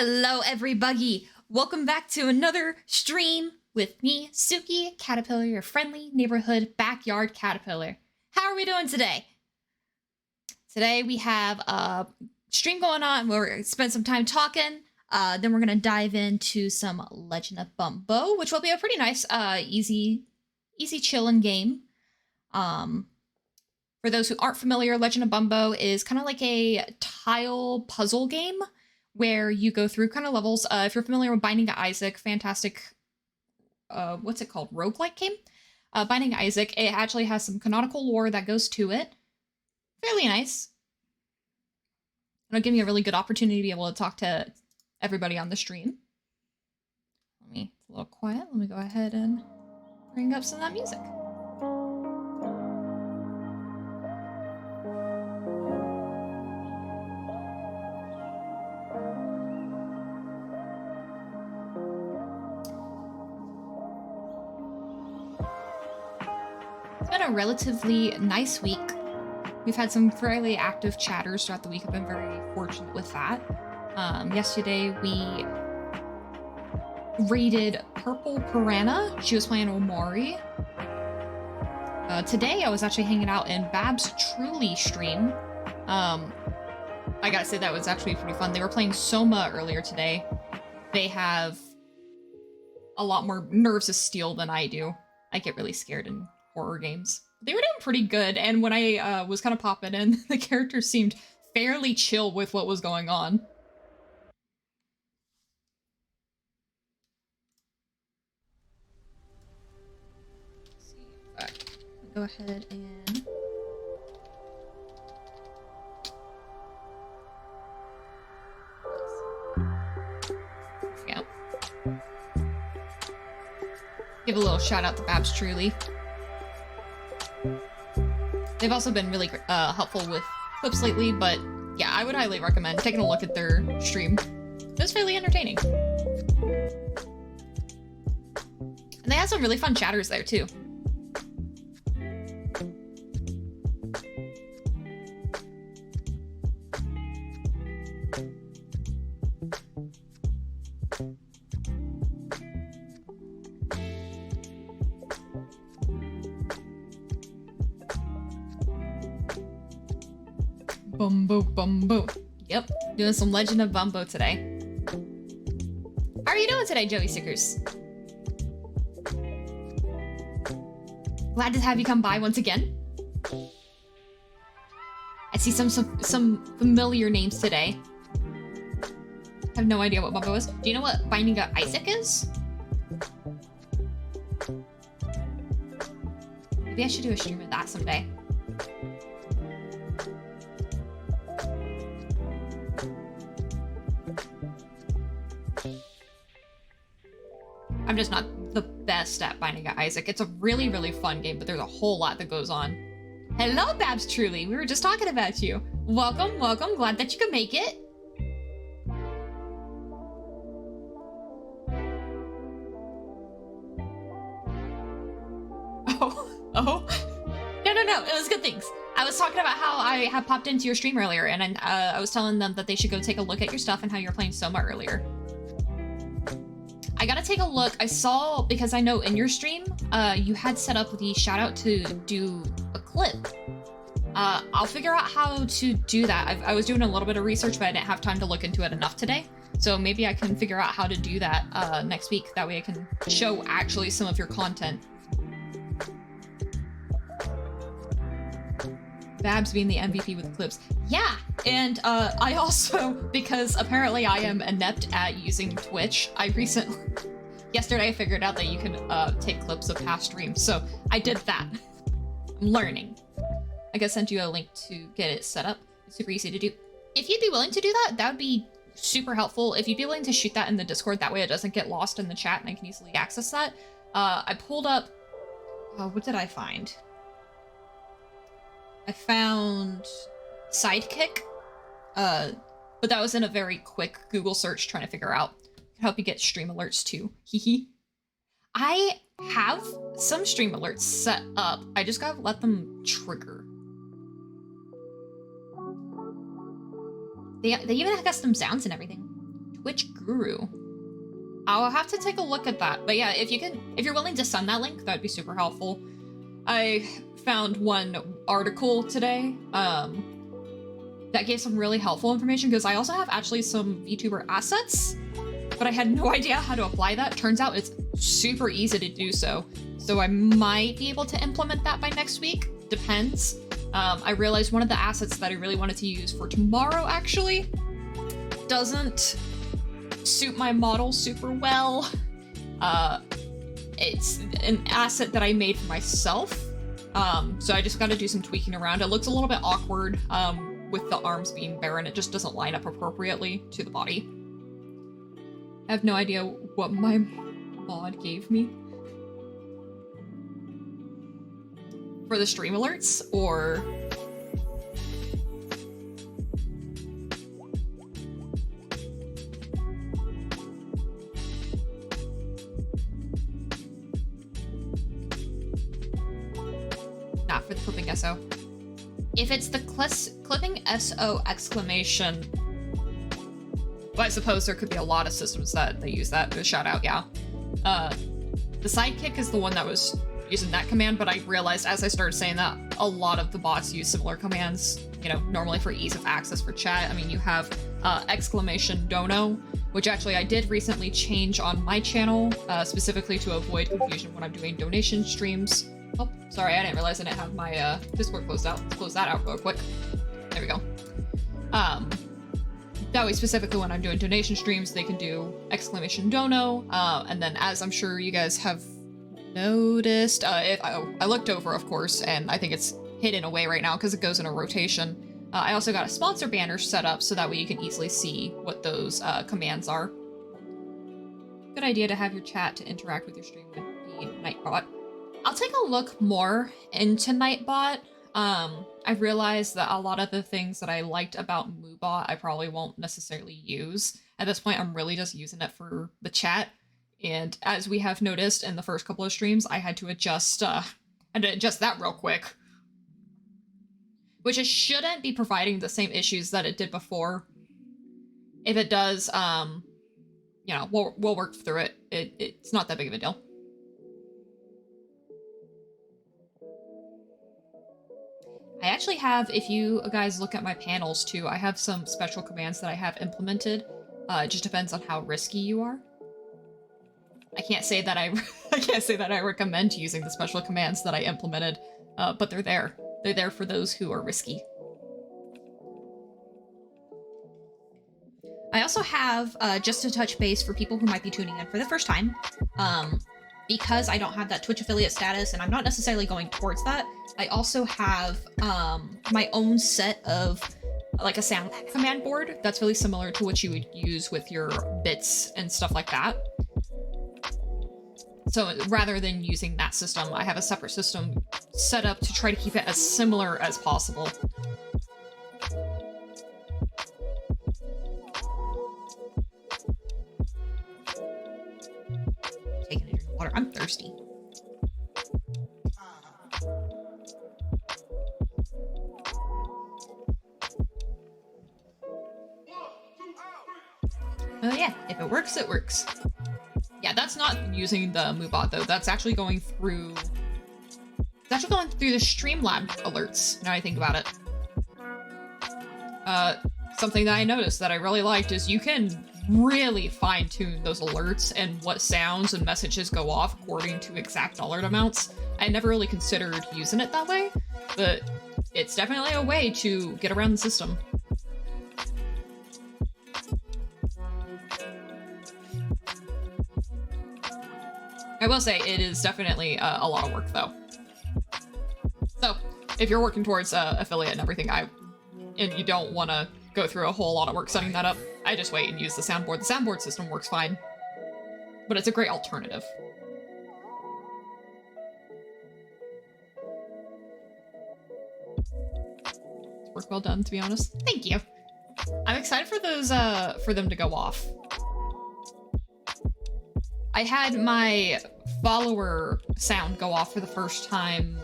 Hello, everybody. Welcome back to another stream with me, Suki Caterpillar, your friendly neighborhood backyard caterpillar. How are we doing today? Today we have a stream going on. We're going to spend some time talking. Then we're going to dive into some Legend of Bumbo, which will be a pretty nice, easy chillin' game. For those who aren't familiar, Legend of Bumbo is kind of like a tile puzzle game where you go through kind of levels. If you're familiar with Binding of Isaac, fantastic, what's it called? Roguelike game? Binding of Isaac, it actually has some canonical lore that goes to it. Fairly nice. It'll give me a really good opportunity to be able to talk to everybody on the stream. It's a little quiet. Let me go ahead and bring up some of that music. It's been a relatively nice week. We've had some fairly active chatters throughout the week. I've been very fortunate with that. Yesterday we raided Purple Piranha. She was playing Omori. Today I was actually hanging out in Bab's Truly stream. I gotta say that was actually pretty fun. They were playing Soma earlier today. They have a lot more nerves of steel than I do. I get really scared in horror games. They were doing pretty good, and when I was kind of popping in, the characters seemed fairly chill with what was going on. Let's see if I can go ahead and... Yeah. Give a little shout out to Babs Truly. They've also been really helpful with clips lately, but yeah, I would highly recommend taking a look at their stream. It was fairly entertaining. And they had some really fun chatters there too. Bumbo. Yep, doing some Legend of Bumbo today. How are you doing today, Joey Stickers? Glad to have you come by once again. I see some familiar names today. Have no idea what Bumbo is. Do you know what Binding of Isaac is? Maybe I should do a stream of that someday. I'm just not the best at Binding of Isaac. It's a really, really fun game, but there's a whole lot that goes on. Hello, Babs Truly. We were just talking about you. Welcome, welcome. Glad that you could make it. Oh. No. It was good things. I was talking about how I had popped into your stream earlier, and I was telling them that they should go take a look at your stuff and how you were playing Soma earlier. I gotta take a look. I saw, because I know in your stream, you had set up the shout out to do a clip. I'll figure out how to do that. I was doing a little bit of research, but I didn't have time to look into it enough today. So maybe I can figure out how to do that next week. That way I can show actually some of your content. Babs being the MVP with clips. Yeah, and I also, because apparently I am inept at using Twitch, yesterday I figured out that you can take clips of past streams, so I did that. I'm learning. I can send you a link to get it set up. It's super easy to do. If you'd be willing to do that, that would be super helpful. If you'd be willing to shoot that in the Discord, that way it doesn't get lost in the chat and I can easily access that. I pulled up, what did I find? I found Sidekick, but that was in a very quick Google search trying to figure out. Can help you get stream alerts too. Hehe. I have some stream alerts set up. I just gotta let them trigger. They even have custom sounds and everything. Twitch Guru. I'll have to take a look at that. But yeah, if you're willing to send that link, that'd be super helpful. I found one article today that gave some really helpful information, because I also have actually some VTuber assets, but I had no idea how to apply that. Turns out it's super easy to do so. So I might be able to implement that by next week. Depends. I realized one of the assets that I really wanted to use for tomorrow actually doesn't suit my model super well. It's an asset that I made for myself. So I just got to do some tweaking around. It looks a little bit awkward with the arms being bare, and it just doesn't line up appropriately to the body. I have no idea what my mod gave me for the stream alerts, or not for the clipping SO. If it's the clipping SO exclamation, well, I suppose there could be a lot of systems that they use that. Shout out, yeah. The sidekick is the one that was using that command, but I realized as I started saying that a lot of the bots use similar commands, you know, normally for ease of access for chat. I mean, you have exclamation dono, which actually I did recently change on my channel, specifically to avoid confusion when I'm doing donation streams. Oh, sorry, I didn't realize I didn't have my Discord closed out. Let's close that out real quick. There we go. That way, specifically when I'm doing donation streams, they can do exclamation dono, and then as I'm sure you guys have noticed, I looked over, of course, and I think it's hidden away right now because it goes in a rotation. I also got a sponsor banner set up so that way you can easily see what those commands are. Good idea to have your chat to interact with your stream with the Nightbot. I'll take a look more into Nightbot. I realized that a lot of the things that I liked about Moobot I probably won't necessarily use. At this point, I'm really just using it for the chat. And as we have noticed in the first couple of streams, I had to adjust that real quick. Which it shouldn't be providing the same issues that it did before. If it does, you know, we'll work through it. It's not that big of a deal. I actually have, if you guys look at my panels too, I have some special commands that I have implemented. It just depends on how risky you are. I can't say that I recommend using the special commands that I implemented, but they're there. They're there for those who are risky. I also have, just to touch base for people who might be tuning in for the first time, because I don't have that Twitch affiliate status and I'm not necessarily going towards that, I also have my own set of like a sound command board that's really similar to what you would use with your bits and stuff like that. So rather than using that system, I have a separate system set up to try to keep it as similar as possible. Taking a drink of water. I'm thirsty. Oh yeah, if it works, it works. Yeah, that's not using the Moobot though. That's actually going through... It's actually going through the Streamlab alerts, now I think about it. Something that I noticed that I really liked is you can really fine-tune those alerts and what sounds and messages go off according to exact alert amounts. I never really considered using it that way, but it's definitely a way to get around the system. I will say it is definitely a lot of work though. So if you're working towards affiliate and everything, and you don't want to go through a whole lot of work setting that up, I just wait and use the soundboard. The soundboard system works fine, but it's a great alternative. Work well done, to be honest. Thank you. I'm excited for those, for them to go off. I had my follower sound go off for the first time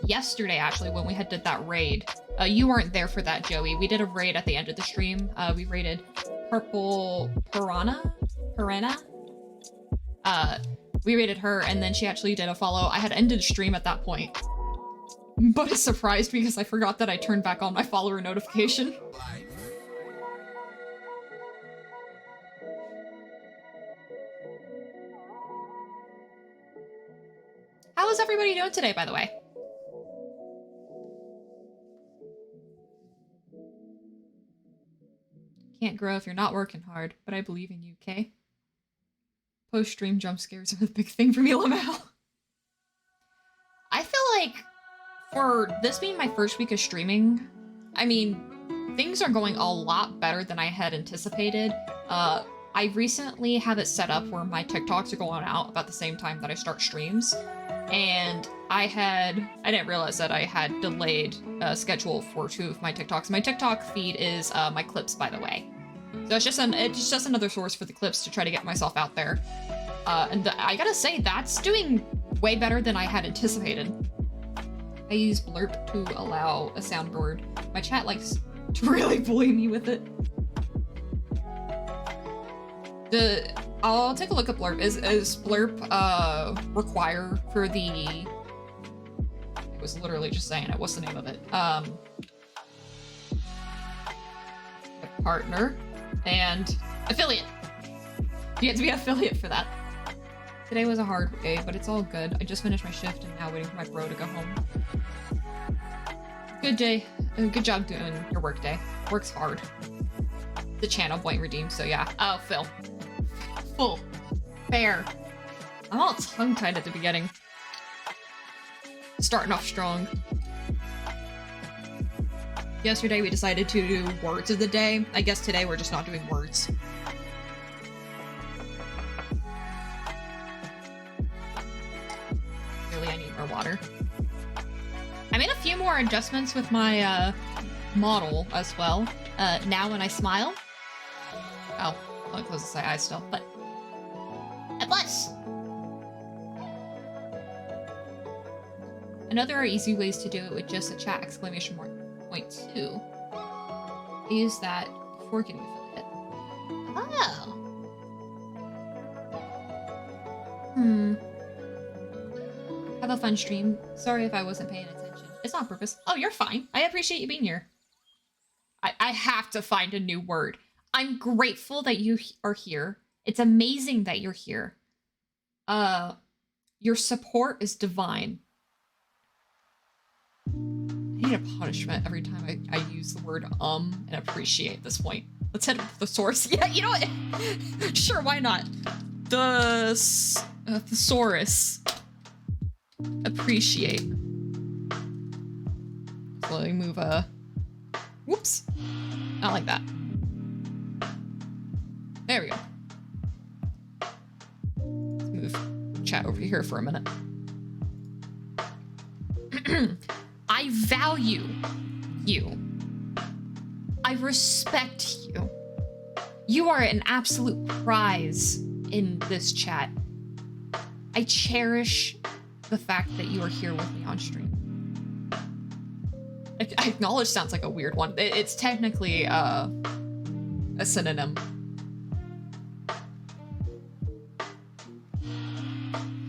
yesterday, actually, when we did that raid. You weren't there for that, Joey. We did a raid at the end of the stream. We raided Purple Piranha. We rated her, and then she actually did a follow. I had ended stream at that point, but it surprised me because I forgot that I turned back on my follower notification. How is everybody doing today, by the way? Can't grow if you're not working hard, but I believe in you, Kay. Post-stream jump scares are the big thing for me, Lamau. I feel like for this being my first week of streaming, I mean, things are going a lot better than I had anticipated. I recently have it set up where my TikToks are going out about the same time that I start streams. And I didn't realize that I had delayed a schedule for 2 of my TikToks. My TikTok feed is my clips, by the way. So it's just another source for the clips to try to get myself out there. And I gotta say, that's doing way better than I had anticipated. I use Blurp to allow a soundboard. My chat likes to really bully me with it. I'll take a look at Blurp. Is Blurp require for the... I was literally just saying it. What's the name of it? A partner and affiliate. You have to be an affiliate for that. Today was a hard day, but it's all good. I just finished my shift and now waiting for my bro to go home. Good day. Good job doing your work day. Works hard. The channel point redeemed, so yeah. Oh, Phil. Full. Fair. I'm all tongue-tied at the beginning. Starting off strong. Yesterday we decided to do words of the day. I guess today we're just not doing words. Really, I need more water. I made a few more adjustments with my model as well. Now when I smile. Oh, I'll close this eye still, but... A plus! I know there are easy ways to do it with just a chat exclamation point 2. I use that before getting affiliate. Oh! Have a fun stream. Sorry if I wasn't paying attention. It's not on purpose. Oh, you're fine. I appreciate you being here. I have to find a new word. I'm grateful that you are here. It's amazing that you're here. Your support is divine. I need a punishment every time I use the word and appreciate at this point. Let's head up the source. Yeah, you know what? Sure, why not? The thesaurus. Appreciate. So let me move whoops. Not like that. There we go. Let's move chat over here for a minute. I value you. I respect you. You are an absolute prize in this chat. I cherish the fact that you are here with me on stream. I acknowledge sounds like a weird one. It's technically a synonym.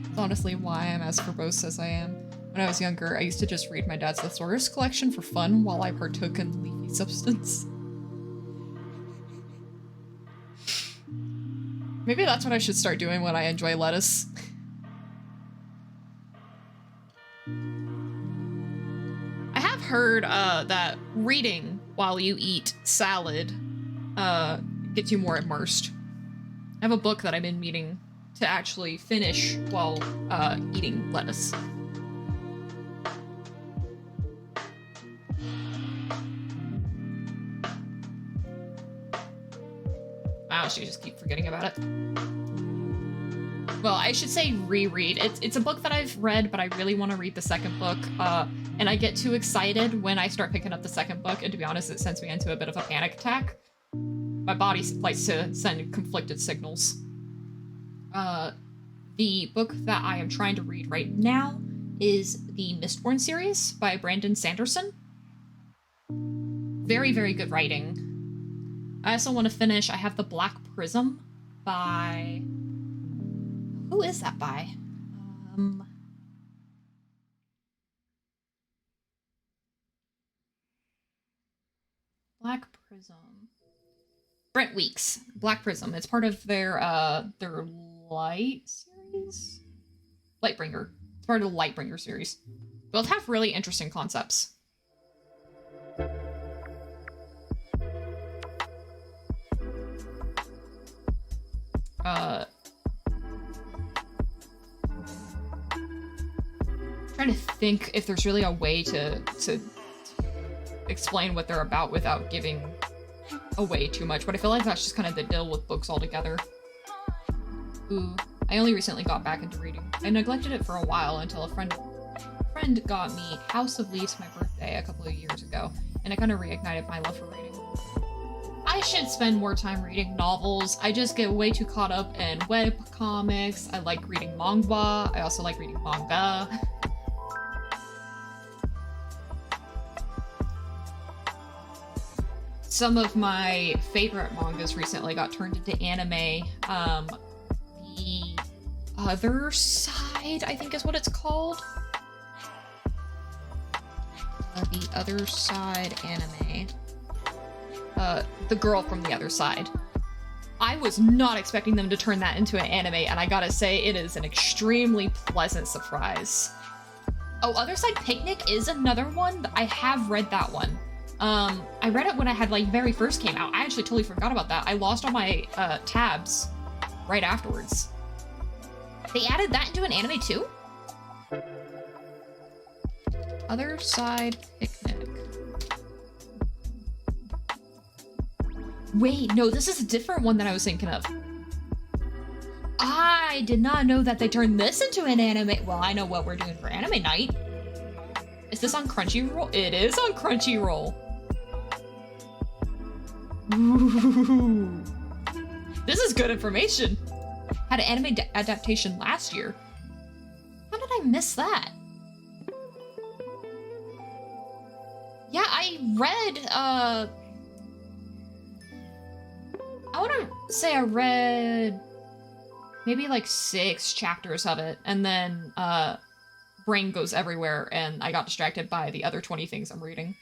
It's honestly why I'm as verbose as I am. When I was younger, I used to just read my dad's thesaurus collection for fun while I partook in leafy substance. Maybe that's what I should start doing when I enjoy lettuce. I have heard that reading while you eat salad gets you more immersed. I have a book that I've been meaning to actually finish while eating lettuce. Wow, she just keep forgetting about it. Well, I should say reread. It's a book that I've read, but I really want to read the second book. And I get too excited when I start picking up the second book, and to be honest, it sends me into a bit of a panic attack. My body likes to send conflicted signals. The book that I am trying to read right now is the Mistborn series by Brandon Sanderson. Very, very good writing. I also want to finish, I have The Black Prism by... Who is that by? Black Prism. Brent Weeks. Black Prism. It's part of their Light series? Lightbringer. It's part of the Lightbringer series. Both have really interesting concepts. Trying to think if there's really a way to explain what they're about without giving away too much, but I feel like that's just kind of the deal with books altogether. Ooh, I only recently got back into reading. I neglected it for a while until a friend got me House of Leaves for my birthday a couple of years ago, and it kind of reignited my love for reading. I should spend more time reading novels. I just get way too caught up in web comics. I like reading manga. I also like reading manga. Some of my favorite mangas recently got turned into anime. The Other Side, I think is what it's called. The Other Side anime. The Girl from the Other Side. I was not expecting them to turn that into an anime, and I gotta say, it is an extremely pleasant surprise. Oh, Other Side Picnic is another one. I have read that one. I read it when I had, like, very first came out. I actually totally forgot about that. I lost all my, tabs right afterwards. They added that into an anime, too? Other Side Picnic. Wait, no, this is a different one that I was thinking of. I did not know that they turned this into an anime. Well, I know what we're doing for anime night. Is this on Crunchyroll? It is on Crunchyroll. Ooh. This is good information. Had an anime adaptation last year. How did I miss that? Yeah, I read, I want to say I read maybe like 6 chapters of it, and then, brain goes everywhere, and I got distracted by the other 20 things I'm reading.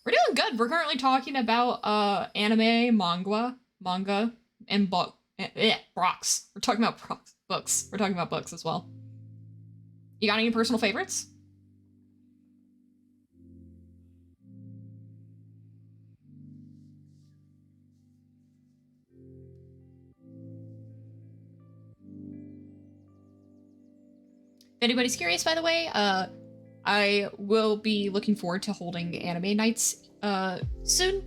We're doing good. We're currently talking about, anime, manga, and books. We're talking about books. We're talking about books as well. You got any personal favorites? If anybody's curious, by the way, I will be looking forward to holding anime nights soon.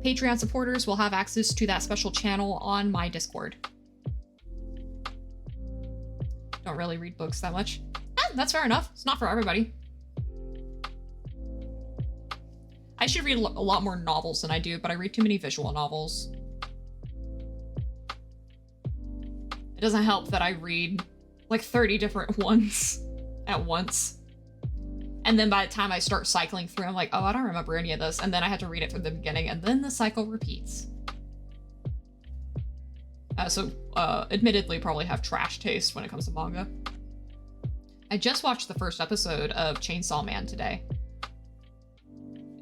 Patreon supporters will have access to that special channel on my Discord. Don't really read books that much. That's fair enough. It's not for everybody. I should read a lot more novels than I do, but I read too many visual novels. It doesn't help that I read like 30 different ones at once. And then by the time I start cycling through, I'm like, oh, I don't remember any of this. And then I have to read it from the beginning, and then the cycle repeats. Admittedly, probably have trash taste when it comes to manga. I just watched the first episode of Chainsaw Man today.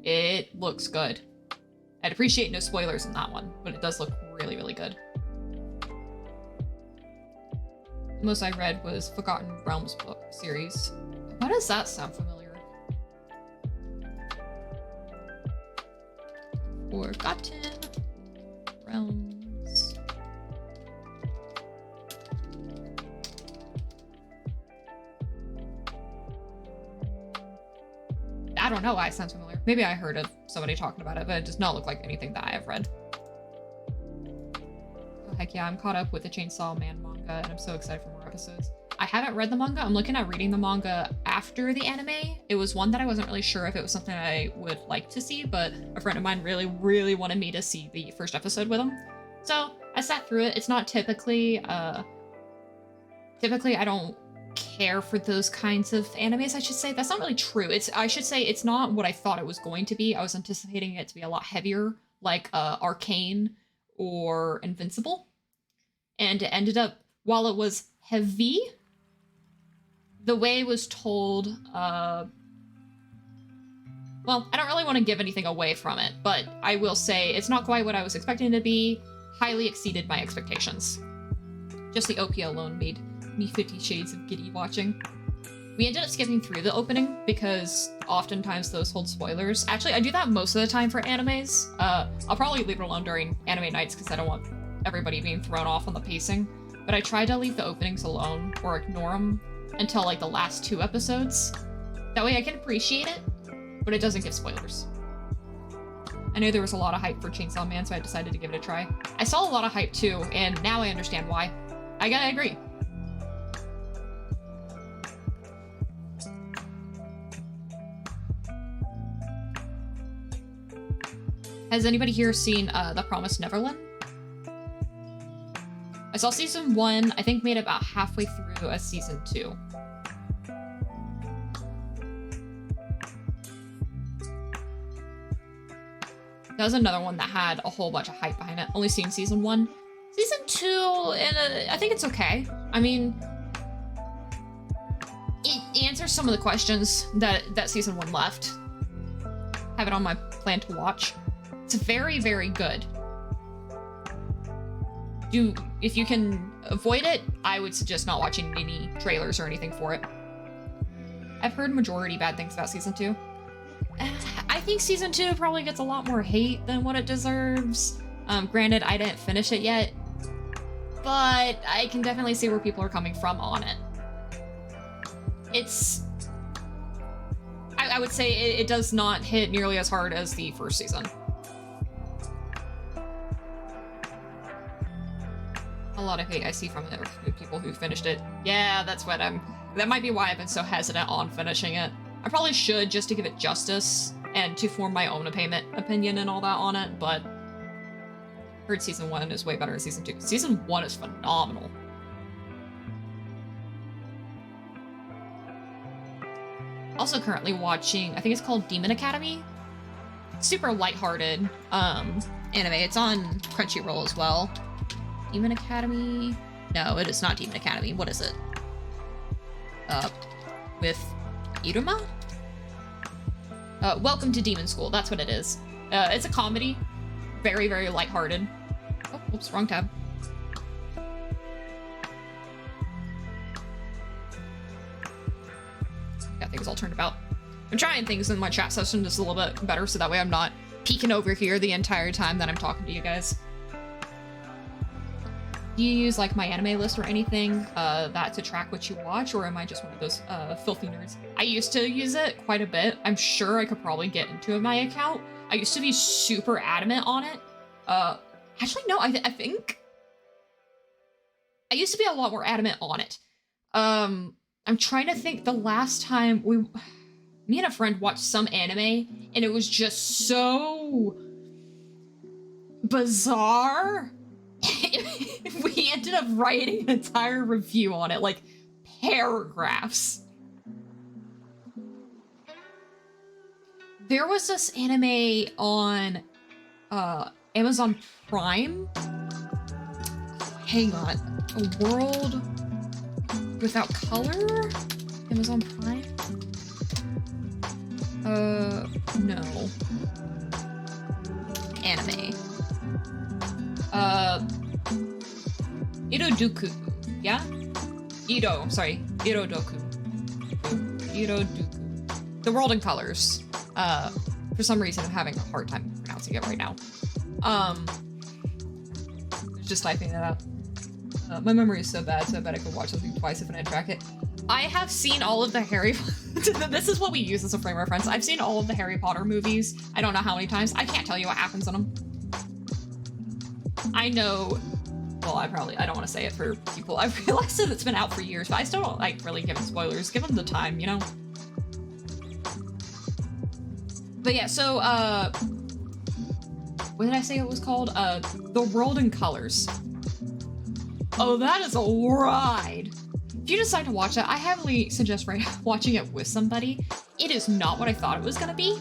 It looks good. I'd appreciate no spoilers in that one, but it does look really, really good. The most I read was Forgotten Realms book series. Why does that sound familiar? Forgotten Realms. I don't know why it sounds familiar. Maybe I heard of somebody talking about it, but it does not look like anything that I have read. Oh, heck yeah, I'm caught up with the Chainsaw Man manga, and I'm so excited for more episodes. I haven't read the manga. I'm looking at reading the manga after the anime. It was one that I wasn't really sure if it was something I would like to see, but a friend of mine really, really wanted me to see the first episode with him. So I sat through it. It's not typically I don't care for those kinds of animes, I should say. That's not really true. I should say it's not what I thought it was going to be. I was anticipating it to be a lot heavier like Arcane or Invincible. And it ended up, while it was heavy, the way it was told, well, I don't really want to give anything away from it, but I will say it's not quite what I was expecting it to be. Highly exceeded my expectations. Just the OP alone made me 50 Shades of Giddy watching. We ended up skipping through the opening because oftentimes those hold spoilers. Actually, I do that most of the time for animes. I'll probably leave it alone during anime nights because I don't want everybody being thrown off on the pacing. But I try to leave the openings alone or ignore them until like the last 2 episodes. That way I can appreciate it, but it doesn't give spoilers. I know there was a lot of hype for Chainsaw Man, so I decided to give it a try. I saw a lot of hype too, and now I understand why. I gotta agree. Has anybody here seen The Promised Neverland? I saw season 1, I think made about halfway through a season 2. That was another one that had a whole bunch of hype behind it. Only seen season 1. Season 2, and I think it's okay. I mean, it answers some of the questions that season 1 left. Have it on my plan to watch. It's very, very good. If you can avoid it, I would suggest not watching any trailers or anything for it. I've heard majority bad things about season 2. I think season 2 probably gets a lot more hate than what it deserves. Granted, I didn't finish it yet, but I can definitely see where people are coming from on it. It's... I would say it does not hit nearly as hard as the first season. A lot of hate I see from the people who finished it. Yeah, that might be why I've been so hesitant on finishing it. I probably should, just to give it justice and to form my own opinion and all that on it, but I heard season 1 is way better than season 2. Season 1 is phenomenal. Also currently watching, I think it's called Demon Academy. Super lighthearted anime. It's on Crunchyroll as well. Demon Academy? No, it is not Demon Academy. What is it? With Iruma? Welcome to Demon School. That's what it is. It's a comedy. Very, very lighthearted. Oh, oops, wrong tab. Got things all turned about. I'm trying things in my chat session just a little bit better so that way I'm not peeking over here the entire time that I'm talking to you guys. Do you use like my anime list or anything that to track what you watch, or am I just one of those filthy nerds? I used to use it quite a bit. I'm sure I could probably get into my account. I used to be super adamant on it. Actually, no, I think I used to be a lot more adamant on it. I'm trying to think the last time me and a friend watched some anime, and it was just so bizarre. We ended up writing an entire review on it, like paragraphs. There was this anime on Amazon Prime. Hang on. A World Without Color? Amazon Prime? No. Anime. Iroduku, yeah? Irodoku. The World in Colors. For some reason I'm having a hard time pronouncing it right now. Just typing that out. My memory is so bad, so I bet I could watch something twice if I didn't track it. I have seen all of the this is what we use as a frame of reference. I've seen all of the Harry Potter movies. I don't know how many times. I can't tell you what happens in them. I know, well, I don't want to say it for people. I've realized that it's been out for years, but I still don't like really give them spoilers. Give them the time, you know? But yeah, so, what did I say it was called? The World in Colors. Oh, that is a ride. If you decide to watch that, I heavily suggest watching it with somebody. It is not what I thought it was gonna be.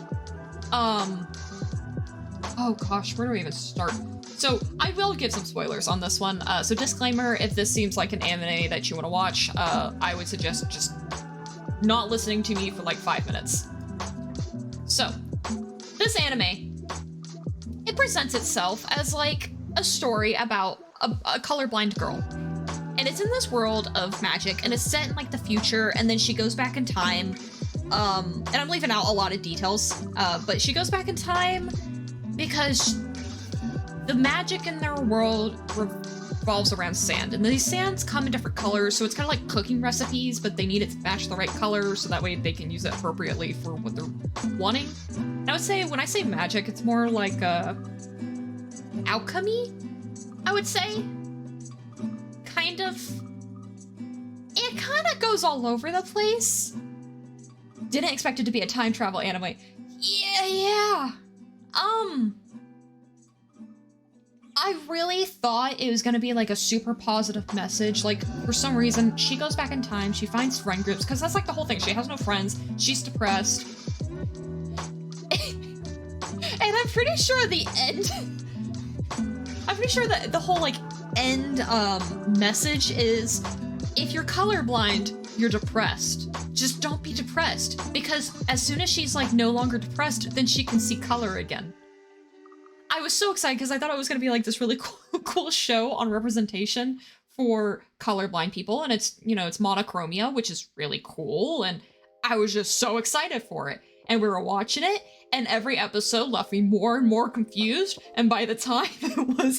Oh gosh, where do I even start? So I will give some spoilers on this one. So disclaimer, if this seems like an anime that you want to watch, I would suggest just not listening to me for like 5 minutes. So this anime, it presents itself as like a story about a colorblind girl. And it's in this world of magic, and it's set in like the future, and then she goes back in time. And I'm leaving out a lot of details, but she goes back in time because the magic in their world revolves around sand, and these sands come in different colors, so it's kind of like cooking recipes, but they need it to match the right color so that way they can use it appropriately for what they're wanting. And I would say, when I say magic, it's more like alchemy, I would say. Kind of. It kind of goes all over the place. Didn't expect it to be a time travel anime. Yeah. I really thought it was gonna be like a super positive message. Like, for some reason, she goes back in time, she finds friend groups, because that's like the whole thing. She has no friends, she's depressed. And I'm pretty sure the end... I'm pretty sure that the whole, like, end message is, if you're colorblind, you're depressed. Just don't be depressed, because as soon as she's like no longer depressed, then she can see color again. I was so excited because I thought it was going to be like this really cool show on representation for colorblind people, and it's, you know, it's monochromia, which is really cool, and I was just so excited for it. And we were watching it, and every episode left me more and more confused, and by the time it was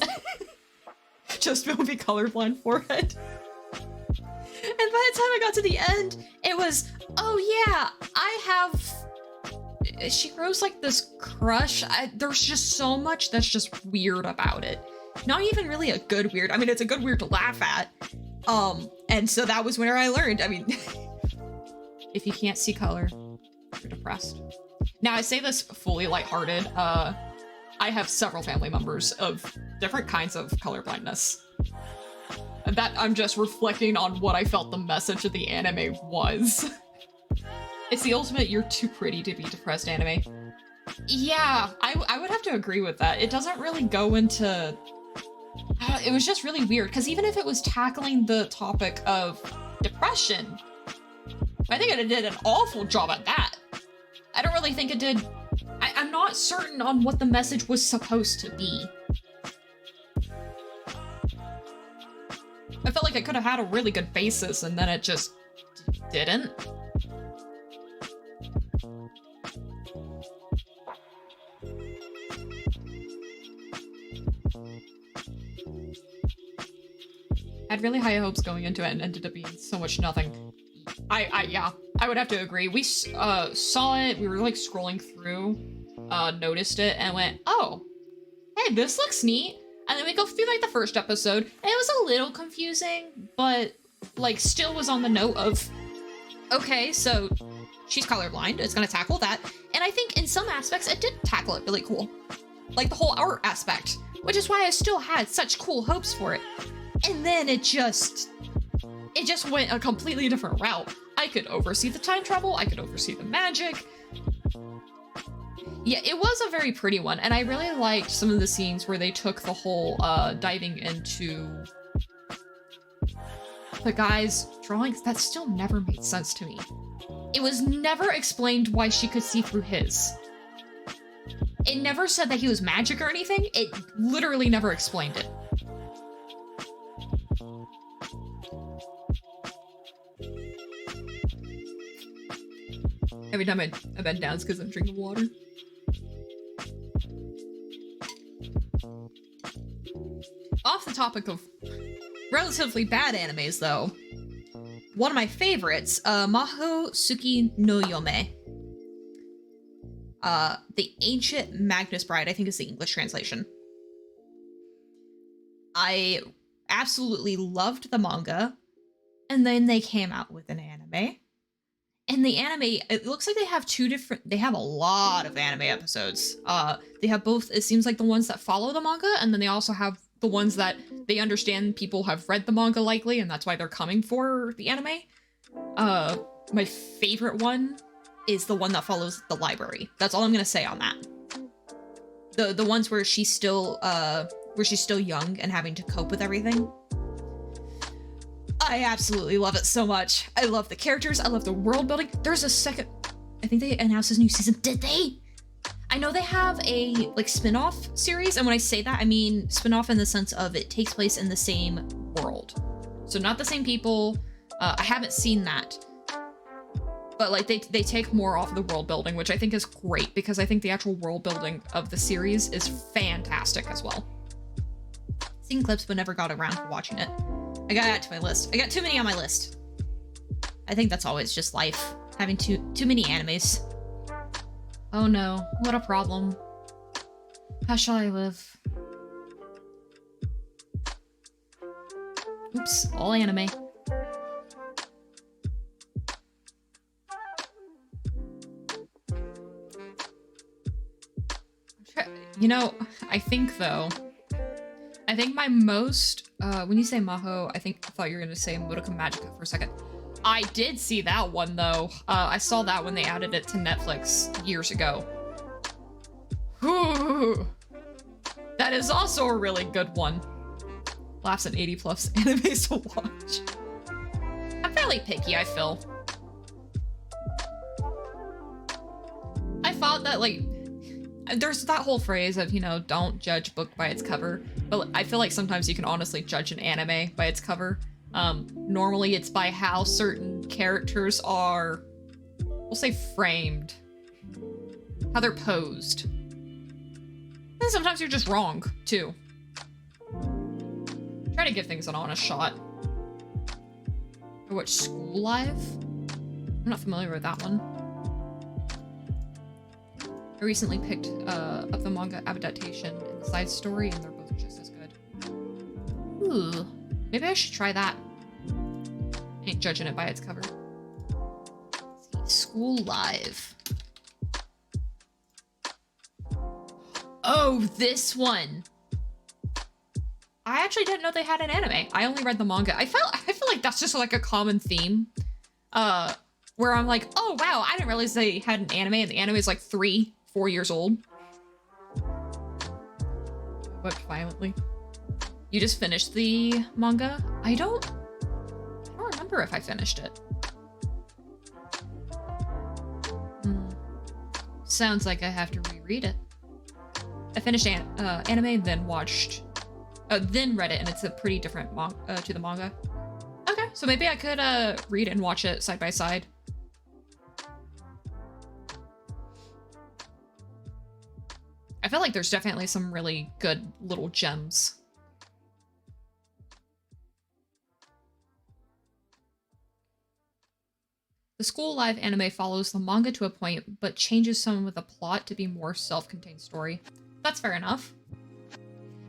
just movie colorblind forehead. And by the time I got to the end, it was, oh yeah, I have... She grows like this crush. There's just so much that's just weird about it. Not even really a good weird. I mean, it's a good weird to laugh at. And so that was where I learned. I mean, if you can't see color, you're depressed. Now, I say this fully lighthearted. I have several family members of different kinds of colorblindness. That I'm just reflecting on what I felt the message of the anime was. It's the ultimate you're too pretty to be depressed anime. Yeah, I would have to agree with that. It doesn't really go into... it was just really weird, because even if it was tackling the topic of depression, I think it did an awful job at that. I don't really think it did... I'm not certain on what the message was supposed to be. I felt like it could have had a really good basis, and then it just didn't. I had really high hopes going into it and ended up being so much nothing. Yeah, I would have to agree. We saw it, we were like scrolling through, noticed it, and went, oh, hey, this looks neat. And then we go through like the first episode, and it was a little confusing, but like still was on the note of, okay, so she's colorblind, it's gonna tackle that. And I think in some aspects it did tackle it really cool. Like the whole art aspect, which is why I still had such cool hopes for it. And then it just went a completely different route. I could oversee the time travel, I could oversee the magic. Yeah, it was a very pretty one, and I really liked some of the scenes where they took the whole diving into the guy's drawings. That still never made sense to me. It was never explained why she could see through his. It never said that he was magic or anything. It literally never explained it. Every time I bend down, it's because I'm drinking water. Off the topic of relatively bad animes, though, one of my favorites, Maho Tsuki no Yome. The Ancient Magnus Bride, I think is the English translation. I absolutely loved the manga, and then they came out with an anime. And the anime, it looks like they have a lot of anime episodes. They have both, it seems like the ones that follow the manga, and then they also have the ones that they understand people have read the manga likely, and that's why they're coming for the anime. My favorite one is the one that follows the library. That's all I'm gonna say on that. The ones where she's still young and having to cope with everything. I absolutely love it so much. I love the characters. I love the world building. There's a second, I think they announced this new season. Did they? I know they have a like spin-off series, and when I say that, I mean spin-off in the sense of it takes place in the same world. So not the same people. I haven't seen that. But like they take more off of the world building, which I think is great because I think the actual world building of the series is fantastic as well. Seen clips but never got around to watching it. I gotta add to my list. I got too many on my list. I think that's always just life, having too many animes. Oh no, what a problem. How shall I live? Oops, all anime. You know, I think my most, when you say Maho, I thought you were gonna say Mudokon Magica for a second. I did see that one though. I saw that when they added it to Netflix years ago. Whew. That is also a really good one. Laughs at 80+ animes to watch. I'm fairly picky, I feel. I thought that like, there's that whole phrase of, you know, don't judge book by its cover, but I feel like sometimes you can honestly judge an anime by its cover. Normally it's by how certain characters are, we'll say framed, how they're posed. And sometimes you're just wrong, too. Try to give things an honest shot. I watched School Live? I'm not familiar with that one. I recently picked up the manga adaptation and the side story, and they're both just as good. Ooh, maybe I should try that. I ain't judging it by its cover. Let's see, School Live. Oh, this one. I actually didn't know they had an anime. I only read the manga. I feel like that's just like a common theme. Where I'm like, oh wow, I didn't realize they had an anime, and the anime is like 3-4 years old. Wept violently. You just finished the manga? I don't remember if I finished it. Sounds like I have to reread it. I finished anime, then watched, then read it, and it's a pretty different to the manga. Okay, so maybe I could read and watch it side by side. I feel like there's definitely some really good little gems. The School Live anime follows the manga to a point, but changes some of the plot to be more self-contained story. That's fair enough.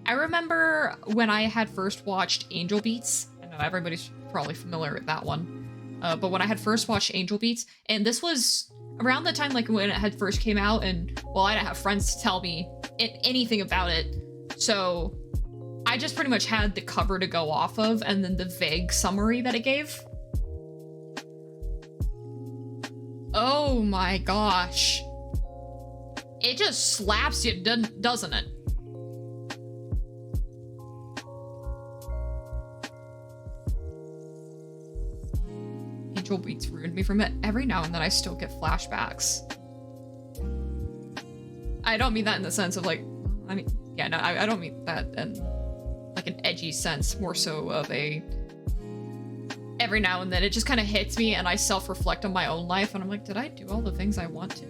I remember when I had first watched Angel Beats. I know everybody's probably familiar with that one. But when I had first watched Angel Beats, and this was around the time like when it had first came out, and well, I didn't have friends to tell me anything about it. So I just pretty much had the cover to go off of and then the vague summary that it gave. Oh my gosh. It just slaps you, doesn't it? Angel Beats ruined me from it. Every now and then I still get flashbacks. I don't mean that in the sense of like, I mean, yeah, no, I don't mean that in like an edgy sense, more so of a, every now and then it just kind of hits me and I self-reflect on my own life and I'm like, did I do all the things I want to?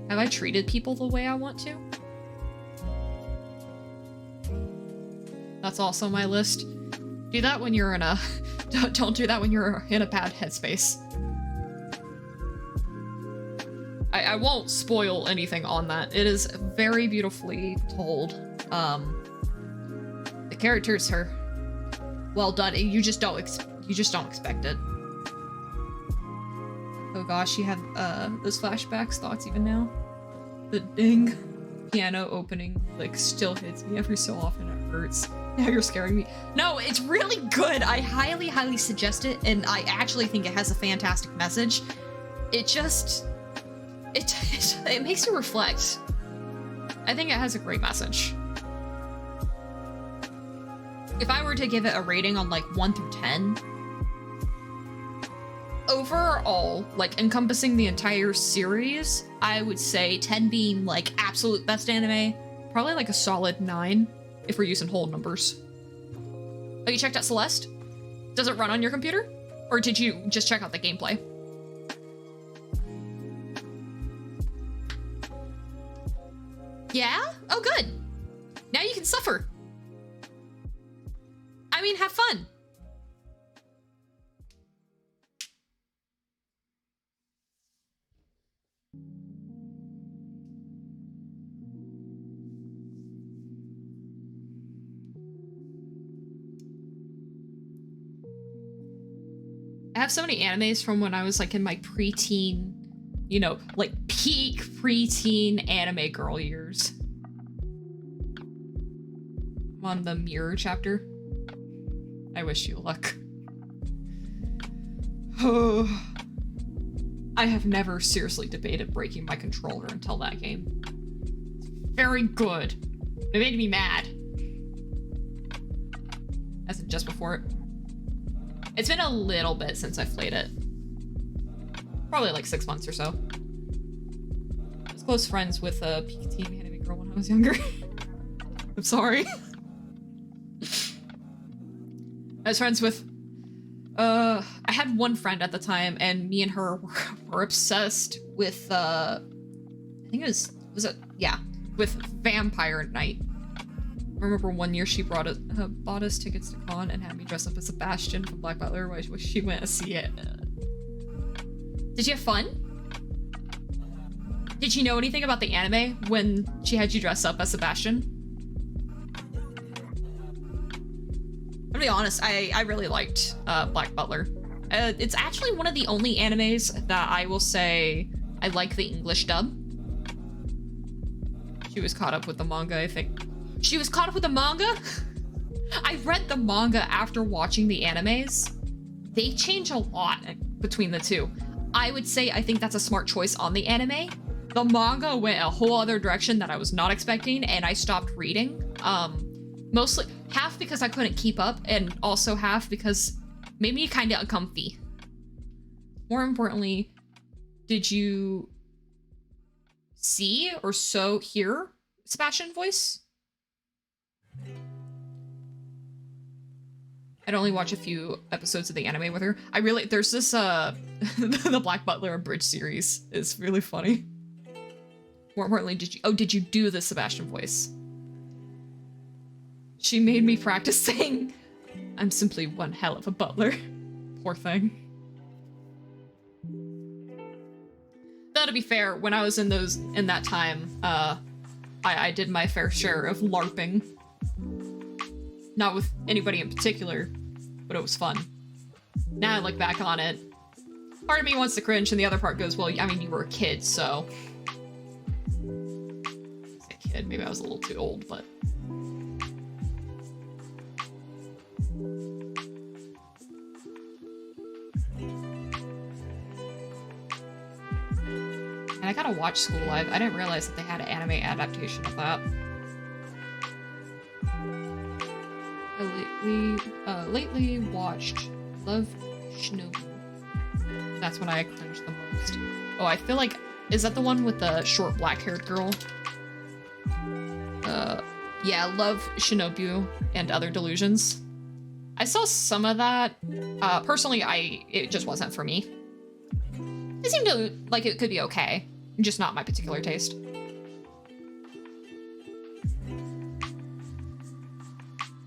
Have I treated people the way I want to? That's also on my list. Do that when you're in a, don't do that when you're in a bad headspace. I won't spoil anything on that. It is very beautifully told. The characters are well done. You just don't expect it. Oh gosh, you have those flashbacks, thoughts even now. The ding piano opening like still hits me every so often. It hurts. Now you're scaring me. No, it's really good. I highly, highly suggest it, and I actually think it has a fantastic message. It just, it makes you reflect. I think it has a great message. If I were to give it a rating on like 1 through 10, overall, like encompassing the entire series, I would say 10 being like absolute best anime, probably like a solid 9 if we're using whole numbers. Oh, you checked out Celeste? Does it run on your computer? Or did you just check out the gameplay? Yeah? Oh, good. Now you can suffer. I mean, have fun. I have so many animes from when I was like in my preteen, you know, like peak preteen anime girl years. I'm on the Mirror chapter. I wish you luck. Oh, I have never seriously debated breaking my controller until that game. It's very good. It made me mad. As in just before it. It's been a little bit since I've played it. Probably like 6 months or so. I was close friends with a peak teen anime girl when I was younger. I'm sorry. I was friends with, I had one friend at the time, and me and her were obsessed with, I think it was it? Yeah, with Vampire Knight. I remember one year she bought us tickets to con and had me dress up as Sebastian from Black Butler while she went to see it. Did you have fun? Did you know anything about the anime when she had you dress up as Sebastian? I'm gonna be honest, I really liked Black Butler. It's actually one of the only animes that I will say I like the English dub. She was caught up with the manga, I think. She was caught up with the manga? I read the manga after watching the animes. They change a lot between the two. I would say I think that's a smart choice on the anime. The manga went a whole other direction that I was not expecting, and I stopped reading. Mostly, half because I couldn't keep up, and also half because it made me kind of uncomfy. More importantly, did you see or hear Sebastian's voice? I'd only watch a few episodes of the anime with her. There's this, the Black Butler Abridged series is really funny. More importantly, did you do the Sebastian voice? She made me practice saying, I'm simply one hell of a butler. Poor thing. Though to be fair, when I was in that time, I did my fair share of LARPing. Not with anybody in particular, but it was fun. Now I look back on it, part of me wants to cringe, and the other part goes, well, I mean, you were a kid, so... I say kid, maybe I was a little too old, but... And I gotta watch School Live. I didn't realize that they had an anime adaptation of that. I lately watched Love Shinobu. That's when I cringed the most. Oh, I feel like, is that the one with the short black-haired girl? Yeah, Love Shinobu and Other Delusions. I saw some of that. Personally, it just wasn't for me. It seemed to, like, it could be okay. Just not my particular taste.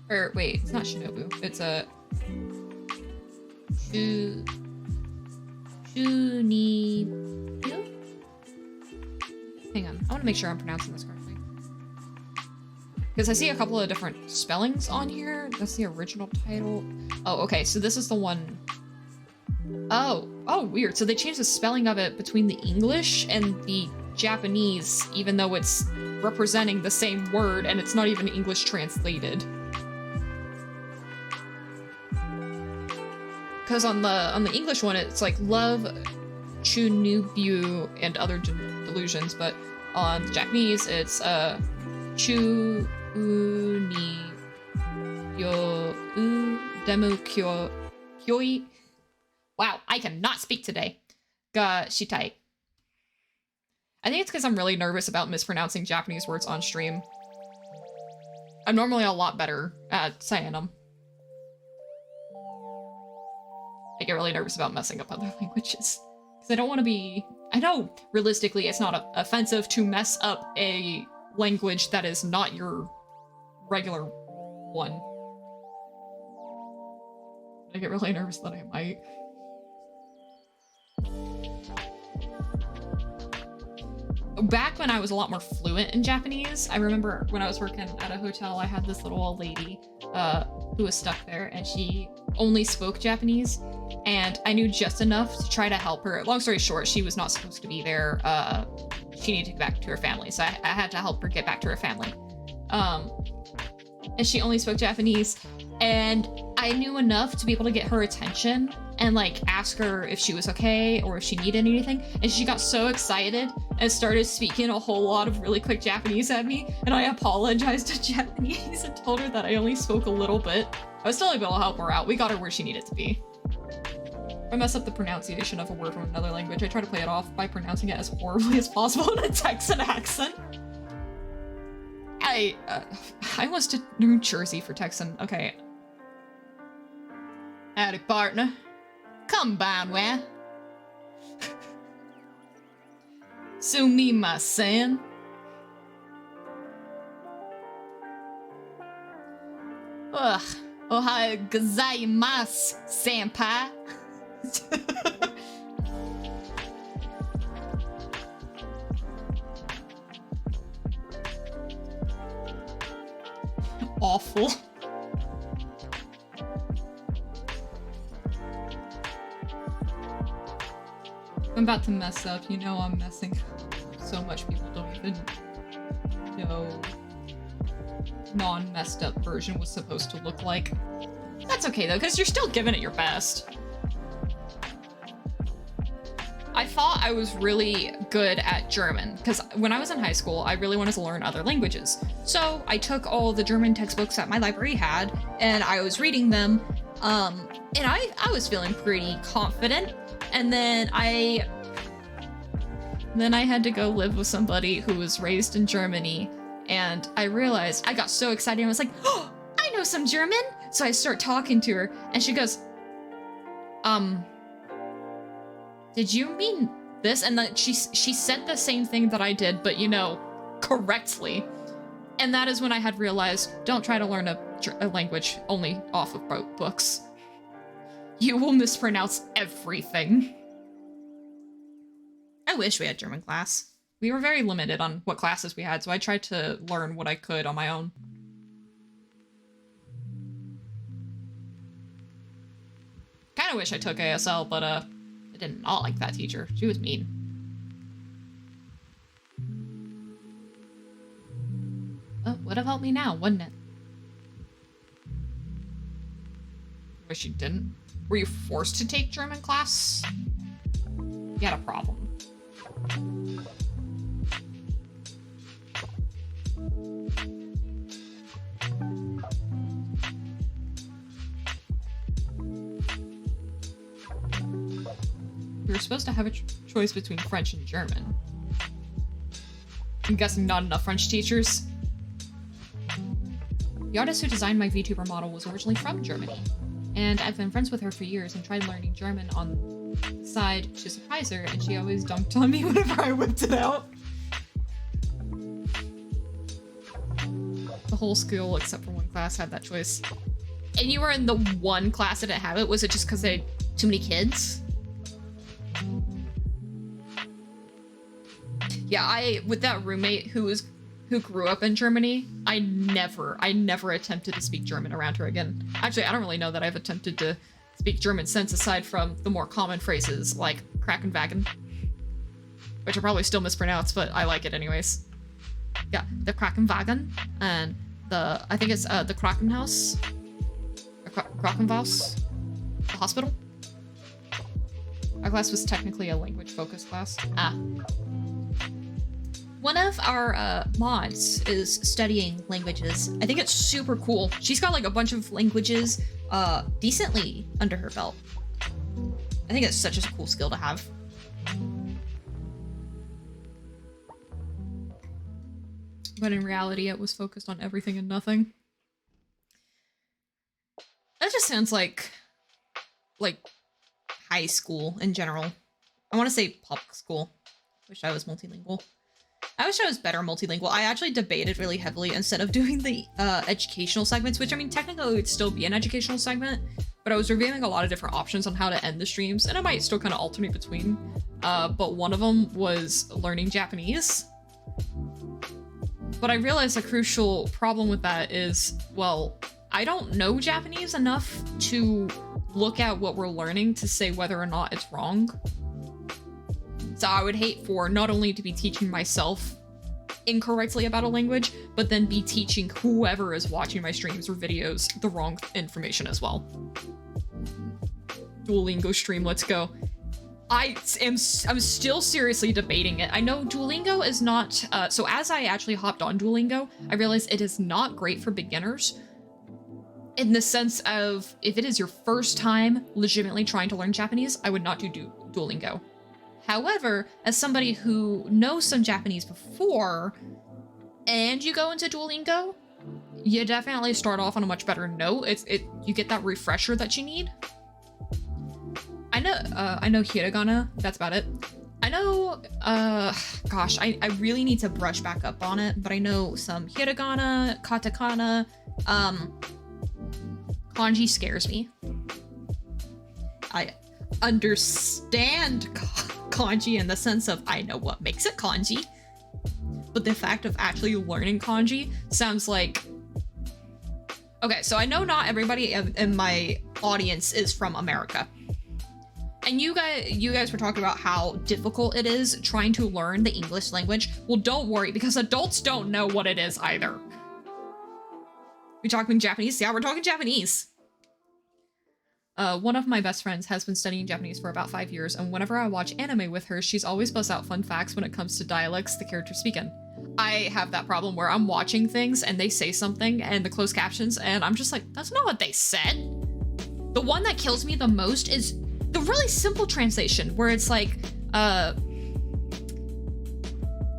Or, wait, it's not Shinobu. It's a... Shunibu? Hang on, I want to make sure I'm pronouncing this correctly. Because I see a couple of different spellings on here. That's the original title. Oh, okay, so this is the one... Oh, weird. So they changed the spelling of it between the English and the Japanese, even though it's representing the same word and it's not even English translated. Because on the English one, it's like Love Chunubu and Other Delusions, but on the Japanese, it's chu ni yo u demu kyoi. Wow, I cannot speak today. Ga shitai. I think it's because I'm really nervous about mispronouncing Japanese words on stream. I'm normally a lot better at saying them. I get really nervous about messing up other languages. Because I don't want to be... I know, realistically, it's not offensive to mess up a language that is not your regular one. I get really nervous that I might. Back when I was a lot more fluent in Japanese, I remember when I was working at a hotel, I had this little old lady who was stuck there, and she only spoke Japanese, and I knew just enough to try to help her. Long story short, she was not supposed to be there. She needed to get back to her family, so I had to help her get back to her family. And she only spoke Japanese, and I knew enough to be able to get her attention and like ask her if she was okay or if she needed anything. And she got so excited and started speaking a whole lot of really quick Japanese at me. And I apologized in Japanese and told her that I only spoke a little bit. I was still able to help her out. We got her where she needed to be. If I mess up the pronunciation of a word from another language, I try to play it off by pronouncing it as horribly as possible in a Texan accent. I almost did New Jersey for Texan. Okay. Howdy, partner. Come where? Sumimasen. Ugh. Ohayou gozaimasu, senpai. Awful. I'm about to mess up. You know I'm messing so much people don't even know non-messed up version was supposed to look like. That's okay though, because you're still giving it your best. I thought I was really good at German, because when I was in high school, I really wanted to learn other languages. So I took all the German textbooks that my library had, and I was reading them, and I was feeling pretty confident. And then I had to go live with somebody who was raised in Germany, and I realized, I got so excited, I was like, oh, I know some German! So I start talking to her, and she goes, did you mean this? And then she said the same thing that I did, but you know, correctly. And that is when I had realized, don't try to learn a language only off of books. You will mispronounce everything. I wish we had German class. We were very limited on what classes we had, so I tried to learn what I could on my own. Kinda wish I took ASL, but I did not like that teacher. She was mean. Oh, would have helped me now, wouldn't it? Wish you didn't. Were you forced to take German class? You had a problem. We were supposed to have a choice between French and German. I'm guessing not enough French teachers. The artist who designed my VTuber model was originally from Germany, and I've been friends with her for years and tried learning German on the side to surprise her, and she always dunked on me whenever I whipped it out. The whole school, except for one class, had that choice. And you were in the one class that didn't have it? Was it just because they had too many kids? Yeah, with that roommate who grew up in Germany, I never attempted to speak German around her again. Actually, I don't really know that I've attempted to speak German since, aside from the more common phrases like Krankenwagen, which are probably still mispronounced, but I like it anyways. Yeah, the Krankenwagen, and I think it's the Krankenhaus, or Krankenhaus, the hospital. Our class was technically a language-focused class. One of our mods is studying languages. I think it's super cool. She's got like a bunch of languages decently under her belt. I think it's such a cool skill to have. But in reality, it was focused on everything and nothing. That just sounds like high school in general. I want to say public school. Wish I was multilingual. I wish I was better multilingual. I actually debated really heavily instead of doing the educational segments, which I mean, technically it would still be an educational segment, but I was reviewing a lot of different options on how to end the streams, and I might still kind of alternate between. But one of them was learning Japanese. But I realized a crucial problem with that is, well, I don't know Japanese enough to look at what we're learning to say whether or not it's wrong. So I would hate for not only to be teaching myself incorrectly about a language, but then be teaching whoever is watching my streams or videos the wrong information as well. Duolingo stream, let's go. I'm still seriously debating it. I know Duolingo is not, so as I actually hopped on Duolingo, I realized it is not great for beginners. In the sense of, if it is your first time legitimately trying to learn Japanese, I would not do Duolingo. However, as somebody who knows some Japanese before, and you go into Duolingo, you definitely start off on a much better note. You get that refresher that you need. I know hiragana, that's about it. I know, gosh, I really need to brush back up on it, but I know some hiragana, katakana, kanji scares me. I understand kanji in the sense of I know what makes it kanji, but the fact of actually learning kanji sounds like... Okay, so I know not everybody in my audience is from America. And you guys were talking about how difficult it is trying to learn the English language. Well, don't worry, because adults don't know what it is either. We talking Japanese? Yeah, we're talking Japanese. One of my best friends has been studying Japanese for about 5 years, and whenever I watch anime with her, she's always busts out fun facts when it comes to dialects the characters speak in. I have that problem where I'm watching things and they say something and the closed captions, and I'm just like, that's not what they said. The one that kills me the most is the really simple translation, where it's like,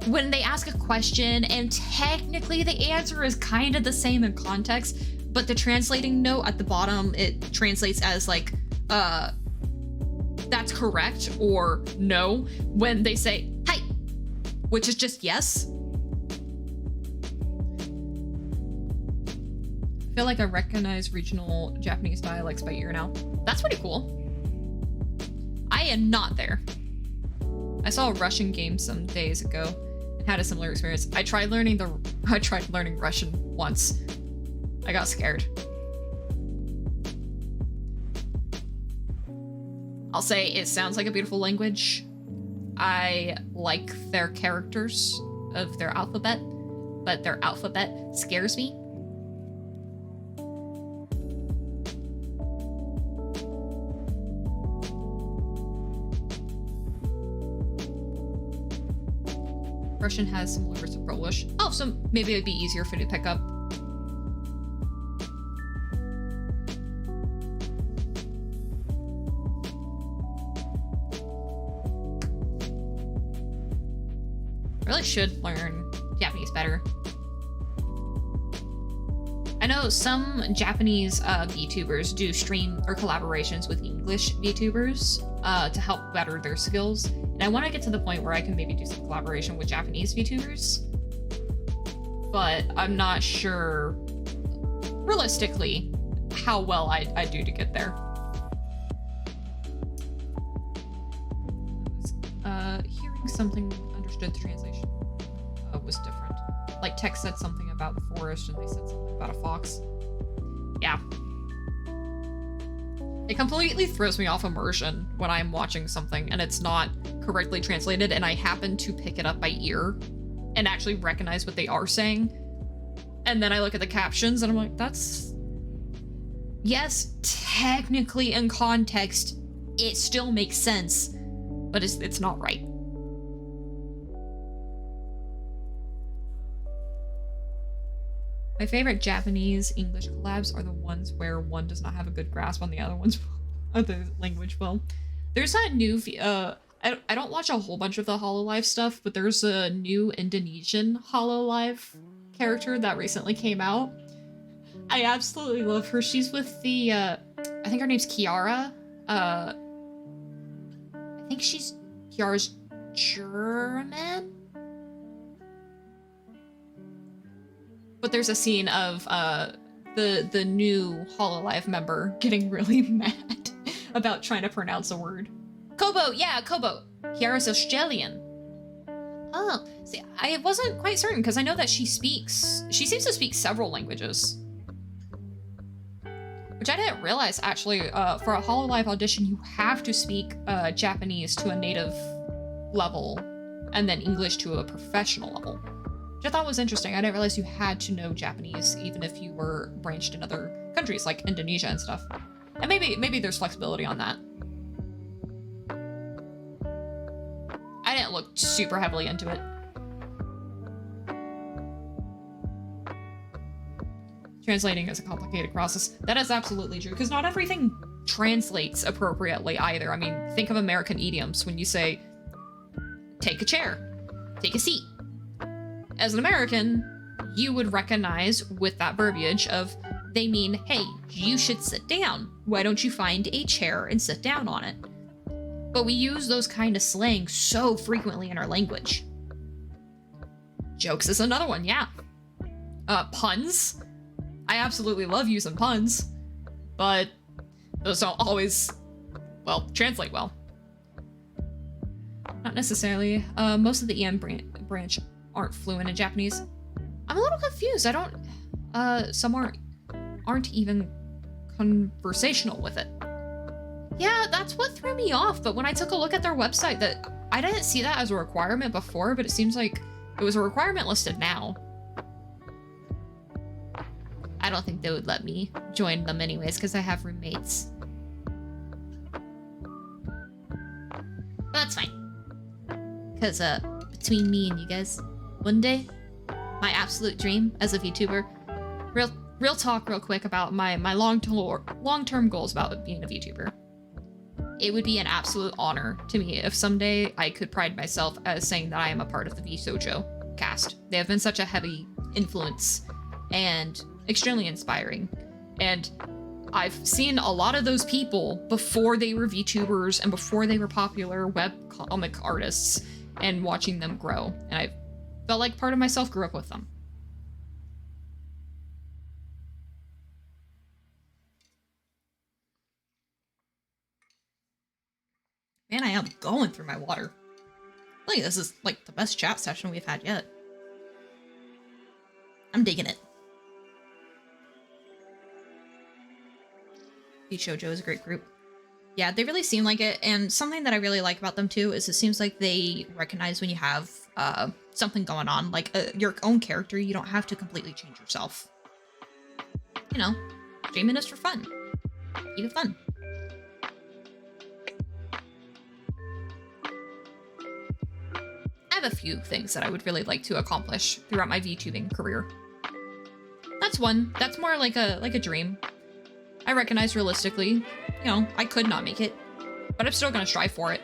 when they ask a question and technically the answer is kind of the same in context, but the translating note at the bottom, it translates as like, that's correct or no, when they say, hi, which is just yes. I feel like I recognize regional Japanese dialects by ear now. That's pretty cool. I am not there. I saw a Russian game some days ago and had a similar experience. I tried learning Russian once. I got scared. I'll say it sounds like a beautiful language. I like their characters of their alphabet, but their alphabet scares me. Russian has similar words to Polish. Oh, so maybe it'd be easier for you to pick up. I really should learn Japanese better. I know some Japanese VTubers do stream or collaborations with English VTubers to help better their skills. And I want to get to the point where I can maybe do some collaboration with Japanese VTubers. But I'm not sure, realistically, how well I do to get there. Hearing something understood the translation was different. Like text said something about the forest and they said something about a fox. Yeah. It completely throws me off immersion when I'm watching something and it's not correctly translated and I happen to pick it up by ear and actually recognize what they are saying. And then I look at the captions and I'm like, that's... Yes, technically in context, it still makes sense, but it's not right. My favorite Japanese English collabs are the ones where one does not have a good grasp on the other language. Well, there's that new I don't watch a whole bunch of the Hololive stuff, but there's a new Indonesian Hololive character that recently came out. I absolutely love her. She's with the I think her name's Kiara. I think Kiara's German. But there's a scene of the new Hololive member getting really mad about trying to pronounce a word. Kobo, yeah, Kobo. Kiara's Australian. Oh, see, I wasn't quite certain because I know that she seems to speak several languages. Which I didn't realize, actually, for a Hololive audition, you have to speak Japanese to a native level and then English to a professional level. Which I thought was interesting. I didn't realize you had to know Japanese even if you were branched in other countries like Indonesia and stuff. And maybe there's flexibility on that. I didn't look super heavily into it. Translating is a complicated process. That is absolutely true, because not everything translates appropriately either. I mean, think of American idioms when you say, take a chair, take a seat. As an American, you would recognize with that verbiage of, they mean, hey, you should sit down. Why don't you find a chair and sit down on it? But we use those kind of slang so frequently in our language. Jokes is another one, yeah. Puns. I absolutely love using puns, but those don't always, well, translate well. Not necessarily. Most of the EM branch aren't fluent in Japanese. I'm a little confused. I don't, some aren't even conversational with it. Yeah, that's what threw me off, but when I took a look at their website, I didn't see that as a requirement before, but it seems like it was a requirement listed now. I don't think they would let me join them anyways, because I have roommates. But that's fine. Because, between me and you guys, one day, my absolute dream as a VTuber, real talk real quick about my long-term goals about being a VTuber. It would be an absolute honor to me if someday I could pride myself as saying that I am a part of the VSojo cast. They have been such a heavy influence and extremely inspiring. And I've seen a lot of those people before they were VTubers and before they were popular webcomic artists and watching them grow. And I felt like part of myself grew up with them. Man, I am going through my water. I think this is like the best chat session we've had yet. I'm digging it. VShojo is a great group. Yeah, they really seem like it, and something that I really like about them too is it seems like they recognize when you have something going on, like your own character. You don't have to completely change yourself. You know, streaming is for fun. Keep it fun. I have a few things that I would really like to accomplish throughout my VTubing career. That's one. That's more like a dream. I recognize realistically, you know, I could not make it, but I'm still gonna strive for it.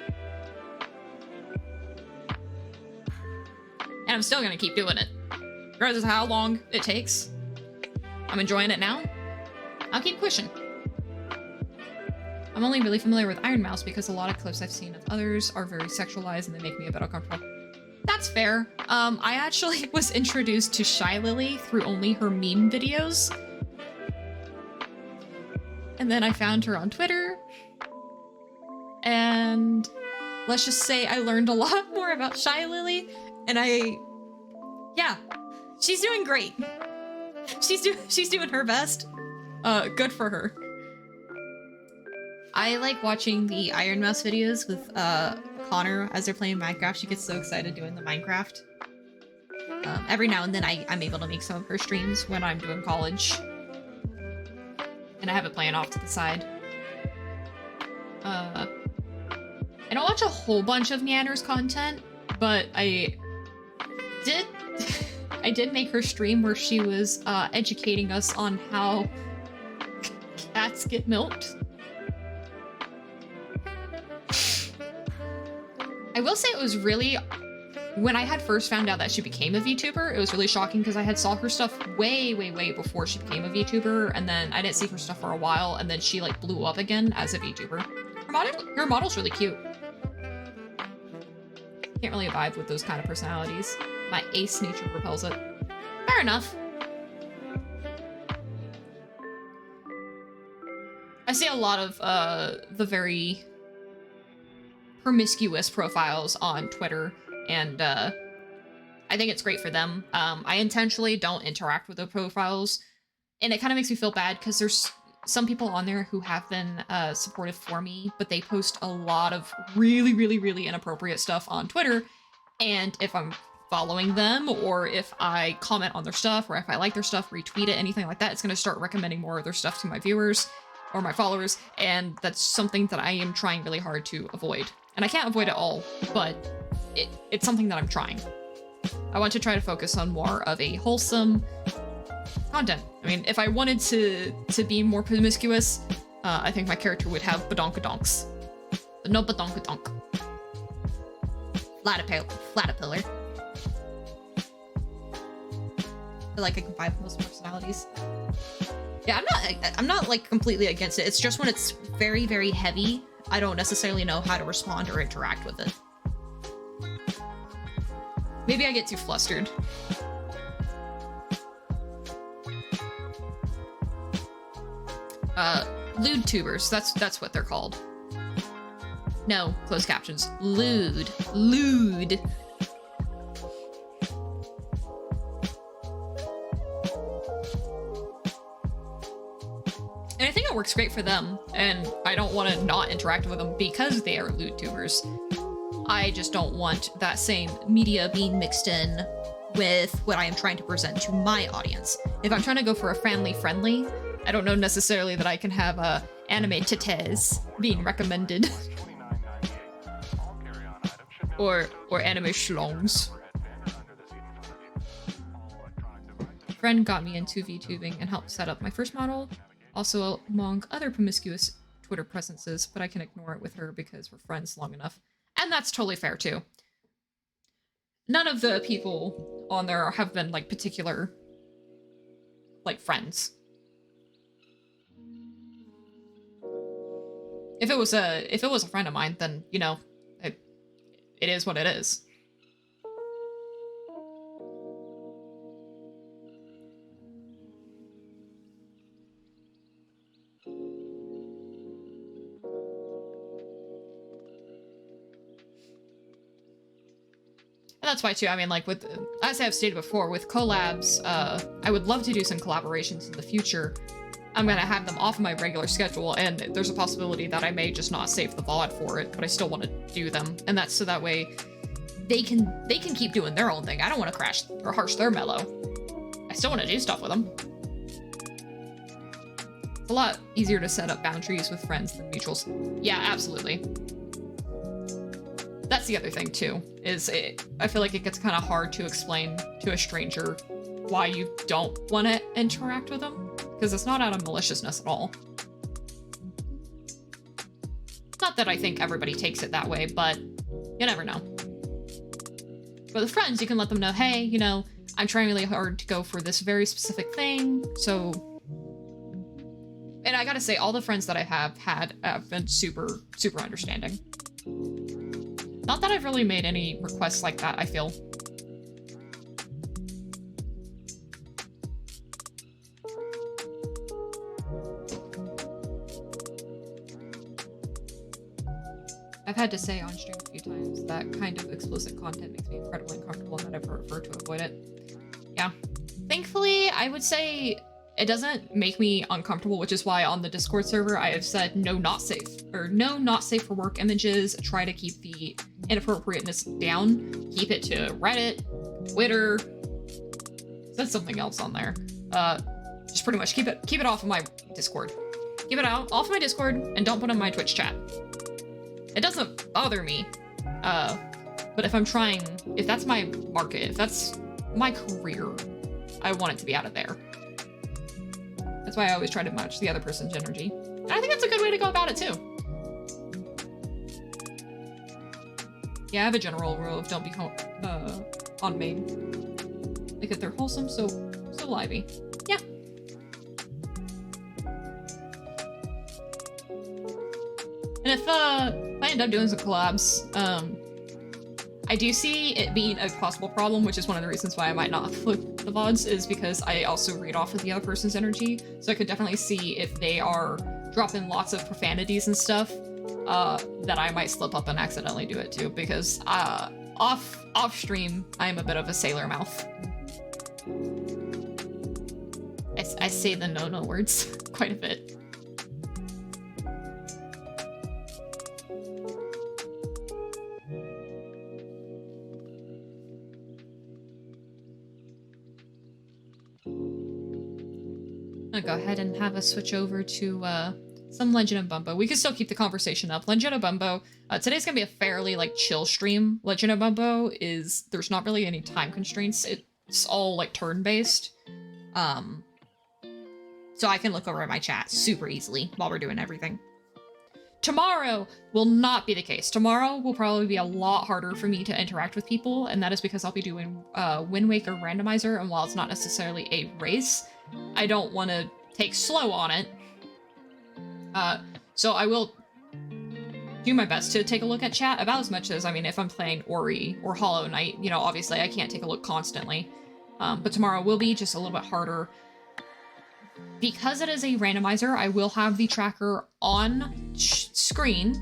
And I'm still gonna keep doing it. Regardless of how long it takes. I'm enjoying it now. I'll keep pushing. I'm only really familiar with Iron Mouse because a lot of clips I've seen of others are very sexualized and they make me a bit uncomfortable. That's fair. I actually was introduced to Shy Lily through only her meme videos. And then I found her on Twitter. And let's just say I learned a lot more about Shy Lily. And yeah, she's doing great. She's doing her best. Good for her. I like watching the Iron Mouse videos with Connor as they're playing Minecraft. She gets so excited doing the Minecraft. Every now and then I'm able to make some of her streams when I'm doing college. And I have it playing off to the side. I don't watch a whole bunch of Neander's content, but I I did make her stream where she was educating us on how cats get milked. I will say it was really, when I had first found out that she became a VTuber, it was really shocking because I had saw her stuff way before she became a VTuber, and then I didn't see her stuff for a while, and then she like blew up again as a VTuber. Her model's really cute. Can't really vibe with those kind of personalities. My ace nature repels it. Fair enough. I see a lot of the very promiscuous profiles on Twitter, and I think it's great for them. I intentionally don't interact with the profiles, and it kind of makes me feel bad because there's some people on there who have been supportive for me, but they post a lot of really inappropriate stuff on Twitter, and if I'm following them, or if I comment on their stuff, or if I like their stuff, retweet it, anything like that, it's going to start recommending more of their stuff to my viewers or my followers, and that's something that I am trying really hard to avoid. And I can't avoid it all, but it's something that I'm trying. I want to try to focus on more of a wholesome content. I mean, if I wanted to be more promiscuous, I think my character would have badonkadonks. But no badonkadonk. Flatapillar. I feel like I can vibe with most personalities. Yeah, I'm not like completely against it. It's just when it's very heavy, I don't necessarily know how to respond or interact with it. Maybe I get too flustered. Lewd tubers, that's what they're called. No, closed captions. Lewd. And I think it works great for them, and I don't want to not interact with them because they are lewd tubers. I just don't want that same media being mixed in with what I am trying to present to my audience. If I'm trying to go for a family-friendly, I don't know necessarily that I can have anime tetes being recommended. or anime schlongs. A friend got me into VTubing and helped set up my first model, also among other promiscuous Twitter presences, but I can ignore it with her because we're friends long enough. And that's totally fair too. None of the people on there have been like particular, like, friends. If it was a friend of mine, then, you know, it is what it is. And that's why too, I mean, like, with, as I've stated before, with collabs, I would love to do some collaborations in the future. I'm gonna have them off of my regular schedule, and there's a possibility that I may just not save the VOD for it, but I still want to do them. And that's so that way they can keep doing their own thing. I don't want to crash or harsh their mellow. I still want to do stuff with them. It's a lot easier to set up boundaries with friends than mutuals. Yeah, absolutely. That's the other thing too, is I feel like it gets kind of hard to explain to a stranger why you don't want to interact with them, because it's not out of maliciousness at all. Not that I think everybody takes it that way, but you never know. But with friends, you can let them know, hey, you know, I'm trying really hard to go for this very specific thing, so... And I gotta say, all the friends that I have had have been super understanding. Not that I've really made any requests like that, I feel. I've had to say on stream a few times that kind of explicit content makes me incredibly uncomfortable, and that I've preferred to avoid it. Yeah. Thankfully, I would say it doesn't make me uncomfortable, which is why on the Discord server I have said no not safe, or no not safe for work images. Try to keep the inappropriateness down. Keep it to Reddit, Twitter. Said something else on there. Just pretty much keep it off of my Discord. Keep it off of my Discord, and don't put it in my Twitch chat. It doesn't bother me, but if I'm trying, if that's my market, if that's my career, I want it to be out of there. That's why I always try to match the other person's energy. And I think that's a good way to go about it too. Yeah, I have a general rule of don't be on main. Like if they're wholesome, so lively. Yeah. And if I end up doing some collabs, I do see it being a possible problem, which is one of the reasons why I might not flip the Vods, is because I also read off of the other person's energy. So I could definitely see if they are dropping lots of profanities and stuff, that I might slip up and accidentally do it too, because off stream, I am a bit of a sailor mouth. I say the no words quite a bit. I'm gonna go ahead and have us switch over to some Legend of Bumbo. We can still keep the conversation up. Legend of Bumbo, today's gonna be a fairly like chill stream. Legend of Bumbo is, there's not really any time constraints. It's all like turn-based. So I can look over at my chat super easily while we're doing everything. Tomorrow will not be the case. Tomorrow will probably be a lot harder for me to interact with people, and that is because I'll be doing Wind Waker Randomizer, and while it's not necessarily a race, I don't want to take slow on it. So I will do my best to take a look at chat about as much as, I mean, if I'm playing Ori or Hollow Knight, you know, obviously I can't take a look constantly. But tomorrow will be just a little bit harder. Because it is a randomizer, I will have the tracker on screen.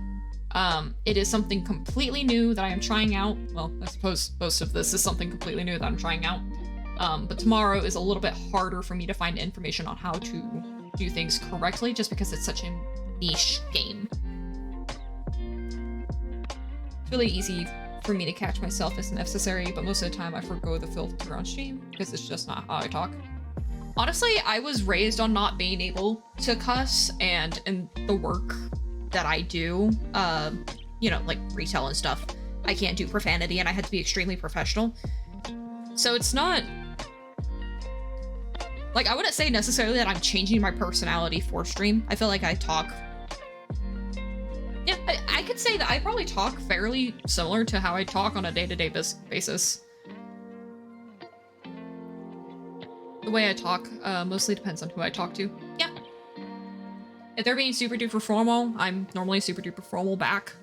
It is something completely new that I am trying out. Well, I suppose most of this is something completely new that I'm trying out. But tomorrow is a little bit harder for me to find information on how to do things correctly, just because it's such a niche game. It's really easy for me to catch myself as necessary, but most of the time I forgo the filter on stream because it's just not how I talk. Honestly, I was raised on not being able to cuss, and in the work that I do, you know, like retail and stuff, I can't do profanity and I had to be extremely professional. So it's not, like, I wouldn't say necessarily that I'm changing my personality for stream. I feel like I talk, yeah, I could say that I probably talk fairly similar to how I talk on a day-to-day basis. The way I talk mostly depends on who I talk to. Yeah. If they're being super duper formal, I'm normally super duper formal back.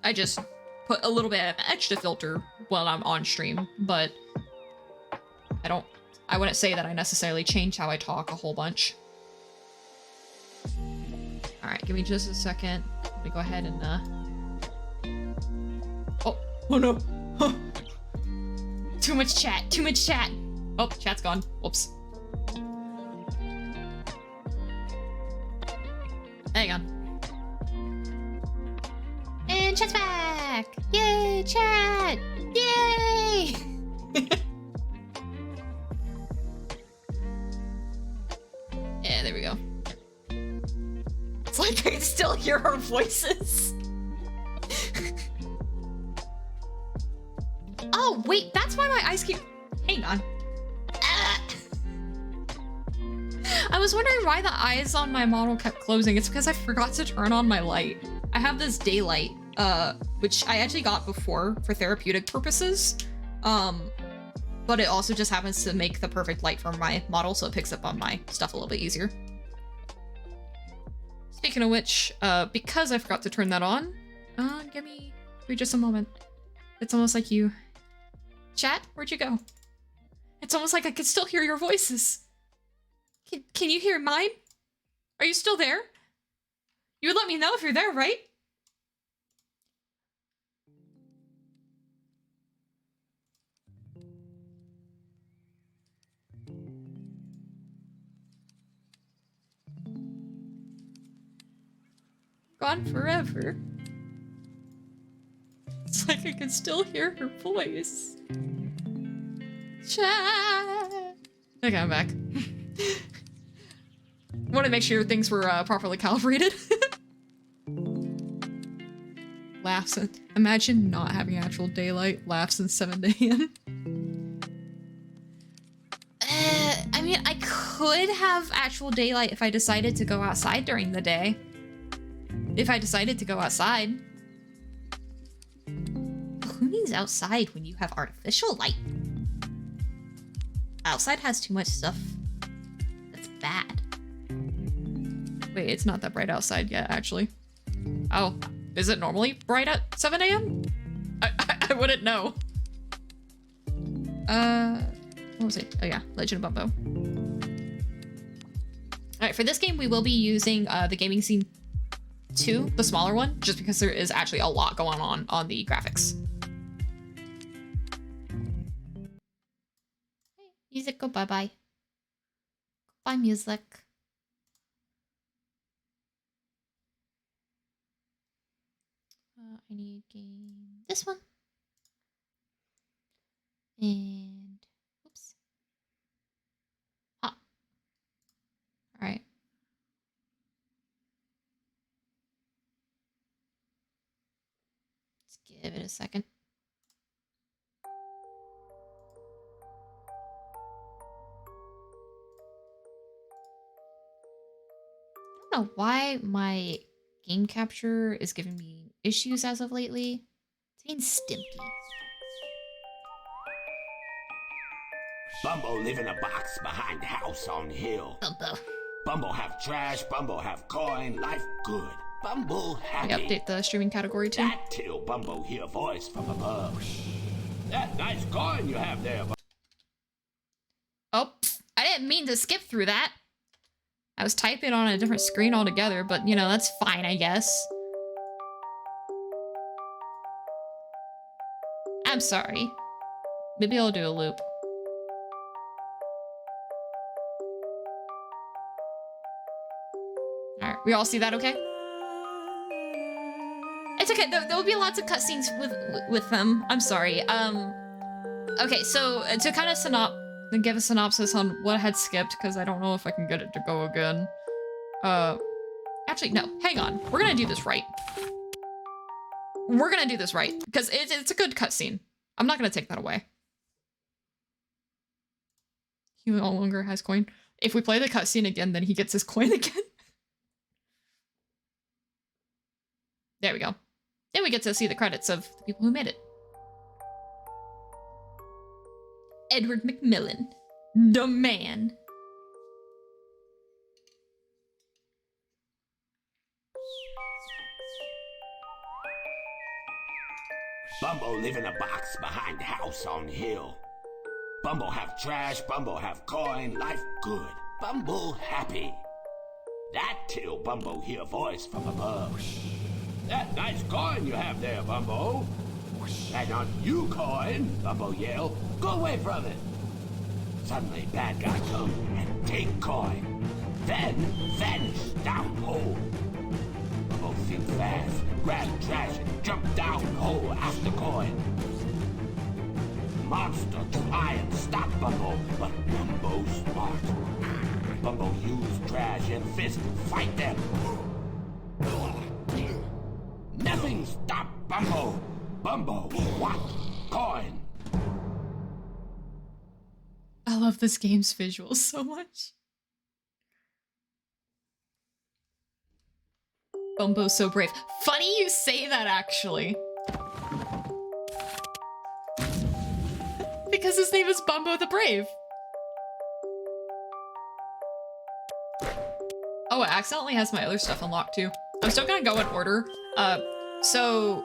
I just put a little bit of extra filter while I'm on stream, but I wouldn't say that I necessarily change how I talk a whole bunch. All right, give me just a second. Let me go ahead and, oh no. Too much chat, too much chat. Oh, chat's gone. Whoops. Hang on. And chat's back! Yay, chat! Yay! Yeah, there we go. It's like I can still hear our voices. Oh, wait, that's why my eyes keep... Hang on. I was wondering why the eyes on my model kept closing. It's because I forgot to turn on my light. I have this daylight, which I actually got before for therapeutic purposes. But it also just happens to make the perfect light for my model, so it picks up on my stuff a little bit easier. Speaking of which, because I forgot to turn that on, give me just a moment. It's almost like you... Chat, where'd you go? It's almost like I can still hear your voices. Can you hear mine? Are you still there? You would let me know if you're there, right? Gone forever. It's like I can still hear her voice. Chat. Okay, I'm back. Want to make sure things were properly calibrated. Laughs at... Imagine not having actual daylight. Laughs in 7 a.m. I mean, I could have actual daylight if I decided to go outside during the day. If I decided to go outside. Who needs outside when you have artificial light? Outside has too much stuff that's bad. Wait, it's not that bright outside yet, actually. Oh, is it normally bright at 7 a.m.? I wouldn't know. What was it? Oh yeah, Legend of Bumbo. Alright, for this game, we will be using the Gaming Scene 2, the smaller one, just because there is actually a lot going on the graphics. Hey, music, go bye-bye. Bye, music. I need game this one. And oops. Ah. All right. Let's give it a second. I don't know why my game capture is giving me issues as of lately. It's being stimpy. Bumbo live in a box behind the house on the hill. Bumbo. Bumbo have trash, Bumbo have coin, life good. Bumbo happy. We update the streaming category too. That till Bumbo hear a voice from above. That nice coin you have there, Bumbo. Oh, I didn't mean to skip through that. I was typing on a different screen altogether, but you know, that's fine, I guess. I'm sorry. Maybe I'll do a loop. Alright, we all see that okay? It's okay, there will be lots of cutscenes with them. I'm sorry. Okay, so to kind of give a synopsis on what I had skipped, because I don't know if I can get it to go again. Actually, no, hang on. We're gonna do this right. We're gonna do this right, because it's a good cutscene. I'm not gonna take that away. He no longer has coin. If we play the cutscene again, then he gets his coin again. There we go. Then we get to see the credits of the people who made it. Edward McMillan. The man. Bumbo live in a box behind the house on the hill. Bumbo have trash, Bumbo have coin, life good. Bumbo happy. That till Bumbo hear a voice from above. That nice coin you have there, Bumbo. That not you coin, Bumbo yell. Go away from it. Suddenly, bad guy come and take coin. Then vanish down hole. Bumbo think fast, grab trash and jump down hole after coin. Monster try and stop Bumbo, but Bumbo smart. Bumbo use trash and fist fight them. Nothing stop Bumbo. Bumbo what? Coin. I love this game's visuals so much. Bumbo's so brave. Funny you say that, actually. Because his name is Bumbo the Brave. Oh, it accidentally has my other stuff unlocked too. I'm still gonna go in order. So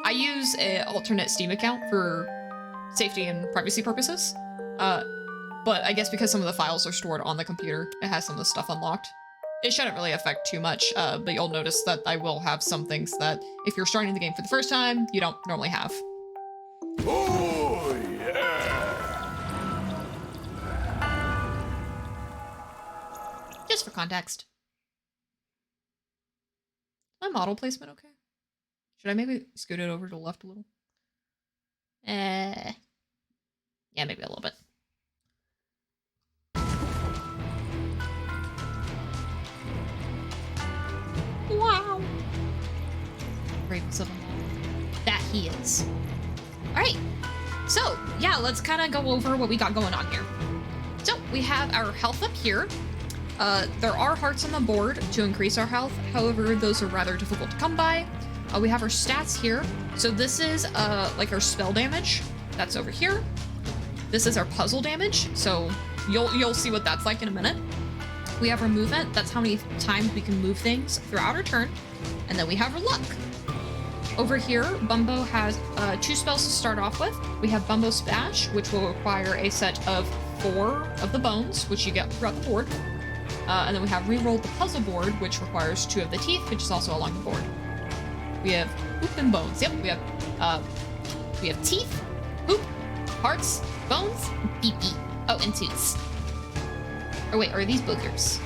I use an alternate Steam account for safety and privacy purposes. But I guess because some of the files are stored on the computer, it has some of the stuff unlocked. It shouldn't really affect too much, but you'll notice that I will have some things that if you're starting the game for the first time, you don't normally have. Oh, yeah. Just for context. My model placement okay? Should I maybe scoot it over to the left a little? Yeah, maybe a little bit. Wow. bravest of them all. That he is. Alright. So, yeah, let's kind of go over what we got going on here. So, we have our health up here. There are hearts on the board to increase our health. However, those are rather difficult to come by. We have our stats here. So this is like our spell damage. That's over here. This is our puzzle damage. So you'll see what that's like in a minute. We have our movement. That's how many times we can move things throughout our turn. And then we have our luck. Over here, Bumbo has 2 spells to start off with. We have Bumbo Splash, which will require a set of 4 of the bones, which you get throughout the board. And then we have Reroll the Puzzle board, which requires 2 of the teeth, which is also along the board. We have Hoop and Bones. Yep, we have teeth, Hoop, hearts, bones, beep beep. Oh, and toots. Or wait, are these boogers?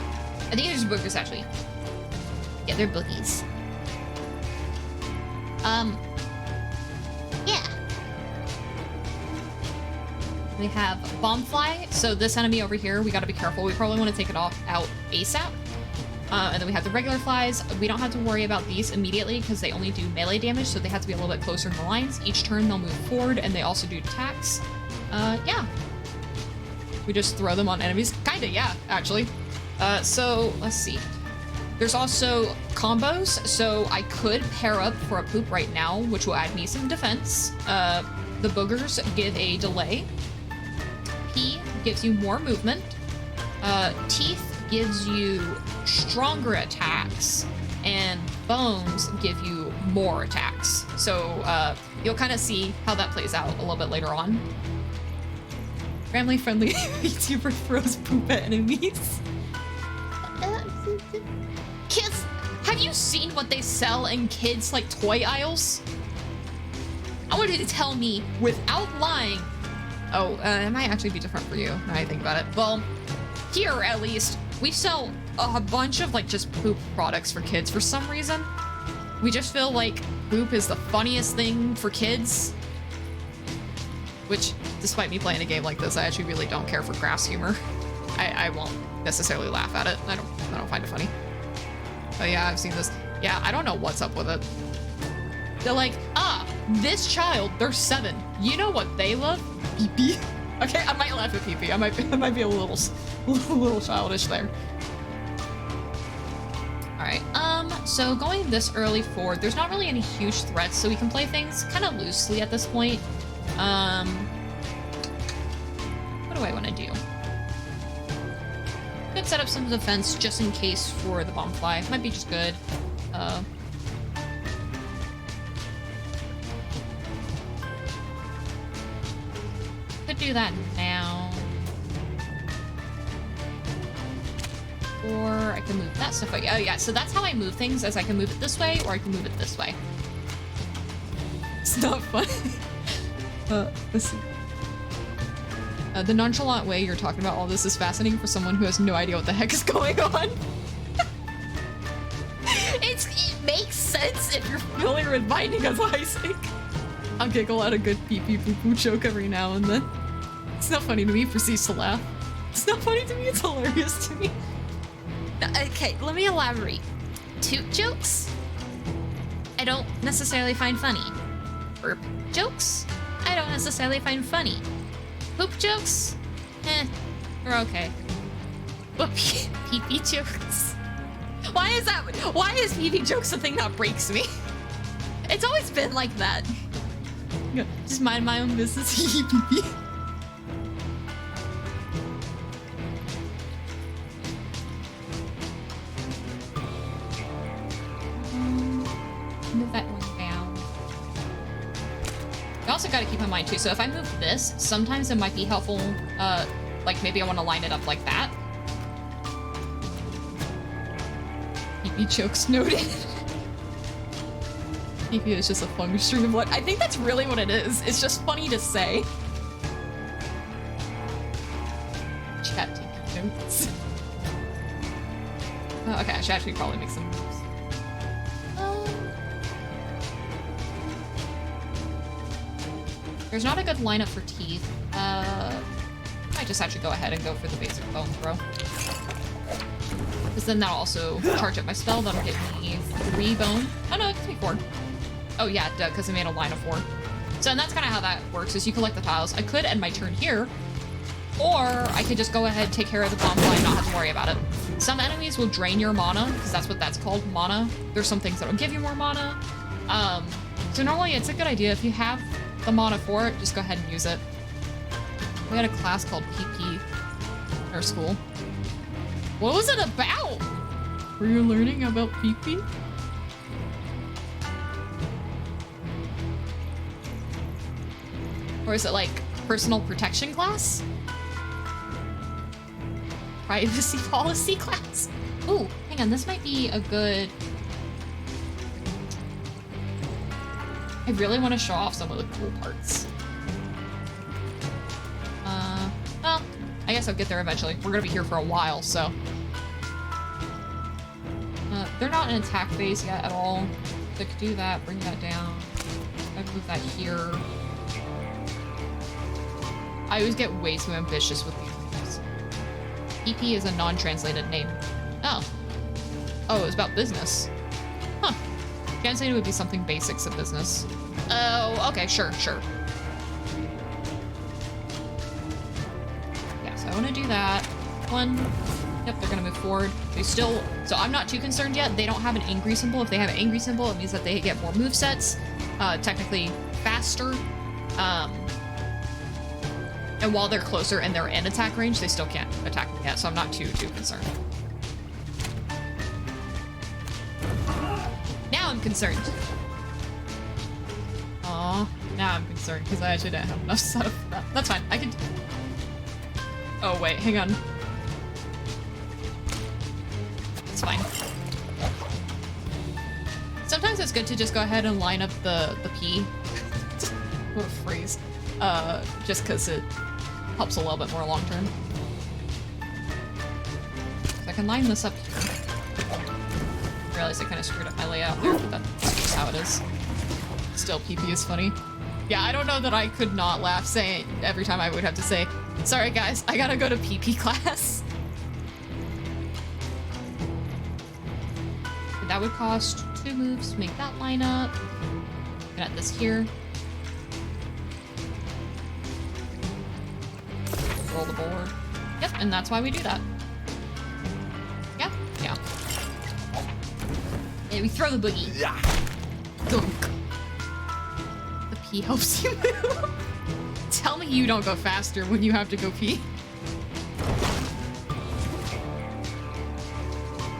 I think these are boogers, actually. Yeah, they're boogies. Yeah. We have Bombfly. So this enemy over here, we gotta be careful. We probably want to take it out ASAP. And then we have the regular flies. We don't have to worry about these immediately because they only do melee damage, so they have to be a little bit closer in the lines. Each turn they'll move forward, and they also do attacks. Yeah. We just throw them on enemies. Kinda, yeah, actually. So, let's see. There's also combos, so I could pair up for a poop right now, which will add me some defense. The boogers give a delay. P gives you more movement. Teeth gives you stronger attacks, and bones give you more attacks. So you'll kind of see how that plays out a little bit later on. Family-friendly YouTuber throws poop at enemies. Kids, have you seen what they sell in kids' like toy aisles? I want you to tell me without lying. Oh, it might actually be different for you now I think about it. Well, here at least, we sell a bunch of like just poop products for kids for some reason. We just feel like poop is the funniest thing for kids. Which, despite me playing a game like this, I actually really don't care for crass humor. I won't necessarily laugh at it. I don't find it funny. But yeah, I've seen this. Yeah, I don't know what's up with it. They're like, this child, they're 7. You know what they love? Pee-pee. Okay, I might laugh at pee-pee. I might be a little childish there. Alright, so going this early forward, there's not really any huge threats, so we can play things kind of loosely at this point. What do I want to do? Could set up some defense just in case for the bombfly. Might be just good. Could do that now. Or I can move that stuff. Oh yeah, so that's how I move things, as I can move it this way, or I can move it this way. It's not fun. Let's see. The nonchalant way you're talking about all this is fascinating for someone who has no idea what the heck is going on. It makes sense if you're familiar with Binding of Isaac. I'll giggle at a good pee-pee poo-poo joke every now and then. It's not funny to me, proceeds to laugh. It's not funny to me, it's hilarious to me. Okay, let me elaborate. Toot jokes, I don't necessarily find funny. Burp jokes, I don't necessarily find funny. Poop jokes, they're okay. But pee-pee jokes, why is pee-pee jokes the thing that breaks me? It's always been like that. Just mind my own business. Pee-pee. Move that one down. I also got to keep in mind too, so if I move this, sometimes it might be helpful, like maybe I want to line it up like that. Pee-pee jokes noted. Pee-pee is just a fun stream of what I think that's really what it is. It's just funny to say. Chat taking notes. Okay, I should actually probably make some moves. There's not a good lineup for teeth. I might just actually go ahead and go for the basic bone throw. Because then that'll also charge up my spell. That'll give me 3 bone. Oh no, it gives me 4. Oh yeah, because I made a line of 4. So and that's kind of how that works, is you collect the tiles. I could end my turn here, or I could just go ahead, take care of the bomb and not have to worry about it. Some enemies will drain your mana, because that's what that's called, mana. There's some things that'll give you more mana. So normally it's a good idea, if you have the mana for it, just go ahead and use it. We had a class called PP in our school. What was it about? Were you learning about PP? Or is it like personal protection class? Privacy policy class? Ooh, hang on, this might be a good... I really want to show off some of the cool parts. Well, I guess I'll get there eventually. We're gonna be here for a while, so. They're not in attack phase yet at all. So I could do that, bring that down. I'd move that here. I always get way too ambitious with these things. EP is a non-translated name. Oh. Oh, it was about business. Huh. Translated would be something basics of business. Oh, okay, sure. Yeah, so I want to do that. 1. Yep, they're gonna move forward. They still... So I'm not too concerned yet. They don't have an angry symbol. If they have an angry symbol, it means that they get more movesets. Technically faster. And while they're closer and they're in attack range, they still can't attack me yet, so I'm not too concerned. Now I'm concerned. Aw, now I'm concerned because I actually didn't have enough setup for that. That's fine, I can... Oh wait, hang on. It's fine. Sometimes it's good to just go ahead and line up the P. What a phrase. Just because it helps a little bit more long term. So I can line this up here. I realized I kind of screwed up my layout there, but that's just how it is. Still, PP is funny. Yeah, I don't know that I could not laugh saying every time I would have to say, sorry guys, I gotta go to PP class. That would cost 2 moves to make that line up. Got this here. Roll the board. Yep, and that's why we do that. Yeah. And we throw the boogie. Yeah. Dunk. The P helps you move. Tell me you don't go faster when you have to go pee.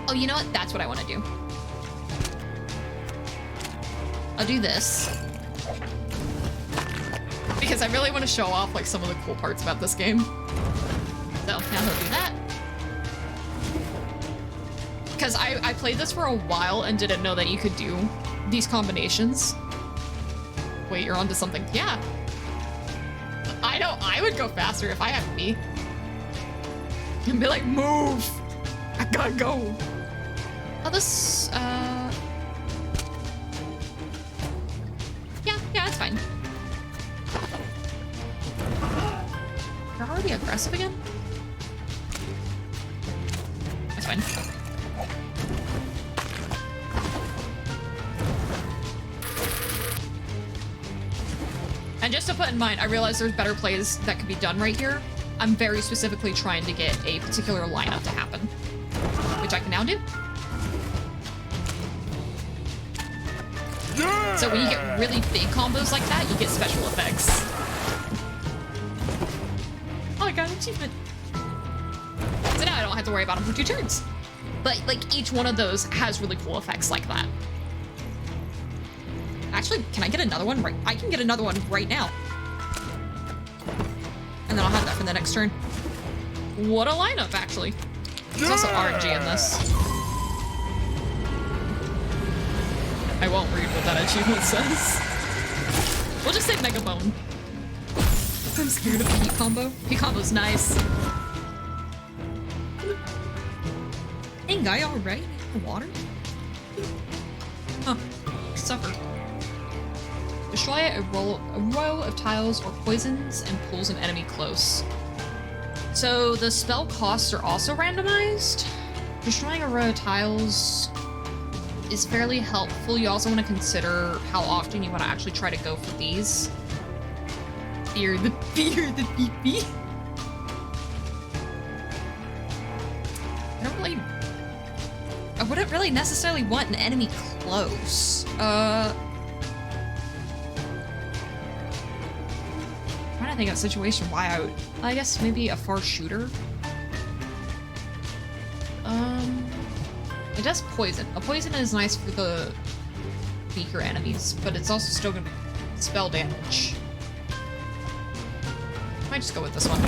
Oh, you know what? That's what I want to do. I'll do this. Because I really want to show off like some of the cool parts about this game. So now he'll do that. Because I played this for a while and didn't know that you could do these combinations. Wait, you're onto something. Yeah. I know, I would go faster if I had to be. And be like, move! I gotta go. Oh, this, Yeah, it's fine. You're already aggressive again? That's fine. And just to put in mind, I realize there's better plays that could be done right here. I'm very specifically trying to get a particular lineup to happen, which I can now do. Yeah! So when you get really big combos like that, you get special effects. Oh, I got an achievement. So now I don't have to worry about them for 2 turns. But like each one of those has really cool effects like that. Actually, can I get another one right? I can get another one right now. And then I'll have that for the next turn. What a lineup, actually. There's also RNG in this. I won't read what that achievement says. We'll just say Mega Bone. I'm scared of P combo. P combo's nice. Hey, guy, alright? The water? Huh. Suffer. Destroy a row of tiles or poisons and pulls an enemy close. So the spell costs are also randomized. Destroying a row of tiles is fairly helpful. You also want to consider how often you want to actually try to go for these. Fear the pee-pee. I wouldn't really necessarily want an enemy close. Trying to think of a situation why I would. I guess maybe a far shooter. It does poison. A poison is nice for the weaker enemies, but it's also still gonna be spell damage. Might just go with this one.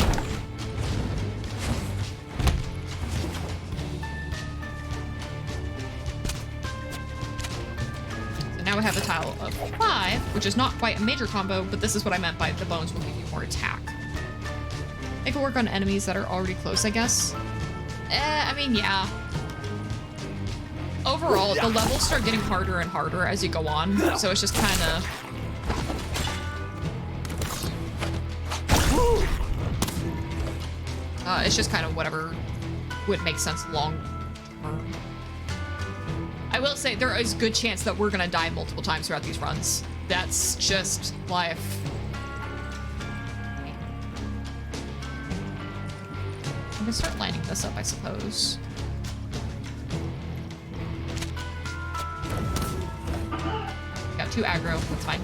So now we have a tile of 5, which is not quite a major combo, but this is what I meant by the bones will give you more attack. It can work on enemies that are already close, I guess. I mean, yeah. Overall, the levels start getting harder and harder as you go on, so it's just kind of... it's just kind of whatever would make sense long term. I will say, there is a good chance that we're gonna die multiple times throughout these runs. That's just life. I'm gonna start lining this up, I suppose. Got 2 aggro, that's fine.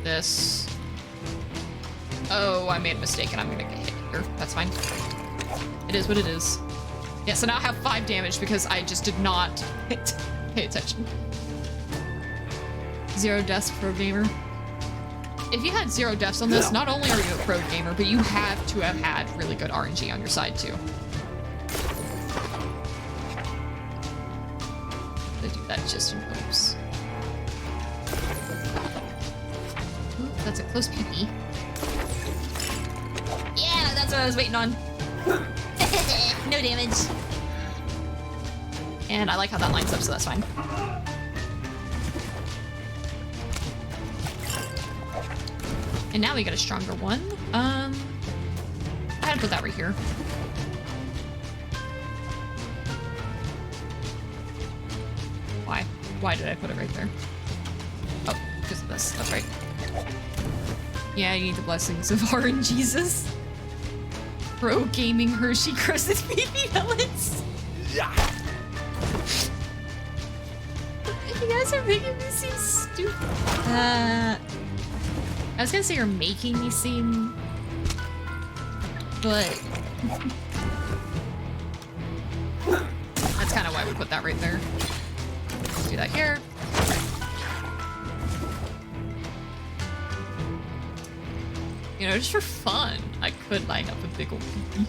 This. Oh, I made a mistake and I'm gonna get hit here. That's fine. It is what it is. Yeah, so now I have 5 damage because I just did not pay attention. 0 deaths, pro gamer. If you had 0 deaths on this, not only are you a pro gamer, but you have to have had really good RNG on your side too. To do that just in hopes. Ooh, that's a close peepee. Yeah, that's what I was waiting on. No damage. And I like how that lines up, so that's fine. And now we get a stronger one. I had to put that right here. Why? Why did I put it right there? Oh, because of this. That's right. Yeah, you need the blessings of RNGesus. Pro gaming Hershey crusted baby pellets. Yeah. You guys are making me seem stupid. I was gonna say you're making me seem, but that's kind of why we put that right there. Let's do that here. You know, just for fun, I could line up a big old pee-pee.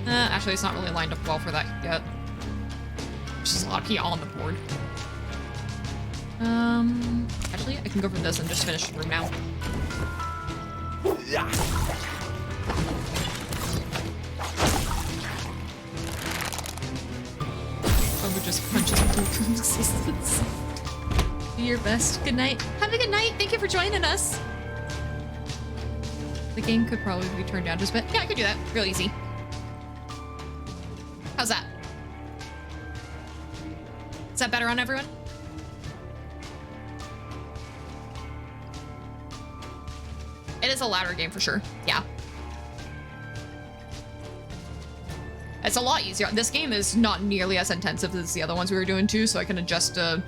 Actually, it's not really lined up well for that yet. There's just a lot of pee all on the board. Actually, I can go for this and just finish the room now. Yeah. Bumbo just punches into existence. Do your best. Good night. Have a good night. Thank you for joining us. The game could probably be turned down just a bit. Yeah, I could do that. Real easy. How's that? Is that better on everyone? It is a louder game for sure. Yeah. It's a lot easier. This game is not nearly as intensive as the other ones we were doing too, so I can adjust the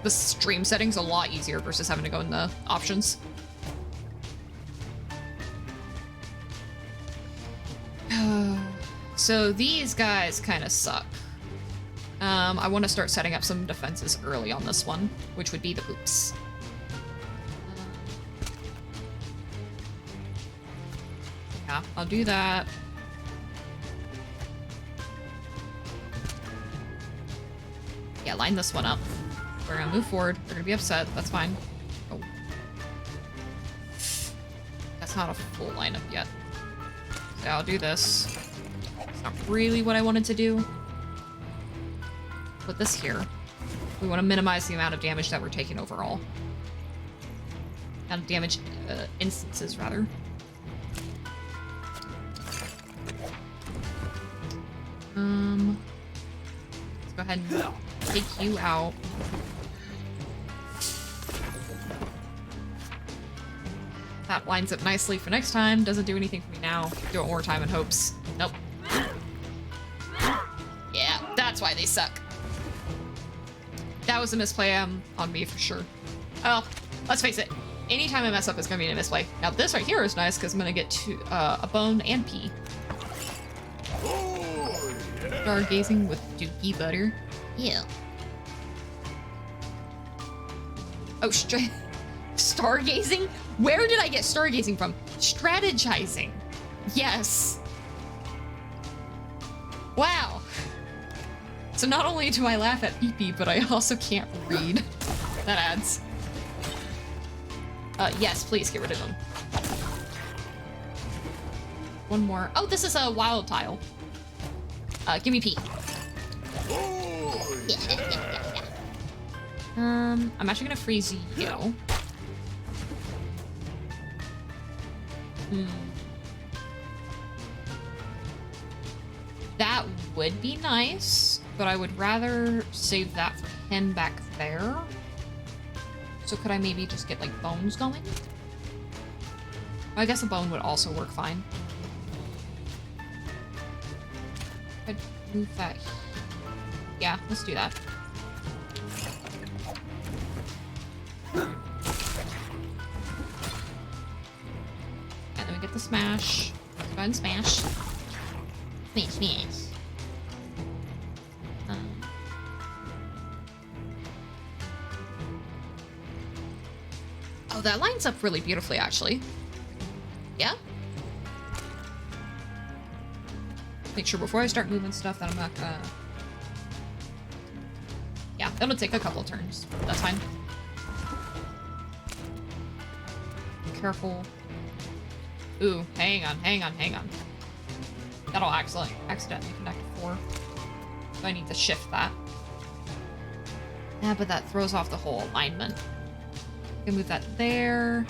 stream settings a lot easier versus having to go in the options. So these guys kind of suck. I want to start setting up some defenses early on this one, which would be the oops. Yeah, I'll do that. Yeah, line this one up. We're gonna move forward. They're gonna be upset. That's fine. Oh. That's not a full lineup yet. So I'll do this. It's not really what I wanted to do. Put this here. We want to minimize the amount of damage that we're taking overall. Amount of damage instances, rather. Let's go ahead and Take you out. That lines up nicely for next time. Doesn't do anything for me now. Do it one more time in hopes. Nope. Yeah, that's why they suck. That was a misplay on me for sure. Oh, let's face it. Anytime I mess up, it's gonna be a misplay. Now this right here is nice because I'm gonna get to a bone and pea. Stargazing with dookie butter. Yeah. Oh, stargazing? Where did I get stargazing from? Strategizing. Yes. Wow. So not only do I laugh at pee-pee, but I also can't read. That adds. Yes, please get rid of them. One more. Oh, this is a wild tile. Give me pee. I'm actually gonna freeze you. That would be nice, but I would rather save that for him back there. So could I maybe just get, like, bones going? I guess a bone would also work fine. I'd move that. Yeah, let's do that. And then we get the smash. Let's go ahead and smash. Smash, smash. Oh, that lines up really beautifully, actually. Yeah? Make sure before I start moving stuff that I'm not gonna... Yeah, that'll take a couple turns. That's fine. Careful. Ooh, hang on. That'll accidentally connect 4. So I need to shift that. Yeah, but that throws off the whole alignment. I can move that there.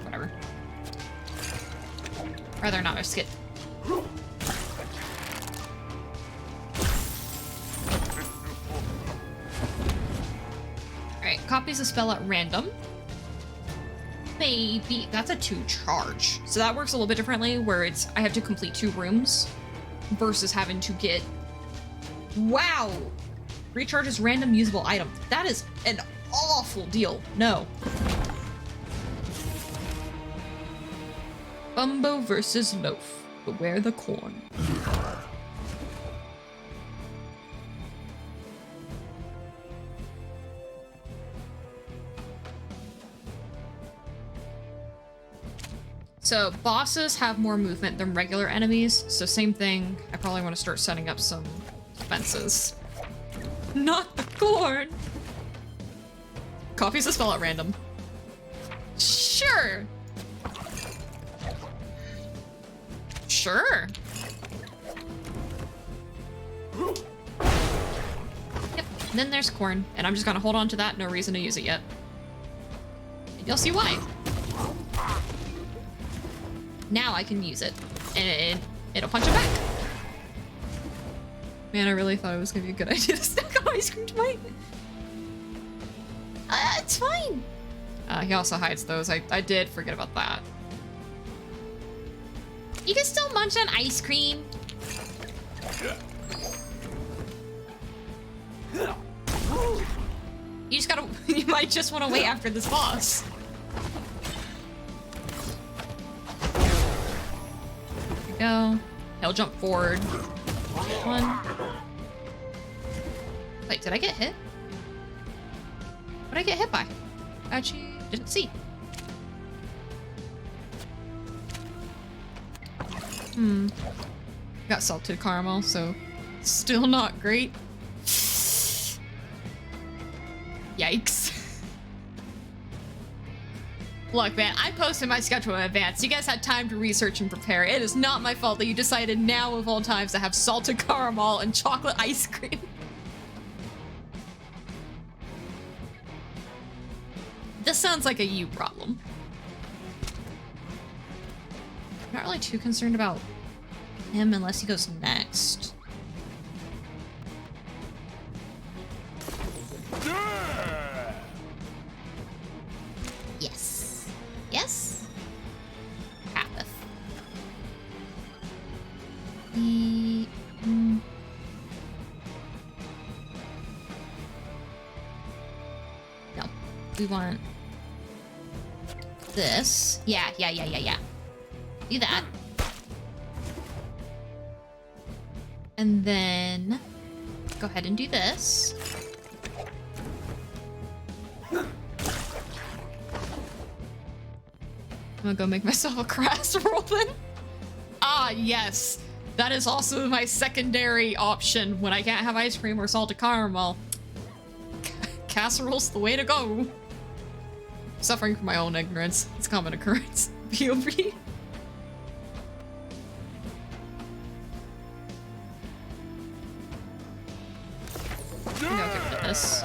Whatever. Rather not risk it. Alright, copies a spell at random. Maybe that's a 2 charge. So that works a little bit differently, where it's I have to complete 2 rooms versus having to get... Wow! Recharges random usable item. That is an awful deal. No. Bumbo versus Loaf. Beware the corn. So bosses have more movement than regular enemies. So same thing. I probably want to start setting up some defenses. Not the corn! Copies a spell at random. Sure! Sure! Yep, and then there's corn, and I'm just gonna hold on to that, no reason to use it yet. And you'll see why. Now I can use it, and it'll punch it back. Man, I really thought it was gonna be a good idea to stack ice cream tonight. It's fine. He also hides those. I did forget about that. You can still munch on ice cream. You just gotta, you might just want to wait after this boss. There we go. He'll jump forward. 1. Wait, did I get hit? What did I get hit by? Actually, didn't see. Got salted caramel, so still not great. Yikes. Look, man, I posted my schedule in advance. You guys had time to research and prepare. It is not my fault that you decided now of all times to have salted caramel and chocolate ice cream. This sounds like a you problem. I'm not really too concerned about him unless he goes next. We want this. Yeah. Do that. And then go ahead and do this. I'm gonna go make myself a casserole then. Ah, yes. That is also my secondary option when I can't have ice cream or salted caramel. Casserole's the way to go. Suffering from my own ignorance. It's a common occurrence. POV. Maybe I'll get rid of this.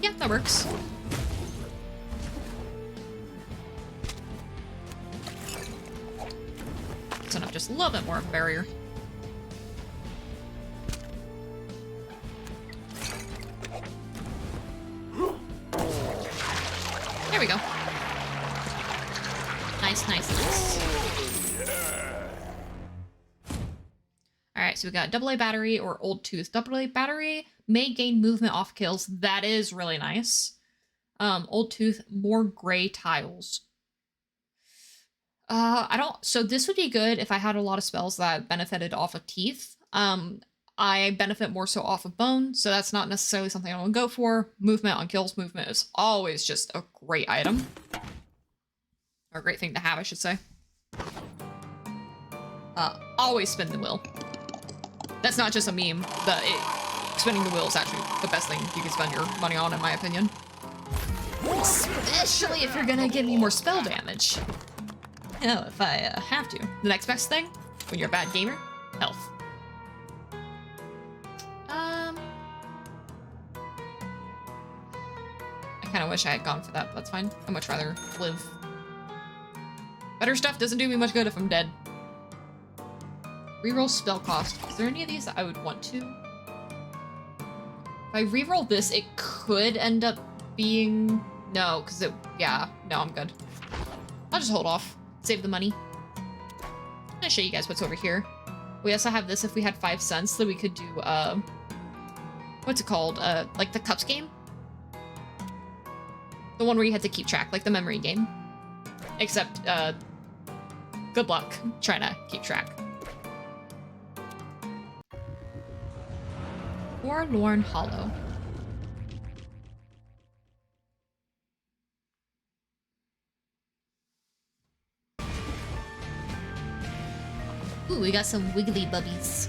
Yeah, that works. It's enough, just a little bit more of a barrier. There we go. Nice. Alright, so we got AA battery or old tooth. AA battery may gain movement off kills. That is really nice. Old tooth, more gray tiles. So this would be good if I had a lot of spells that benefited off of teeth. I benefit more so off of bone, so that's not necessarily something I want to go for. Movement on kills, movement is always just a great item. Or a great thing to have, I should say. Always spin the wheel. That's not just a meme. Spinning the wheel is actually the best thing you can spend your money on, in my opinion. Especially if you're gonna give me more spell damage. You know, if I have to. The next best thing, when you're a bad gamer, health. I kind of wish I had gone for that, but that's fine. I'd much rather live. Better stuff doesn't do me much good if I'm dead. Reroll spell cost. Is there any of these that I would want to? If I reroll this, it could end up being... No, because it... Yeah, no, I'm good. I'll just hold off. Save the money. I'm gonna show you guys what's over here. We also have this if we had 5 cents that we could do, what's it called? Like the cups game? The one where you had to keep track, like the memory game. Except, good luck trying to keep track. Forlorn Hollow. Ooh, we got some wiggly bubbies.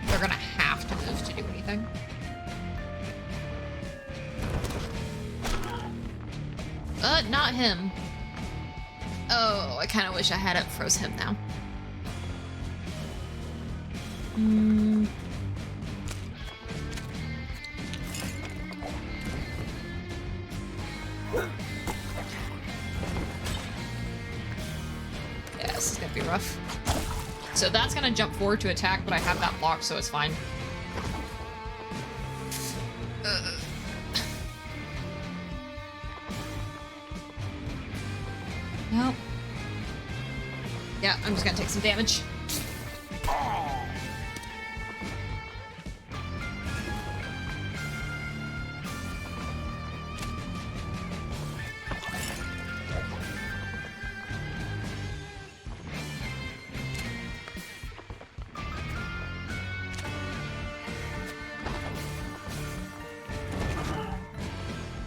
They're gonna have to move to do anything. Not him. Oh, I kind of wish I had it froze him now. Yeah, this is gonna be rough. So that's gonna jump forward to attack, but I have that blocked, so it's fine. Nope. Yeah, I'm just gonna take some damage.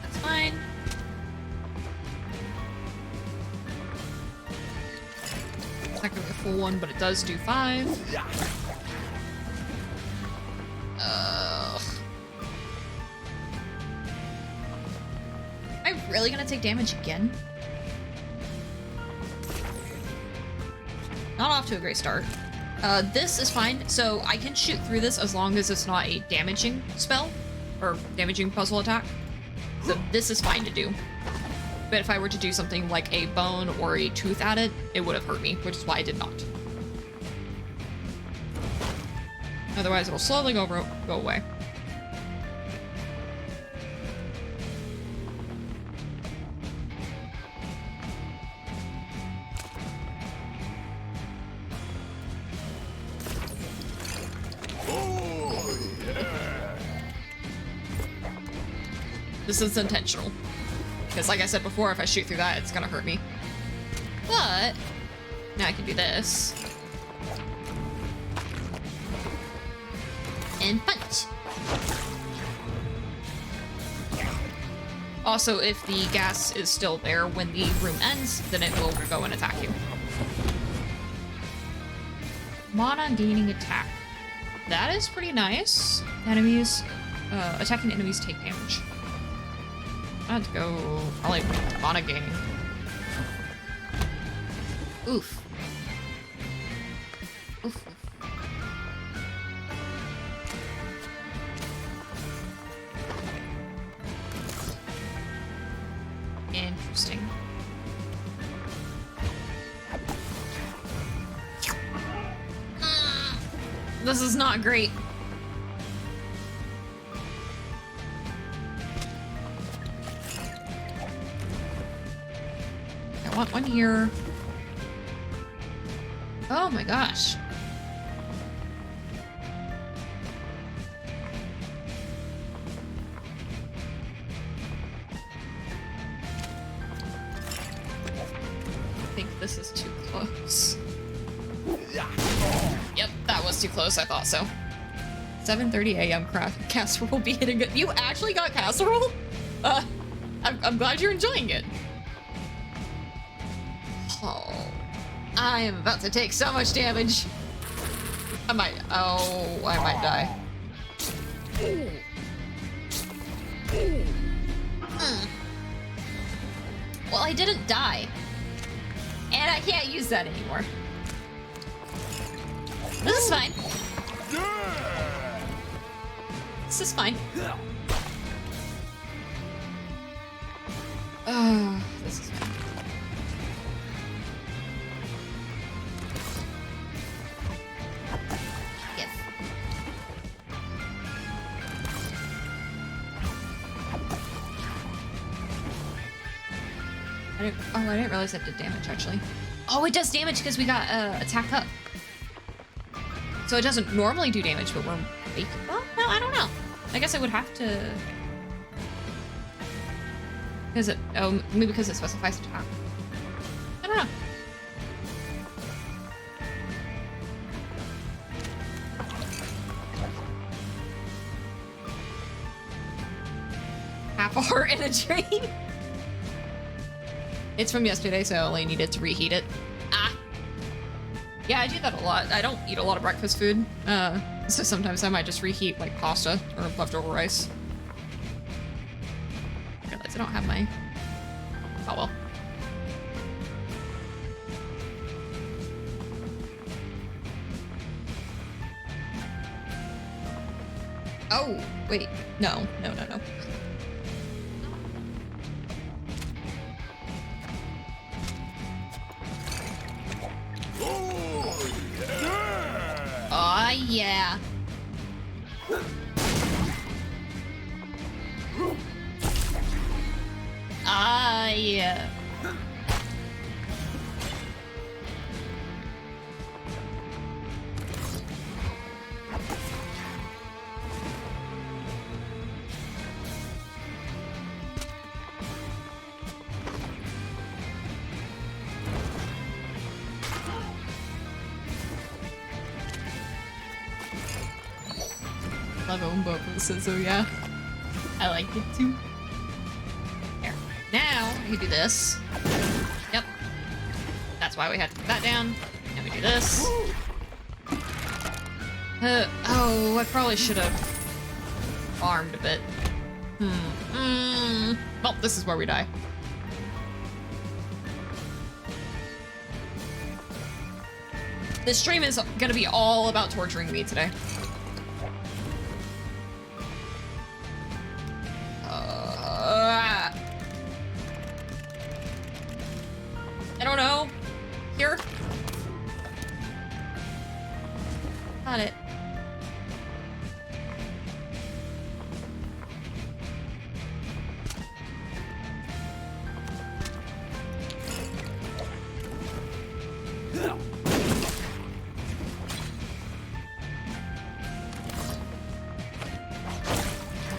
That's fine. Not gonna be a full one, but it does do 5. Am I really gonna take damage again? Not off to a great start. This is fine, so I can shoot through this as long as it's not a damaging spell, or damaging puzzle attack. So this is fine to do. but if I were to do something like a bone or a tooth at it, it would have hurt me, which is why I did not. Otherwise, it'll slowly go away. This is intentional. Because like I said before, if I shoot through that, it's gonna hurt me. But now I can do this. And punch. Also, if the gas is still there when the room ends, then it will go and attack you. Mana gaining attack. That is pretty nice. Enemies, attacking enemies take damage. I have to go probably mana gaining. Oof. Oof. Interesting. This is not great. I want one here. Oh my gosh. I think this is too close. Yep, that was too close. I thought so. 7:30 a.m. casserole will be hitting good. You actually got casserole? I'm glad you're enjoying it. Oh, I am about to take so much damage. I might die. Well, I didn't die. And I can't use that anymore. This is fine. This is fine. Oh, this is fine. Yes. I didn't realize that did damage, actually. Oh, it does damage because we got attack up. So it doesn't normally do damage, but we're making... Well, no, I don't know. I guess I would have to... Because it... Oh, maybe because it specifies attack. I don't know. Half a heart in a dream? It's from yesterday, so I only needed to reheat it. Ah. Yeah, I do that a lot. I don't eat a lot of breakfast food, so sometimes I might just reheat like pasta or leftover rice. I realize I don't have my... Oh well. Oh, wait. No. Oh, yeah. Ah, yeah. Love Umbo says, oh yeah. I like it too. There. Now, we can do this. Yep. That's why we had to put that down. And we do this. Oh, I probably should have farmed a bit. Well, this is where we die. This stream is gonna be all about torturing me today. I don't know. Here. Got it.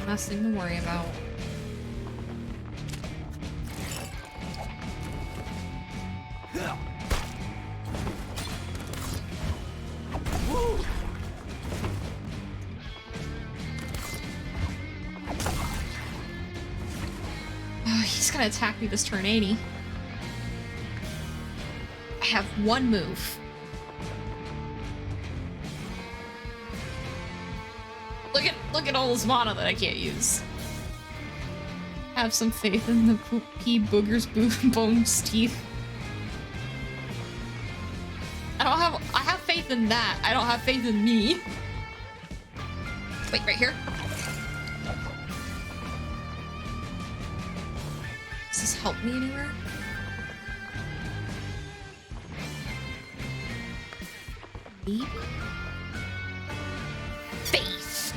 Nothing to worry about. Oh, he's gonna attack me this turn, ain't he? I have one move. Look at all this mana that I can't use. Have some faith in the pee booger's bones teeth. I have faith in that. I don't have faith in me. Wait, right here. Does this help me anywhere? Maybe? Faith.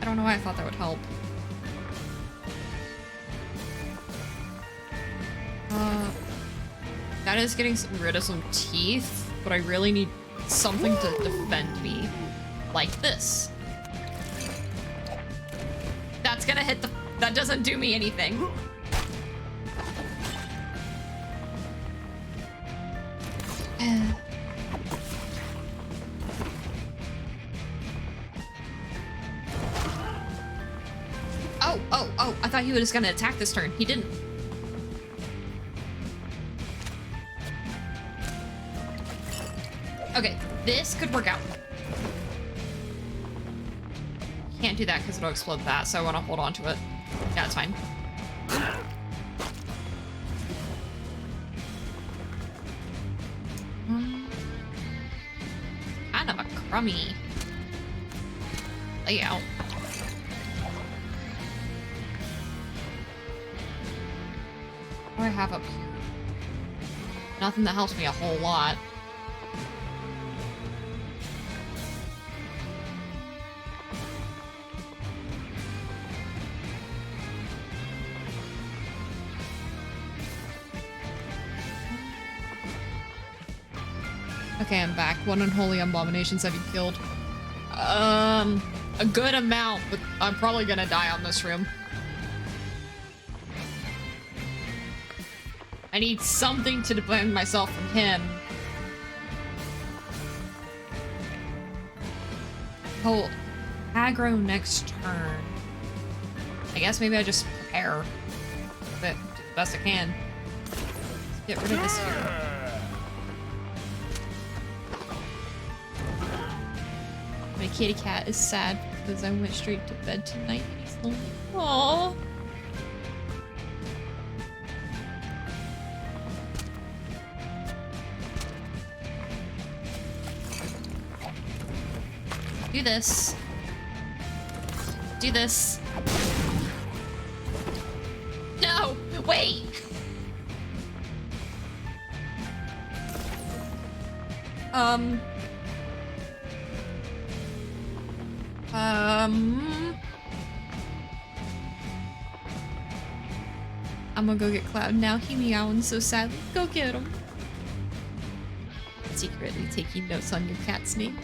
I don't know why I thought that would help. That is getting rid of some teeth, but I really need something to defend me. Like this. That's gonna hit the... That doesn't do me anything. Oh, I thought he was gonna attack this turn. He didn't. Okay, this could work out. Can't do that because it'll explode that, so I want to hold on to it. Yeah, it's fine. Kind of a crummy layout. What do I have up here? Nothing that helps me a whole lot. Okay, I'm back. What unholy abominations have you killed? A good amount, but I'm probably gonna die on this room. I need something to defend myself from him. Hold. Aggro next turn. I guess maybe I just prepare. But do the best I can. Let's get rid of this here. My kitty cat is sad because I went straight to bed tonight and he's lonely. Aww. Do this. Do this. No! Wait! I'm gonna go get Cloud now. He meowing so sadly. Go get him. Secretly taking notes on your cat's name.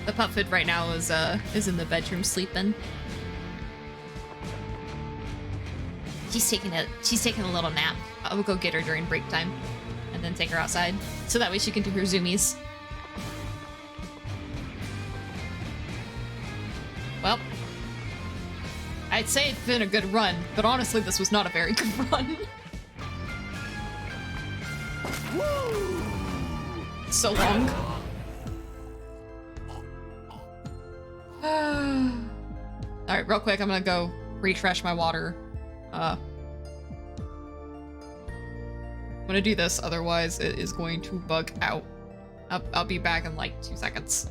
The Pupfid right now is in the bedroom sleeping. She's taking a little nap. I will go get her during break time and then take her outside so that way she can do her zoomies. Well, I'd say it's been a good run, but honestly this was not a very good run. So long. Alright, real quick, I'm gonna go refresh my water. I'm gonna do this, otherwise it is going to bug out. I'll be back in like 2 seconds.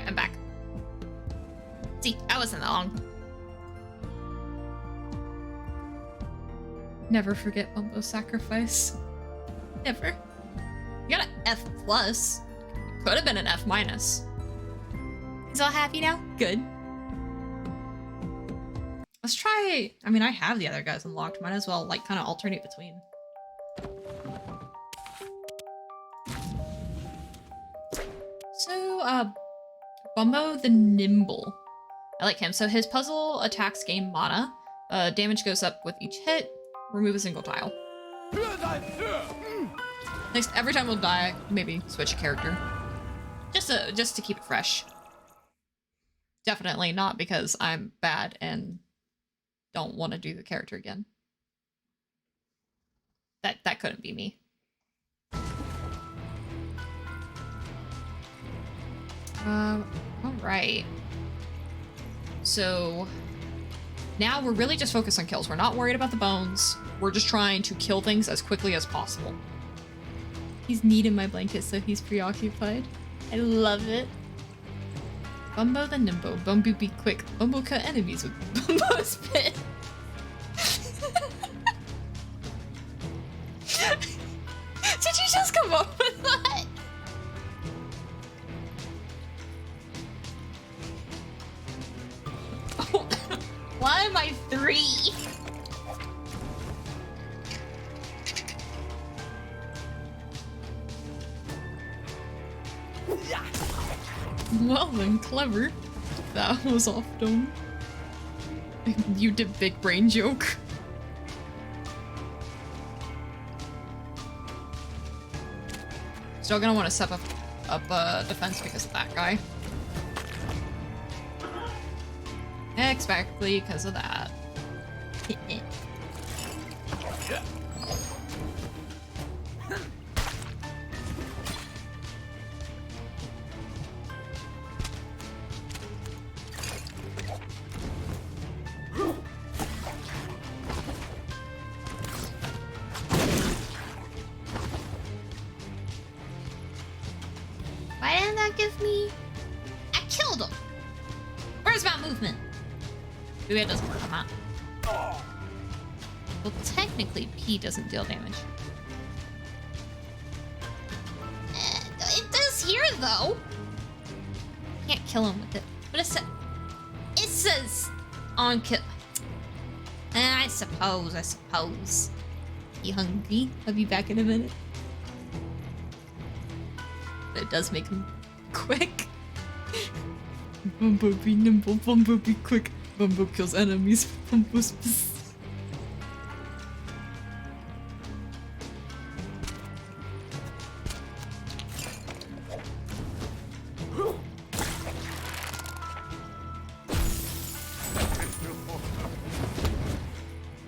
Alright, I'm back. See, I wasn't that long. Never forget Bumbo's sacrifice. Never. You got an F+. Could have been an F-. He's all happy now? Good. Let's try... I mean, I have the other guys unlocked. Might as well, like, kind of alternate between. So, Bumbo the Nimble. I like him. So his puzzle attacks gain mana. Damage goes up with each hit. Remove a single tile. Next, every time we'll die, maybe switch a character. Just to keep it fresh. Definitely not because I'm bad and don't want to do the character again. That couldn't be me. Alright. So now we're really just focused on kills. We're not worried about the bones. We're just trying to kill things as quickly as possible. He's neat in my blanket, so he's preoccupied. I love it. Bumbo the Nimbo. Bumbo be quick. Bumbo cut enemies with Bumbo's pit. Did you just come up with that? Why am I 3? Well then, clever. That was off dome. You did big brain joke. Still gonna want to step up defense because of that guy. Exactly because of that. Why didn't that give me... I killed him! Where's my movement? Maybe it doesn't work, huh? Well, technically, P doesn't deal damage. It does here, though! Can't kill him with it. But it says on kill... I suppose. You hungry? I'll be back in a minute. But it does make him quick. Bumbo be nimble, Bumbo be quick. Bumbo kills enemies, Bumbo's pissed.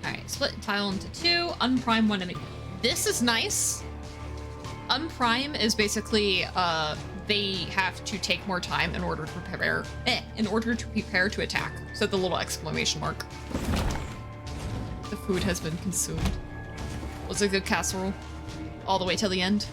Alright, split tile into 2, unprime one enemy. This is nice. Unprime is basically, they have to take more time in order to prepare, to attack. So the little exclamation mark. The food has been consumed. Was a good casserole. All the way till the end.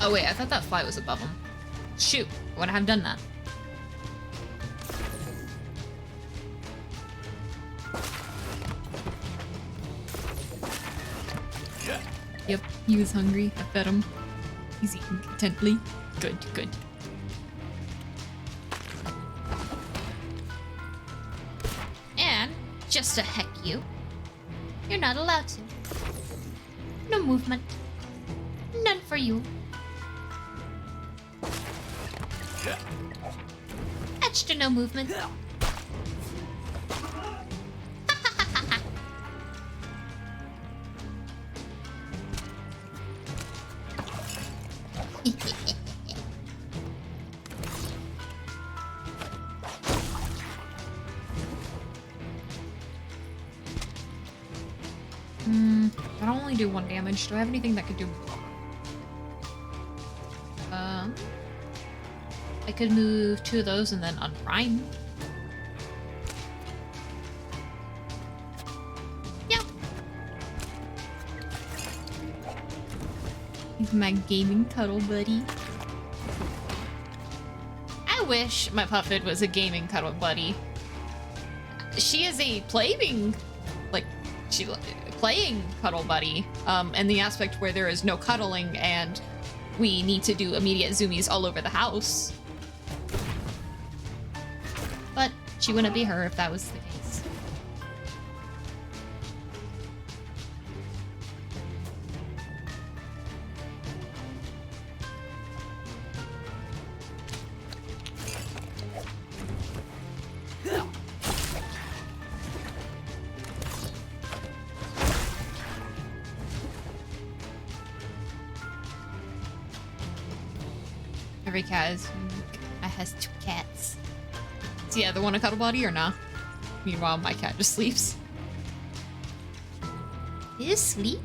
Oh wait, I thought that fly was above him. Shoot, I wouldn't have done that. Yep, he was hungry. I fed him. He's eating contently. Good, good. And, just to heck you, you're not allowed to. No movement. None for you. Extra no movement. I don't only do 1 damage. Do I have anything that could do more? I could move 2 of those and then unprime. Yeah. He's my gaming cuddle buddy. I wish my Puffid was a gaming cuddle buddy. She is a playing cuddle buddy, in the aspect where there is no cuddling and we need to do immediate zoomies all over the house. But she wouldn't be her if that was the case. Every cat is unique. I has 2 cats. Is the other one a cuddle buddy or nah? Meanwhile, my cat just sleeps. Is sleep?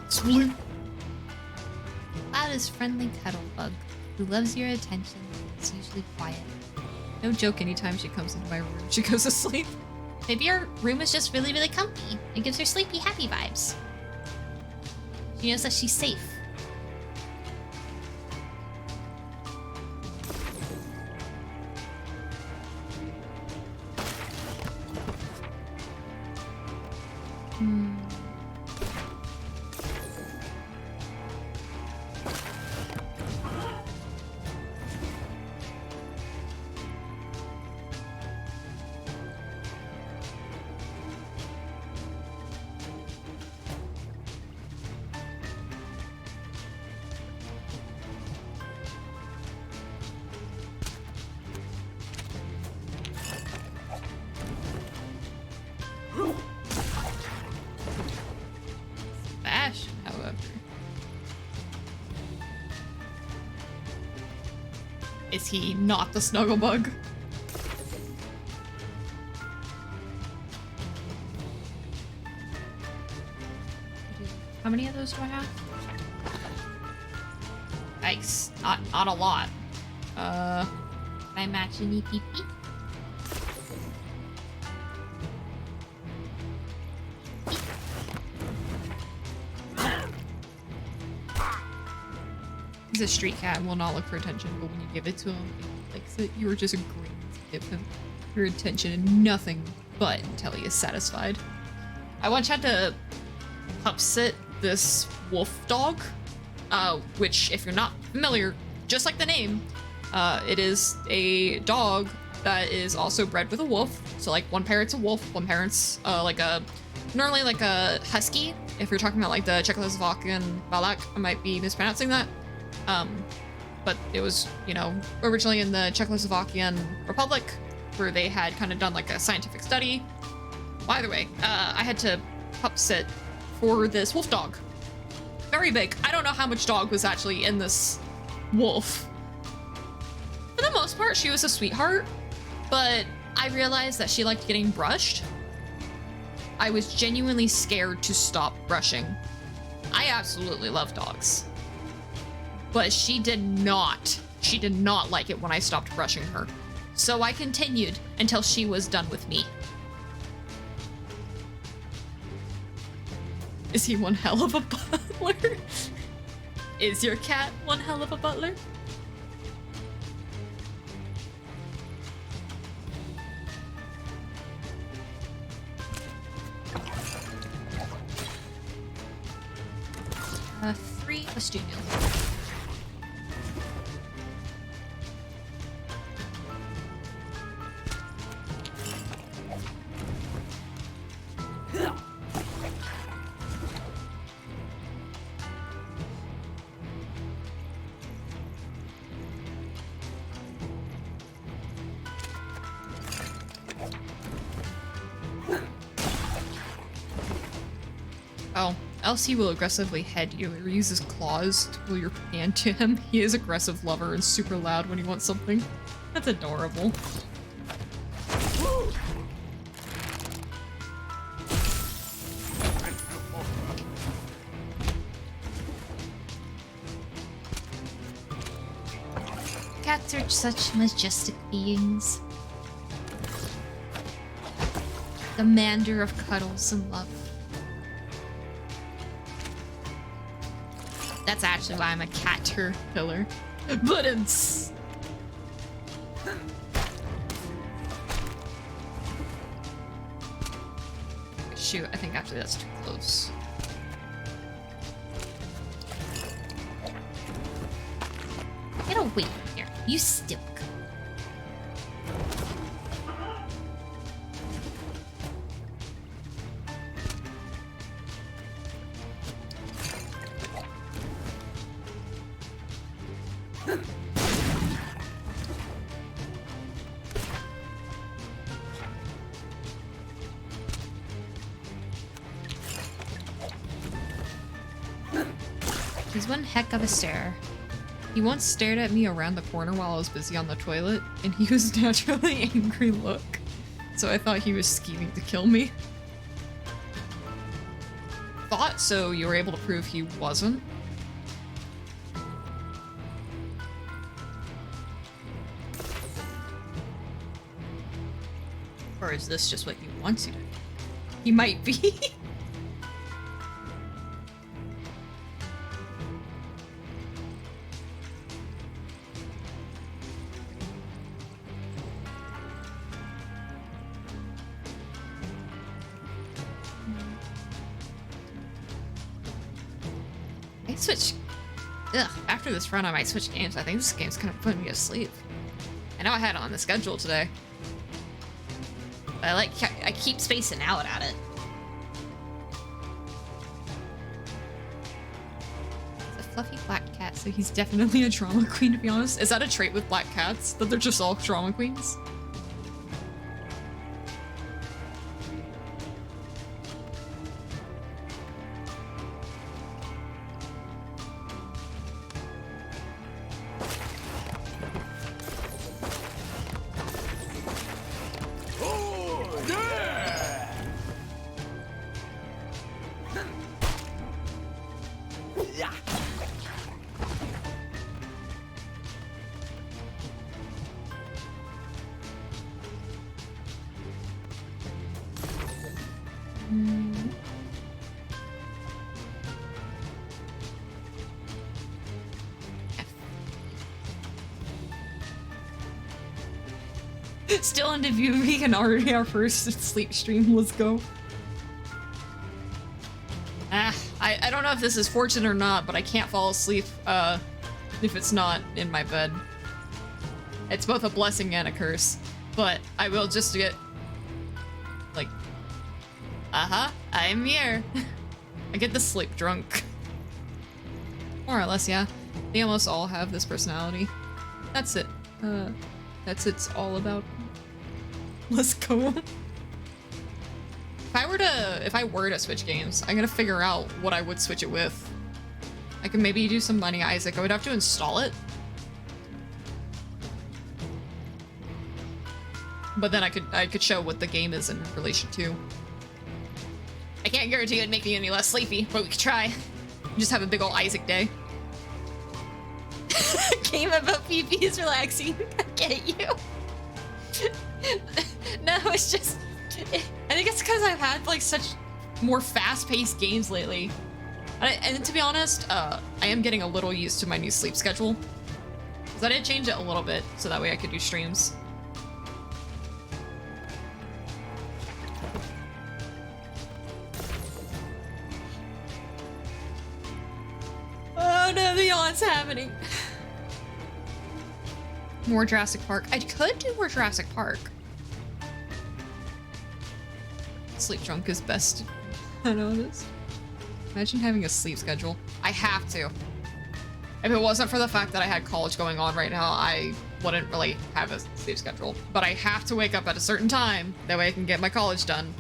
Sleep. Loud is friendly cuddle bug who loves your attention. It's usually quiet. No joke, anytime she comes into my room, she goes to sleep. Maybe our room is just really, really comfy. It gives her sleepy, happy vibes. She knows that she's safe. Is he not the Snugglebug? How many of those do I have? Yikes, not a lot. Can I match any PP? He's a street cat and will not look for attention, but when you give it to him, he likes it. You are just agreeing to give him your attention and nothing but until he is satisfied. I once had to pup sit this wolf dog, which, if you're not familiar, just like the name, it is a dog that is also bred with a wolf. So like one parent's a wolf, one parent's normally like a husky. If you're talking about like the Czechoslovakian Balak, I might be mispronouncing that. But it was, you know, originally in the Czechoslovakian Republic, where they had kind of done like a scientific study. Well, either way, I had to pup sit for this wolf dog. Very big. I don't know how much dog was actually in this wolf. For the most part, she was a sweetheart, but I realized that she liked getting brushed. I was genuinely scared to stop brushing. I absolutely love dogs. But she did not like it when I stopped brushing her. So I continued until she was done with me. Is he one hell of a butler? Is your cat one hell of a butler? Three, let's do new. Oh, else he will aggressively head you or use his claws to pull your hand to him. He is aggressive lover and super loud when he wants something. That's adorable. Cats are such majestic beings. Commander of cuddles and love. That's actually why I'm a cat killer. But it's... Shoot, I think actually that's too close. Get away from here. You stink. He's one heck of a stare. He once stared at me around the corner while I was busy on the toilet, and he was naturally angry look. So I thought he was scheming to kill me. Thought so you were able to prove he wasn't? Or is this just what he wants you to do? He might be. Switch. Ugh, after this run, I might switch games. I think this game's kind of putting me to sleep. I know I had it on the schedule today. But I keep spacing out at it. It's a fluffy black cat, so he's definitely a drama queen, to be honest. Is that a trait with black cats? That they're just all drama queens? Still into viewing and already our first sleep stream. Let's go. I don't know if this is fortunate or not, but I can't fall asleep if it's not in my bed. It's both a blessing and a curse, but I will just get like, I'm here. I get to sleep drunk. More or less, yeah. They almost all have this personality. That's it. That's it's all about. Let's go. If I were to switch games, I'm gonna figure out what I would switch it with. I could maybe do some Money Isaac. I would have to install it. But then I could show what the game is in relation to. I can't guarantee it'd make me any less sleepy, but we could try. Just have a big ol' Isaac day. Game about PP is relaxing. I get you. No, it's just... I think it's because I've had like such more fast-paced games lately. And to be honest, I am getting a little used to my new sleep schedule. Because I did change it a little bit so that way I could do streams. Oh no, the yawn's happening. More Jurassic Park. I could do more Jurassic Park. Sleep drunk is best. I know this. Imagine having a sleep schedule. I have to. If it wasn't for the fact that I had college going on right now, I wouldn't really have a sleep schedule. But I have to wake up at a certain time. That way I can get my college done.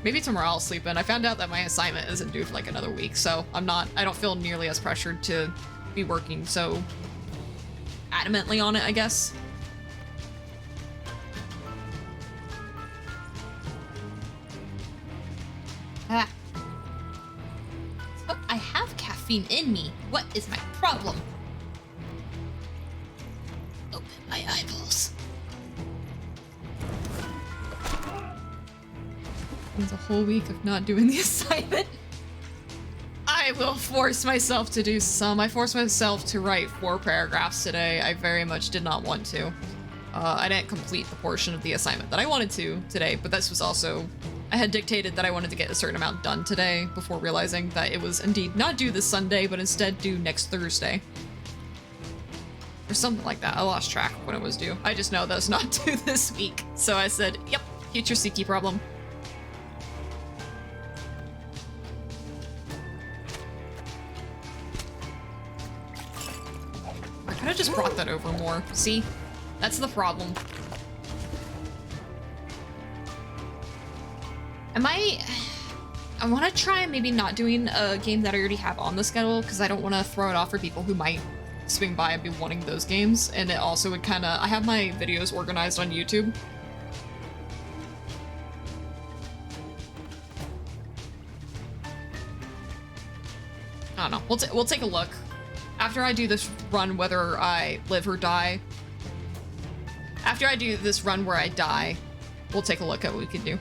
Maybe tomorrow I'll sleep in. I found out that my assignment isn't due for like another week, so I don't feel nearly as pressured to be working so adamantly on it, I guess. Ah. So I have caffeine in me. What is my problem? Open my eyeballs. It's a whole week of not doing the assignment. I will force myself to do some. I forced myself to write 4 paragraphs today. I very much did not want to. I didn't complete the portion of the assignment that I wanted to today, but this was also... I had dictated that I wanted to get a certain amount done today before realizing that it was indeed not due this Sunday, but instead due next Thursday. Or something like that. I lost track of when it was due. I just know that it's not due this week. So I said, yep, future Suki problem. I could have just brought that over more. See? That's the problem. I want to try maybe not doing a game that I already have on the schedule, because I don't want to throw it off for people who might swing by and be wanting those games. And it also would kind of... I have my videos organized on YouTube. I don't know. We'll take a look. After I do this run, whether I live or die... After I do this run where I die, we'll take a look at what we can do.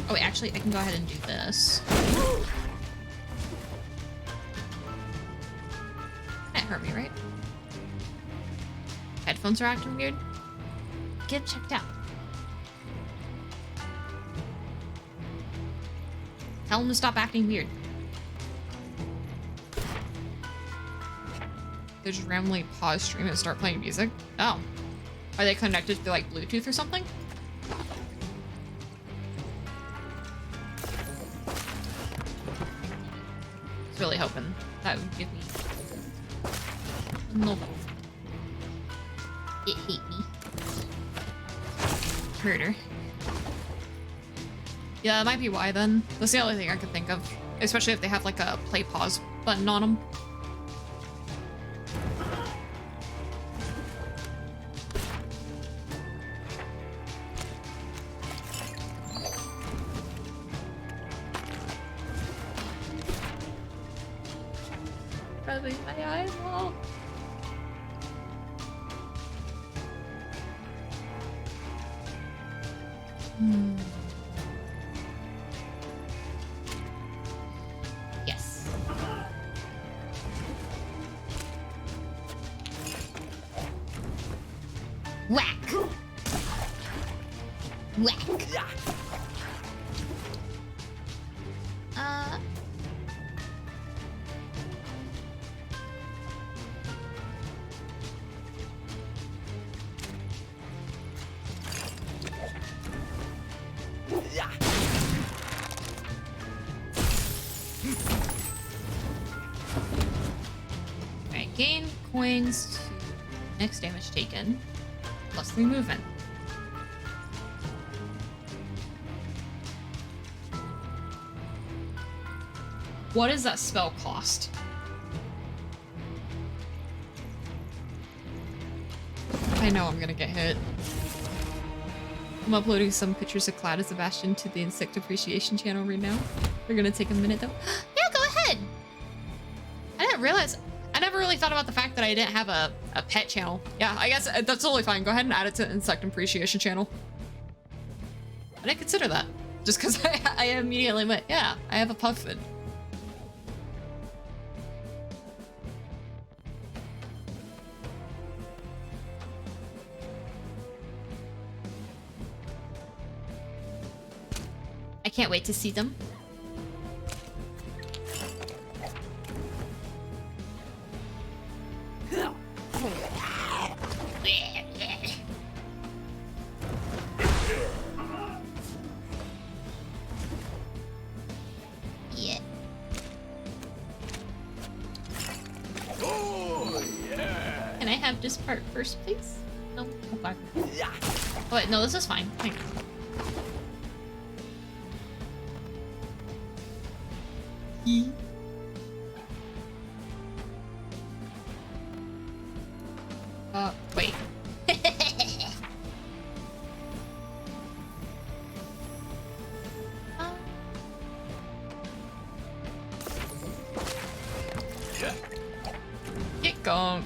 Oh, wait, actually, I can go ahead and do this. That hurt me, right? Headphones are acting weird. Get checked out. Tell them to stop acting weird. They just randomly pause stream and start playing music. Oh. Are they connected to like Bluetooth or something? Really hoping that would give me no. It hate me. Murder. Yeah, that might be why then. That's the only thing I could think of. Especially if they have like a play pause button on them. Rubbing my eyeball. Yes. Whack. Whack. Alright, gain coins to next damage taken, plus 3 movement. What does that spell cost? I know I'm gonna get hit. I'm uploading some pictures of Cloud and Sebastian to the Insect Appreciation channel right now. We're gonna take a minute though. Yeah, go ahead! I didn't realize... I never really thought about the fact that I didn't have a pet channel. Yeah, I guess that's totally fine. Go ahead and add it to the Insect Appreciation channel. I didn't consider that. Just because I immediately went, yeah, I have a Pugfin. I can't wait to see them. have this part first, please? No? Okay. Oh, wait, no, this is fine. Hang on. Wait. Get going.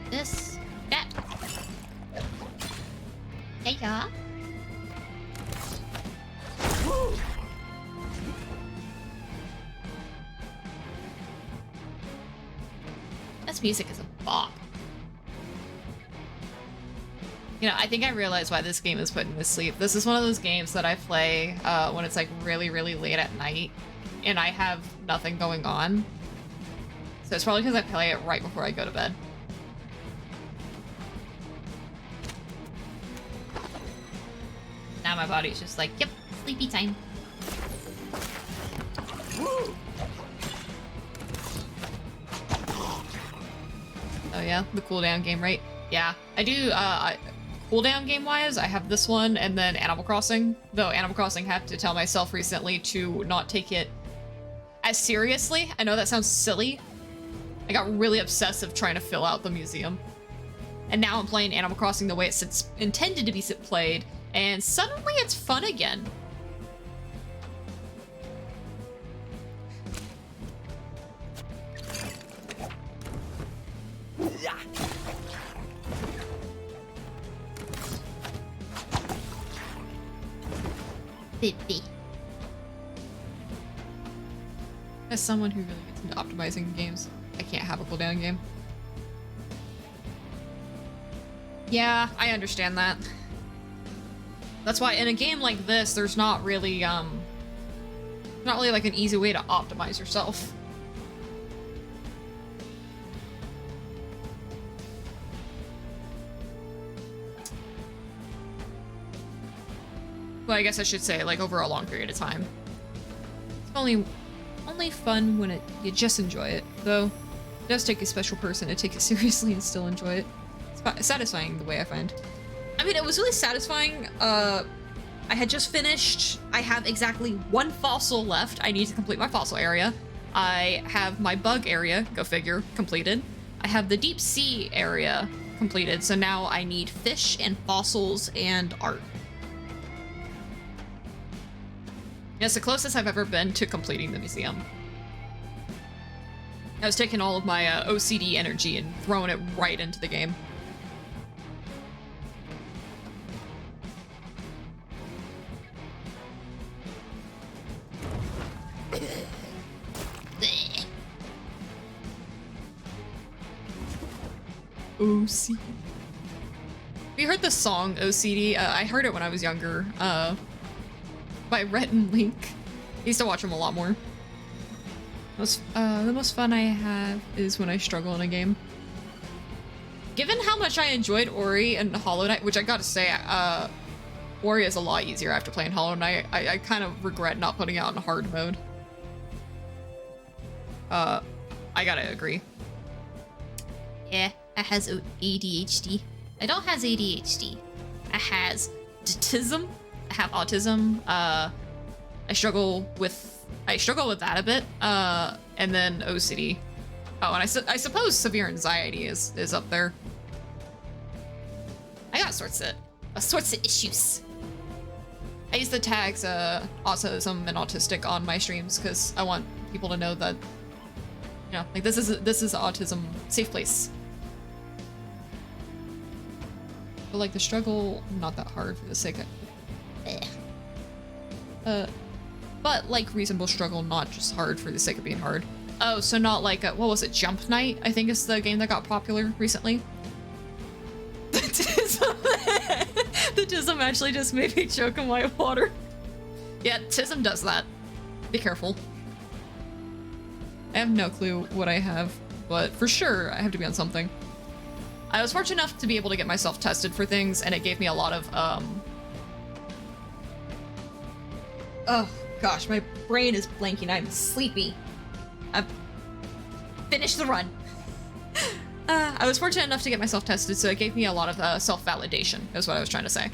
This, that. Yeah. This music is a bop. You know, I think I realized why this game is putting me to sleep. This is one of those games that I play when it's like really, really late at night and I have nothing going on. So it's probably because I play it right before I go to bed. Now my body's just like, yep, sleepy time. Oh yeah, the cooldown game, right? Yeah, I do, cooldown game-wise, I have this one and then Animal Crossing. Though Animal Crossing, I have to tell myself recently to not take it as seriously. I know that sounds silly. I got really obsessive trying to fill out the museum. And now I'm playing Animal Crossing the way it's intended to be played, and suddenly it's fun again. Baby. As someone who really gets into optimizing games, I can't have a cooldown game. Yeah, I understand that. That's why in a game like this, there's not really like an easy way to optimize yourself. Well, I guess I should say, like, over a long period of time. It's only fun when you just enjoy it, though it does take a special person to take it seriously and still enjoy it. It's satisfying the way I find. I mean, it was really satisfying. I had just finished. I have exactly one fossil left. I need to complete my fossil area. I have my bug area, go figure, completed. I have the deep sea area completed, so now I need fish and fossils and art. It's the closest I've ever been to completing the museum. I was taking all of my OCD energy and throwing it right into the game. OCD. Have you heard the song OCD? I heard it when I was younger. By Rhett and Link. I used to watch them a lot more. The most fun I have is when I struggle in a game. Given how much I enjoyed Ori and Hollow Knight, which I gotta say, Ori is a lot easier after playing Hollow Knight. I kind of regret not putting it out in hard mode. I gotta agree. Yeah, I has ADHD. I don't has ADHD. I has autism. I have autism. I struggle with that a bit. And then OCD. Oh, and I suppose severe anxiety is up there. I got sorts of issues. I use the tags autism and autistic on my streams because I want people to know that, you know, like this is autism safe place. But like the struggle, not that hard for the sake of. But like reasonable struggle, not just hard for the sake of being hard. Oh, so not like what was it? Jump Night, I think is the game that got popular recently. The Tism actually just made me choke on my water. Yeah, Tism does that. Be careful. I have no clue what I have, but for sure I have to be on something. I was fortunate enough to be able to get myself tested for things, and it gave me a lot of, oh gosh, my brain is blanking. I'm sleepy. I've finished the run. I was fortunate enough to get myself tested, so it gave me a lot of self-validation, is what I was trying to say.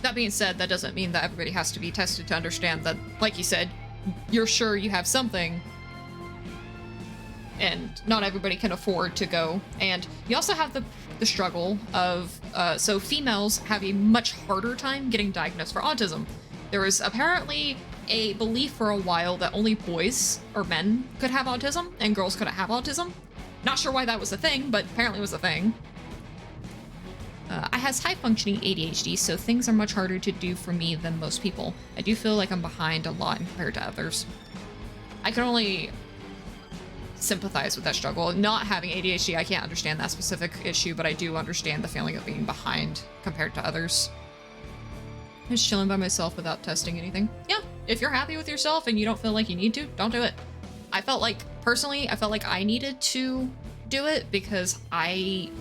That being said, that doesn't mean that everybody has to be tested to understand that, like you said, you're sure you have something, and not everybody can afford to go. And you also have the struggle of, so females have a much harder time getting diagnosed for autism. There was apparently a belief for a while that only boys or men could have autism and girls couldn't have autism. Not sure why that was a thing, but apparently it was a thing. I has high-functioning ADHD, so things are much harder to do for me than most people. I do feel like I'm behind a lot compared to others. I can only sympathize with that struggle. Not having ADHD, I can't understand that specific issue, but I do understand the feeling of being behind compared to others. I'm just chilling by myself without testing anything. Yeah, if you're happy with yourself and you don't feel like you need to, don't do it. I felt like, personally, I felt like I needed to do it because I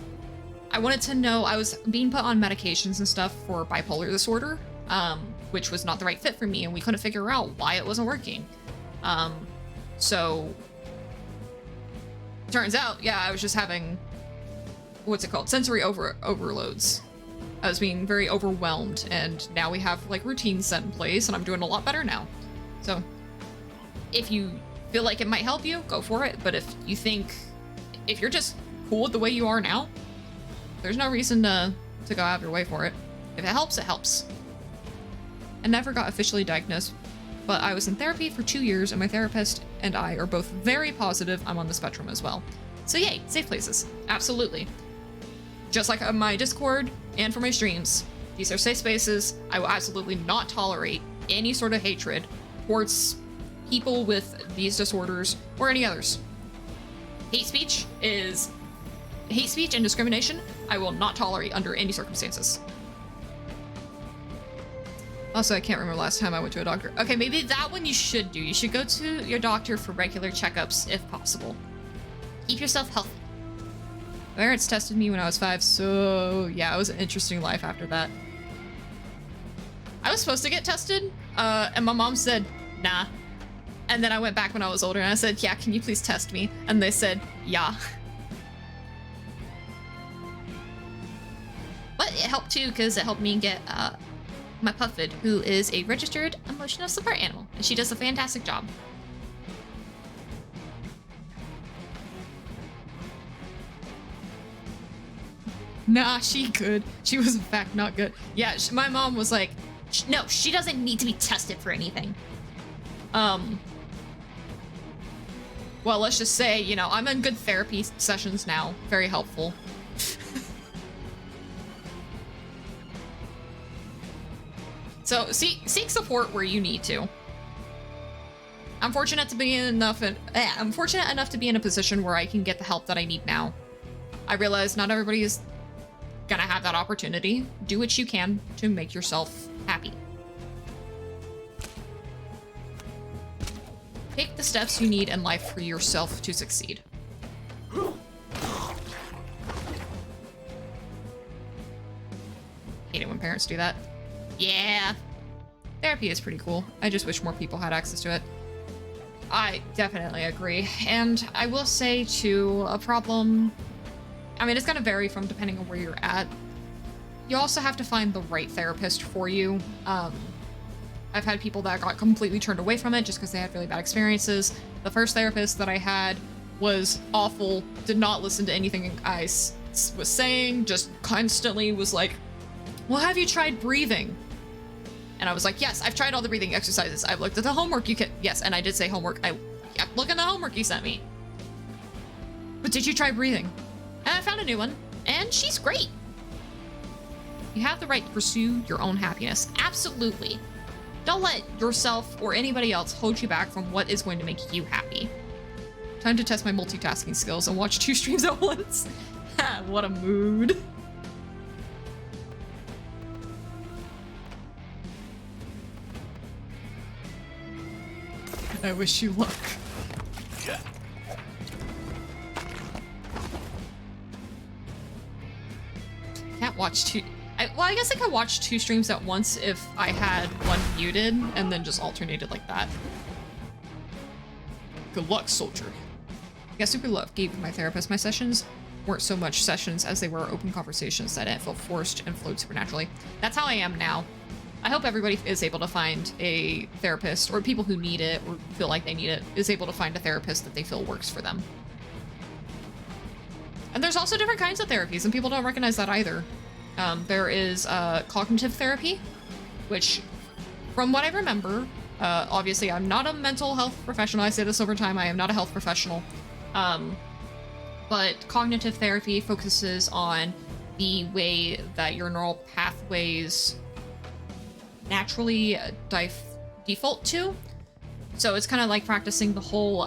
wanted to know, I was being put on medications and stuff for bipolar disorder, which was not the right fit for me, and we couldn't figure out why it wasn't working. So, turns out, yeah, I was just having, what's it called? Sensory overloads. I was being very overwhelmed, and now we have, like, routines set in place, and I'm doing a lot better now. So, if you feel like it might help you, go for it, but if you're just cool with the way you are now, there's no reason to go out of your way for it. If it helps, it helps. I never got officially diagnosed, but I was in therapy for 2 years, and my therapist and I are both very positive I'm on the spectrum as well. So yay, safe places. Absolutely. Just like on my Discord and for my streams, these are safe spaces. I will absolutely not tolerate any sort of hatred towards people with these disorders or any others. Hate speech and discrimination, I will not tolerate under any circumstances. Also, I can't remember last time I went to a doctor. Okay, maybe that one you should do. You should go to your doctor for regular checkups if possible. Keep yourself healthy. My parents tested me when I was 5, so yeah, it was an interesting life after that. I was supposed to get tested, and my mom said, nah. And then I went back when I was older and I said, yeah, can you please test me? And they said, yeah. But it helped too, because it helped me get my Puffid, who is a registered emotional support animal, and she does a fantastic job. Nah, she good. She was in fact not good. Yeah, my mom was like, no, she doesn't need to be tested for anything. Well, let's just say, you know, I'm in good therapy sessions now. Very helpful. So seek support where you need to. I'm fortunate enough to be in a position where I can get the help that I need now. I realize not everybody is gonna have that opportunity. Do what you can to make yourself happy. Take the steps you need in life for yourself to succeed. Hate it when parents do that. Yeah. Therapy is pretty cool. I just wish more people had access to it. I definitely agree. And I will say too, a problem, I mean, it's gonna vary from depending on where you're at. You also have to find the right therapist for you. I've had people that got completely turned away from it just because they had really bad experiences. The first therapist that I had was awful, did not listen to anything I was saying, just constantly was like, well, have you tried breathing? And I was like, yes, I've tried all the breathing exercises. I've looked at the homework you can, yes, and I did say homework. Look at the homework you sent me. But did you try breathing? And I found a new one, and she's great. You have the right to pursue your own happiness. Absolutely. Don't let yourself or anybody else hold you back from what is going to make you happy. Time to test my multitasking skills and watch 2 streams at once. What a mood. I wish you luck. Can't watch two. Well, I guess I could watch 2 streams at once if I had one muted and then just alternated like that. Good luck, soldier. Yeah, super love gave my therapist. My sessions weren't so much sessions as they were open conversations that didn't feel forced and flowed supernaturally. That's how I am now. I hope everybody is able to find a therapist, or people who need it or feel like they need it, is able to find a therapist that they feel works for them. And there's also different kinds of therapies, and people don't recognize that either. There is cognitive therapy, which, from what I remember, obviously I'm not a mental health professional. I say this over time, I am not a health professional. But cognitive therapy focuses on the way that your neural pathways naturally default to. So it's kind of like practicing the whole,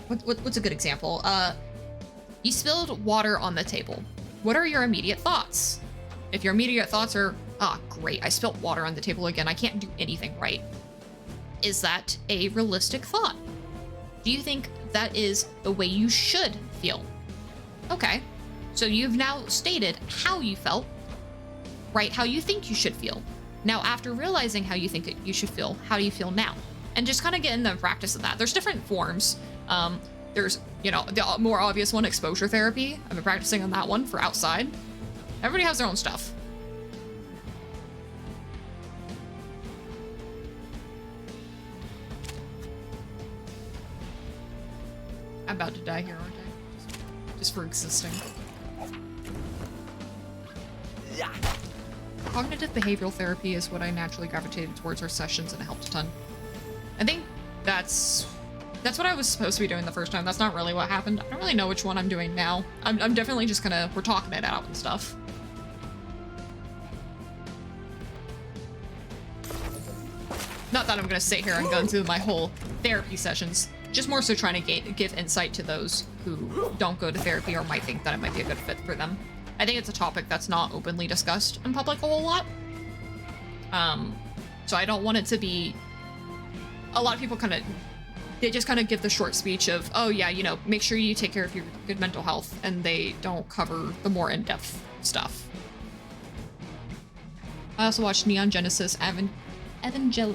what's a good example? You spilled water on the table. What are your immediate thoughts? If your immediate thoughts are, ah, great, I spilled water on the table again, I can't do anything right. Is that a realistic thought? Do you think that is the way you should feel? Okay, so you've now stated how you felt, right? How you think you should feel. Now, after realizing how you think you should feel, how do you feel now? And just kind of get in the practice of that. There's different forms. There's, you know, the more obvious one, exposure therapy. I've been practicing on that one for outside. Everybody has their own stuff. I'm about to die here, aren't I? Just for existing. Yeah. Cognitive behavioral therapy is what I naturally gravitated towards our sessions, and it helped a ton. I think that's what I was supposed to be doing the first time. That's not really what happened. I don't really know which one I'm doing now. I'm definitely just gonna, we're talking it out and stuff. Not that I'm gonna sit here and go through my whole therapy sessions. Just more so trying to give insight to those who don't go to therapy or might think that it might be a good fit for them. I think it's a topic that's not openly discussed in public a whole lot. So I don't want it to be... A lot of people they just kind of give the short speech of, oh yeah, you know, make sure you take care of your good mental health, and they don't cover the more in-depth stuff. I also watched Neon Genesis Evangelion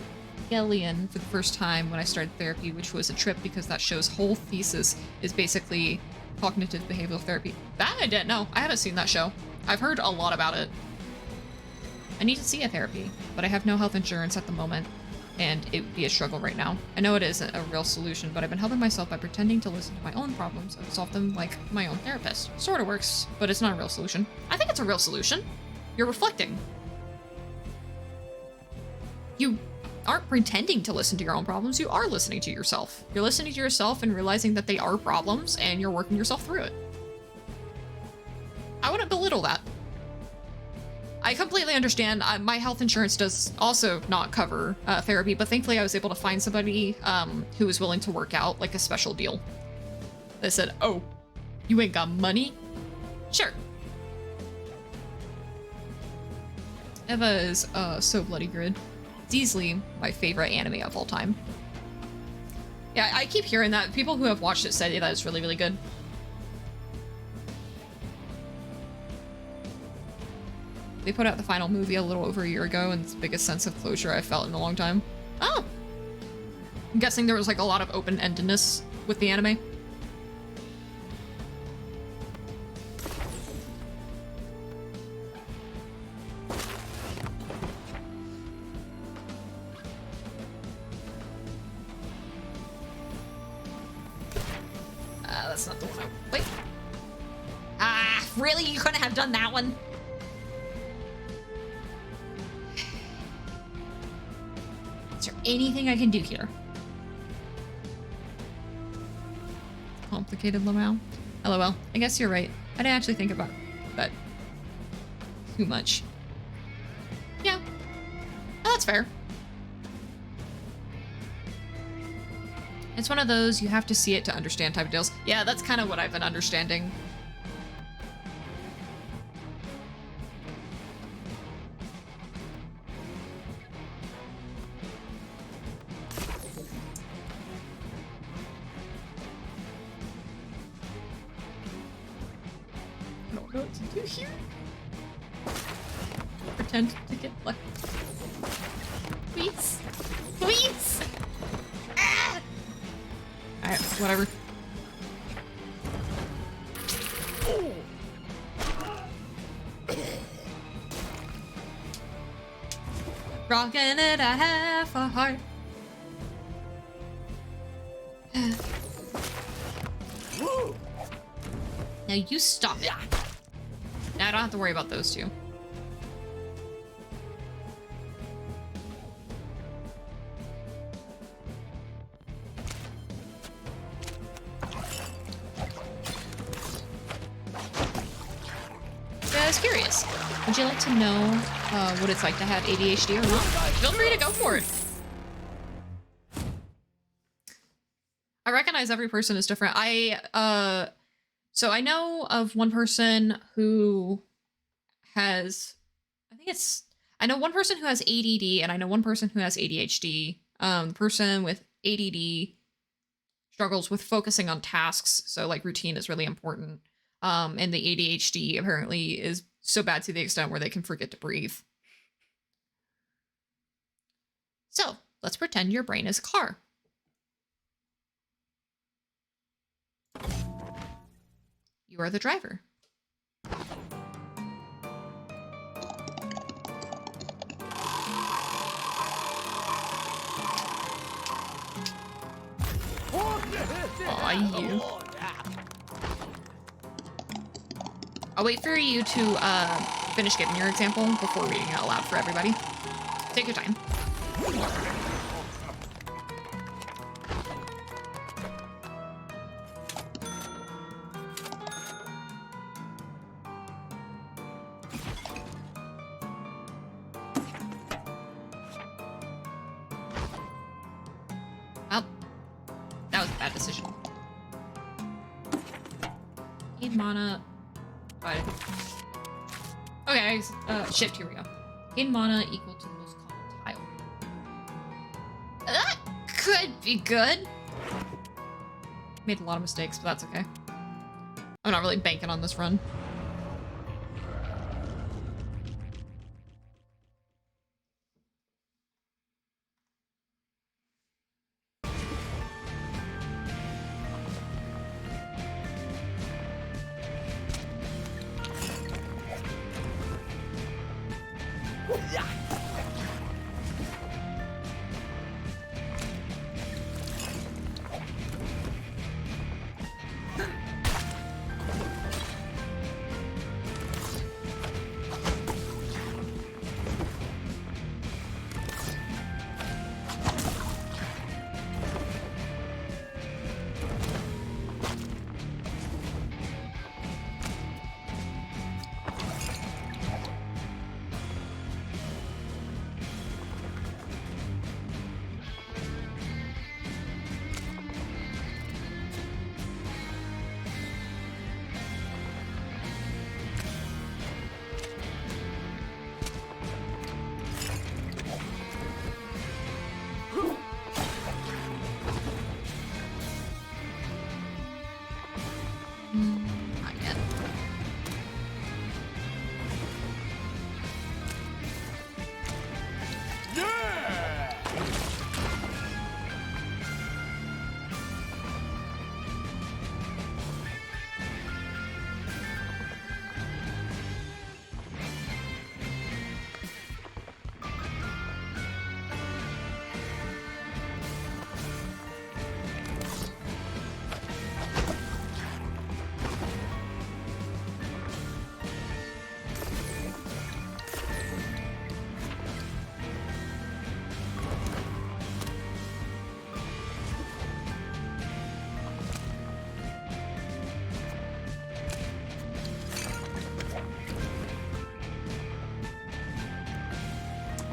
for the first time when I started therapy, which was a trip because that show's whole thesis is basically cognitive behavioral therapy. That I didn't know. I haven't seen that show. I've heard a lot about it. I need to see a therapy, but I have no health insurance at the moment, and it would be a struggle right now. I know it isn't a real solution, but I've been helping myself by pretending to listen to my own problems and solve them like my own therapist. Sort of works, but it's not a real solution. I think it's a real solution. You're reflecting. You aren't pretending to listen to your own problems, you are listening to yourself. You're listening to yourself and realizing that they are problems, and you're working yourself through it. I wouldn't belittle that. I completely understand. My health insurance does also not cover therapy, but thankfully I was able to find somebody who was willing to work out like a special deal. They said, oh, you ain't got money? Sure. Eva is so bloody good. It's easily my favorite anime of all time. Yeah, I keep hearing that. People who have watched it say that it's really, really good. They put out the final movie a little over a year ago, and it's the biggest sense of closure I've felt in a long time. Oh! I'm guessing there was like a lot of open-endedness with the anime. That's not the one I... Wait. Ah, really? You couldn't have done that one? Is there anything I can do here? Complicated, LOL. LOL. I guess you're right. I didn't actually think about that too much. Yeah. Oh, that's fair. It's one of those you have to see it to understand type of deals. Yeah, that's kind of what I've been understanding. don't know what to do here. Pretend to get lucky. Please. Please! Ah! Alright, whatever. Rocking it a half a heart. Now you stop it. Now I don't have to worry about those two. I was curious. Would you like to know what it's like to have ADHD or not? Feel free to go for it. I recognize every person is different. So I know of one person who has, I know one person who has ADD and I know one person who has ADHD. The person with ADD struggles with focusing on tasks. So like routine is really important. And the ADHD apparently is so bad to the extent where they can forget to breathe. So let's pretend your brain is a car. You are the driver. Aw, you. I'll wait for you to finish giving your example before reading it out loud for everybody. Take your time. Well, that was a bad decision. Gain mana. Okay, shift, here we go. Gain mana equal to the most common tile. That could be good. Made a lot of mistakes, but that's okay. I'm not really banking on this run. Not yet.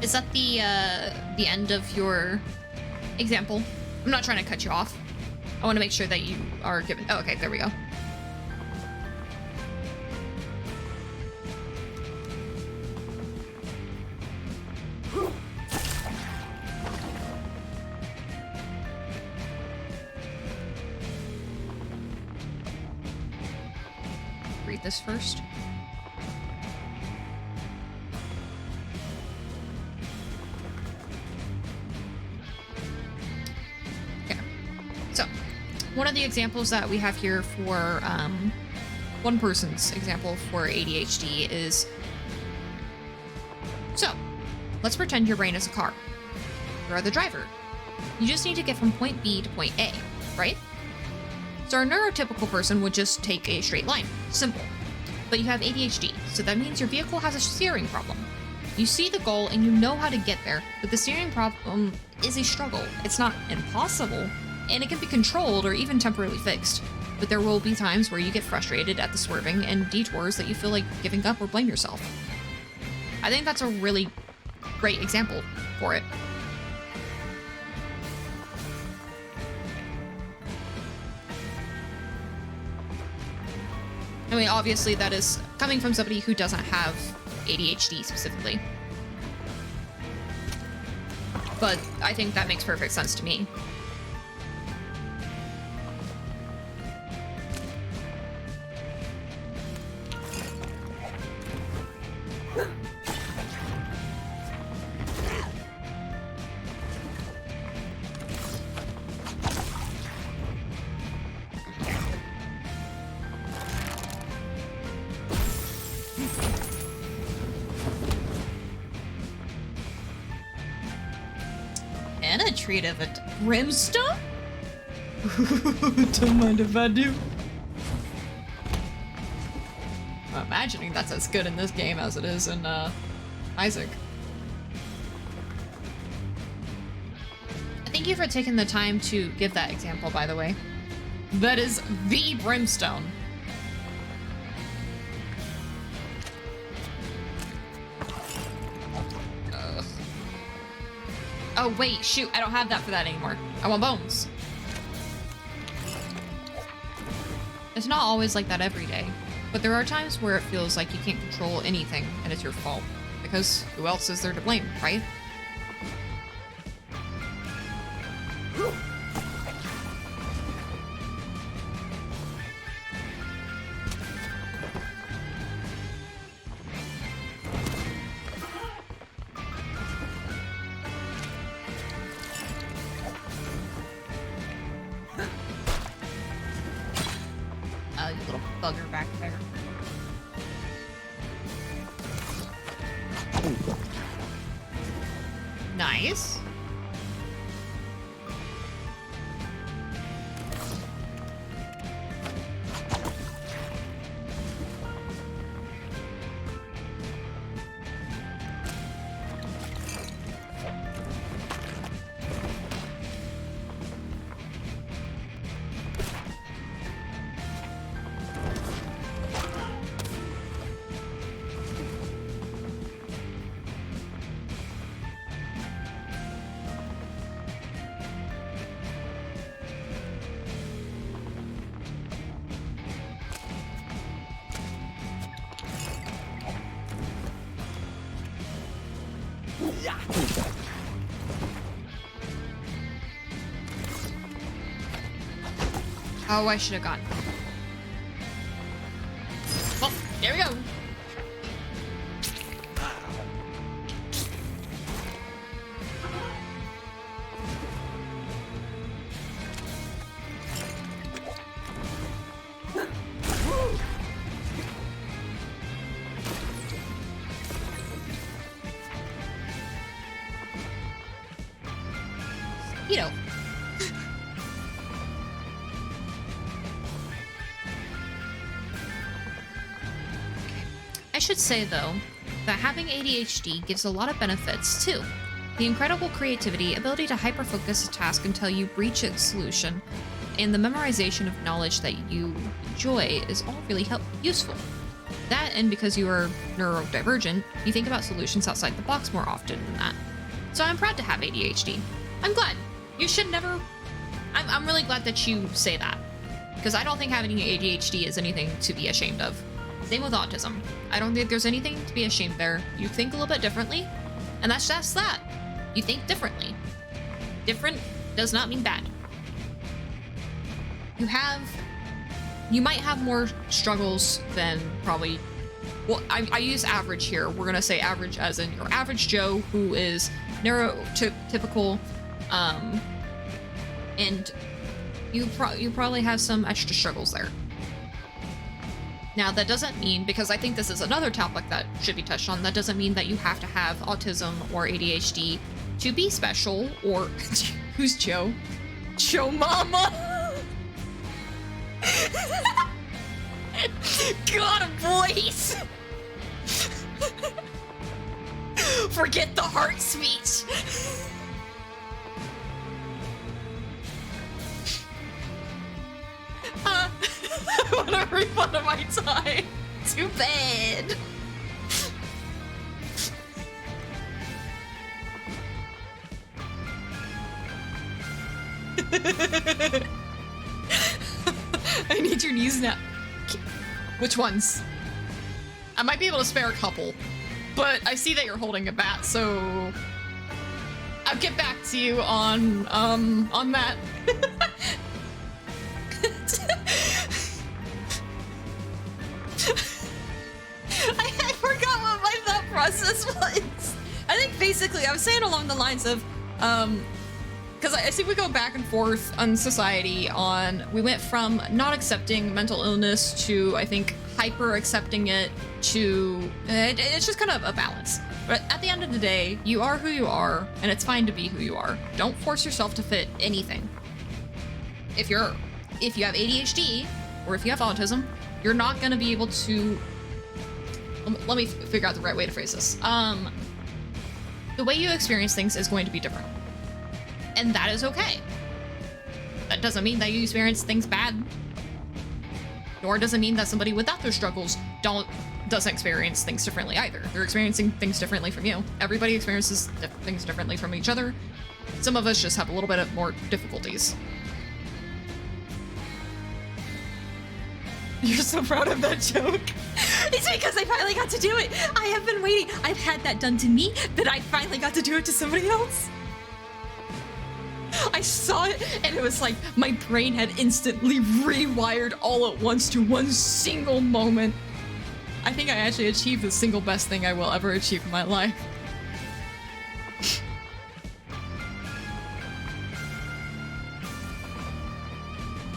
Is that the end of your example? I'm not trying to cut you off. I want to make sure that you are given. Oh, okay, there we go. read this first. Okay. So, one of the examples that we have here for one person's example for ADHD is, so let's pretend your brain is a car. You are the driver. You just need to get from point B to point A, right? So a neurotypical person would just take a straight line. Simple. But you have ADHD, so that means your vehicle has a steering problem. You see the goal and you know how to get there, but the steering problem is a struggle. It's not impossible, and it can be controlled or even temporarily fixed. But there will be times where you get frustrated at the swerving and detours that you feel like giving up or blame yourself. I think that's a really great example for it. I mean, obviously that is coming from somebody who doesn't have ADHD specifically. But I think that makes perfect sense to me. Penetrative at brimstone? Don't mind if I do. I'm imagining that's as good in this game as it is in Isaac. Thank you for taking the time to give that example, by the way. That is the brimstone. Oh wait, shoot, I don't have that for that anymore. I want bones. It's not always like that every day, but there are times where it feels like you can't control anything and it's your fault. Because who else is there to blame, right? Bugger back there. Nice. Oh, I should have gone. Well, there we go. You know. I should say, though, that having ADHD gives a lot of benefits, too. The incredible creativity, ability to hyperfocus a task until you reach its solution, and the memorization of knowledge that you enjoy is all really useful. That, and because you are neurodivergent, you think about solutions outside the box more often than that. So I'm proud to have ADHD. I'm glad. You should never... I'm really glad that you say that. Because I don't think having ADHD is anything to be ashamed of. Same with autism. I don't think there's anything to be ashamed there. You think a little bit differently, and that's just that. You think differently. Different does not mean bad. You have you might have more struggles than probably, well, I use average here. We're gonna say average as in your average Joe who is neurotypical, and you probably have some extra struggles there. Now, that doesn't mean, because I think this is another topic that should be touched on, that doesn't mean that you have to have autism or ADHD to be special, or... Who's Joe? Joe Mama! God, boys! Forget the heart speech! I want a refund of my time. Too bad. I need your knees now. Which ones? I might be able to spare a couple, but I see that you're holding a bat, so I'll get back to you on that. I forgot what my thought process was. I think basically I was saying along the lines of, because I see we go back and forth on society on, we went from not accepting mental illness to, I think, hyper accepting it to, it's just kind of a balance. But at the end of the day, you are who you are, and it's fine to be who you are. Don't force yourself to fit anything. If you have ADHD, or if you have autism, you're not gonna be able to, let me figure out the right way to phrase this. The way you experience things is going to be different. And that is okay. That doesn't mean that you experience things bad. Nor does it mean that somebody without those struggles doesn't experience things differently either. They're experiencing things differently from you. Everybody experiences things differently from each other. Some of us just have a little bit of more difficulties. You're so proud of that joke. It's because I finally got to do it. I have been waiting. I've had that done to me, but I finally got to do it to somebody else. I saw it, and it was like my brain had instantly rewired all at once to one single moment. I think I actually achieved the single best thing I will ever achieve in my life.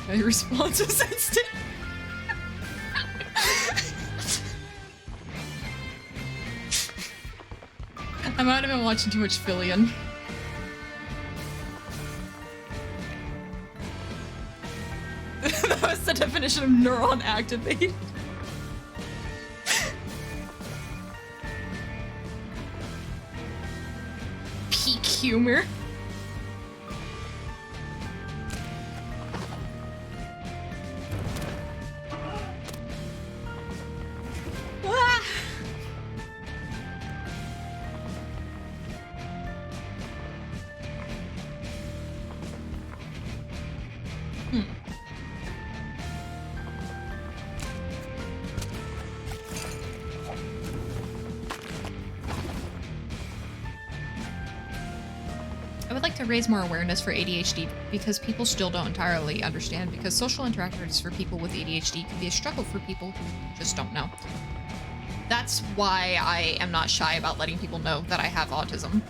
My response was instant. I might have been watching too much Fillion. That was the definition of neuron activate. Peak humor. Ah. I would like to raise more awareness for ADHD because people still don't entirely understand, because social interactions for people with ADHD can be a struggle for people who just don't know. That's why I am not shy about letting people know that I have autism.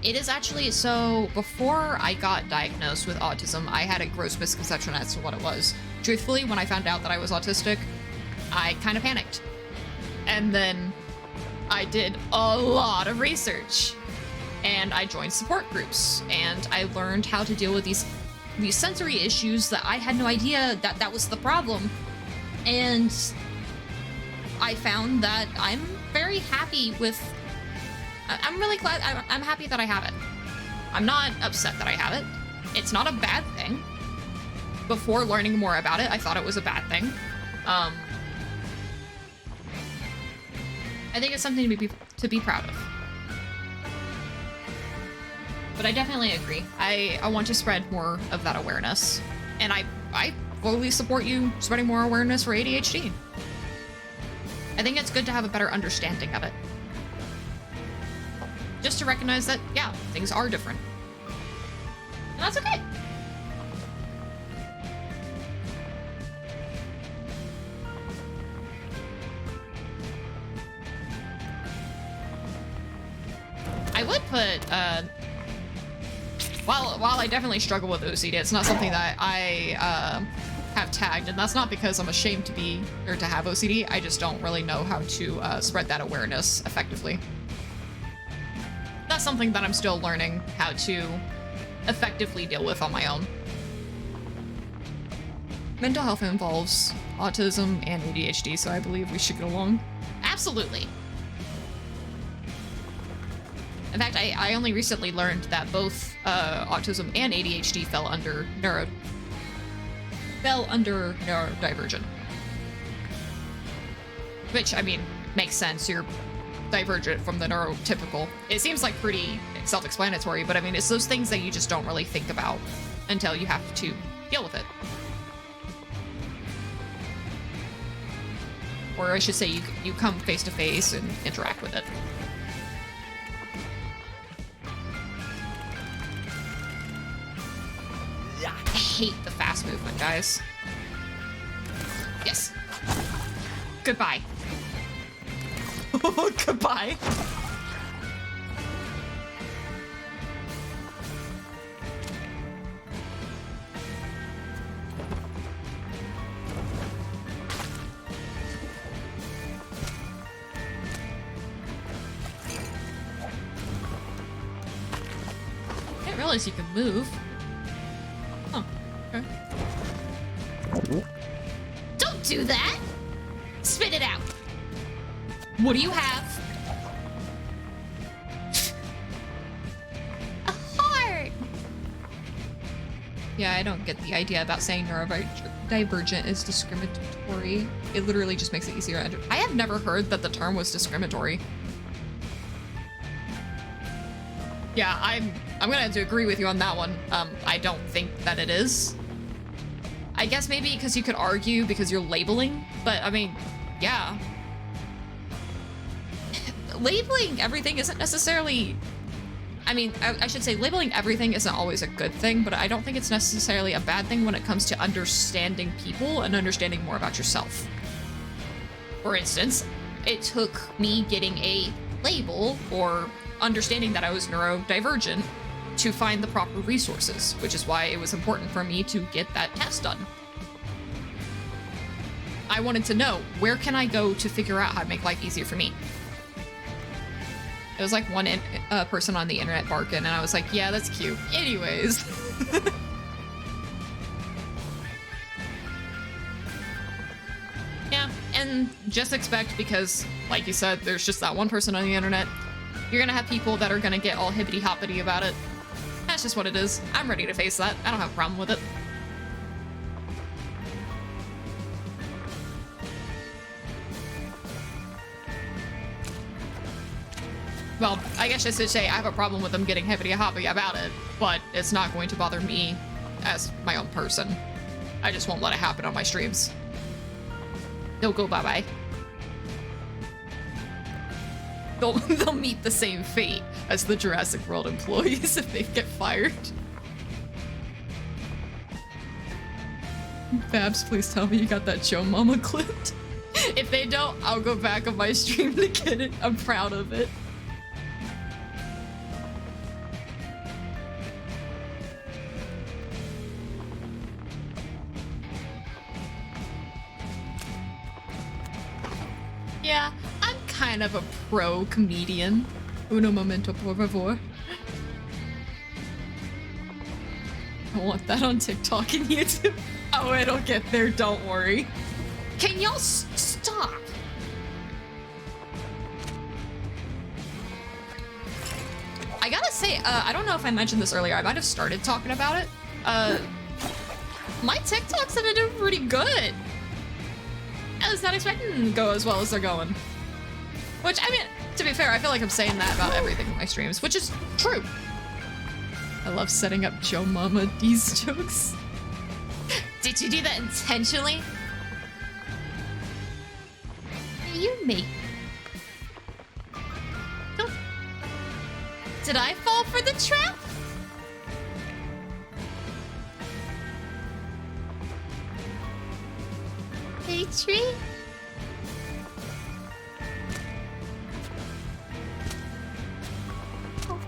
It is actually, so before I got diagnosed with autism, I had a gross misconception as to what it was. Truthfully, when I found out that I was autistic, I kind of panicked. And then I did a lot of research. And I joined support groups, and I learned how to deal with these sensory issues that I had no idea that was the problem. And I found that I'm very happy with, I'm really glad, I'm happy that I have it. I'm not upset that I have it. It's not a bad thing. Before learning more about it, I thought it was a bad thing. I think it's something to be proud of. But I definitely agree. I want to spread more of that awareness. And I fully support you spreading more awareness for ADHD. I think it's good to have a better understanding of it. Just to recognize that, yeah, things are different. And that's okay. would put, while I definitely struggle with OCD, it's not something that I have tagged, and that's not because I'm ashamed to be, or to have OCD, I just don't really know how to spread that awareness effectively. That's something that I'm still learning how to effectively deal with on my own. Mental health involves autism and ADHD, so I believe we should get along. Absolutely. In fact, I only recently learned that both autism and ADHD fell under neurodivergent. Which, I mean, makes sense. You're divergent from the neurotypical. It seems like pretty self-explanatory, but I mean, it's those things that you just don't really think about until you have to deal with it. Or I should say you come face to face and interact with it. I hate the fast movement, guys. Yes. Goodbye. Goodbye. I didn't realize you could move. Oh, okay. Don't do that! Spit it out! What do you have? A heart! Yeah, I don't get the idea about saying neurodivergent is discriminatory. It literally just makes it easier to understand. I have never heard that the term was discriminatory. Yeah, I'm gonna have to agree with you on that one. I don't think that it is. I guess maybe because you could argue because you're labeling, but I mean, yeah. Labeling everything isn't necessarily... I mean, I should say labeling everything isn't always a good thing, but I don't think it's necessarily a bad thing when it comes to understanding people and understanding more about yourself. For instance, it took me getting a label or understanding that I was neurodivergent to find the proper resources, which is why it was important for me to get that test done. I wanted to know, where can I go to figure out how to make life easier for me? It was like one person on the internet barking, and I was like, yeah, that's cute. Anyways. Yeah, and just expect, because, like you said, there's just that one person on the internet. You're gonna have people that are gonna get all hippity-hoppity about it. That's just what it is. I'm ready to face that. I don't have a problem with it. Well, I guess I should say I have a problem with them getting hippity-hoppity about it, but it's not going to bother me as my own person. I just won't let it happen on my streams. They'll go bye-bye. They'll meet the same fate as the Jurassic World employees if they get fired. Babs, please tell me you got that Joe Mama clipped. If they don't, I'll go back on my stream to get it. I'm proud of it. Yeah, I'm kind of a pro comedian. Uno momento, por favor. I want that on TikTok and YouTube. Oh, it'll get there, don't worry. Can y'all stop? I gotta say, I don't know if I mentioned this earlier. I might have started talking about it. My TikToks have been doing pretty good. I was not expecting them to go as well as they're going. Which, I mean, to be fair, I feel like I'm saying that about everything in my streams, which is true. I love setting up Joe Mama D's jokes. Did you do that intentionally? You make... Oh. Did I fall for the trap? Hey, tree. Oh.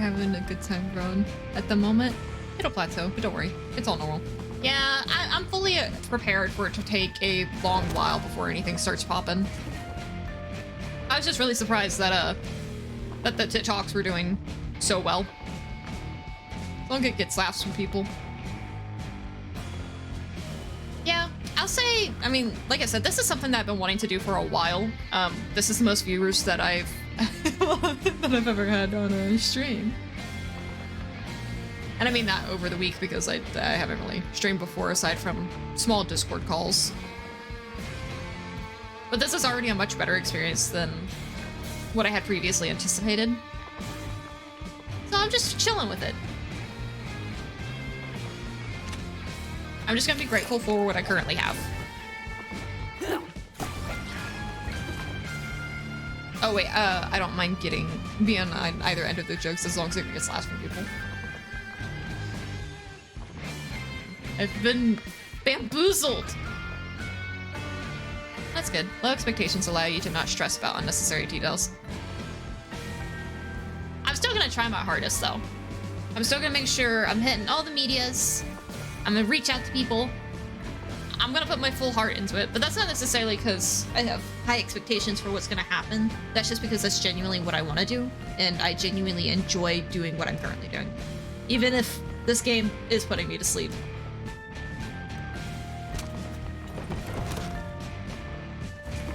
having a good time growing at the moment. It'll plateau, but don't worry. It's all normal. Yeah, I'm fully prepared for it to take a long while before anything starts popping. I was just really surprised that that the TikToks were doing so well. Don't get slaps from people. Yeah, I'll say, I mean, like I said, this is something that I've been wanting to do for a while. This is the most viewers that I've ever had on a stream. And I mean that over the week because I haven't really streamed before aside from small Discord calls. But this is already a much better experience than what I had previously anticipated. So I'm just chilling with it. I'm just gonna be grateful for what I currently have. Oh wait, I don't mind being on either end of the jokes as long as it gets laughs from people. I've been bamboozled. That's good. Low expectations allow you to not stress about unnecessary details. I'm still gonna try my hardest though. I'm still gonna make sure I'm hitting all the medias. I'm gonna reach out to people. I'm gonna put my full heart into it, but that's not necessarily because I have high expectations for what's gonna happen. That's just because that's genuinely what I want to do, and I genuinely enjoy doing what I'm currently doing. Even if this game is putting me to sleep.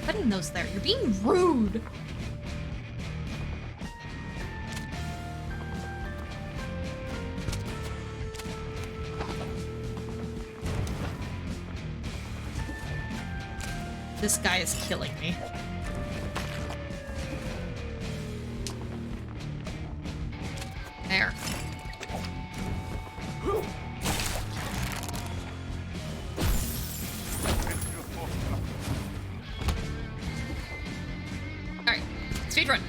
Putting those there, you're being rude. This guy is killing me. There. Alright, speedrun.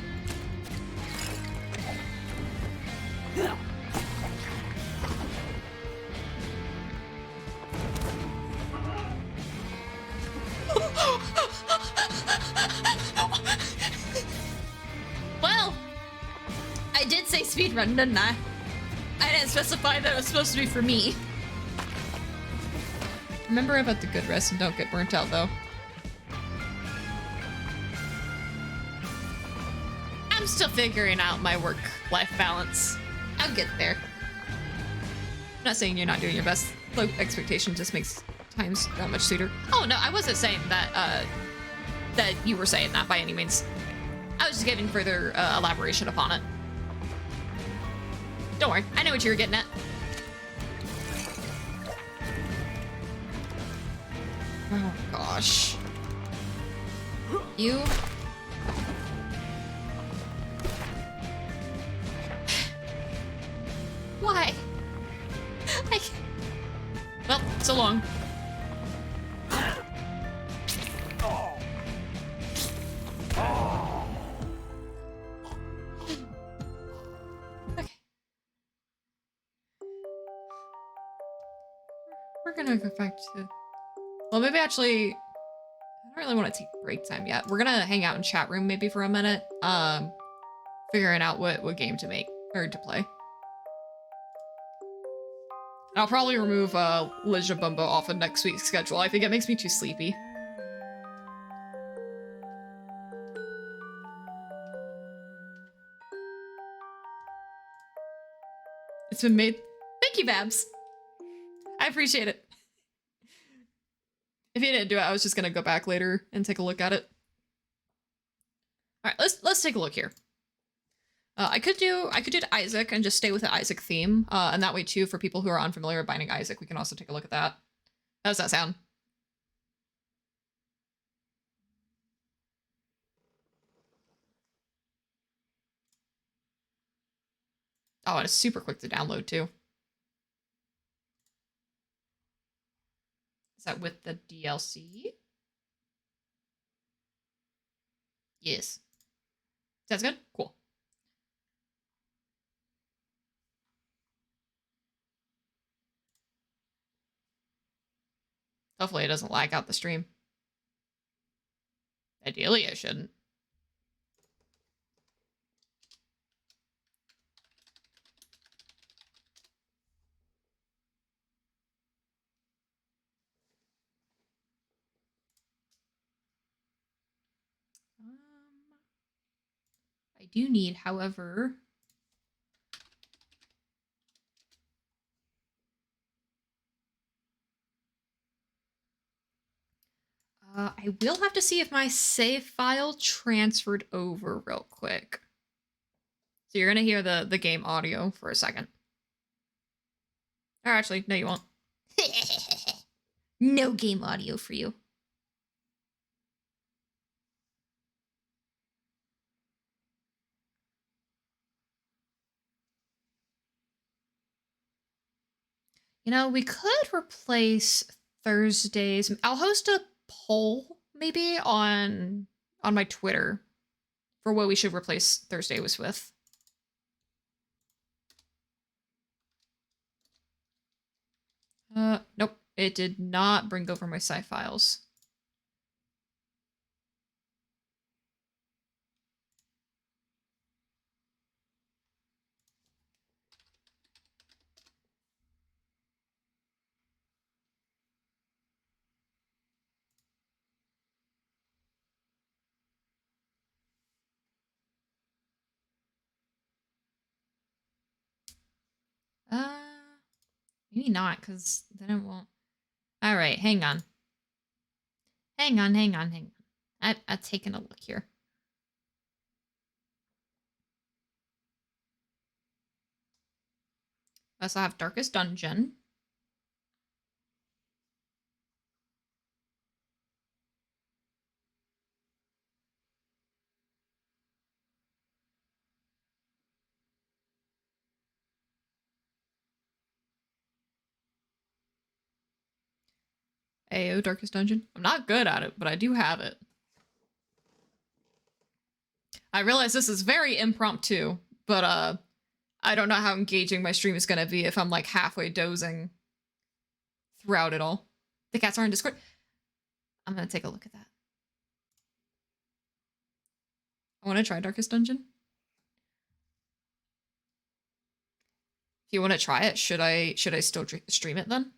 Well, I did say speedrun, didn't I? I didn't specify that it was supposed to be for me. Remember about the good rest and don't get burnt out, though. I'm still figuring out my work-life balance. I'll get there. I'm not saying you're not doing your best. Low expectation just makes times that much sweeter. Oh, no, I wasn't saying that, that you were saying that by any means. I was just giving further elaboration upon it. Don't worry, I know what you were getting at. Oh, gosh. You... Why? Well, so long. Okay. We're gonna go back to... Well, maybe actually... I don't really want to take break time yet. We're gonna hang out in chat room maybe for a minute. Figuring out what game to make, or to play. I'll probably remove Legend of Bumbo off of next week's schedule. I think it makes me too sleepy. It's been made. Thank you, Babs. I appreciate it. If you didn't do it, I was just gonna go back later and take a look at it. All right, let's take a look here. I could do Isaac and just stay with the Isaac theme, and that way too, for people who are unfamiliar with Binding Isaac, we can also take a look at that. How does that sound? Oh, and it's super quick to download too. Is that with the DLC? Yes. Sounds good? Cool. Hopefully it doesn't lag out the stream. Ideally, it shouldn't. I do need, however... I will have to see if my save file transferred over real quick. So you're gonna hear the game audio for a second. Or actually, no you won't. No game audio for you. You know, we could replace Thursdays. I'll host a poll maybe on my Twitter for what we should replace Thursdays with. Nope. It did not bring over my sci files. Maybe not, because then it won't. All right, hang on. Hang on. I've taken a look here. I also have Darkest Dungeon. Ayo, Darkest Dungeon. I'm not good at it, but I do have it. I realize this is very impromptu, but I don't know how engaging my stream is gonna be if I'm like halfway dozing throughout it all. The cats are in Discord. I'm gonna take a look at that. I want to try Darkest Dungeon. If you want to try it, should I still stream it then?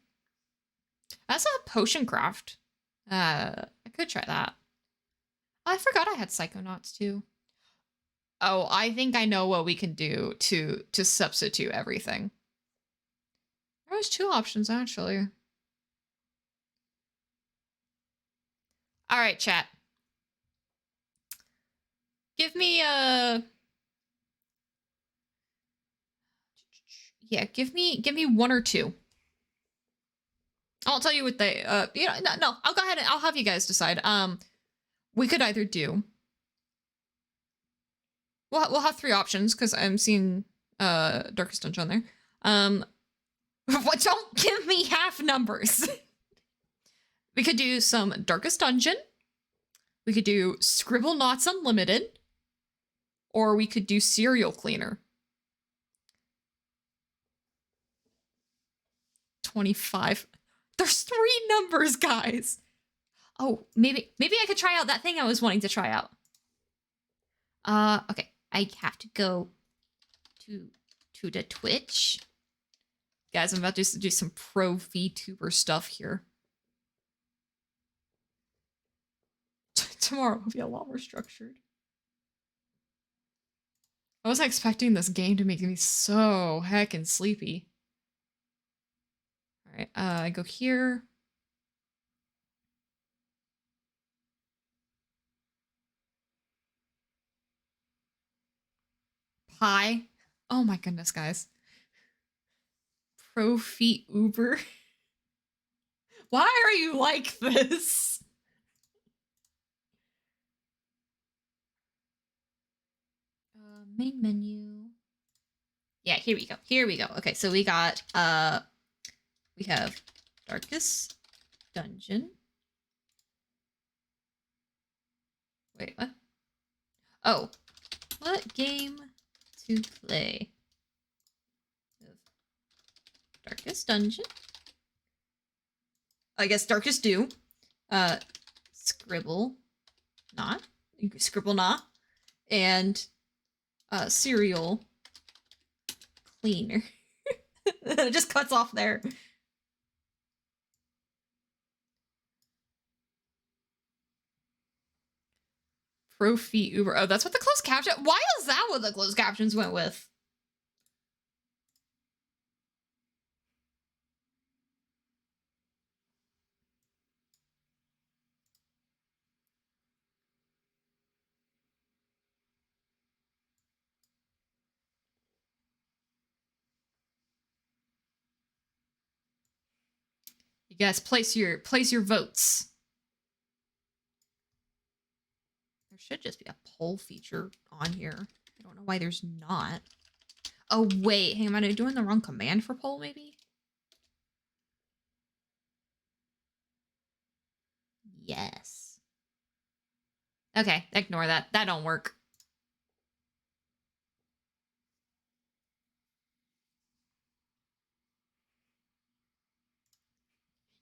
That's a potion craft. I could try that. Oh, I forgot I had Psychonauts too. Oh, I think I know what we can do to substitute everything. There was 2 options actually. All right, chat. Give me a give me 1 or 2. I'll tell you what they no, I'll go ahead and I'll have you guys decide. We could either do we'll have 3 options because I'm seeing Darkest Dungeon there. What, don't give me half numbers. We could do some Darkest Dungeon. We could do Scribblenauts Unlimited. Or we could do Serial Cleaner. 25. There's 3 numbers, guys. Oh, maybe I could try out that thing I was wanting to try out. Okay. I have to go to the Twitch. Guys, I'm about to do some pro VTuber stuff here. Tomorrow will be a lot more structured. I wasn't expecting this game to make me so heckin' sleepy. All right, I go here. Pie. Oh my goodness, guys. Pro feet Uber. Why are you like this? Main menu. Yeah, here we go. Here we go. Okay, so we got we have Darkest Dungeon. Wait, what? Oh, what game to play? Darkest Dungeon. I guess Darkest Do. Scribblenauts, and Serial Cleaner. It just cuts off there. Crow feet Uber. Oh, that's what the closed caption. Why is that what the closed captions went with? You guys place your votes. There should just be a poll feature on here. I don't know why there's not. Oh wait, hang on, am I doing the wrong command for poll maybe? Yes. Okay, ignore that. That don't work.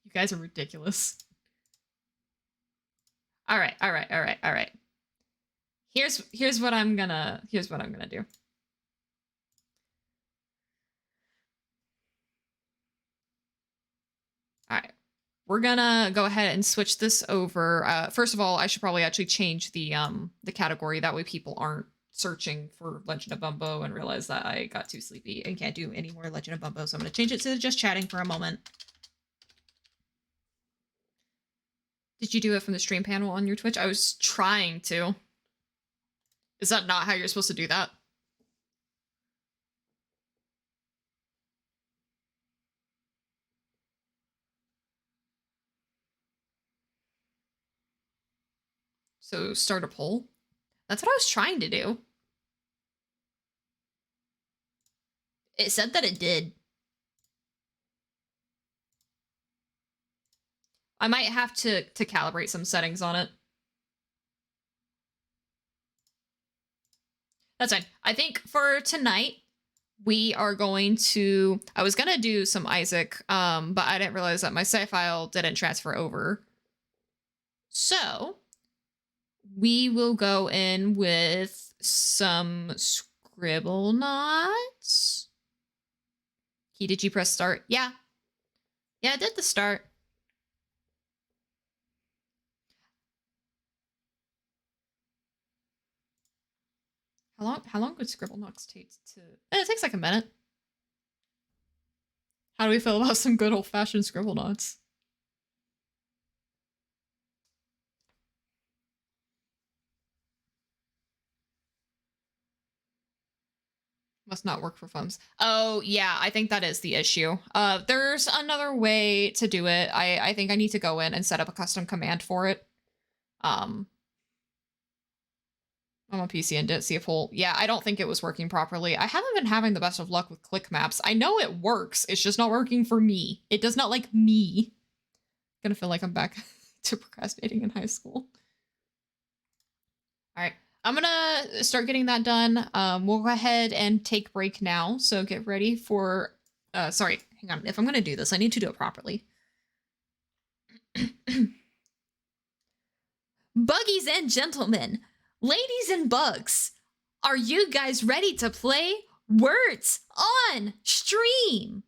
You guys are ridiculous. All right. Here's what I'm gonna do. All right. We're gonna go ahead and switch this over. First of all, I should probably actually change the category. That way people aren't searching for Legend of Bumbo and realize that I got too sleepy and can't do any more Legend of Bumbo. So I'm gonna change it to just chatting for a moment. Did you do it from the stream panel on your Twitch? I was trying to. Is that not how you're supposed to do that? So start a poll? That's what I was trying to do. It said that it did. I might have to calibrate some settings on it. That's fine. I think for tonight, we are going to... I was going to do some Isaac, but I didn't realize that my save file didn't transfer over. So, we will go in with some Scribblenauts. Key, did you press start? Yeah. Yeah, I did the start. How long would Scribblenauts take to... It takes like a minute. How do we feel about some good old-fashioned Scribblenauts? Must not work for phones. Oh, yeah, I think that is the issue. There's another way to do it. I think I need to go in and set up a custom command for it. I'm on PC and didn't see a poll. Yeah, I don't think it was working properly. I haven't been having the best of luck with click maps. I know it works. It's just not working for me. It does not like me. Gonna feel like I'm back to procrastinating in high school. All right. I'm gonna start getting that done. We'll go ahead and take break now. So get ready for, sorry, hang on. If I'm gonna do this, I need to do it properly. Buggies and gentlemen, ladies and bugs, are you guys ready to play Words on Stream?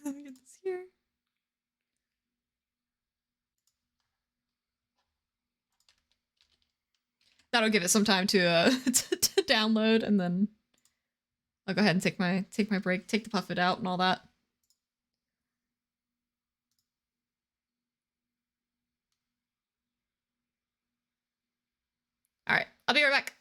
Let me get this here. That'll give it some time to to download, and then I'll go ahead and take my break, take the puffet out and all that. All right, I'll be right back.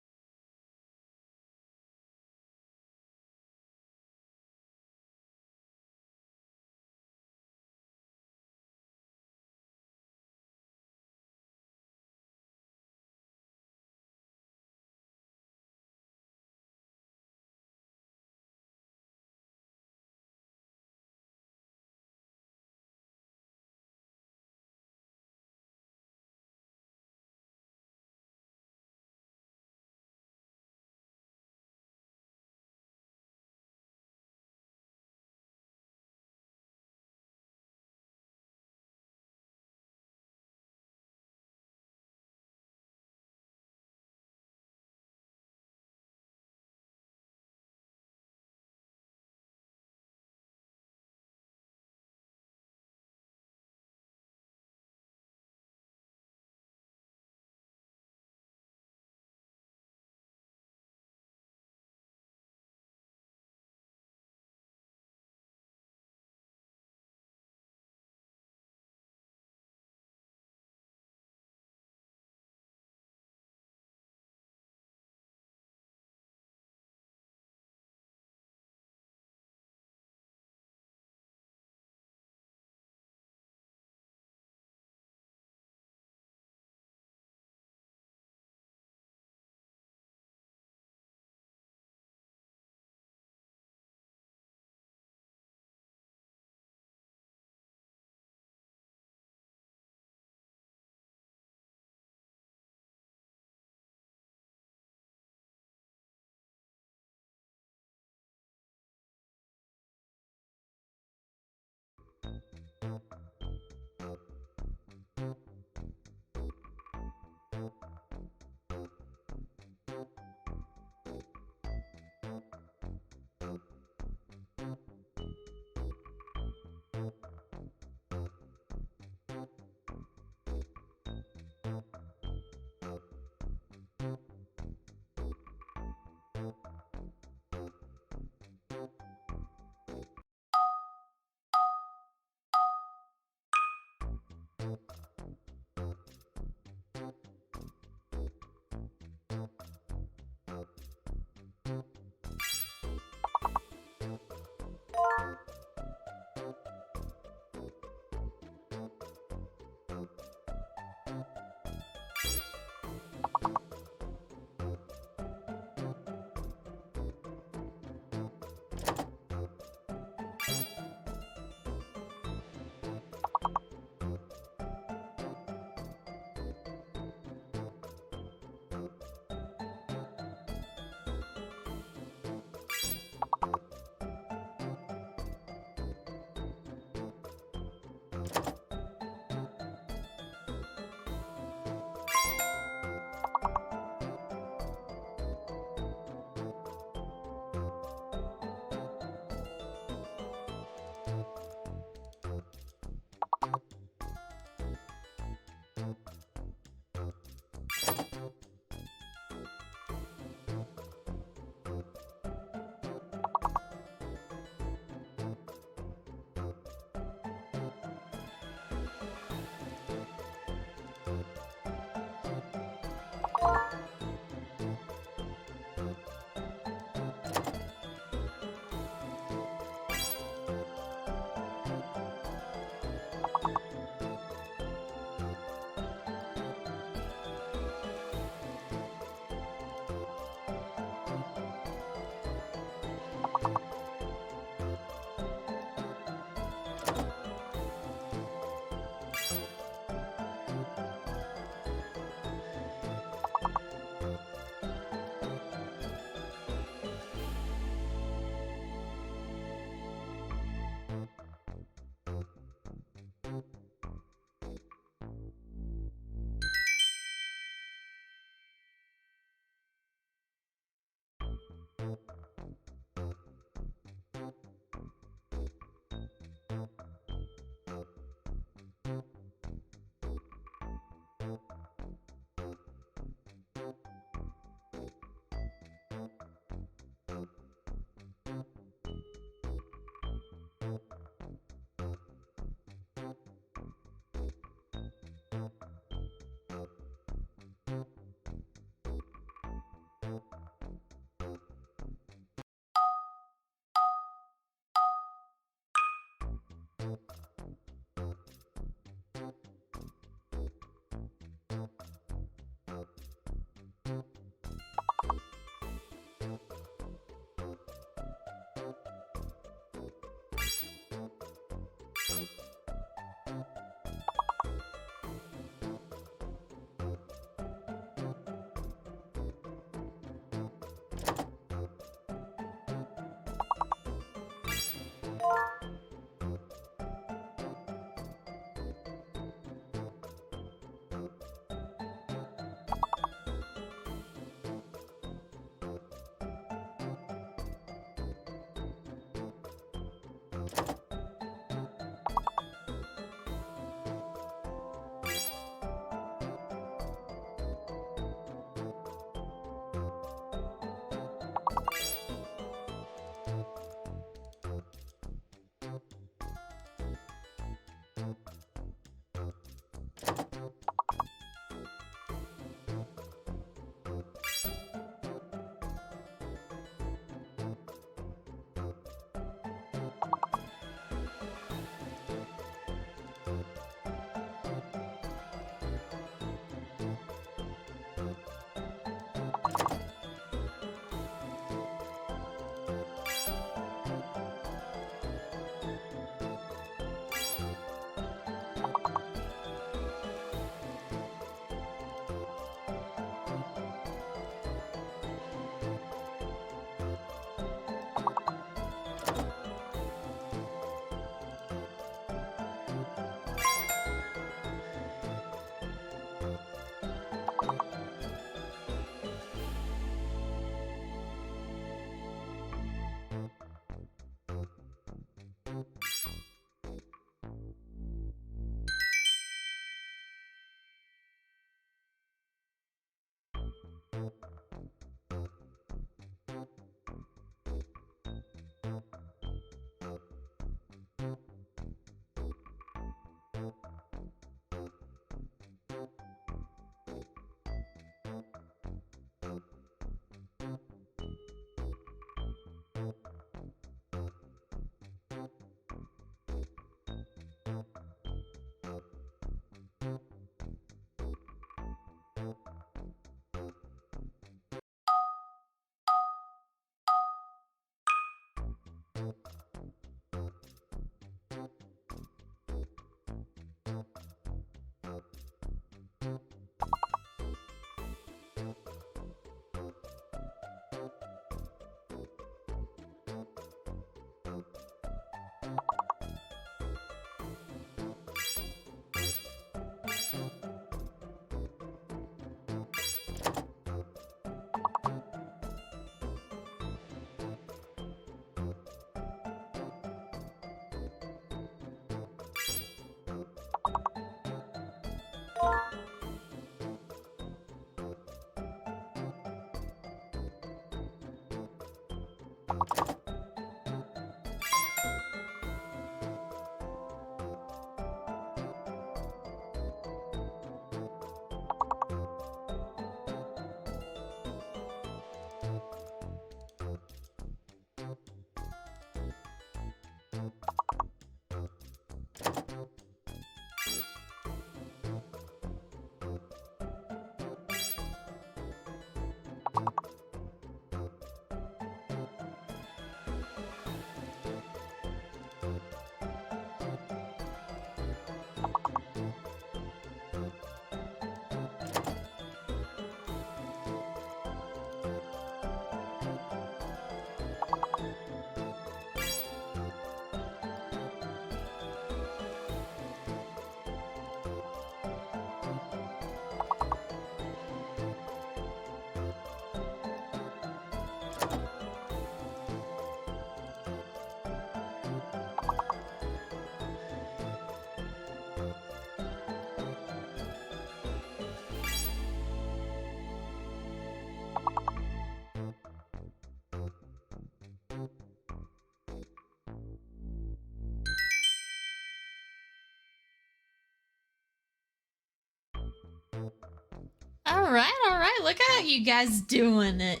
Alright. Look at you guys doing it.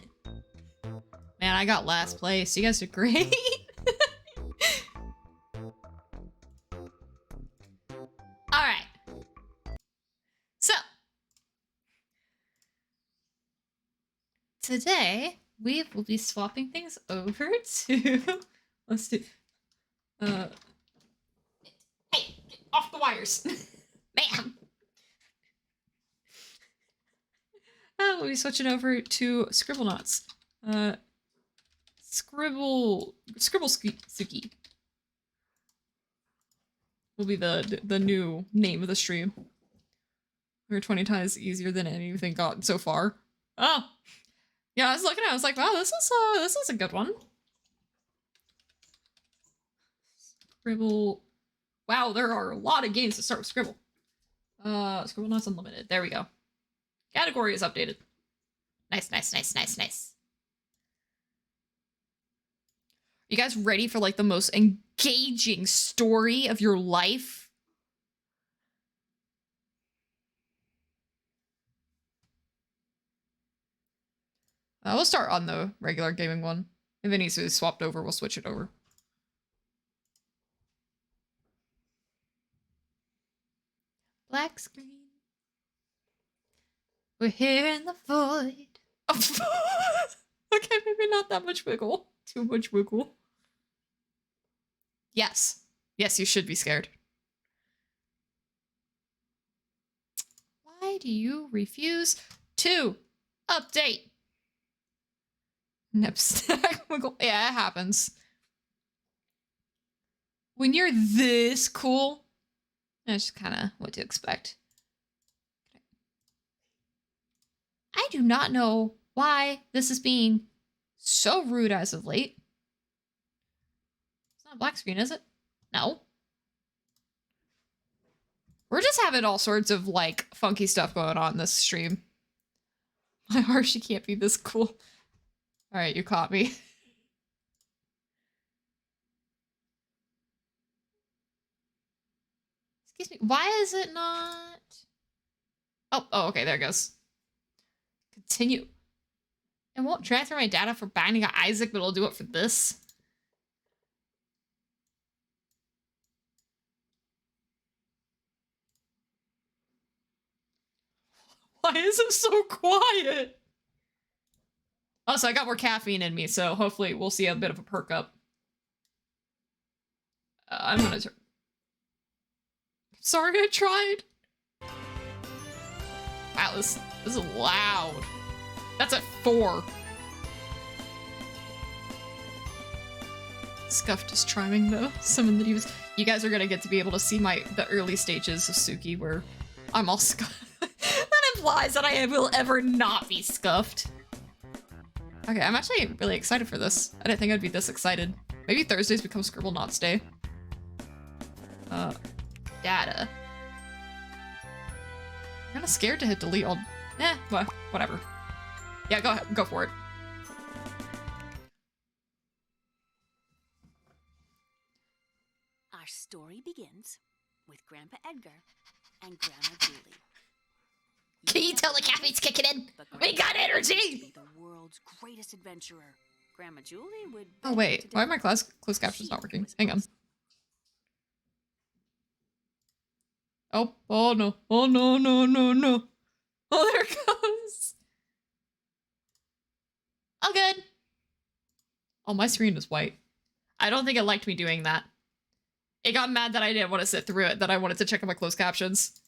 Man, I got last place. You guys are great. Alright. So. Today, we will be swapping things over to... Let's do... Hey, get off the wires. Ma'am. We'll be switching over to Scribblenauts. Scribblesuki will be the new name of the stream. We're 20 times easier than anything gotten so far. Oh, yeah. I was looking at it, I was like, wow, this is a good one. Scribble. Wow, there are a lot of games to start with Scribble. Scribblenauts Unlimited. There we go. Category is updated. Nice. You guys ready for like the most engaging story of your life? We'll start on the regular gaming one. If it needs to be swapped over, we'll switch it over. Black screen. We're here in the void. Oh, okay, maybe not that much wiggle. Too much wiggle. Yes. Yes, you should be scared. Why do you refuse to update? Knapsack wiggle. Yeah, it happens. When you're this cool, that's just kind of what to expect. I do not know why this is being so rude as of late. It's not a black screen, is it? No. We're just having all sorts of, like, funky stuff going on in this stream. My heart, she can't be this cool. Alright, you caught me. Excuse me, why is it not... Oh, okay, there it goes. Continue. It won't transfer my data for Binding of Isaac, but it'll do it for this. Why is it so quiet? Oh, so I got more caffeine in me, so hopefully we'll see a bit of a perk up. I'm gonna turn... Sorry, I tried. Wow, this is loud. That's at 4. Scuffed is charming though. Someone that he was. You guys are gonna get to be able to see the early stages of Suki where I'm all scuffed. That implies that I will ever not be scuffed. Okay, I'm actually really excited for this. I didn't think I'd be this excited. Maybe Thursdays become Scribblenauts Day. Data. I'm kinda scared to hit delete all. Well, whatever. Yeah, go ahead, go for it. Our story begins with Grandpa Edgar and Grandma Julie. Can you tell the caffeine's kicking in? We got energy! The world's greatest adventurer. Grandma Julie would... Oh wait, why are my closed captions not working? Hang on. Oh no. Oh no. Oh, there it goes. All good. Oh, my screen is white. I don't think it liked me doing that. It got mad that I didn't want to sit through it, that I wanted to check out my closed captions.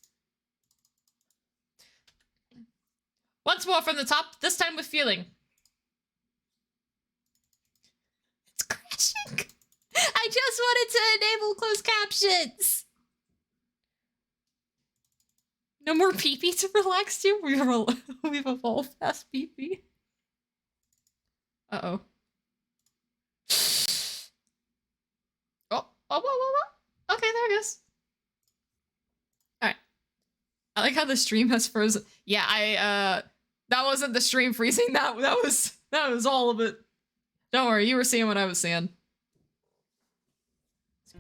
Once more from the top, this time with feeling. It's crashing. I just wanted to enable closed captions. No more pee-pee to relax to? We've evolved past pee-pee. Uh-oh. Oh. Okay, there it goes. Alright. I like how the stream has frozen. Yeah, that wasn't the stream freezing. That was all of it. Don't worry, you were seeing what I was seeing.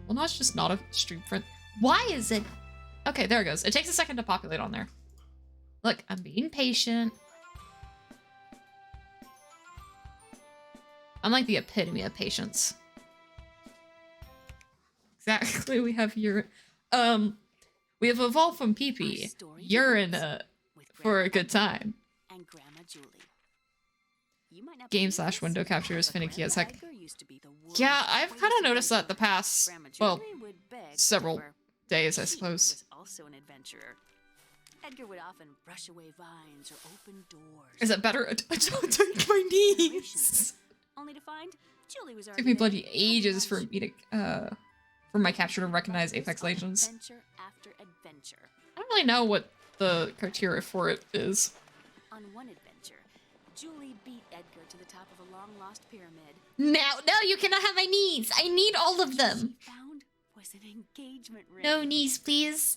Well, no, it's just not a stream friend. Why is it? Okay, there it goes. It takes a second to populate on there. Look, I'm being patient. I'm like the epitome of patience. Exactly, we have your we have evolved from pee-pee, urine for a good time. And Grandma Julie. You might not Game believe slash this, window capture is but finicky as Grandpa heck. Edgar used to be the Yeah, world's I've kind greatest of noticed that the adventurer. past, Grandma well, Julie would beg several for- days, I She suppose. was also an adventurer. Edgar would often brush away vines or open doors. Is it better? Don't take my knees. Only to find Julie was Took already me there, bloody having ages for lunch. me to, for my capture to recognize Embarked Apex on Legends. Adventure after adventure. I don't really know what the criteria for it is. On one adventure, Julie beat Edgar to the top of a long-lost pyramid. No, you cannot have my knees. I need all of them. She found was an engagement ring. No knees, please.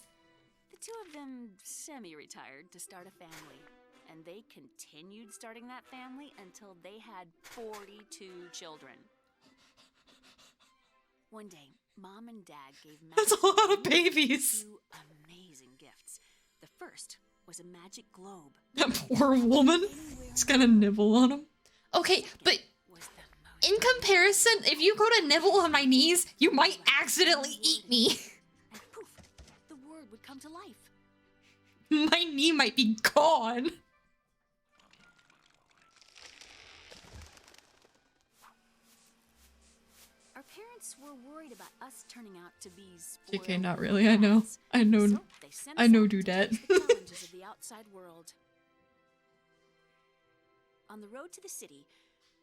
The two of them semi-retired to start a family, and they continued starting that family until they had 42 children. One day, Mom and Dad gave That's a Maxwell lot of and babies. two amazing gifts. The first was a magic globe. That poor woman. It's gonna nibble on him. Okay, but Was the most in comparison, if you go to nibble on my knees, you might accidentally eat me. and poof, the word would come to life. My knee might be gone. Our parents were worried about us turning out to be JK, spoiled not really. I know. brats. I know. So they sent I us know out to dudette. face the challenges of the outside world. On the road to the city,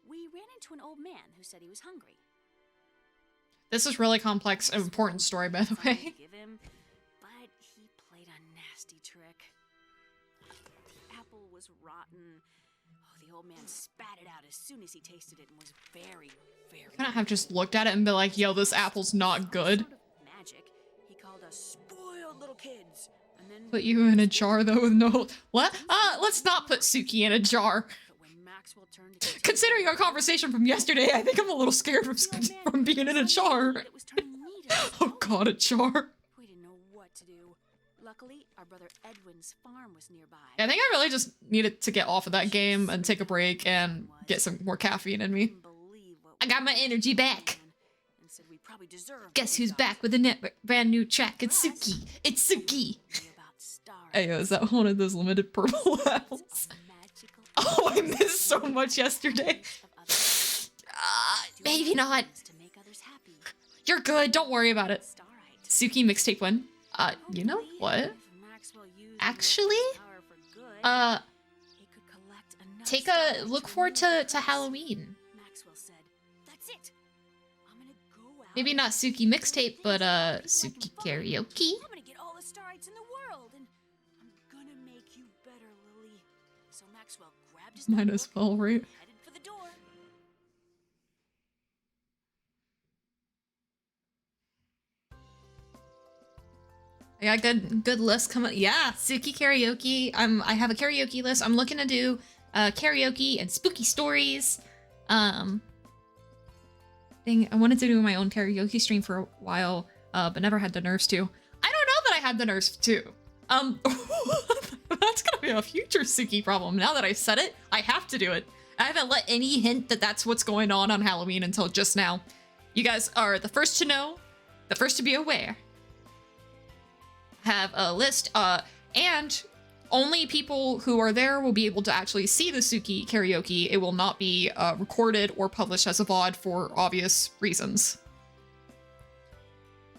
we ran into an old man who said he was hungry. This is really complex and important story, by the Something way. to give him, but he played a nasty trick. The apple was rotten. Oh, the old man spat it out as soon as he tasted it and was very, very. Couldn't have just looked at it and be like, yo, this apple's not good. Sort of magic. He called us spoiled little kids, and then Put you in a jar, though, with no... What? Let's not put Suki in a jar. But when Maxwell turned to Considering our conversation from yesterday, I think I'm a little scared from being in a jar. It was turning me to Oh god, a jar. We didn't know what to do. Luckily, our brother Edwin's farm was nearby. I think I really just needed to get off of that game and take a break and get some more caffeine in me. Couldn't believe what I got we my did energy back. and said we probably deserved Guess what we who's got. back with a brand new track? It's Suki. It's Suki. About stars. Hey, is that one of those limited purple apples? Of magical Oh, I missed so much yesterday. of others. Maybe not. To make others happy. You're good. Don't worry about it. Starite. Suki mixtape one. You know Hopefully, what? if Maxwell used the Actually, electric power for good, he could collect enough take stars a look to forward remove to us. Halloween. Maxwell said, "That's it. I'm gonna go out. Maybe not Suki mixtape, but Suki karaoke. I'm gonna get all the starites in the world, and I'm gonna make you better, Lily." So Maxwell grabbed his Might as notebook well, right? and headed for the door. I got good list coming. Yeah, Suki karaoke. I have a karaoke list. I'm looking to do karaoke and spooky stories. I wanted to do my own karaoke stream for a while, but never had the nerves to. I don't know that I had the nerves to. That's gonna be a future Suki problem. Now that I said it, I have to do it. I haven't let any hint that that's what's going on Halloween until just now. You guys are the first to know, the first to be aware. Have a list, and only people who are there will be able to actually see the Suki karaoke. It will not be recorded or published as a VOD for obvious reasons.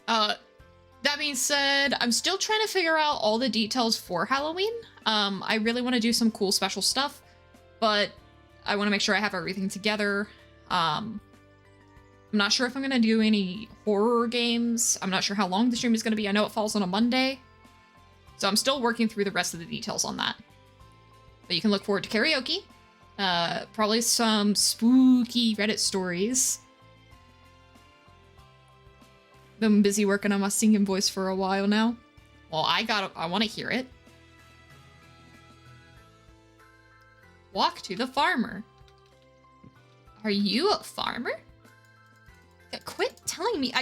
That being said, I'm still trying to figure out all the details for Halloween. I really want to do some cool special stuff, but I want to make sure I have everything together. I'm not sure if I'm going to do any horror games. I'm not sure how long the stream is going to be. I know it falls on a Monday, so I'm still working through the rest of the details on that. But you can look forward to karaoke, probably some spooky Reddit stories. Been busy working on my singing voice for a while now. Well, I want to hear it. Walk to the farmer. Are you a farmer? Quit telling me.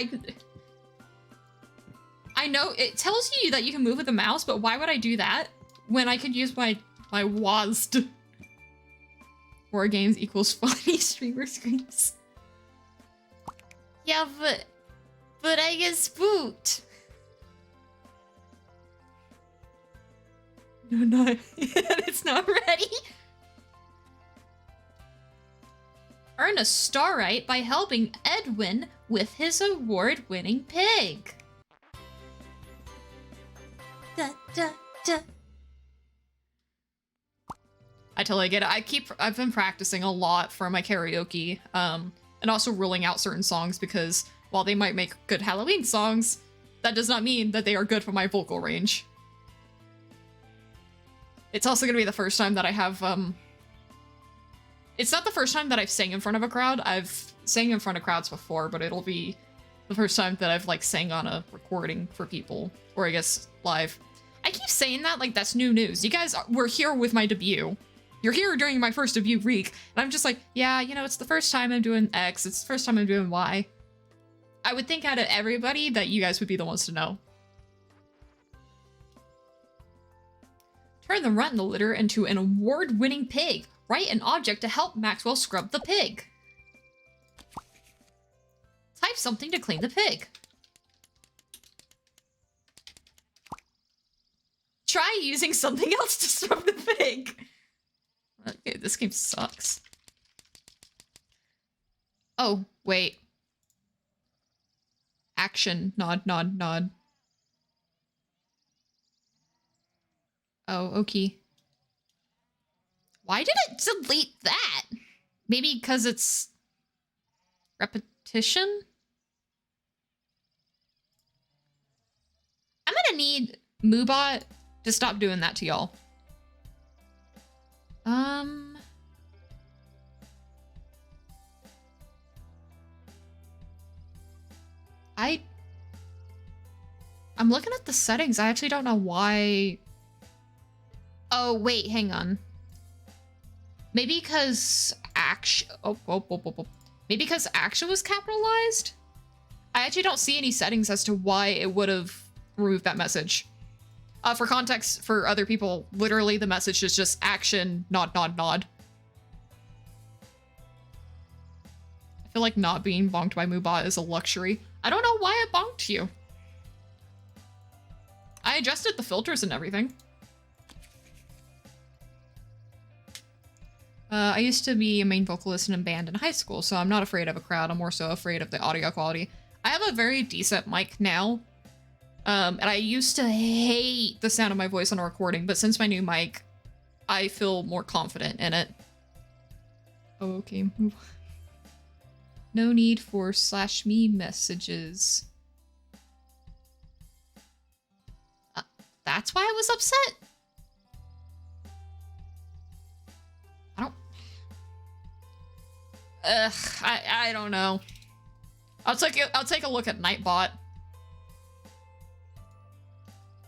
I know it tells you that you can move with the mouse, but why would I do that? when I could use my WASD. 4 games equals funny streamer screams. Yeah, but I get spooked. No, it's not ready. Earn a star right by helping Edwin with his award-winning pig. Da, da, da. I totally get it. I've been practicing a lot for my karaoke, and also ruling out certain songs because while they might make good Halloween songs, that does not mean that they are good for my vocal range. It's also gonna be the first time that I have, it's not the first time that I've sang in front of a crowd. I've sang in front of crowds before, but it'll be the first time that I've, like, sang on a recording for people, or I guess live. I keep saying that like that's new news. You guys were here with my debut. You're here during my first debut week, and I'm just like, yeah, you know, it's the first time I'm doing X, it's the first time I'm doing Y. I would think out of everybody that you guys would be the ones to know. Turn the runt in the litter into an award-winning pig. Write an object to help Maxwell scrub the pig. Type something to clean the pig. Try using something else to scrub the pig. Okay, this game sucks. Oh, wait. Action. Nod, nod, nod. Oh, okay. Why did it delete that? Maybe because it's repetition? I'm gonna need Moobot to stop doing that to y'all. I'm looking at the settings. I actually don't know why. Oh, wait, hang on. Maybe because action. Maybe because action was capitalized? I actually don't see any settings as to why it would have removed that message. For context, for other people, literally the message is just action, nod, nod, nod. I feel like not being bonked by Moobot is a luxury. I don't know why I bonked you. I adjusted the filters and everything. I used to be a main vocalist in a band in high school, so I'm not afraid of a crowd. I'm more so afraid of the audio quality. I have a very decent mic now. And I used to hate the sound of my voice on a recording, but since my new mic, I feel more confident in it. Oh, okay, move on. No need for /me messages. That's why I was upset? I don't... I don't know. I'll take a look at Nightbot.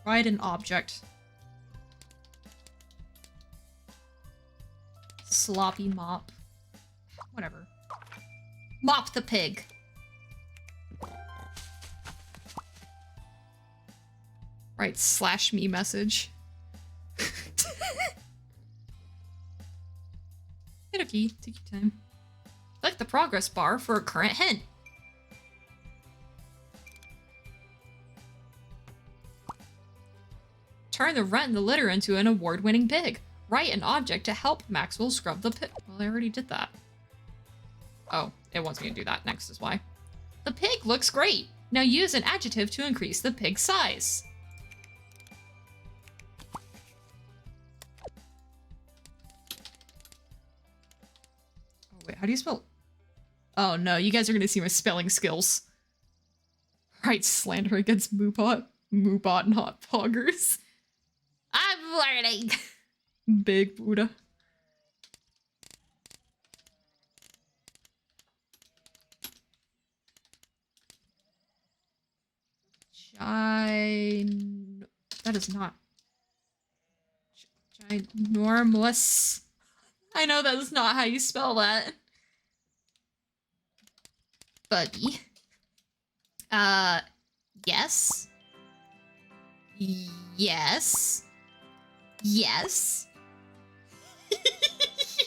Write an object. Sloppy mop. Whatever. Mop the pig. Write /me message. Hit a key. Take your time. Click the progress bar for a current hint. Turn the runt in the litter into an award-winning pig. Write an object to help Maxwell scrub the pig. Well, I already did that. Oh, it wants me to do that next is why. The pig looks great. Now use an adjective to increase the pig's size. Oh, wait, how do you spell? Oh no, you guys are gonna see my spelling skills. Write slander against Moobot. Moobot, not poggers. I'm learning. Big Buddha. That is not. Ginormous. I know that is not how you spell that. Buddy. Yes. Yes. Yes.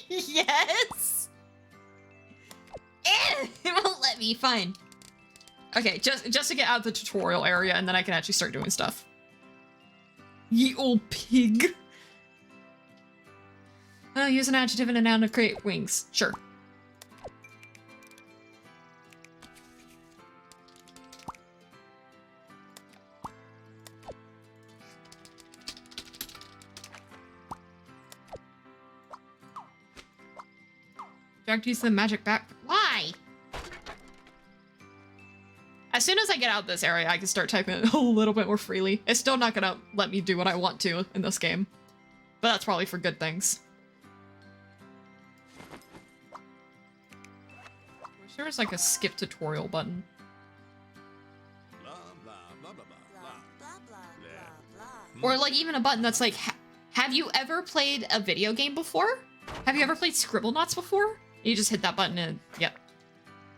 Yes. It won't let me. Fine. Okay, just to get out of the tutorial area, and then I can actually start doing stuff. Ye old pig. Use an adjective and a noun to create wings. Sure. Direct use the magic back. Why? As soon as I get out of this area, I can start typing a little bit more freely. It's still not gonna let me do what I want to in this game. But that's probably for good things. Wish there was like a skip tutorial button. Blah, blah, blah, blah, blah, blah, blah, blah, blah. Or like even a button that's like, have you ever played a video game before? Have you ever played Scribblenauts before? You just hit that button and, yep.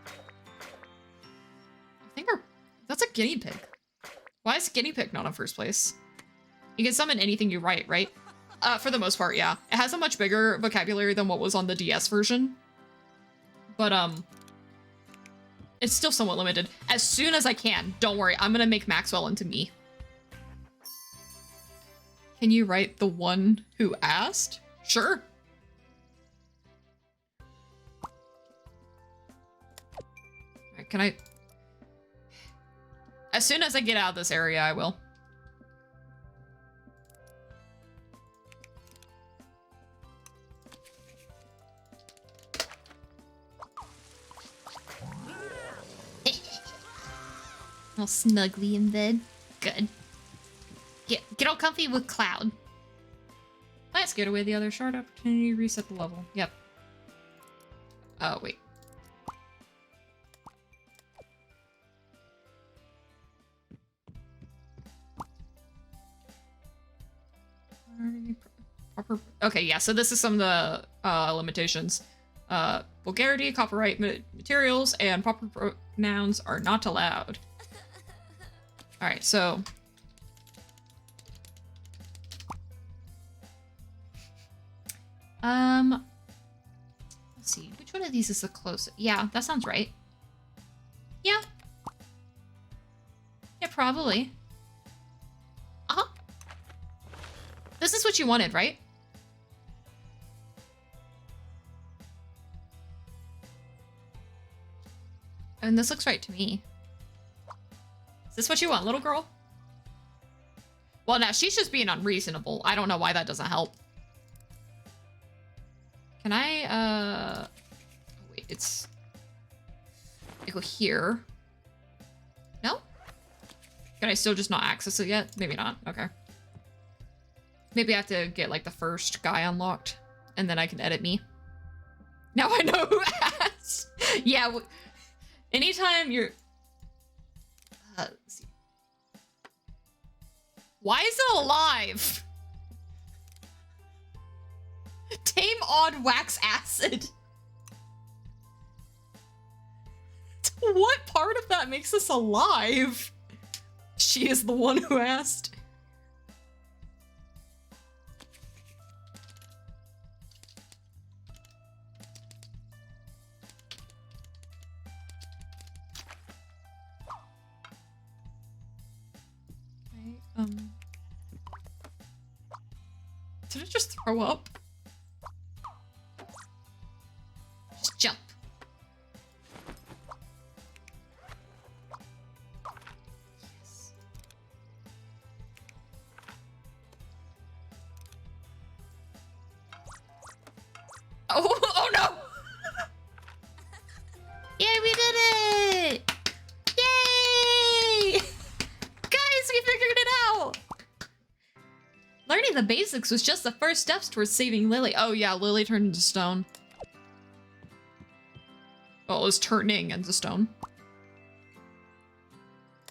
I think that's a guinea pig. Why is guinea pig not in first place? You can summon anything you write, right? For the most part, yeah. It has a much bigger vocabulary than what was on the DS version. But, it's still somewhat limited. As soon as I can, don't worry, I'm gonna make Maxwell into me. Can you write the one who asked? Sure. Alright, can I... As soon as I get out of this area, I will. All snugly in bed. Good. Get all comfy with Cloud. Let's get away the other shard opportunity, reset the level. Yep. Oh, wait. Proper. Okay, yeah, so this is some of the limitations. Vulgarity, copyright materials, and proper pronouns are not allowed. Alright, so... Let's see, which one of these is the closest? Yeah, that sounds right. Yeah. Yeah, probably. Uh-huh. This is what you wanted, right? I mean, this looks right to me. Is this what you want, little girl? Well, now she's just being unreasonable. I don't know why that doesn't help. Can I, oh, wait, it's... I go here. No? Can I still just not access it yet? Maybe not. Okay. Maybe I have to get, like, the first guy unlocked, and then I can edit me. Now I know who asked. Yeah, anytime you're... let's see. Why is it alive? Tame odd wax acid. What part of that makes us alive? She is the one who asked. Did it just throw up? Just jump. Yes. Oh no! Yay, we did it! Yay! Guys, we figured it out! Learning the basics was just the first steps towards saving Lily. Oh yeah, Lily turned into stone. Well, it was turning into stone.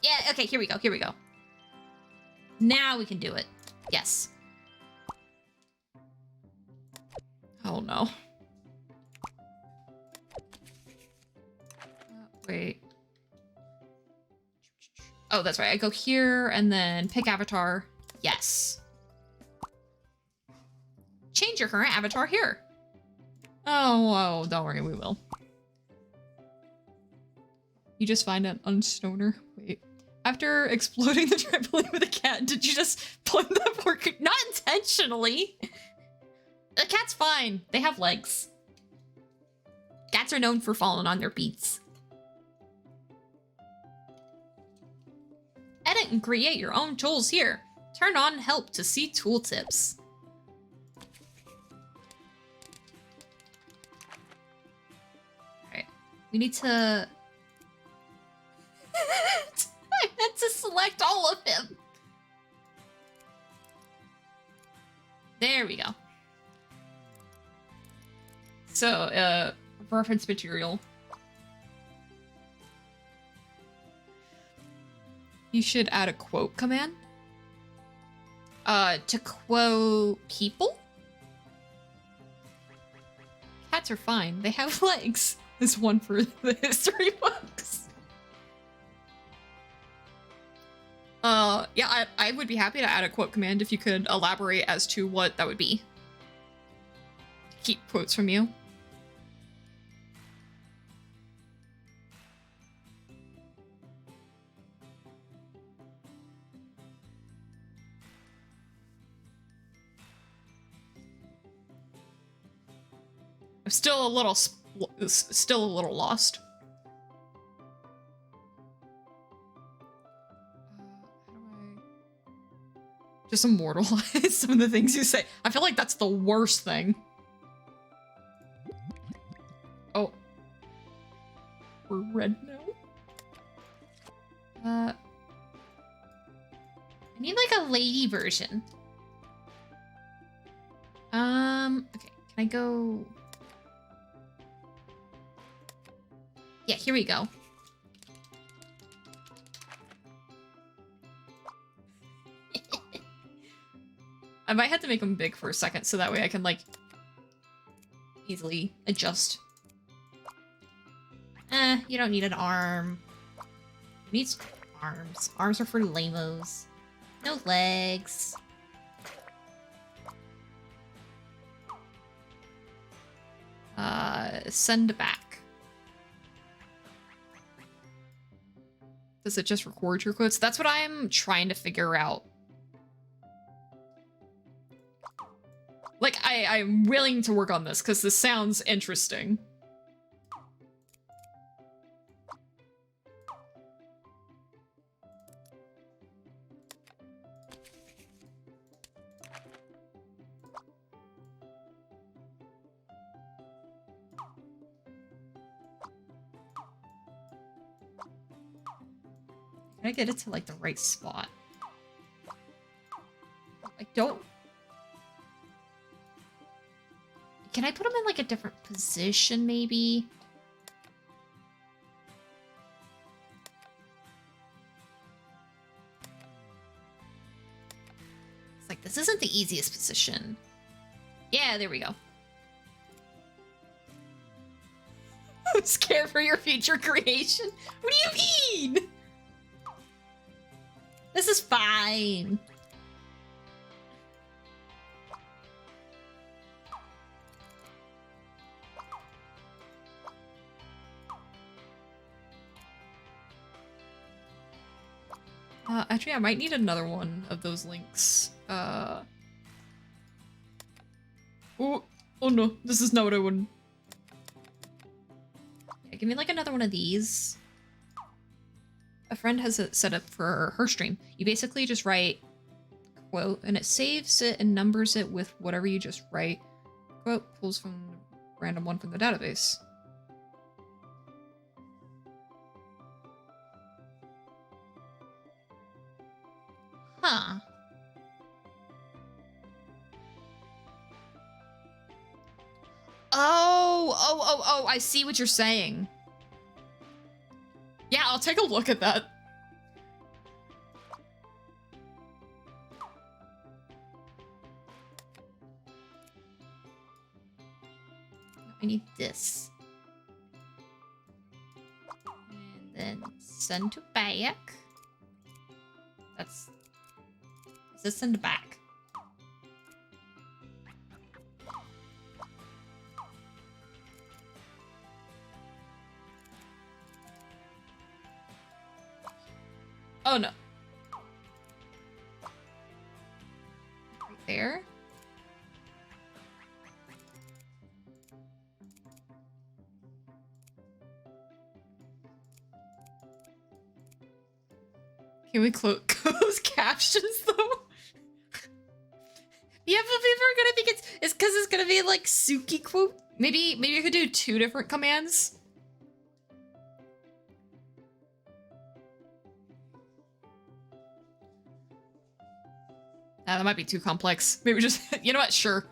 Yeah, okay, here we go, here we go. Now we can do it. Yes. Oh no. Wait. Oh, that's right. I go here and then pick avatar. Yes. change your current avatar here. Oh, don't worry, we will. You just find an unstoner. Wait. After exploding the trampoline with a cat, did you just point the poor kid? Not intentionally! The cat's fine. They have legs. Cats are known for falling on their beats. Edit and create your own tools here. Turn on help to see tooltips. Alright. We need to... I meant to select all of him. There we go. So, reference material. You should add a quote command. To quote people? Cats are fine. They have legs. This one for the history books. Yeah, I would be happy to add a quote command if you could elaborate as to what that would be. Keep quotes from you. I'm still a little lost. Just immortalize some of the things you say. I feel like that's the worst thing. Oh. We're red now? I need like a lady version. Okay, can I go? Yeah, here we go. I might have to make them big for a second so that way I can, like, easily adjust. You don't need an arm. You need arms. Arms are for lamos. No legs. Send back. Does it just record your quotes? That's what I'm trying to figure out. Like, I'm willing to work on this because this sounds interesting. Can I get it to, like, the right spot? I don't... Can I put them in, like, a different position, maybe? It's like, this isn't the easiest position. Yeah, there we go. I'm scared for your future creation. What do you mean? This is fine. Actually, I might need another one of those links. Oh no, this is not what I wanted. Yeah, give me like another one of these. A friend has it set up for her stream. You basically just write quote and it saves it and numbers it with whatever you just write. Quote pulls from random one from the database. Huh. Oh, I see what you're saying. Yeah, I'll take a look at that. I need this. And then send to back. Is this send to back? Oh no. Right there. Can we close captions though? Yeah, but people are gonna think it's because it's gonna be like Suki quote. Maybe you could do 2 different commands. That might be too complex. Maybe just, you know what? Sure.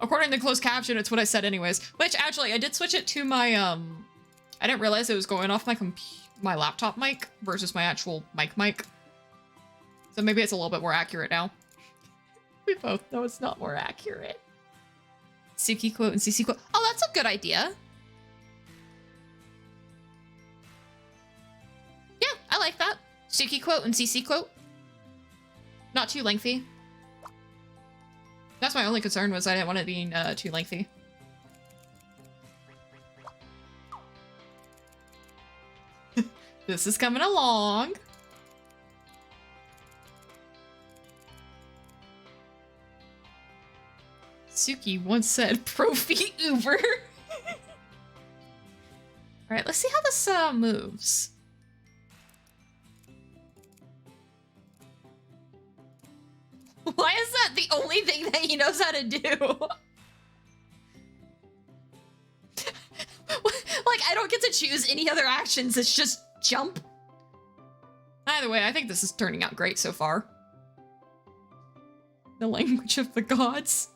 According to closed caption, it's what I said anyways. Which, actually, I did switch it to my, I didn't realize it was going off my laptop mic versus my actual mic. So maybe it's a little bit more accurate now. We both know it's not more accurate. Suki quote and CC quote. Oh, that's a good idea. Yeah, I like that. Suki quote and CC quote. Not too lengthy. That's my only concern, was I didn't want it being too lengthy. This is coming along. Suki once said, "Pro feet Uber." Alright, let's see how this moves. Why is that the only thing that he knows how to do? Like, I don't get to choose any other actions, it's just jump. Either way, I think this is turning out great so far. The language of the gods.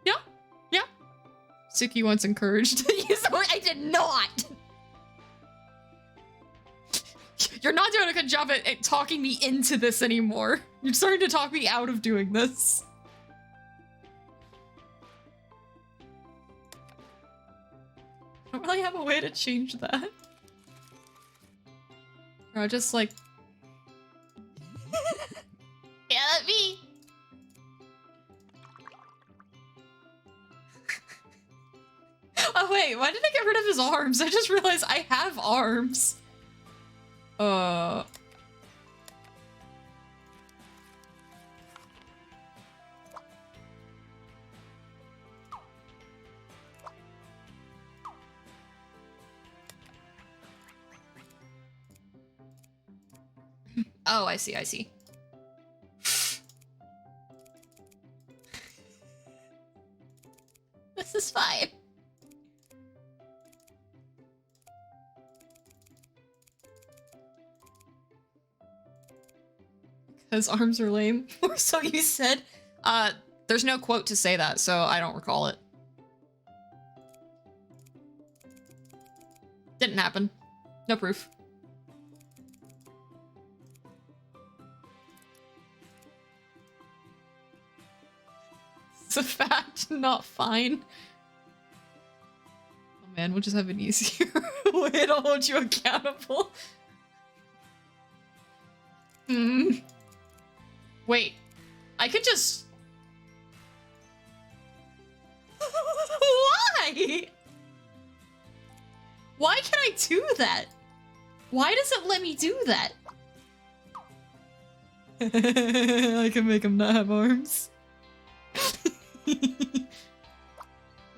Yeah, yeah. Suki once encouraged to use the word. I did not! You're not doing a good job at talking me into this anymore. You're starting to talk me out of doing this. I don't really have a way to change that. Or just like... Yeah, that's me! Oh wait, why did I get rid of his arms? I just realized I have arms. Oh, I see, I see. This is fine. His arms are lame. Or so you said. There's no quote to say that, so I don't recall it. Didn't happen. No proof. It's a fact, not fine. Oh man, we'll just have an easier way to hold you accountable. Wait, I could just... Why? Why can I do that? Why does it let me do that? I can make him not have arms.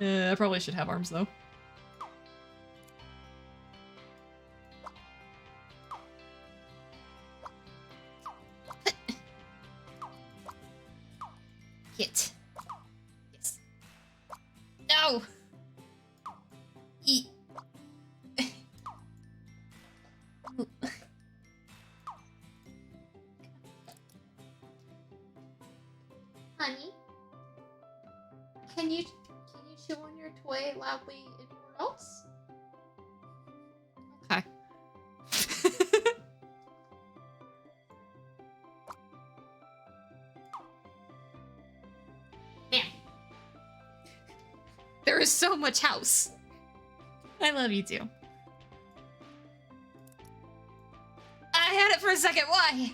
I probably should have arms though. Hit. Yes. No! Eat. Honey? Can you chew on your toy loudly anywhere else? Okay. Man. There is so much house. I love you too. I had it for a second, why?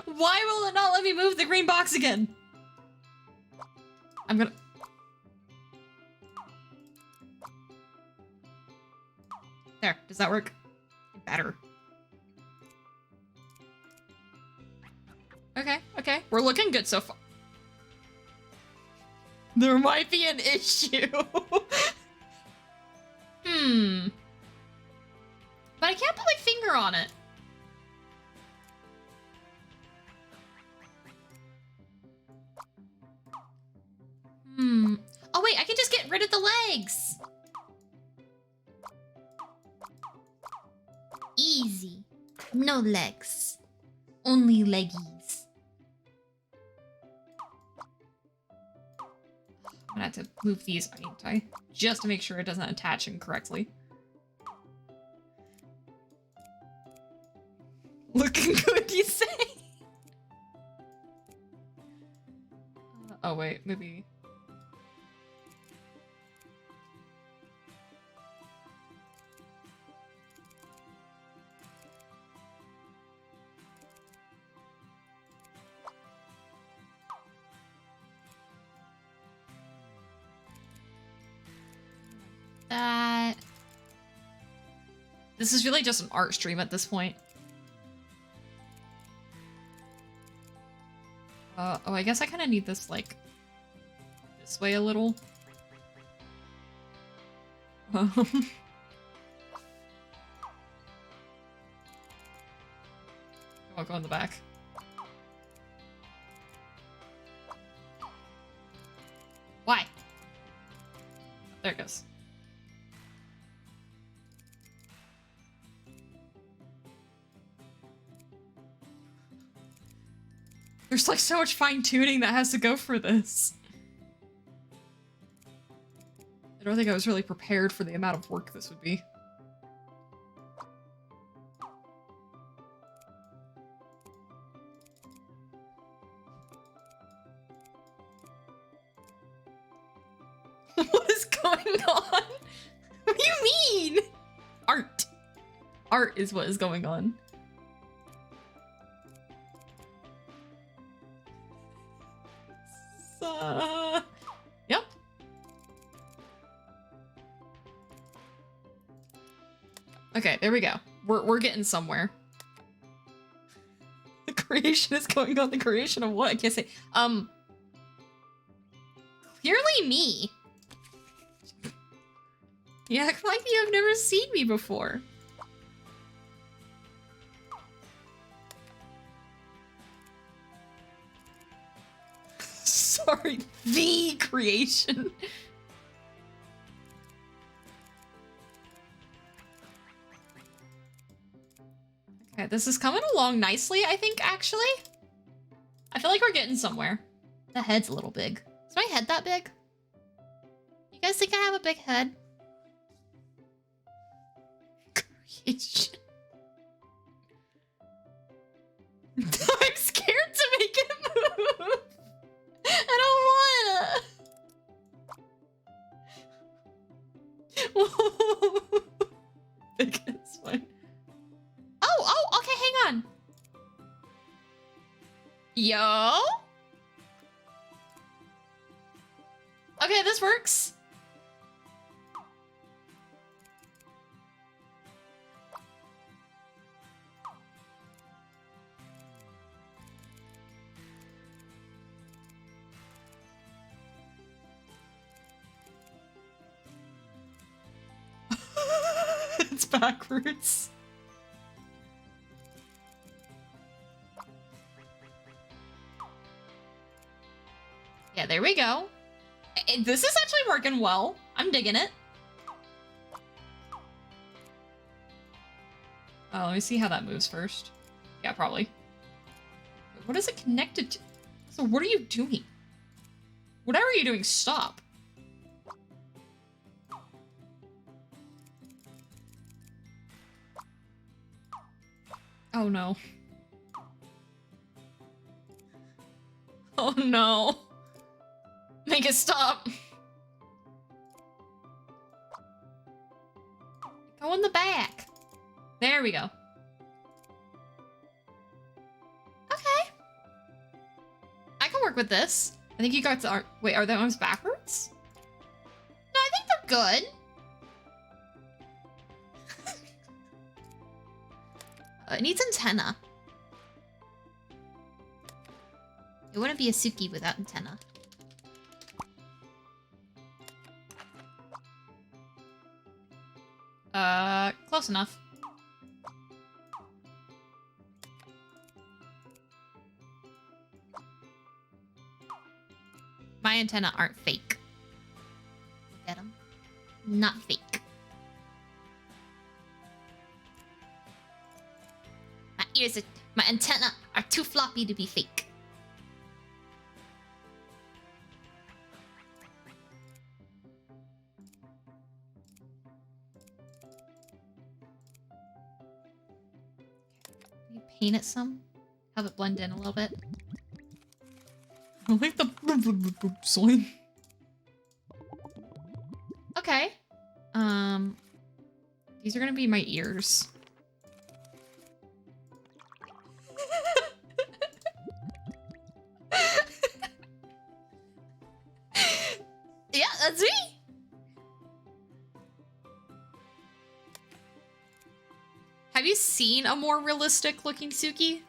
Why will it not let me move the green box again? I'm gonna... There, does that work? Better. Okay, okay. We're looking good so far. There might be an issue. But I can't put my finger on it. Oh wait, I can just get rid of the legs. Easy. No legs. Only leggies. I'm gonna have to move these, ain't I? Just to make sure it doesn't attach incorrectly. Looking good, you say? Oh wait, maybe... that... This is really just an art stream at this point. Oh, I guess I kind of need this, like, this way a little. I'll go in the back. Why? There it goes. There's like so much fine-tuning that has to go for this. I don't think I was really prepared for the amount of work this would be. What is going on? What do you mean? Art. Art is what is going on. Yep. Okay, there we go. We're getting somewhere. The creation is going on. The creation of what? I can't say. Clearly me. You act like you have never seen me before. Sorry, the creation. Okay, this is coming along nicely, I think, actually. I feel like we're getting somewhere. The head's a little big. Is my head that big? You guys think I have a big head? Creation. I'm scared to make it move. I don't wanna. Big is fine. Oh, okay, hang on. Yo? Okay, this works. It's backwards. Yeah, there we go. This is actually working well. I'm digging it. Oh, let me see how that moves first. Yeah, probably. What is it connected to? So what are you doing? Whatever you're doing, stop. Oh no. Oh no. Make it stop. Go in the back. There we go. Okay. I can work with this. I think you got the art. Wait, are the arms backwards? No, I think they're good. It needs antenna. It wouldn't be a Suki without antenna. Close enough. My antenna aren't fake. Look at them. Not fake. My antenna are too floppy to be fake. Can you paint it some? Have it blend in a little bit. I like the sign. Okay. These are gonna be my ears. Yeah, that's me. Have you seen a more realistic looking Suki?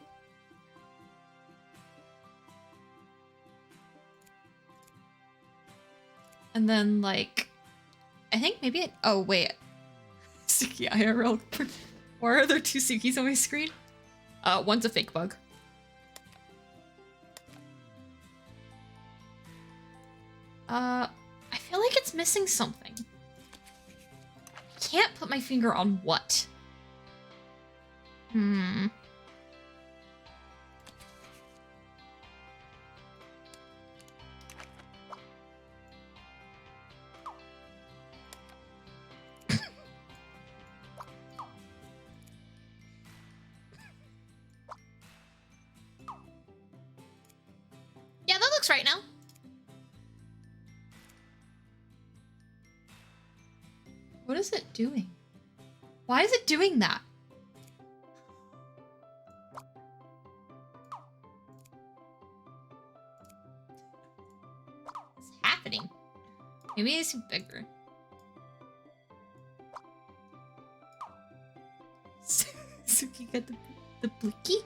And then, like, I think maybe it. Oh, wait. Suki IRL. Why are there two Sukis on my screen? One's a fake bug. I feel like it's missing something. I can't put my finger on what. Yeah, that looks right now. What is it doing? Why is it doing that? What's happening? Maybe it's bigger. Suki got the blicky?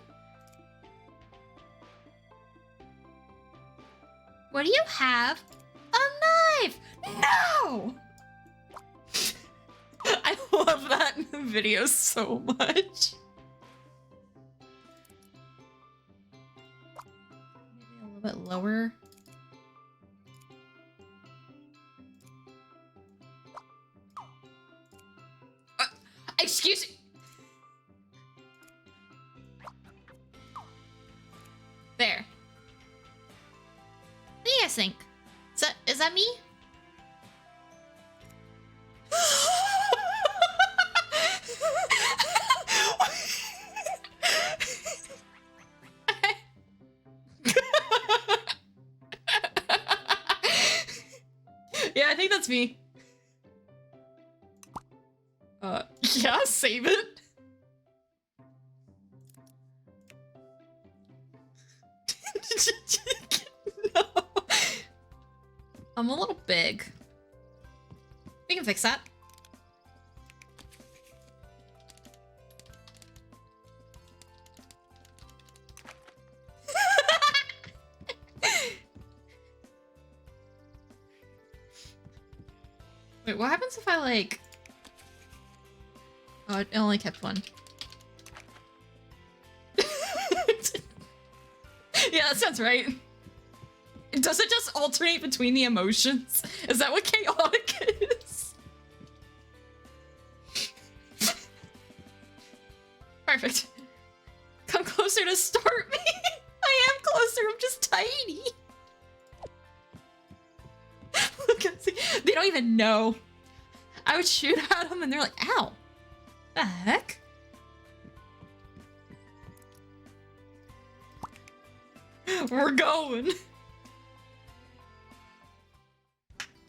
What do you have? A knife! No! I love that in the video so much. Maybe a little bit lower. Excuse me. There. What do you guys think? Is that me? Yeah, I think that's me. Yeah, save it. No. I'm a little big. We can fix that. Wait, what happens if I, like... Oh, it only kept one. Yeah, that sounds right. Does it just alternate between the emotions? Is that what chaotic is? Perfect. Come closer to start me. I am closer, I'm just tiny. They don't even know. I would shoot at them and they're like, ow. The heck? We're going.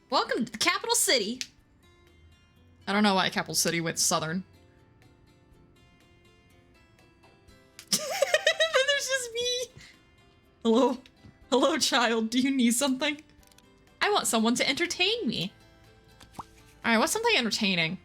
Welcome to the capital city. I don't know why capital city went southern. Then there's just me. Hello? Hello, child. Do you need something? I want someone to entertain me. Alright, what's something entertaining?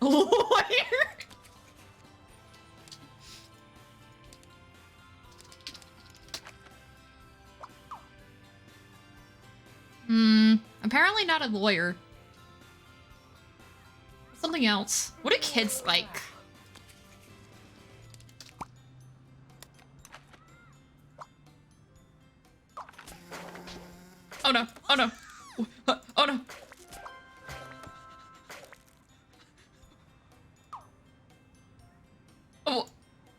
lawyer. Apparently not a lawyer. Something else. What do kids like? Oh no, oh no. Oh no. Oh,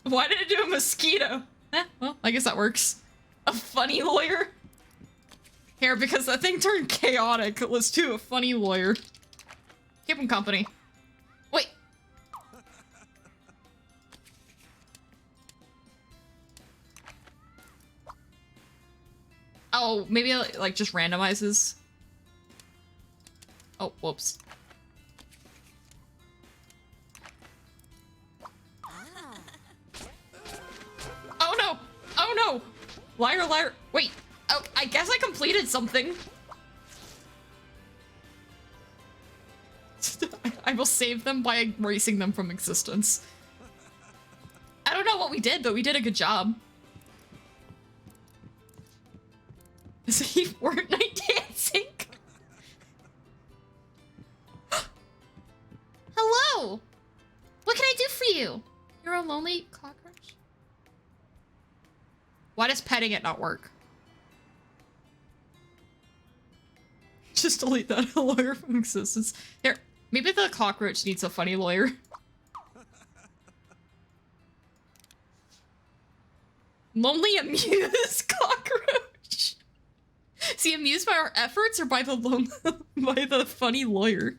why did it do a mosquito? Eh, well, I guess that works. A funny lawyer? Here, because that thing turned chaotic, let's do a funny lawyer. Keep him company. Wait. Oh, maybe it, like, just randomizes. Oh, whoops. Oh no! Oh no! Liar, liar. Wait. Oh, I guess I completed something. I will save them by erasing them from existence. I don't know what we did, but we did a good job. Is he Fortnite dancing? Hello! What can I do for you? You're a lonely cockroach? Why does petting it not work? Just delete that lawyer from existence. Here, maybe the cockroach needs a funny lawyer. Lonely amused cockroach. Is he amused by our efforts or by the by the funny lawyer?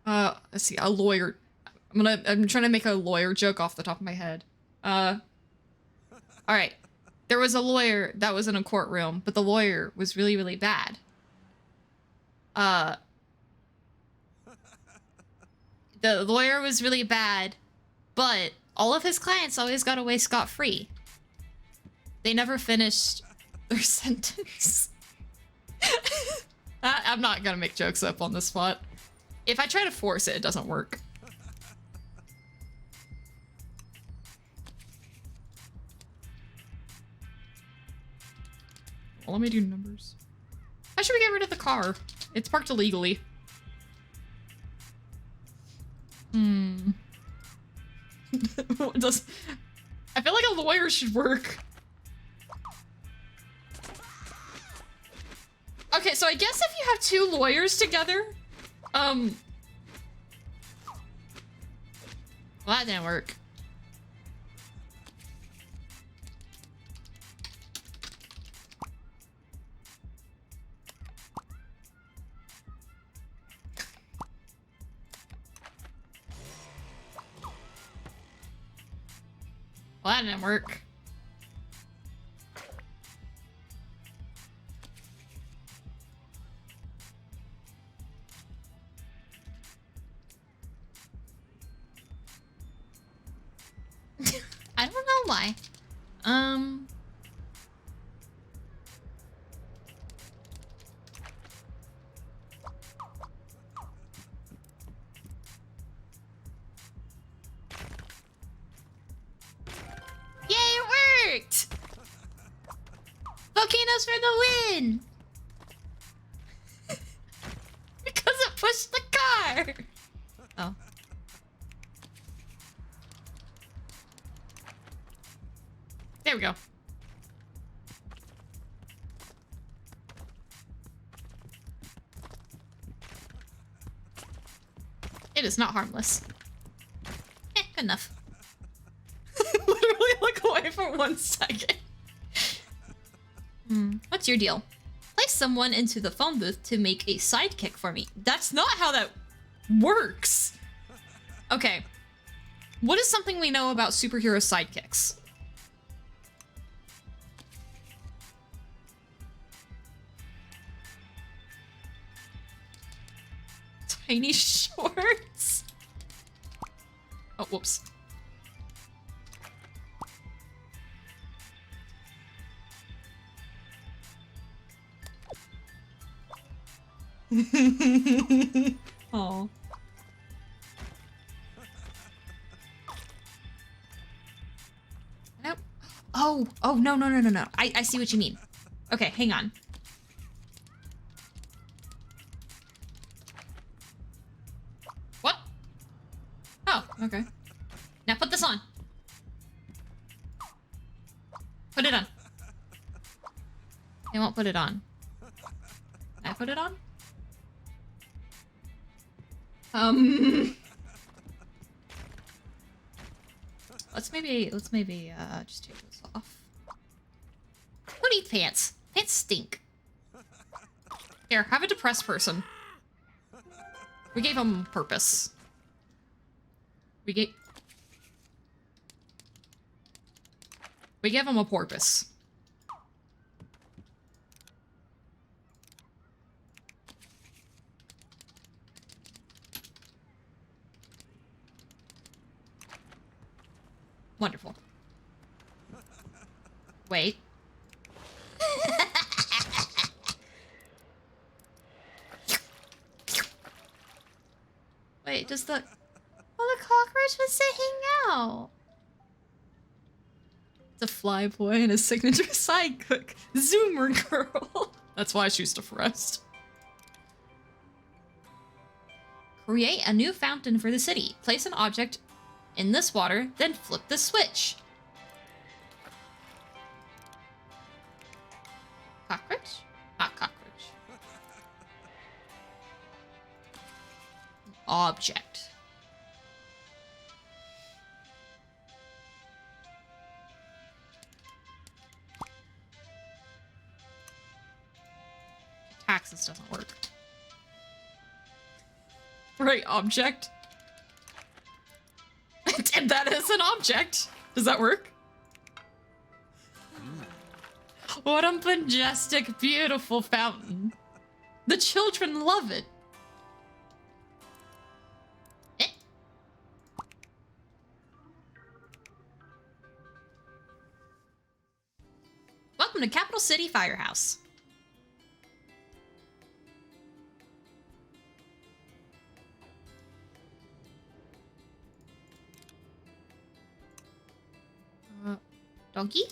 Let's see, a lawyer. I'm trying to make a lawyer joke off the top of my head. All right. There was a lawyer that was in a courtroom, but the lawyer was really, really bad. The lawyer was really bad, but all of his clients always got away scot-free. They never finished their sentence. I'm not gonna make jokes up on the spot. If I try to force it, it doesn't work. Well, let me do numbers. How should we get rid of the car? It's parked illegally. What does... I feel like a lawyer should work. Okay, so I guess if you have two lawyers together, well, that didn't work. Well, that didn't work. I don't know why. Yay, it worked! Volcanoes for the win! Because it pushed the car! Oh. There we go. It is not harmless. Eh, good enough. Literally look away for 1 second. What's your deal? Place someone into the phone booth to make a sidekick for me. That's not how that works. Okay. What is something we know about superhero sidekicks? Tiny shorts? Oh, whoops. Oh. Nope. Oh, no. I see what you mean. Okay, hang on. What? Oh, okay. Now put this on. Put it on. They won't put it on. Can I put it on? Let's maybe just take this off. Who needs pants? Pants stink. Here, have a depressed person. We gave him purpose. We gave him a porpoise. Wonderful. Wait. Wait, does the... Oh, the cockroach was saying hang out. It's a fly boy and a signature sidekick. Zoomer girl. That's why she's depressed. Create a new fountain for the city. Place an object in this water, then flip the switch. Cockroach? Not cockroach. Object. Taxes doesn't work. Right, object. And that is an object. Does that work? What a majestic, beautiful fountain. The children love it. Welcome to Capital City Firehouse. Doggy?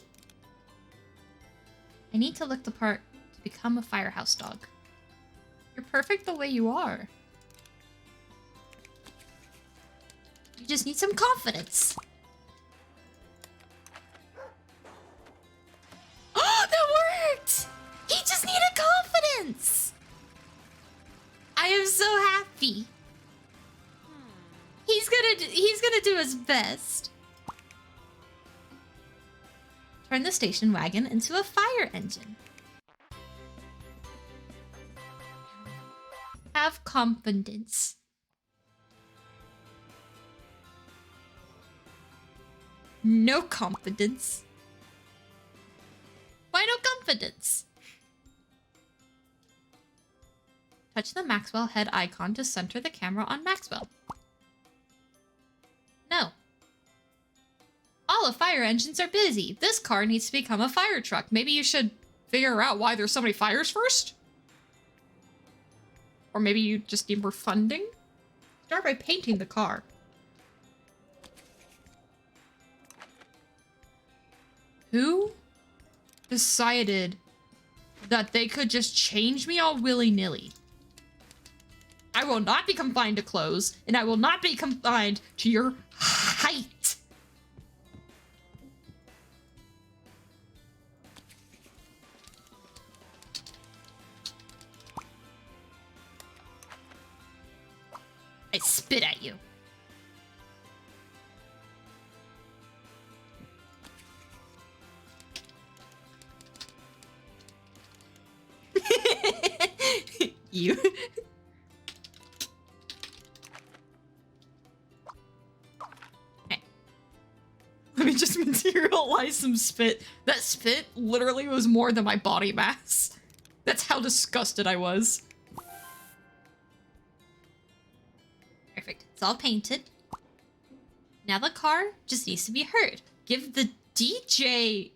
I need to look the part to become a firehouse dog. You're perfect the way you are. You just need some confidence. Oh, that worked! He just needed confidence! I am so happy. He's gonna do his best. Turn the station wagon into a fire engine. Have confidence. No confidence. Why no confidence? Touch the Maxwell head icon to center the camera on Maxwell. No. All the fire engines are busy. This car needs to become a fire truck. Maybe you should figure out why there's so many fires first? Or maybe you just need more funding? Start by painting the car. Who decided that they could just change me all willy-nilly? I will not be confined to clothes, and I will not be confined to your height. I spit at you. You. Okay. Let me just materialize some spit. That spit literally was more than my body mass. That's how disgusted I was. Perfect. It's all painted. Now the car just needs to be heard. Give the DJ...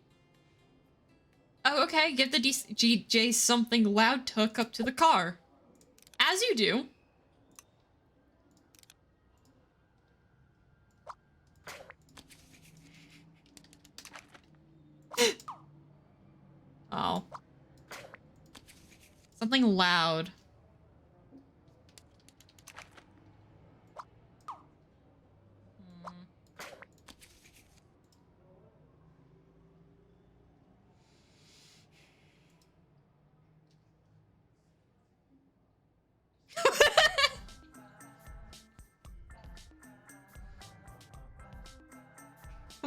Oh, okay. Give the DJ something loud to hook up to the car. As you do. Oh. Something loud.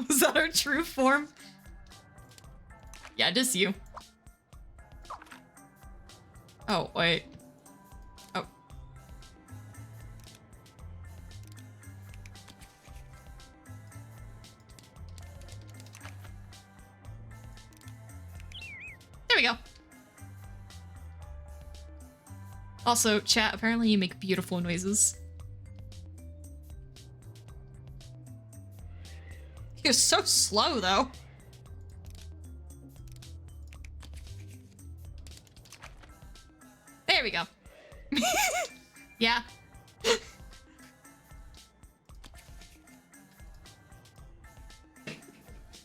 Was that our true form? Yeah, just you. Oh, wait. Oh. There we go. Also, chat, apparently you make beautiful noises. You're so slow, though. There we go. Yeah.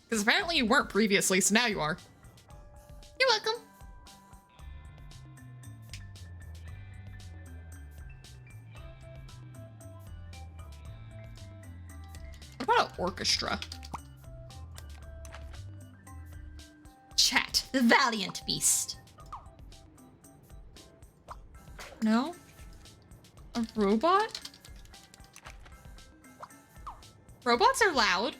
Because apparently you weren't previously, so now you are. You're welcome. What about an orchestra? Chat, the valiant beast. No? A robot? Robots are loud.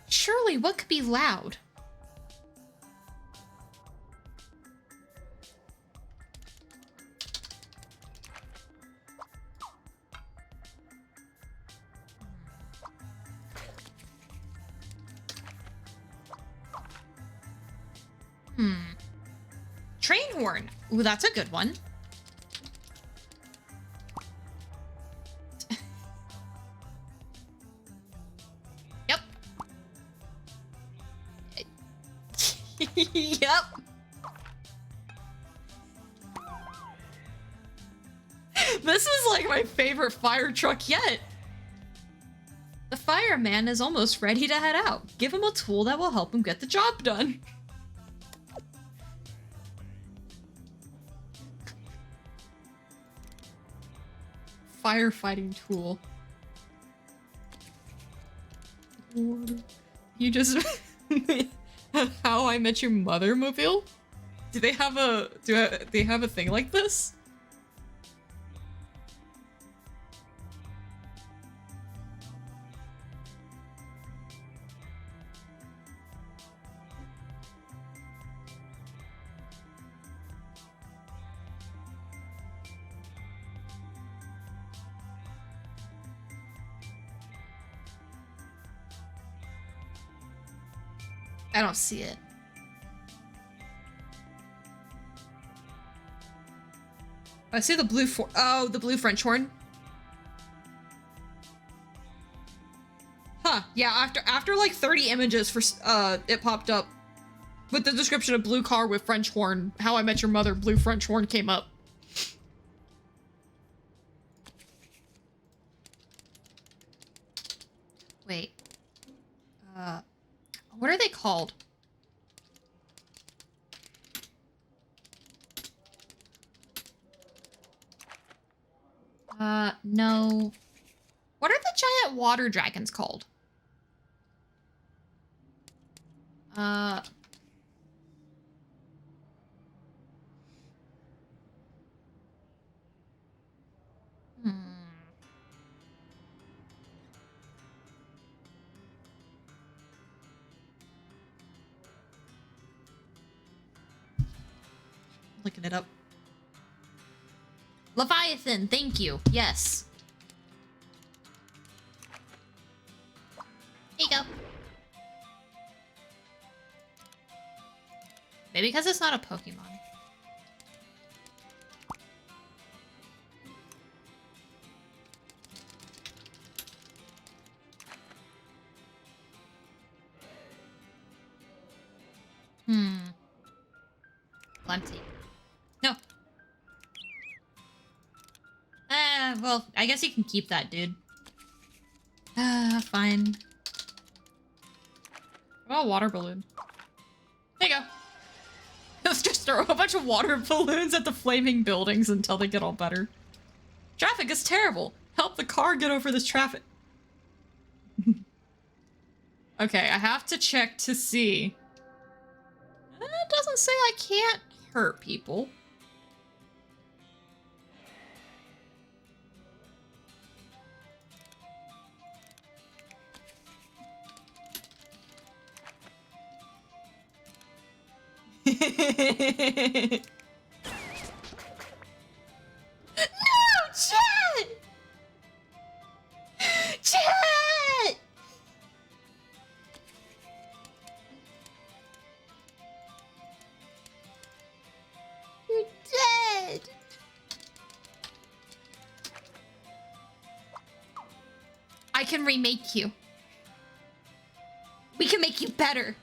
Surely, what could be loud? Train horn. Ooh, that's a good one. Yep. Yep. This is like my favorite fire truck yet. The fireman is almost ready to head out. Give him a tool that will help him get the job done. Firefighting tool. You just How I Met Your Mother mobile? Do they have a they have a thing like this? I don't see it. I see the blue the blue French horn. Huh, yeah, after like 30 images for it popped up with the description of blue car with French horn. How I Met Your Mother blue French horn came up. Wait. What are they called? No. What are the giant water dragons called? Looking it up. Leviathan, thank you. Yes. Here you go. Maybe because it's not a Pokemon. Plenty. well, I guess you can keep that, dude. Fine. Oh, water balloon. There you go. Let's just throw a bunch of water balloons at the flaming buildings until they get all better. Traffic is terrible. Help the car get over this traffic. Okay, I have to check to see. It doesn't say I can't hurt people. No, Chet! Chet! You're dead. I can remake you. We can make you better.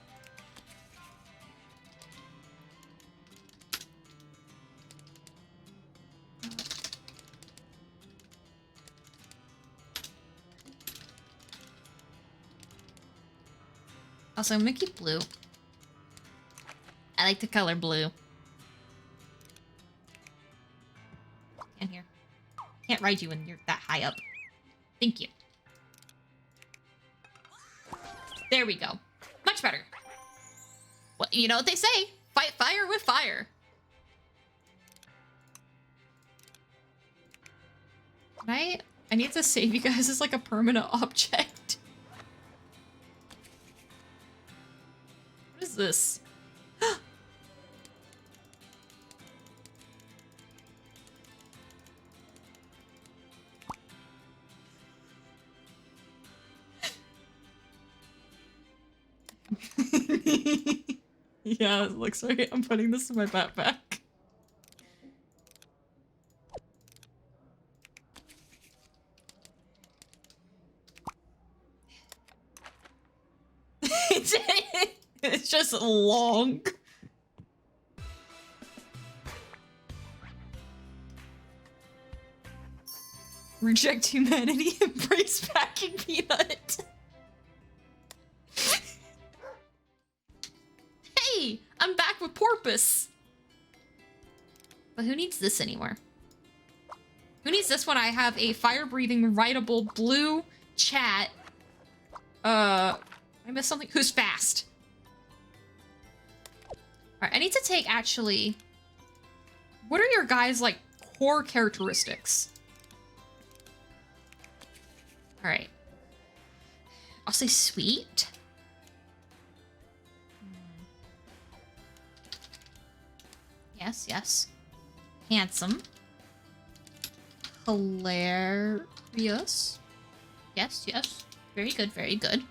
Also, I'm gonna keep blue. I like the color blue. In here. Can't ride you when you're that high up. Thank you. There we go. Much better. Well, you know what they say. Fight fire with fire. I need to save you guys as like a permanent object. What is this? Yeah, it looks right. I'm putting this in my backpack. It's just long. Reject humanity, embrace packing peanut. Hey, I'm back with Porpoise. But who needs this anymore? Who needs this when I have a fire-breathing, rideable, blue chat? I missed something. Who's fast? Alright, I need to take, actually... What are your guys' like, core characteristics? Alright. I'll say sweet. Yes, yes. Handsome. Hilarious. Yes, yes. Very good, very good.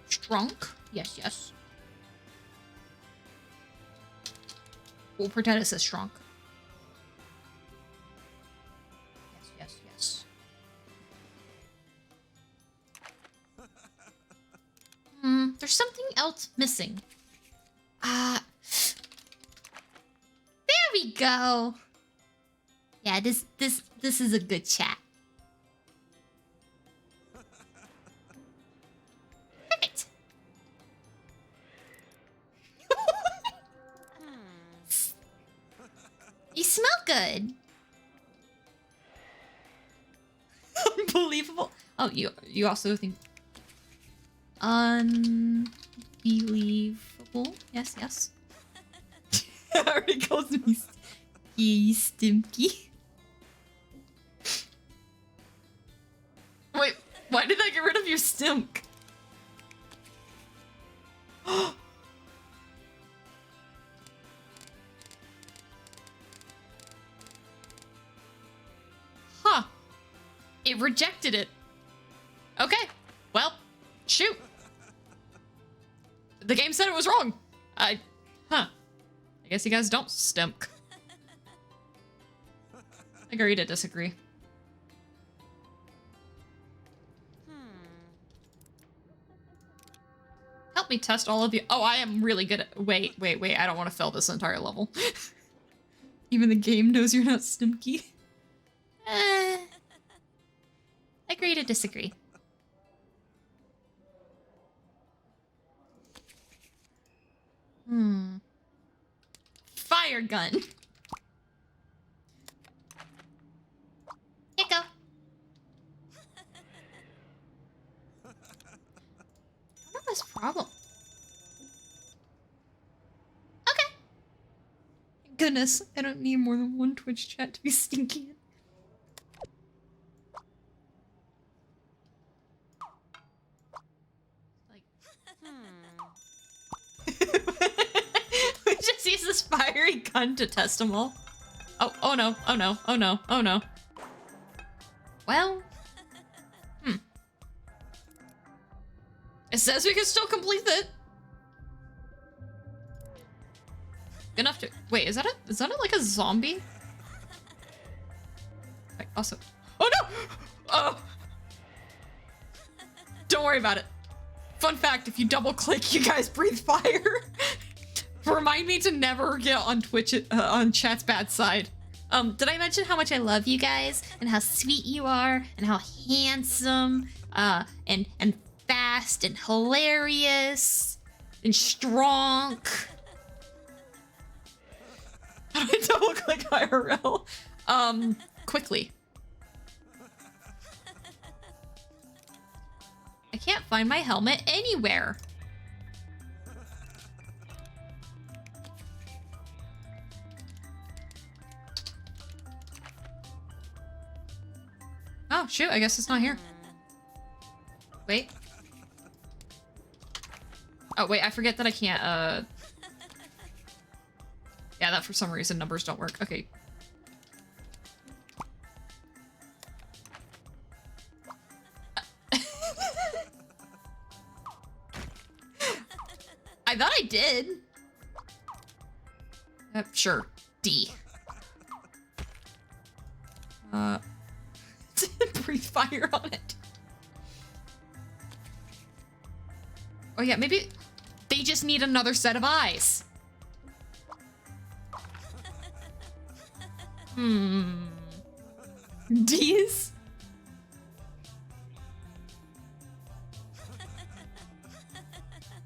Strunk. Yes, yes. We'll pretend it says strunk. Yes, yes, yes. There's something else missing. There we go. Yeah, this is a good chat. Perfect. You smell good. Unbelievable. Oh, you also think unbelievable. Yes, yes. Already calls me Stimky. Wait, why did I get rid of your Stimk? Huh. It rejected it. Okay. Well, shoot. The game said it was wrong. I guess you guys don't stimk. Agree to disagree. Help me test all of you. Oh, I am really good at... Wait. I don't want to fail this entire level. Even the game knows you're not stimky. agree to disagree. Fire gun. Here you go. What was this problem? Okay. Goodness, I don't need more than one Twitch chat to be stinky. Like, we just use this fiery gun to test them all. Oh no, oh no, oh no, oh no. Well, it says we can still complete it. Enough to wait. Is that like a zombie? Wait, also, oh no! Oh, don't worry about it. Fun fact: if you double click, you guys breathe fire. Remind me to never get on Twitch on chat's bad side. Did I mention how much I love you guys and how sweet you are and how handsome and fast and hilarious and strong? How do I double click IRL? Quickly. I can't find my helmet anywhere. Oh, shoot, I guess it's not here. Wait. Oh, wait, I forget that I can't, yeah, that for some reason numbers don't work. Okay. I thought I did. Sure. D. Breathe fire on it. Oh yeah, maybe they just need another set of eyes. D's?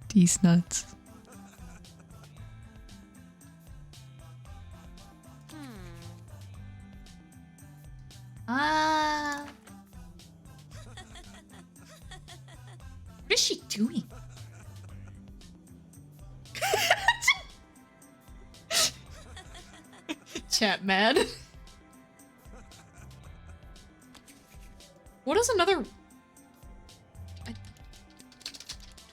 D's nuts. What is she doing? Chat mad. What is another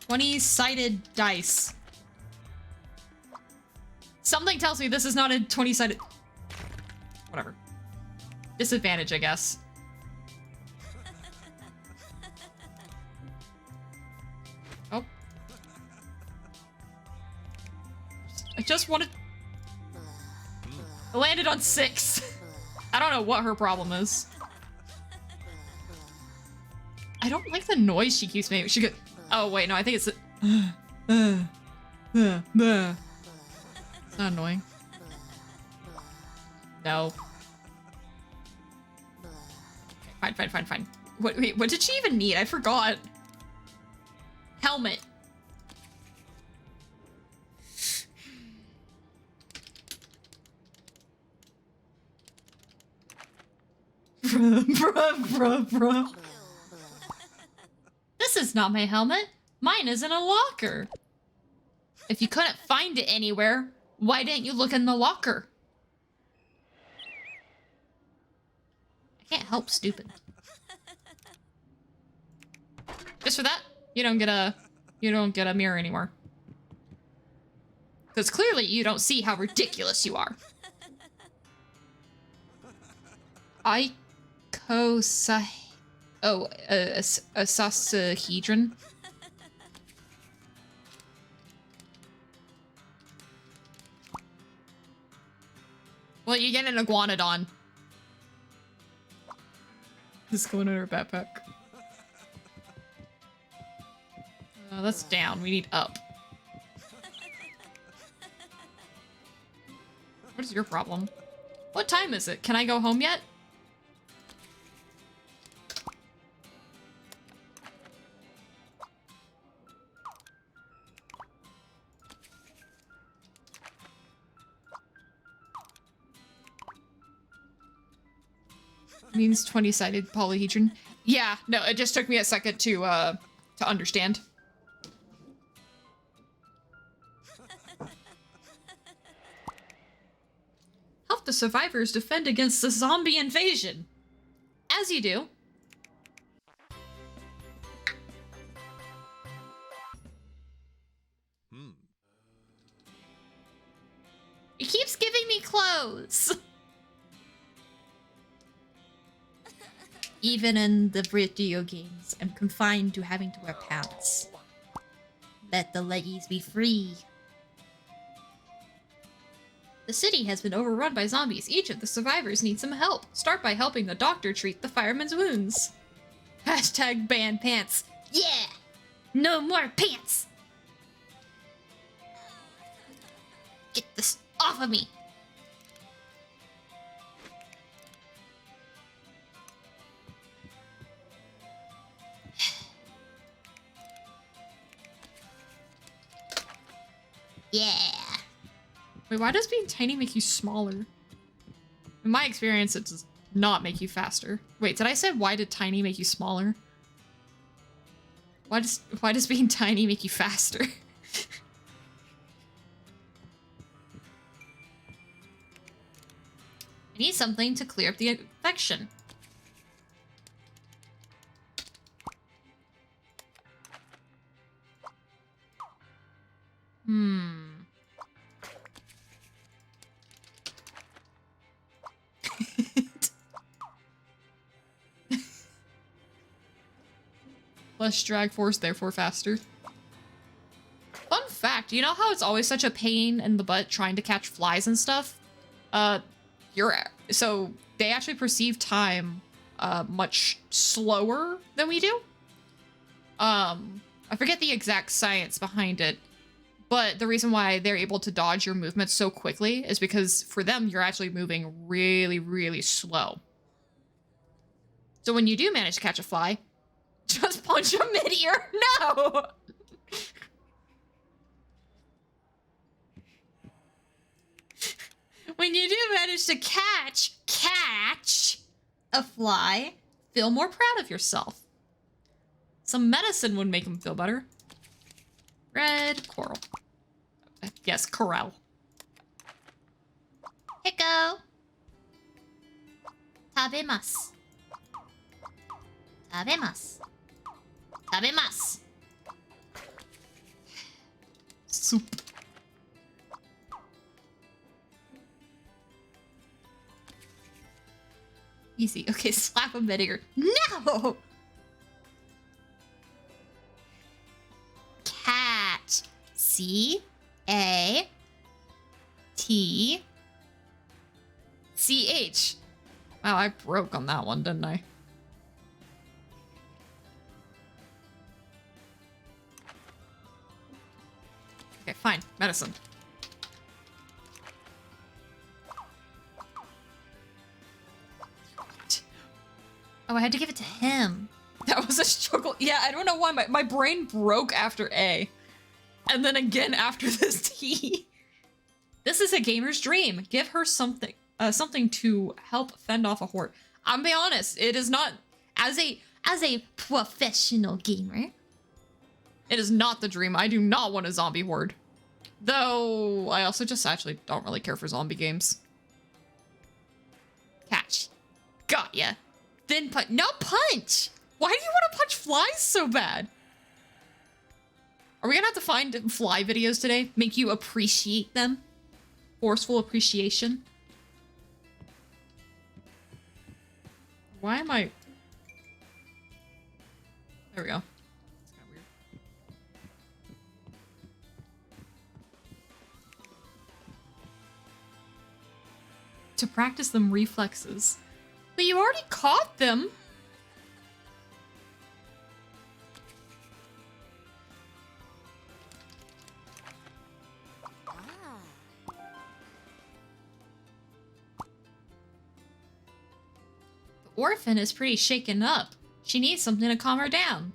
20-sided dice? Something tells me this is not a 20-sided. Whatever. Disadvantage, I guess. Oh. I just wanted. I landed on 6. I don't know what her problem is. I don't like the noise she keeps making. She could. Oh wait, no, I think it's. It's not annoying. No. Fine. Wait, what did she even need? I forgot. Helmet. Bruh. This is not my helmet. Mine is in a locker. If you couldn't find it anywhere, why didn't you look in the locker? I can't help stupid. Just for that, you don't get a mirror anymore. Because clearly you don't see how ridiculous you are. A sasahedron. Well, you get an iguanodon. This is going in her backpack. That's down. We need up. What is your problem? What time is it? Can I go home yet? means 20-sided polyhedron. Yeah, no, it just took me a second to understand. Help the survivors defend against the zombie invasion. As you do. It keeps giving me clothes. Even in the video games, I'm confined to having to wear pants. Let the leggies be free. The city has been overrun by zombies. Each of the survivors needs some help. Start by helping the doctor treat the fireman's wounds. Hashtag ban pants. Yeah! No more pants! Get this off of me! Yeah! Wait, why does being tiny make you smaller? In my experience, it does not make you faster. Wait, did I say why did tiny make you smaller? Why does being tiny make you faster? I need something to clear up the infection. Less drag force, therefore faster. Fun fact, you know how it's always such a pain in the butt trying to catch flies and stuff? So they actually perceive time much slower than we do. I forget the exact science behind it, but the reason why they're able to dodge your movement so quickly is because for them, you're actually moving really, really slow. So when you do manage to catch a fly, just punch him mid-ear. No! When you do manage to catch a fly, feel more proud of yourself. Some medicine would make him feel better. Red coral. Yes, coral. Hiko. Tabemasu. Tabemasu. Tabemasu. Soup. Easy. Okay, slap him mid-ear. No! Cat. C-A-T-C-H. Wow, I broke on that one, didn't I? Okay, fine. Medicine. Oh, I had to give it to him. That was a struggle. Yeah, I don't know why. My brain broke after A. And then again after this T. This is a gamer's dream. Give her something to help fend off a horde. I'll be honest, it is not, as a professional gamer, it is not the dream. I do not want a zombie horde. Though, I also just actually don't really care for zombie games. Catch. Got ya. Then punch. No, punch! Why do you want to punch flies so bad? Are we gonna have to find fly videos today? Make you appreciate them? Forceful appreciation? Why am I... There we go. It's kind of weird. To practice them reflexes. But you already caught them! The orphan is pretty shaken up. She needs something to calm her down.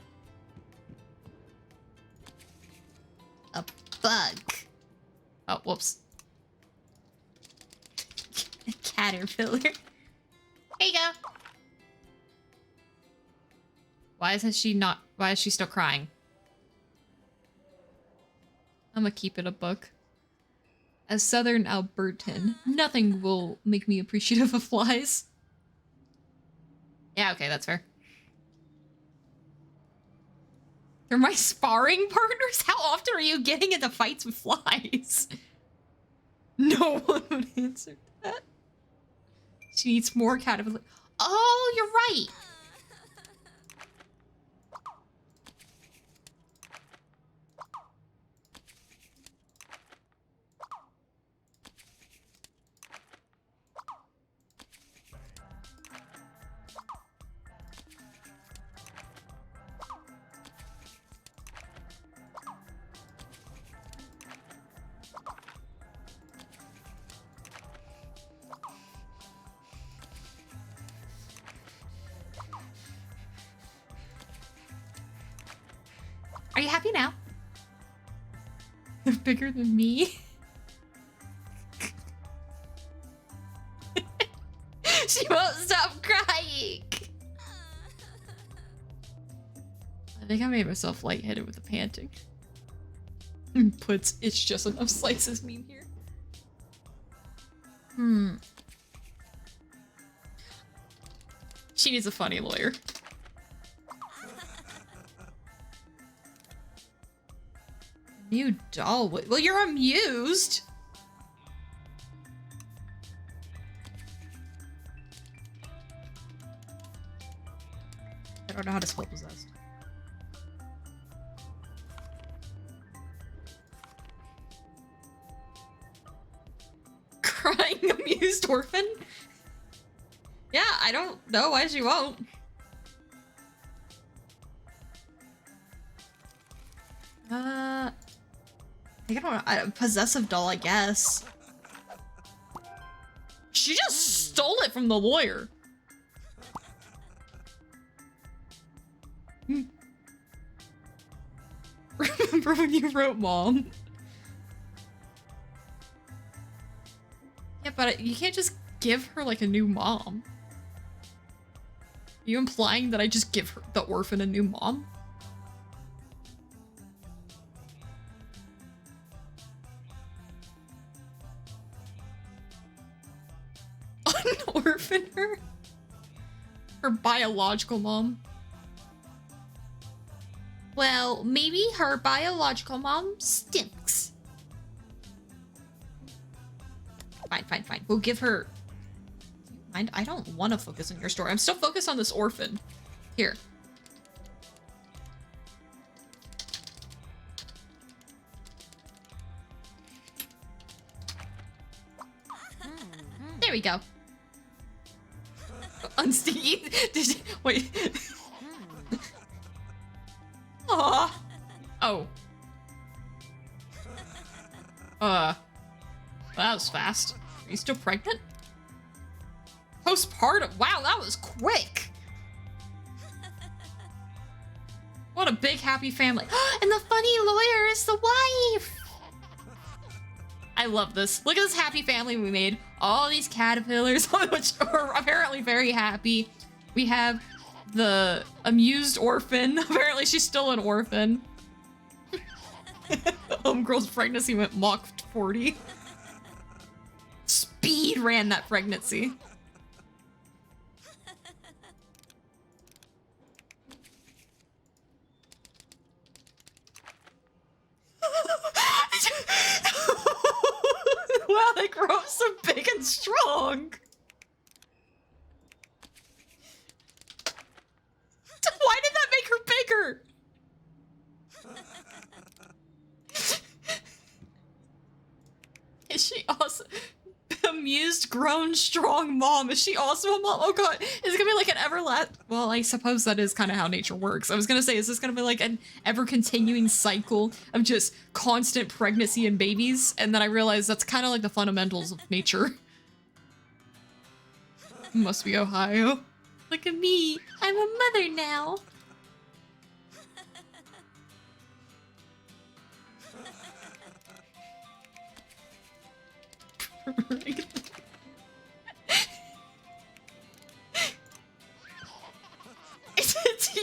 A bug. Oh, whoops. A caterpillar. Here you go. Why is she still crying? I'm gonna keep it a book. As Southern Albertan, nothing will make me appreciative of flies. Yeah, okay, that's fair. They're my sparring partners? How often are you getting into fights with flies? No one would answer that. She needs more caterpillar. Oh, you're right. Are you happy now? They're bigger than me. She won't stop crying. I think I made myself lightheaded with the panting. Puts it's just enough slices meme here. She needs a funny lawyer. New doll. Well, you're amused. I don't know how to spell possessed. Crying amused orphan? Yeah, I don't know why she won't. I think I don't know. Possessive doll, I guess. She just stole it from the lawyer. Remember when you wrote mom? Yeah, but you can't just give her like a new mom. Are you implying that I just give her the orphan a new mom? Unorphan her? Her biological mom? Well, maybe her biological mom stinks. Fine. We'll give her... Mind, I don't want to focus on your story. I'm still focused on this orphan. Here. There we go. Unstinky? Did you... Wait. Aw. Oh. That was fast. Are you still pregnant? Postpartum? Wow, that was quick. What a big happy family. And the funny lawyer is the wife. I love this. Look at this happy family we made. All these caterpillars, which are apparently very happy. We have the amused orphan. Apparently she's still an orphan. The homegirl's pregnancy went Mach 40. Speed ran that pregnancy. Wow, they grow up so big and strong. Why did that make her bigger? Is she also amused, grown, strong mom? Is she also a mom? Oh god, is it gonna be like an well, I suppose that is kind of how nature works. I was gonna say, is this gonna be like an ever-continuing cycle of just constant pregnancy and babies? And then I realized that's kind of like the fundamentals of nature. Must be Ohio. Look at me, I'm a mother now.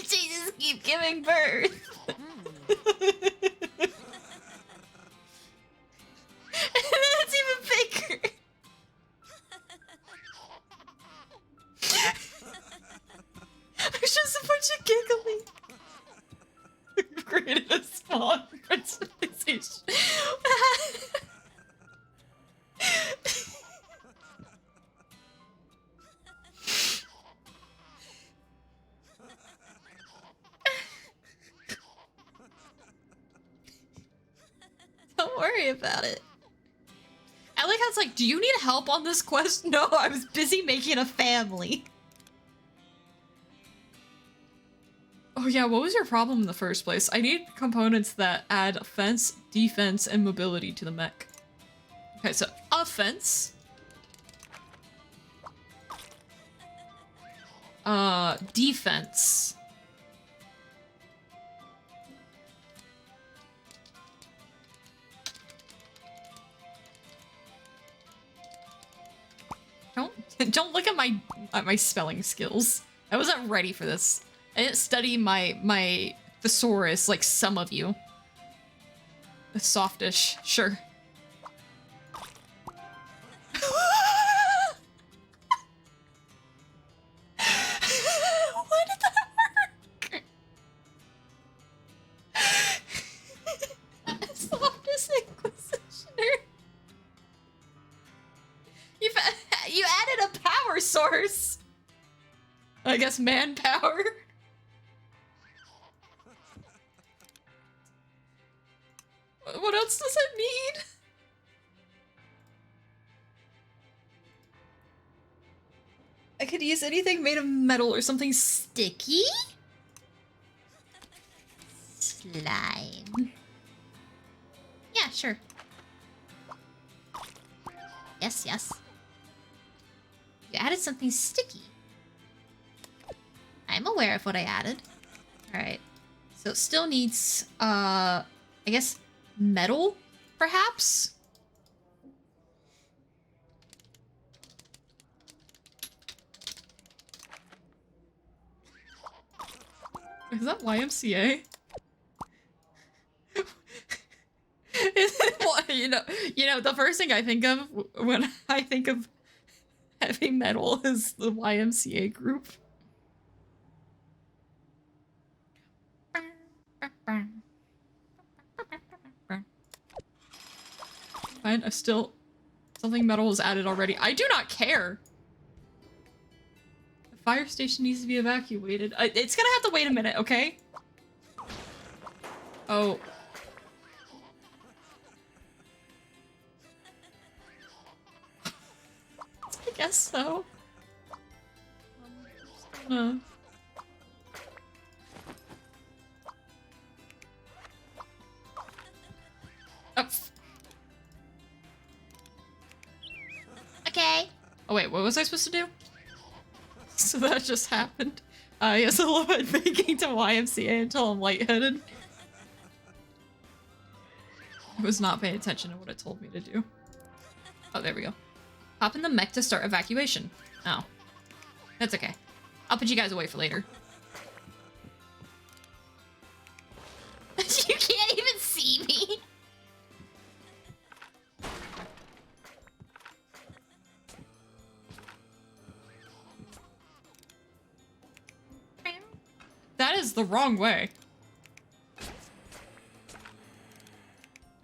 Jesus, giving birth. And then it's even bigger. There's just a bunch of giggling. We've created a spawn principalization. Don't worry about it. I like how it's like, do you need help on this quest? No, I was busy making a family. Oh yeah, what was your problem in the first place? I need components that add offense, defense, and mobility to the mech. Okay, so offense. Defense. Don't look at my spelling skills. I wasn't ready for this. I didn't study my thesaurus like some of you. The softish, sure. Why did that work? Softest Inquisitioner. You added a power source. I guess manpower. What else does it need? I could use anything made of metal or something sticky. Slime. Yeah, sure. Yes, yes. You added something sticky. I'm aware of what I added. Alright. So it still needs, I guess, metal, perhaps? Is that YMCA? you know, the first thing I think of when I think of heavy metal is the YMCA group. Fine, something metal was added already. I do not care. The fire station needs to be evacuated. It's gonna have to wait a minute, okay? Oh. I guess so. Just gonna... Oh. Okay. Oh wait, what was I supposed to do? So that just happened. Yes, I love it thinking to YMCA until I'm lightheaded. I was not paying attention to what it told me to do. Oh, there we go. Hop in the mech to start evacuation. Oh. That's okay. I'll put you guys away for later. You can't even see me! That is the wrong way.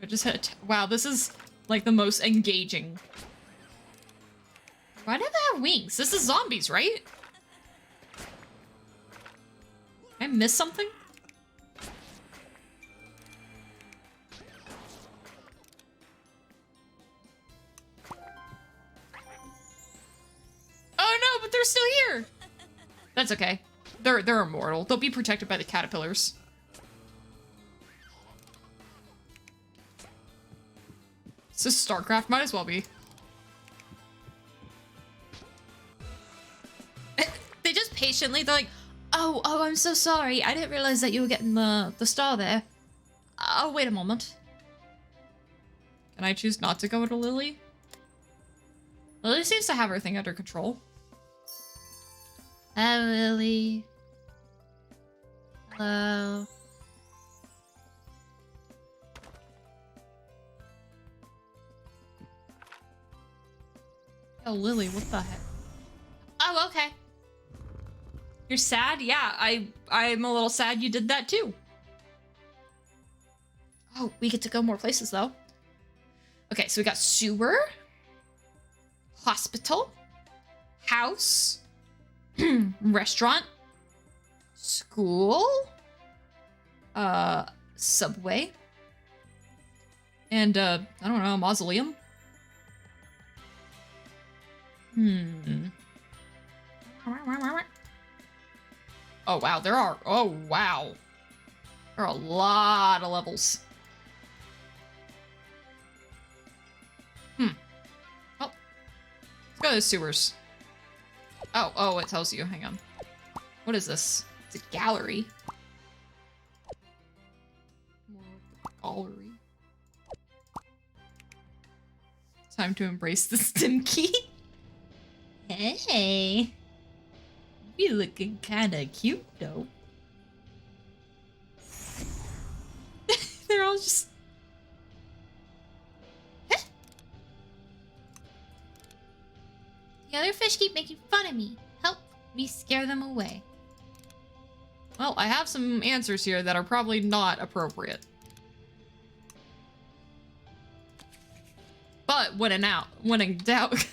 I just hit. Wow, this is like the most engaging. Why do they have wings? This is zombies, right? Did I miss something? Oh no, but they're still here. That's okay. They're immortal. They'll be protected by the caterpillars. This is StarCraft, might as well be. They just patiently, they're like, oh, I'm so sorry. I didn't realize that you were getting the star there. Oh, wait a moment. Can I choose not to go to Lily? Lily seems to have everything under control. Lily. Hello. Oh, Lily, what the heck? Oh, okay. You're sad? Yeah, I'm a little sad you did that too. Oh, we get to go more places though. Okay, so we got sewer, hospital, house, restaurant, school, subway, and I don't know, mausoleum. Oh wow, there are a lot of levels. Oh, let's go to the sewers. Oh, it tells you. Hang on. What is this? It's a gallery. Gallery. Time to embrace the stim key. Hey. You looking kinda cute though. They're all just... The other fish keep making fun of me. Help me scare them away. Well, I have some answers here that are probably not appropriate. But when in doubt,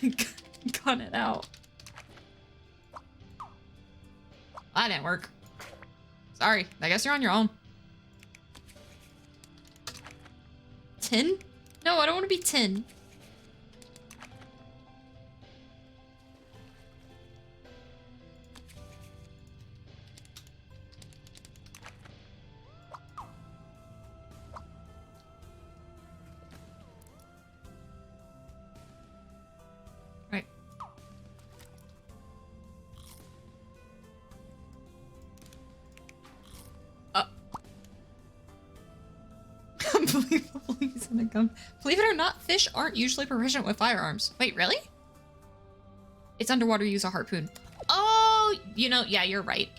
gun it out. That didn't work. Sorry, I guess you're on your own. Tin? No, I don't want to be tin. Right. Unbelievable, he's gonna come. Believe it or not, fish aren't usually proficient with firearms. Wait, really? It's underwater, use a harpoon. Oh, you know, yeah, you're right.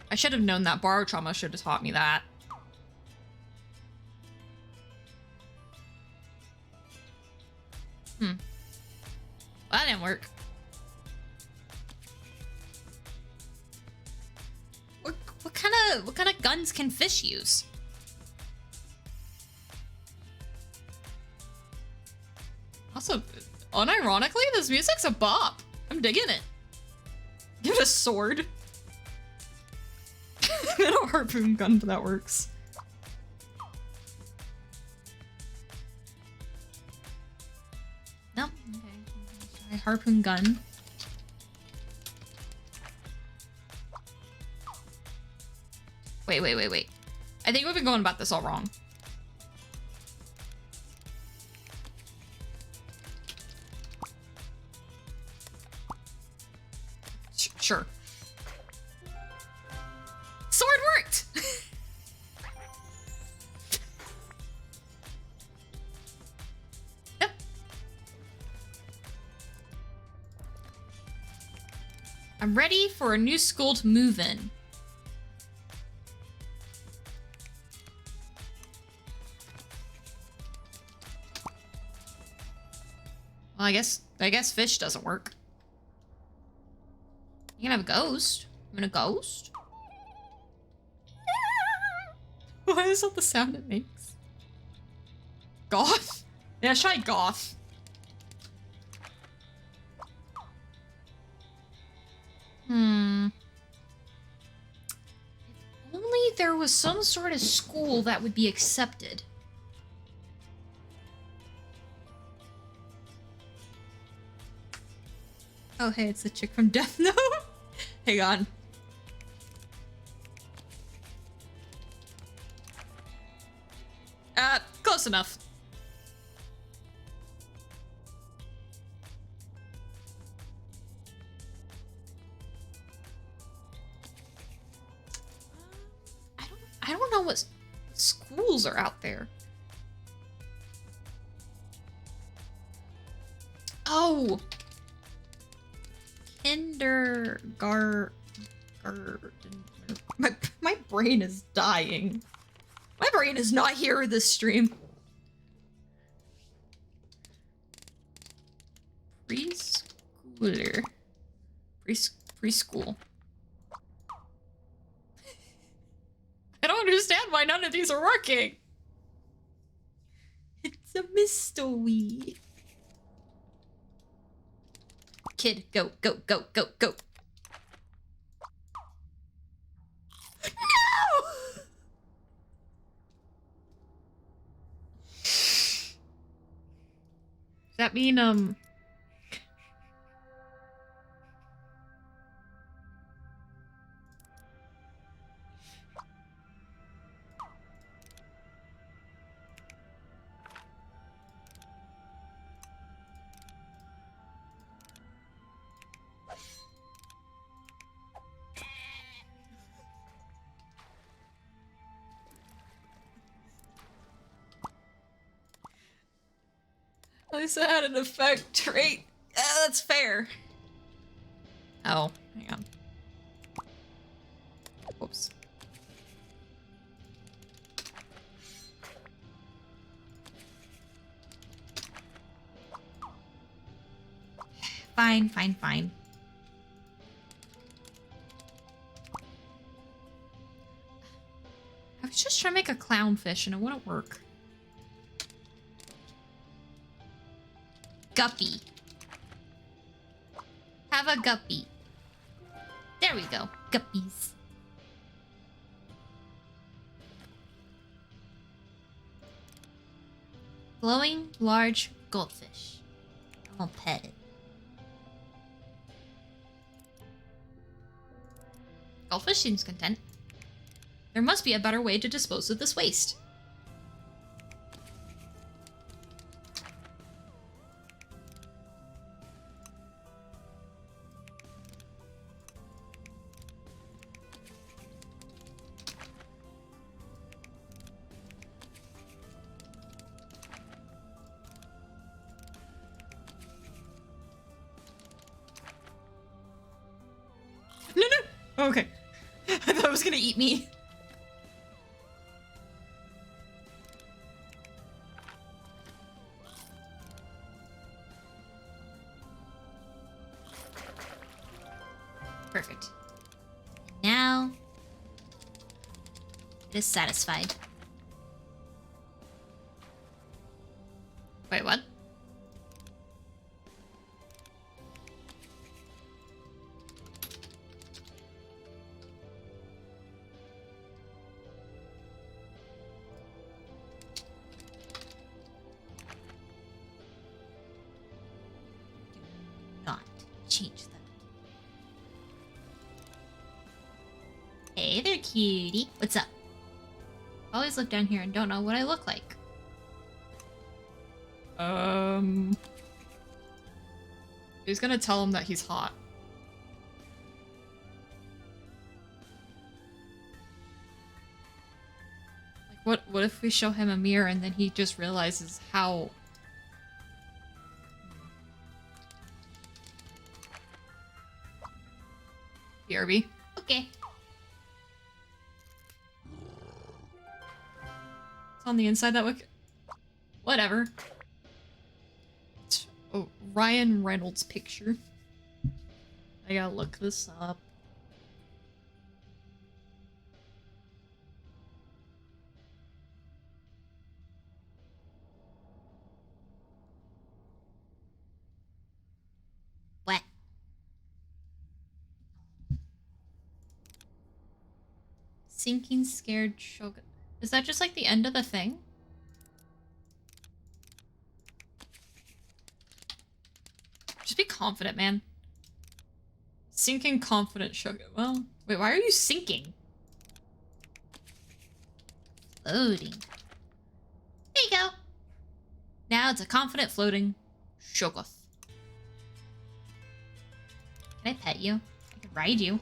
I should have known that. Borrow trauma should have taught me that. Well, that didn't work. What kind of guns can fish use? Also, unironically, this music's a bop. I'm digging it. Give it a sword. And a harpoon gun, but that works. No, okay. Try harpoon gun. Wait. I think we've been going about this all wrong. Sure. Sword worked! Yep. I'm ready for a new school to move in. Well, I guess fish doesn't work. You can have a ghost. I'm a ghost. Why is that the sound it makes? Goth? Yeah, try goth. If only there was some sort of school that would be accepted. Oh, hey, it's the chick from Death Note. Hang on. Close enough. I don't know what schools are out there. No! Kindergarten. My brain is dying. My brain is not here with this stream. Preschooler. Preschool. I don't understand why none of these are working. It's a mystery. Kid, go, go, go, go, go. No! Does that mean, at least it had an effect, right? That's fair. Oh, hang on. Whoops. Fine, fine, fine. I was just trying to make a clownfish and it wouldn't work. Guppy. Have a guppy. There we go. Guppies. Glowing large goldfish. I'll pet it. Goldfish seems content. There must be a better way to dispose of this waste. No, no! Okay. I thought it was gonna eat me. Perfect. Now it is satisfied. Wait, what? Do not change that. Hey there, cutie. What's up? Always look down here and don't know what I look like. He's gonna tell him that he's hot. Like, what if we show him a mirror and then he just realizes how... BRB. Okay. It's on the inside that way. Whatever. Oh, Ryan Reynolds picture. I gotta look this up. What? Sinking scared shogun. Is that just like the end of the thing? Just be confident, man. Sinking confident shogun. Well, wait, why are you sinking? Floating. There you go. Now it's a confident floating Shoggoth. Can I pet you? I can ride you.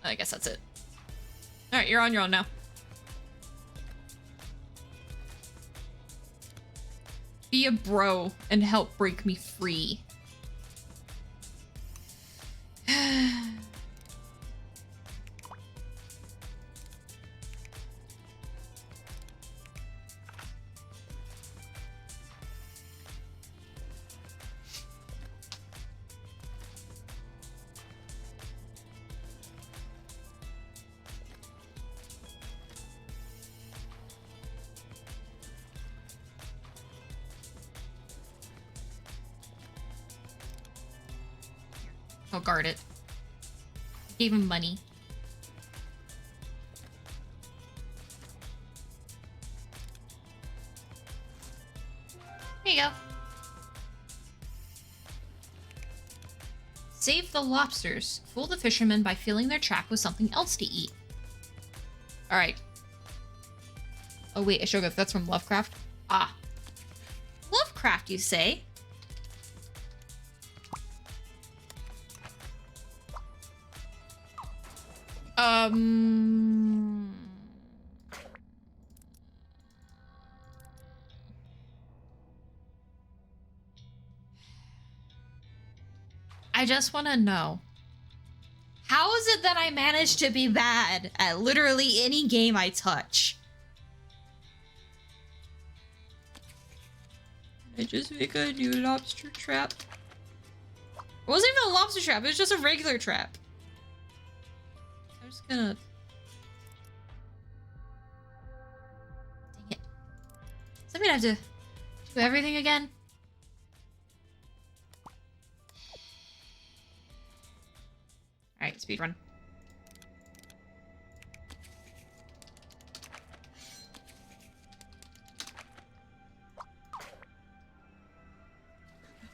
I guess that's it. Alright, you're on your own now. Be a bro and help break me free. I'll guard it. Gave him money. Here you go. Save the lobsters. Fool the fishermen by filling their trap with something else to eat. Alright. Oh wait, Ashoka, that's from Lovecraft? Ah. Lovecraft, you say? I just want to know. How is it that I managed to be bad at literally any game I touch? I just make a new lobster trap. It wasn't even a lobster trap, it was just a regular trap. I'm just gonna... Dang it. Does that mean I have to do everything again? Alright, speedrun.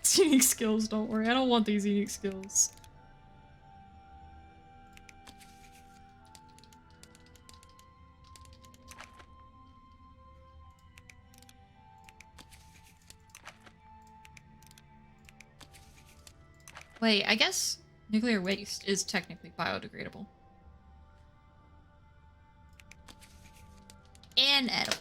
It's unique skills, don't worry. I don't want these unique skills. Wait, I guess nuclear waste is technically biodegradable. And edible.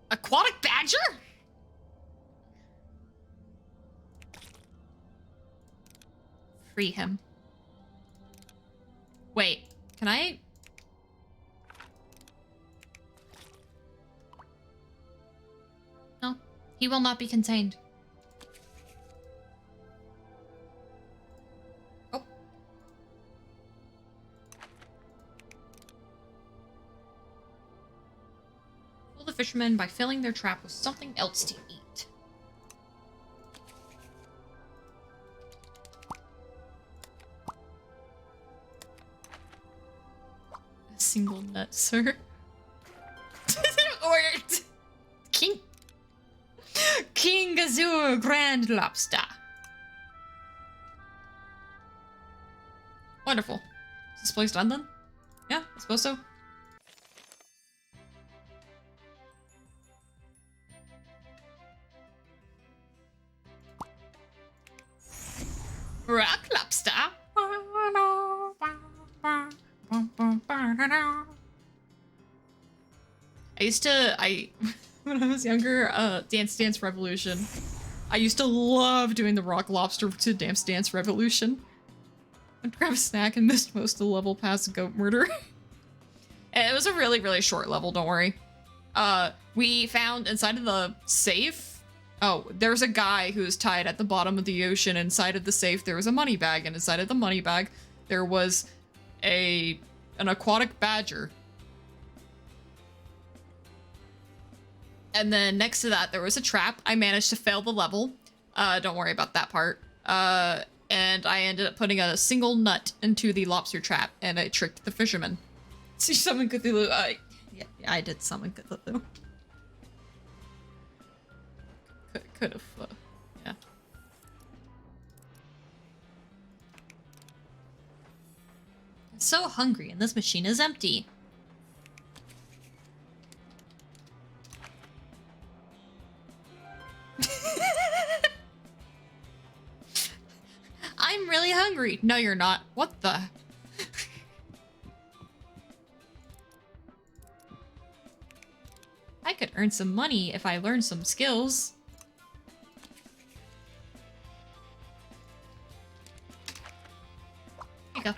Aquatic badger? Free him. Wait, can I? No, he will not be contained. Oh. Fool the fishermen by filling their trap with something else to eat. A single nut, sir. Or King Azure Grand Lobster. Wonderful. Is this place done then? Yeah, I suppose so. Rock lobster. When I was younger, Dance Revolution. I used to love doing the rock lobster to Dance Revolution. I'd grab a snack and missed most of the level past goat murder. It was a really, really short level, don't worry. We found inside of the safe Oh, there's a guy who is tied at the bottom of the ocean. Inside of the safe, there was a money bag, and inside of the money bag, there was an aquatic badger. And then next to that, there was a trap. I managed to fail the level. Don't worry about that part. And I ended up putting a single nut into the lobster trap, and I tricked the fisherman. See, summon Cthulhu. Yeah, I did summon Cthulhu. Could have, yeah. I'm so hungry, and this machine is empty. I'm really hungry. No, you're not. What the? I could earn some money if I learned some skills. Here you go.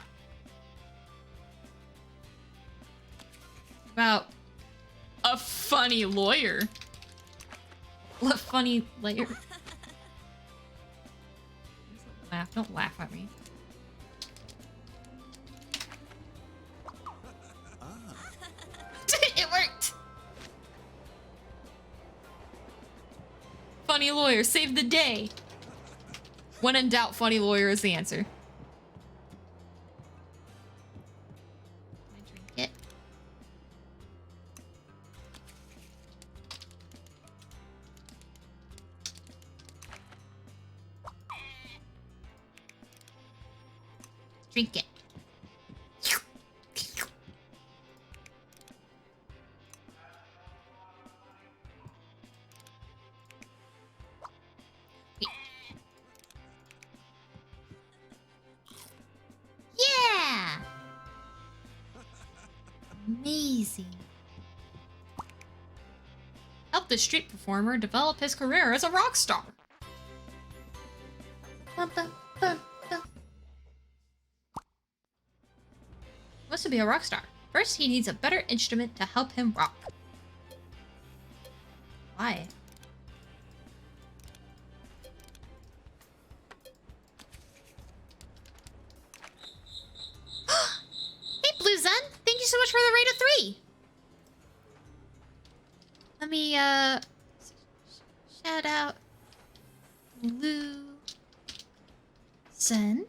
About a funny lawyer. What funny lawyer? Laugh. Don't laugh at me. It worked! Funny lawyer, save the day. When in doubt, funny lawyer is the answer. Can I drink it? Drink it. Yeah! Amazing. Help the street performer develop his career as a rock star. Bum, bum, bum, bum. Wants to be a rock star. First, he needs a better instrument to help him rock. Why? Hey, Blue Zun! Thank you so much for the raid of 3! Let me, shout out Blue Zun.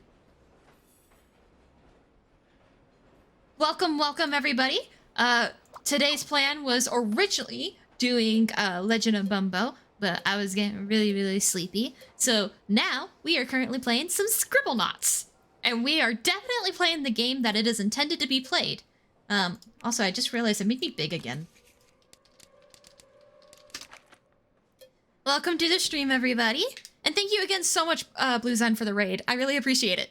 Welcome everybody. Today's plan was originally doing Legend of Bumbo, but I was getting really sleepy. So now we are currently playing some Scribblenauts. And we are definitely playing the game that it is intended to be played. Also, I just realized it made me big again. Welcome to the stream, everybody. And thank you again so much, Blue Zen, for the raid. I really appreciate it.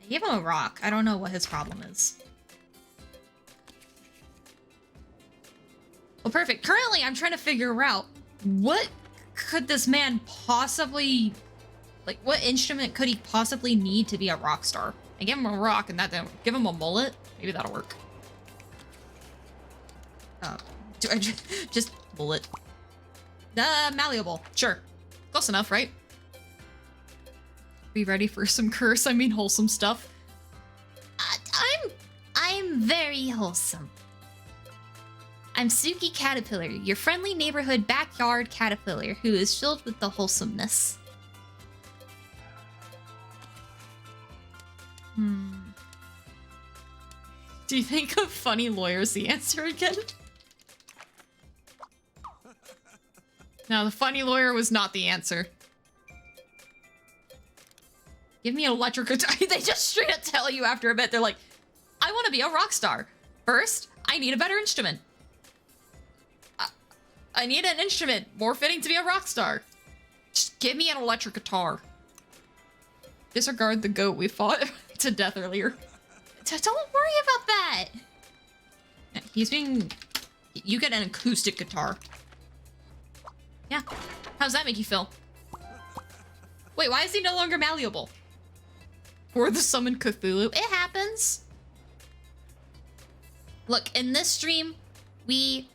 I gave him a rock. I don't know what his problem is. Well, perfect. Currently, I'm trying to figure out what could this man possibly... Like, what instrument could he possibly need to be a rock star? I gave him a rock and that didn't... Give him a mullet? Maybe that'll work. Do I just mullet? Malleable. Sure. Close enough, right? Be ready for some curse, I mean wholesome stuff. I'm very wholesome. I'm Suki Caterpillar, your friendly neighborhood backyard caterpillar who is filled with the wholesomeness. Do you think a funny lawyer's the answer again? No, the funny lawyer was not the answer. Give me an electric guitar. They just straight up tell you after a bit. They're like, I want to be a rock star. First, I need a better instrument. I need an instrument more fitting to be a rock star. Just give me an electric guitar. Disregard the goat we fought to death earlier. Don't worry about that. He's being... You get an acoustic guitar. Yeah. How's that make you feel? Wait, why is he no longer malleable? Or the summoned Cthulhu? It happens. Look, in this stream, we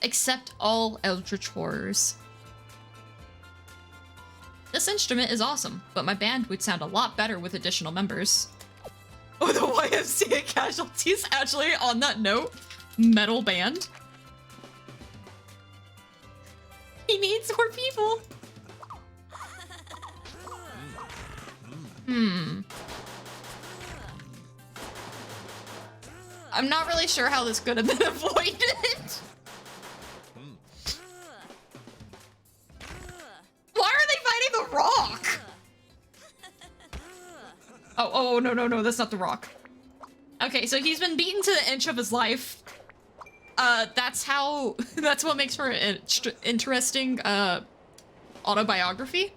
accept all eldritch horrors. This instrument is awesome, but my band would sound a lot better with additional members. Oh, the YMCA casualties actually, on that note, metal band. He needs more people. I'm not really sure how this could have been avoided. Why are they fighting the rock? Oh, no, that's not the rock. Okay, so he's been beaten to the inch of his life. That's what makes for an interesting, autobiography.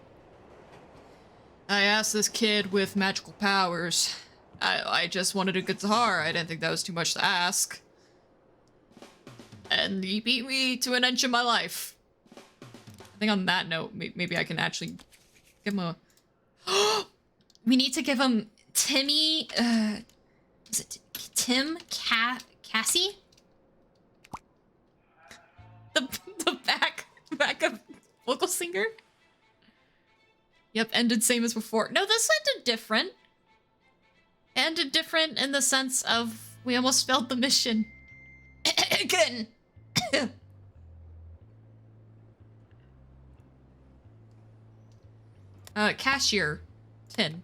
I asked this kid with magical powers. I just wanted a guitar. I didn't think that was too much to ask. And he beat me to an inch of my life. I think on that note, maybe I can actually give him a... We need to give him Timmy... is it Tim Cassie? The backup vocal singer? Yep, ended same as before. No, this ended different. Ended different in the sense of we almost failed the mission. Again. Cashier. 10.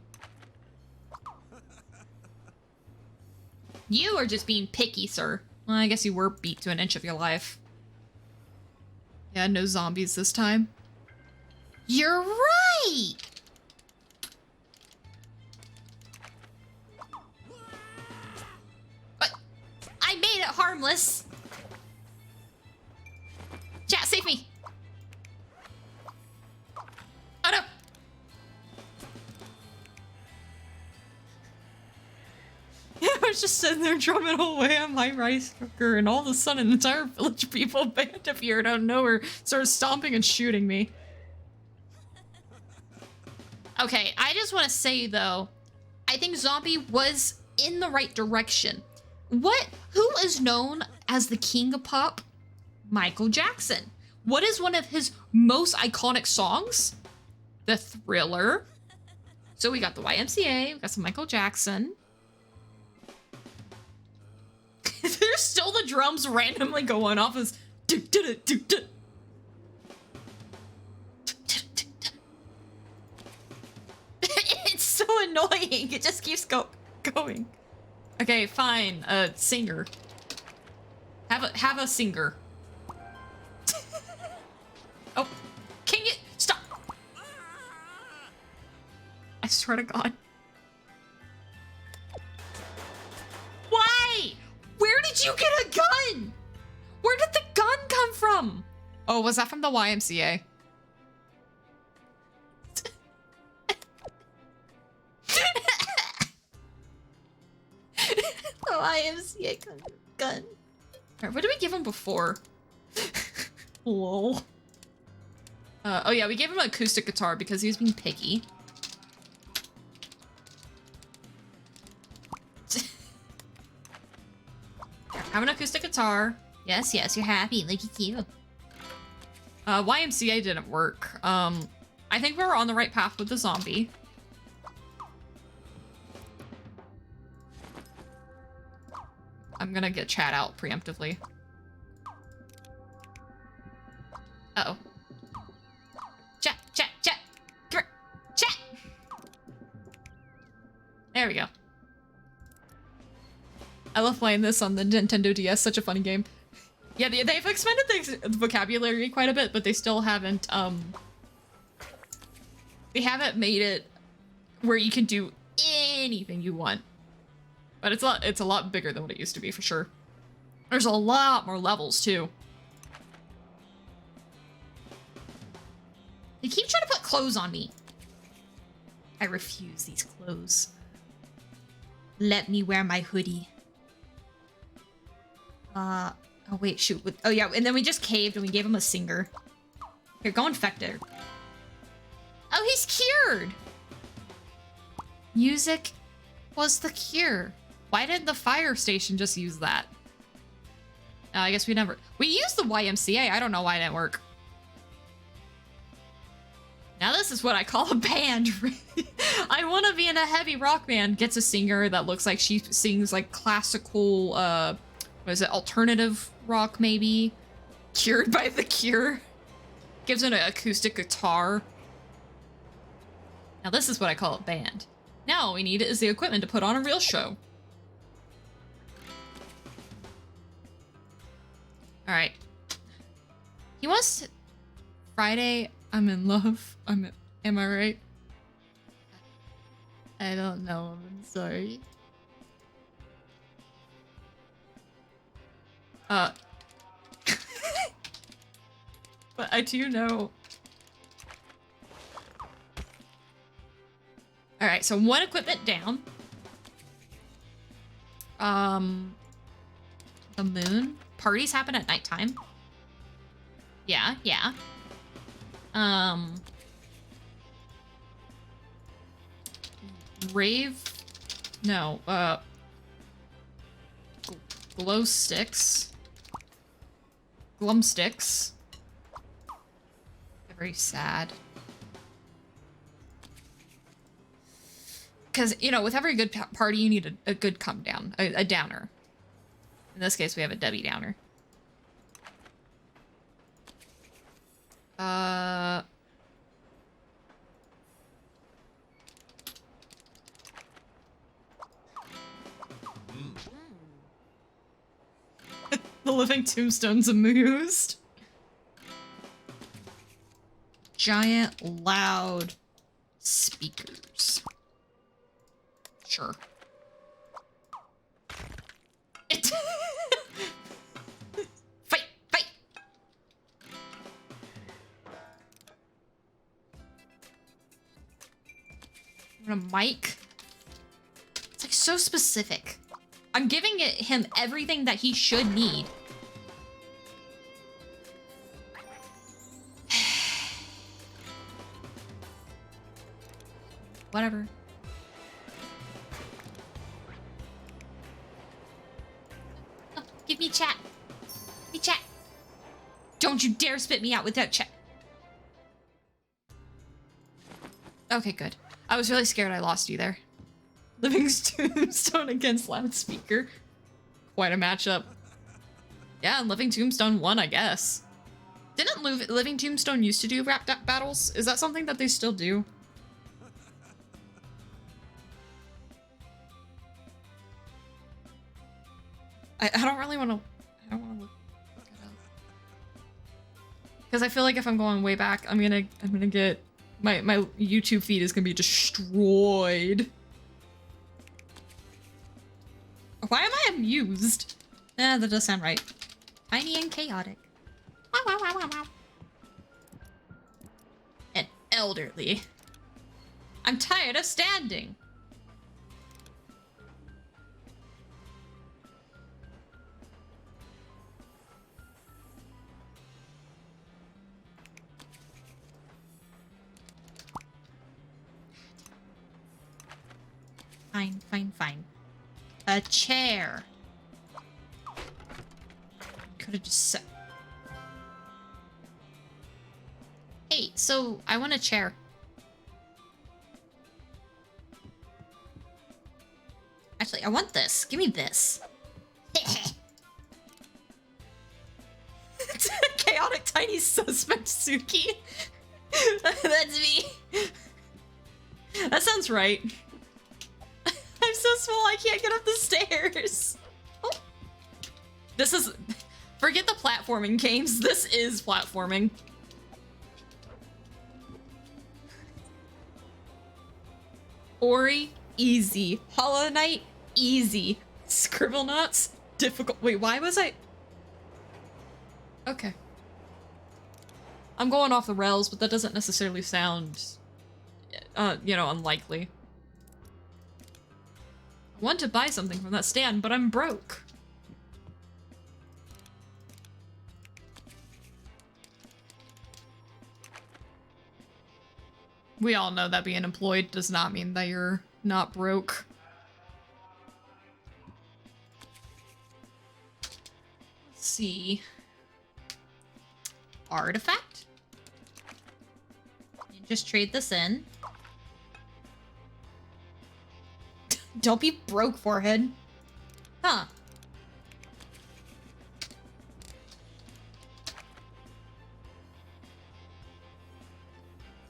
You are just being picky, sir. Well, I guess you were beat to an inch of your life. Yeah, no zombies this time. You're right! But I made it harmless. Chat, save me. Oh no. Yeah, I was just sitting there drumming away on my rice cooker, and all of a sudden an entire village of people band appeared out of nowhere, started stomping and shooting me. Okay, I just want to say though, I think Zombie was in the right direction. Who is known as the king of pop? Michael Jackson. What is one of his most iconic songs? The Thriller. So we got the YMCA, we got some Michael Jackson. There's still the drums randomly going off as It's so annoying. It just keeps going. Okay, fine. Singer. Have a singer. Oh, can you stop? I swear to God. Why? Where did you get a gun? Where did the gun come from? Oh, was that from the YMCA? The YMCA gun. Alright, what did we give him before? Lol. Oh yeah, we gave him an acoustic guitar because he was being picky. Have an acoustic guitar. Yes, you're happy. Look at you. YMCA didn't work. I think we were on the right path with the zombie. I'm gonna get chat out preemptively. Uh-oh. Chat. Come here. Chat! There we go. I love playing this on the Nintendo DS, such a funny game. Yeah, they've expanded the vocabulary quite a bit, but they still haven't, they haven't made it where you can do anything you want. But it's a lot bigger than what it used to be, for sure. There's a lot more levels, too. They keep trying to put clothes on me. I refuse these clothes. Let me wear my hoodie. Oh wait, shoot. Oh yeah, and then we just caved and we gave him a singer. Here, go infect her. Oh, he's cured! Music was the cure. Why didn't the fire station just use that? I guess we used the YMCA. I don't know why it didn't work. Now this is what I call a band. I want to be in a heavy rock band. Gets a singer that looks like she sings like classical, what is it, alternative rock maybe? Cured by the Cure. Gives it an acoustic guitar. Now this is what I call a band. Now all we need is the equipment to put on a real show. Alright. He wants to... Friday... I'm in love. Am I right? I don't know. I'm sorry. But I do know. Alright, so one equipment down. The moon. Parties happen at nighttime. Yeah, yeah. Rave, no, glow sticks, glum sticks, very sad. Because, you know, with every good party, you need a good come down, a downer. In this case, we have a Debbie Downer. The living tombstone's amused. Giant, loud speakers. Sure. Fight! Fight! A mic? It's like so specific. I'm giving him everything that he should need. Whatever. Oh, give me chat. Give me chat. Don't you dare spit me out without chat. Okay, good. I was really scared I lost you there. Living Tombstone against Loudspeaker. Quite a matchup. Yeah, and Living Tombstone won, I guess. Didn't Living Tombstone used to do rap battles? Is that something that they still do? I don't really want to... I don't want to look it up. Because I feel like if I'm going way back, I'm gonna get... My YouTube feed is gonna be destroyed. Why am I amused? Eh, that does sound right. Tiny and chaotic. Wow, wow, wow, wow, wow. And elderly. I'm tired of standing. Fine, fine, fine. A chair. Could have just said. Hey, so I want a chair. Actually, I want this. Give me this. Chaotic tiny suspect Suki. That's me. That sounds right. I'm so small, I can't get up the stairs. Oh. This is... Forget the platforming games. This is platforming. Ori, easy. Hollow Knight, easy. Scribblenauts, difficult. Wait, why was I... Okay. I'm going off the rails, but that doesn't necessarily sound... you know, unlikely. I want to buy something from that stand, but I'm broke. We all know that being employed does not mean that you're not broke. Let's see. Artifact? And just trade this in. Don't be broke, forehead. Huh.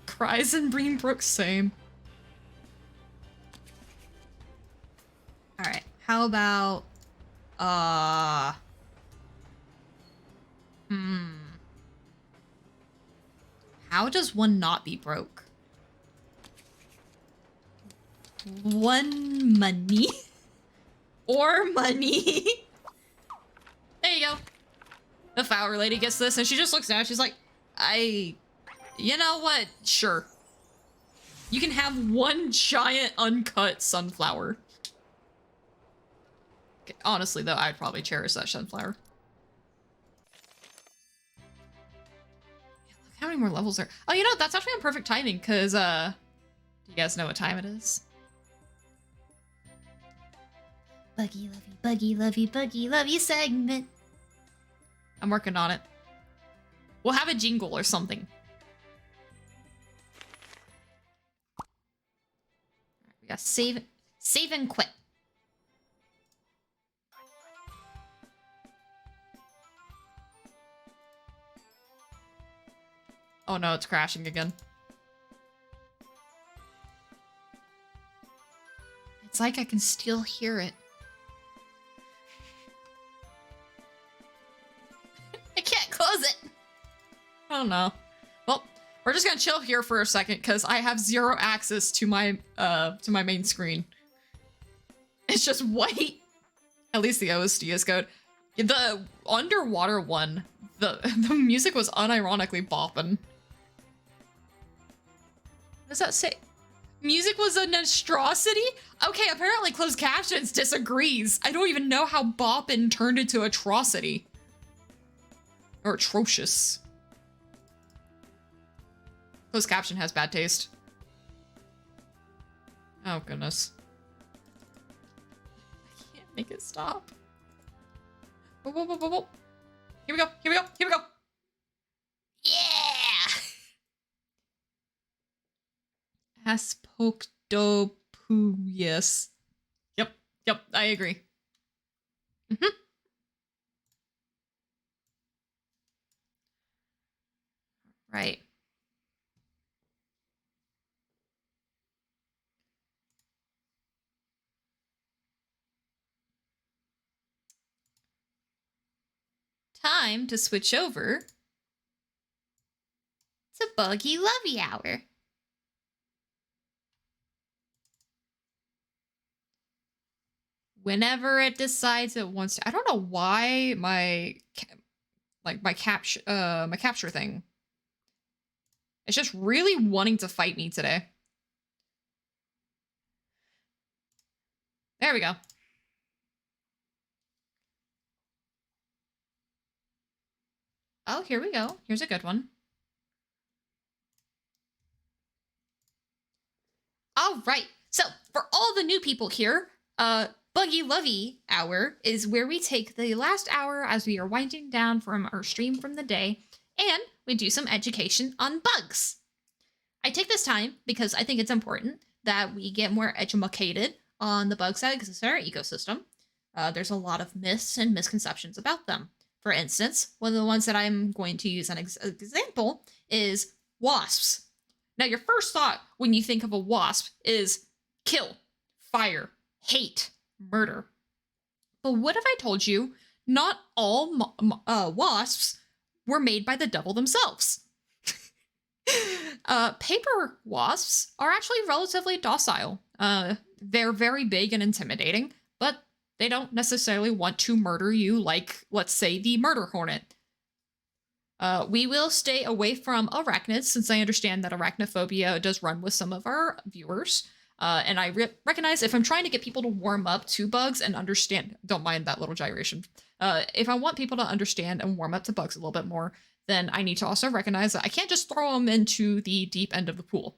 Cries and Greenbrook, same. Alright, how about... How does one not be broke? One money? Or money? There you go. The flower lady gets this and she just looks down. She's like, you know what? Sure. You can have one giant uncut sunflower. Okay, honestly, though, I'd probably cherish that sunflower. Look how many more levels there. Oh, you know, that's actually on perfect timing, because, do you guys know what time it is? Buggy lovey segment. I'm working on it. We'll have a jingle or something. We got save and quit. Oh no, it's crashing again. It's like I can still hear it. I can't close it. Oh no. Well, we're just gonna chill here for a second because I have zero access to my main screen. It's just white. At least the OSD is good. The underwater one, the music was unironically bopping. What does that say? Music was an atrocity? Okay, apparently closed captions disagrees. I don't even know how boppin' turned into atrocity. Or atrocious. Closed caption has bad taste. Oh, goodness. I can't make it stop. Whoa, whoa, whoa, whoa, whoa. Here we go, here we go, here we go. Yeah! Aspoctopus. Yep, I agree. Right. Time to switch over to Buggy Lovey Hour. Whenever it decides it wants to. I don't know why my capture thing. It's just really wanting to fight me today. There we go. Oh, here we go. Here's a good one. All right. So, for all the new people here, Buggy Lovey Hour is where we take the last hour as we are winding down from our stream from the day, and we do some education on bugs. I take this time because I think it's important that we get more educated on the bugs that exist in our ecosystem. There's a lot of myths and misconceptions about them. For instance, one of the ones that I'm going to use an example is wasps. Now, your first thought when you think of a wasp is kill, fire, hate, murder. But what if I told you not all wasps were made by the devil themselves? Paper wasps are actually relatively docile. They're very big and intimidating, but they don't necessarily want to murder you like, let's say, the murder hornet. We will stay away from arachnids, since I understand that arachnophobia does run with some of our viewers. And I recognize if I'm trying to get people to warm up to bugs and understand, don't mind that little gyration. If I want people to understand and warm up to bugs a little bit more, then I need to also recognize that I can't just throw them into the deep end of the pool.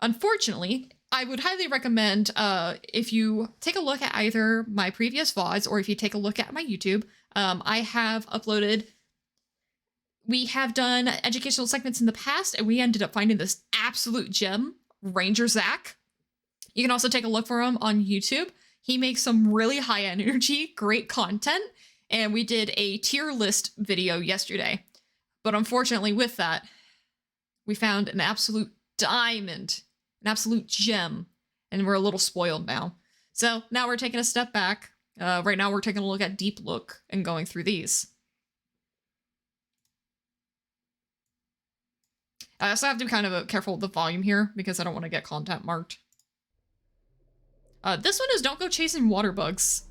Unfortunately, I would highly recommend if you take a look at either my previous VODs or if you take a look at my YouTube, I have uploaded. We have done educational segments in the past, and we ended up finding this absolute gem, Ranger Zach. You can also take a look for him on YouTube. He makes some really high energy, great content, and we did a tier list video yesterday. But unfortunately with that, we found an absolute diamond, an absolute gem, and we're a little spoiled now. So now we're taking a step back. Right now we're taking a look at Deep Look and going through these. I also have to be kind of careful with the volume here because I don't want to get content marked. This one is Don't Go Chasing Water Bugs.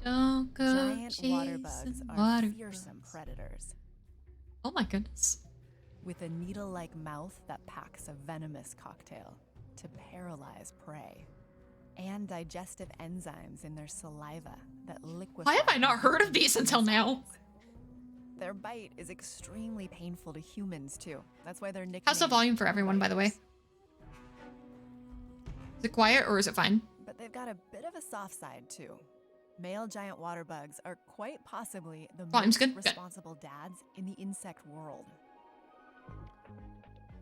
Don't go Giant chasing water bugs are water fearsome predators. Oh my goodness. With a needle-like mouth that packs a venomous cocktail to paralyze prey. And digestive enzymes in their saliva that liquefy. Why have I not heard of these until now? Their bite is extremely painful to humans too. That's why they're nicknamed. How's the volume for everyone, by the way? Is it quiet or is it fine? But they've got a bit of a soft side too. Male giant water bugs are quite possibly the Volume's most good. responsible dads in the insect world.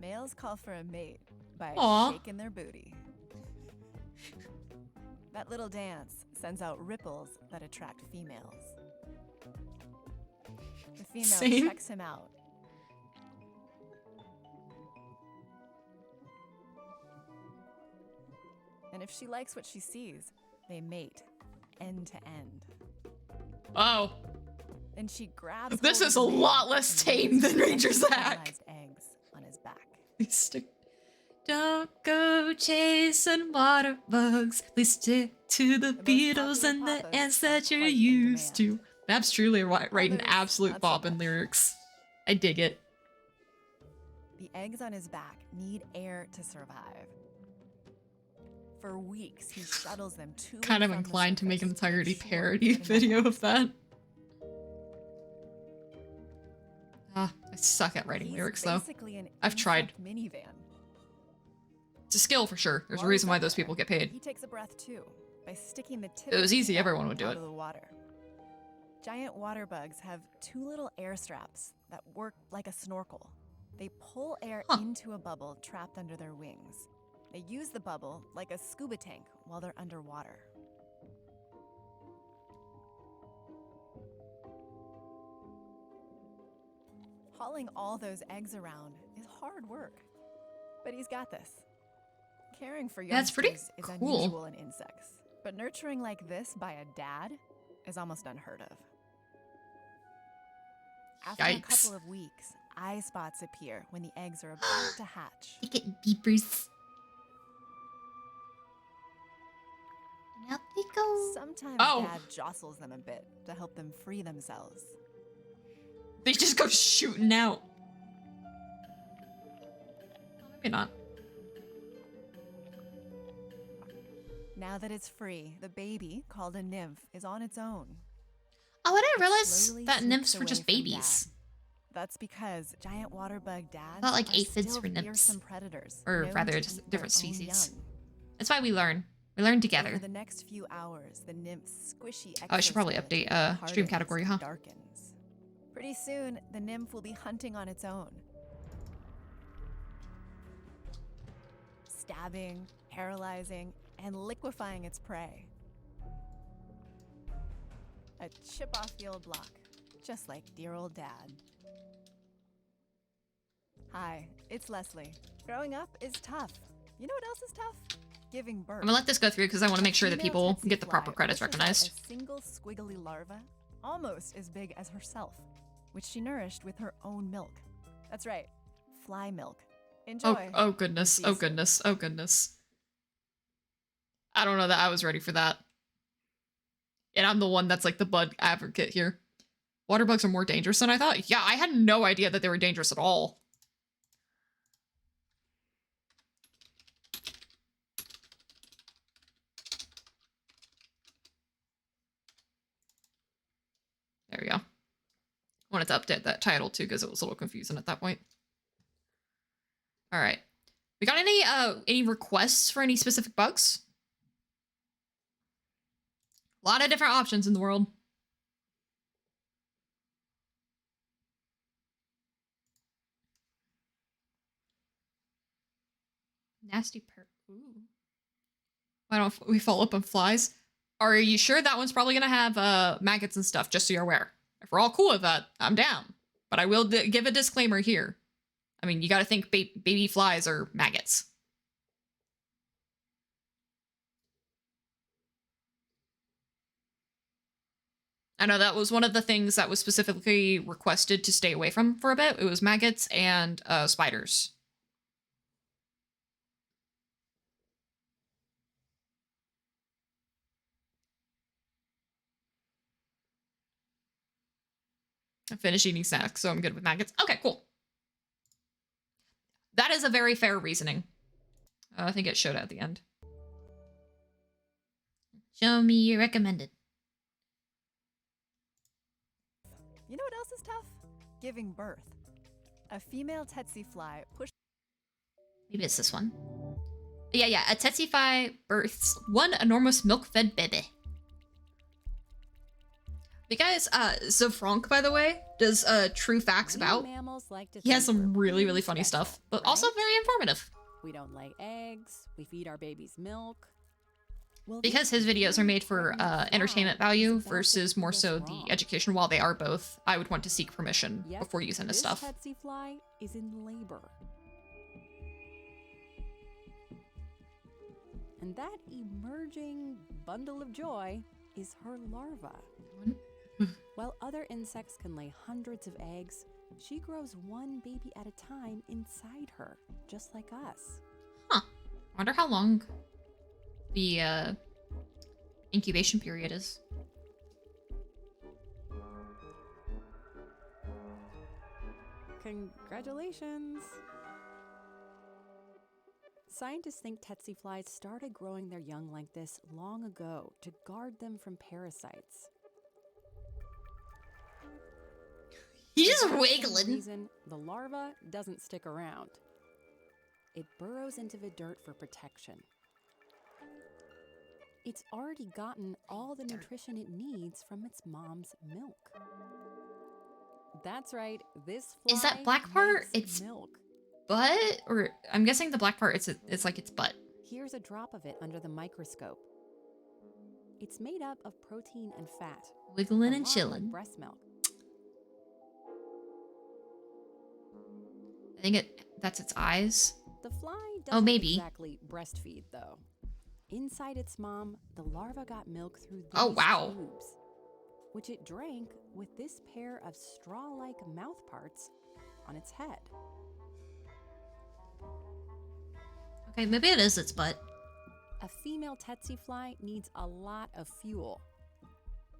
Males call for a mate by Aw. shaking their booty. That little dance sends out ripples that attract females. The female Same. checks him out. And if she likes what she sees, they mate end to end. Oh, Then she grabs this hold is of a the male lot less and tame lays than Ranger fresh Zach. fertilized eggs on his back. please stick. Don't go chasing water bugs. Please stick to the most beetles popular and the papas ants are that you're quite in used demand. to. That's truly writing Others, absolute not so bopping much. lyrics. I dig it. The eggs on his back need air to survive. For weeks, he shuttles them to Kind and of from the inclined to make an surface, entirety sure parody getting video back. of that. Ah, I suck at writing He's lyrics though. basically an I've tried. insect minivan. It's a skill for sure. There's a While reason he's why up those there, people get paid. He takes a breath too by sticking the tip. It was of his easy, thumb everyone would do out it. of the water. Giant water bugs have two little air straps that work like a snorkel. They pull air Huh. into a bubble trapped under their wings. They use the bubble like a scuba tank while they're underwater. Hauling all those eggs around is hard work, but he's got this. Caring for That's pretty youngsters is cool. unusual in insects, but nurturing like this by a dad is almost unheard of. After a Yikes. couple of weeks, eye spots appear when the eggs are about to hatch. They get beepers. And out they go. Sometimes Oh. dad jostles them a bit to help them free themselves. They just go shooting out. Maybe not. Now that it's free, the baby, called a nymph, is on its own. Oh, I didn't realize Slowly that sneaks nymphs were away just from babies. dad. That's because giant water bug dads thought, like, are aphids still were nymphs. fearsome predators, Or known rather, to just eat different their own species. young. That's why we learn. We learn together. Over the next few hours, the nymph's squishy Oh, I should probably exoskeleton update stream hardens category, and huh? Darkens. Pretty soon, the nymph will be hunting on its own. Stabbing, paralyzing, and liquefying its prey. A chip off the old block, just like dear old dad. Hi, it's Leslie. Growing up is tough. You know what else is tough? Giving birth. I'm gonna let this go through because I want to make sure that Female people tsetse get the proper fly credits pushes out recognized. A single squiggly larva, almost as big as herself, which she nourished with her own milk. That's right, fly milk. Enjoy. Oh goodness. Oh Peace. goodness. Oh goodness. I don't know that I was ready for that. And I'm the one that's like the bug advocate here. Water bugs are more dangerous than I thought. Yeah, I had no idea that they were dangerous at all. There we go. I wanted to update that title too because it was a little confusing at that point. All right. We got any requests for any specific bugs? A lot of different options in the world. Nasty Ooh. Why don't we follow up on flies? Are you sure that one's probably gonna have maggots and stuff, just so you're aware? If we're all cool with that, I'm down. But I will give a disclaimer here. I mean, you gotta think baby flies are maggots. I know that was one of the things that was specifically requested to stay away from for a bit. It was maggots and spiders. I finished eating snacks, so I'm good with maggots. Okay, cool. That is a very fair reasoning. I think it showed at the end. Show me your recommended. You know what else is tough? Giving birth. A female tsetse fly pushed. Maybe it's this one. Yeah. A tsetse fly births one enormous milk-fed baby. You guys, Franck, by the way, does true facts about. He has some really, really funny stuff, but also very informative. We don't lay eggs. We feed our babies milk. Because his videos are made for entertainment value versus more so the education, while they are both, I would want to seek permission before using his stuff. This tsetse fly is in labor. And that emerging bundle of joy is her larva. While other insects can lay hundreds of eggs, she grows one baby at a time inside her, just like us. Huh. Wonder how long the incubation period is. Congratulations! Scientists think tsetse flies started growing their young like this long ago to guard them from parasites. He's just For some wiggling. reason, the larva doesn't stick around. It burrows into the dirt for protection. It's already gotten all the nutrition it needs from its mom's milk. That's right, this fly Is that black part? makes It's milk. butt? Or I'm guessing the black part, it's like its butt. Here's a drop of it under the microscope. It's made up of protein and fat. Wiggling a and lot chilling. Like breast milk. I think that's its eyes. The fly doesn't maybe. exactly breastfeed, though. Inside its mom, the larva got milk through these Oh, wow. tubes, which it drank with this pair of straw-like mouth parts on its head. Okay, maybe it is its butt. A female tsetse fly needs a lot of fuel.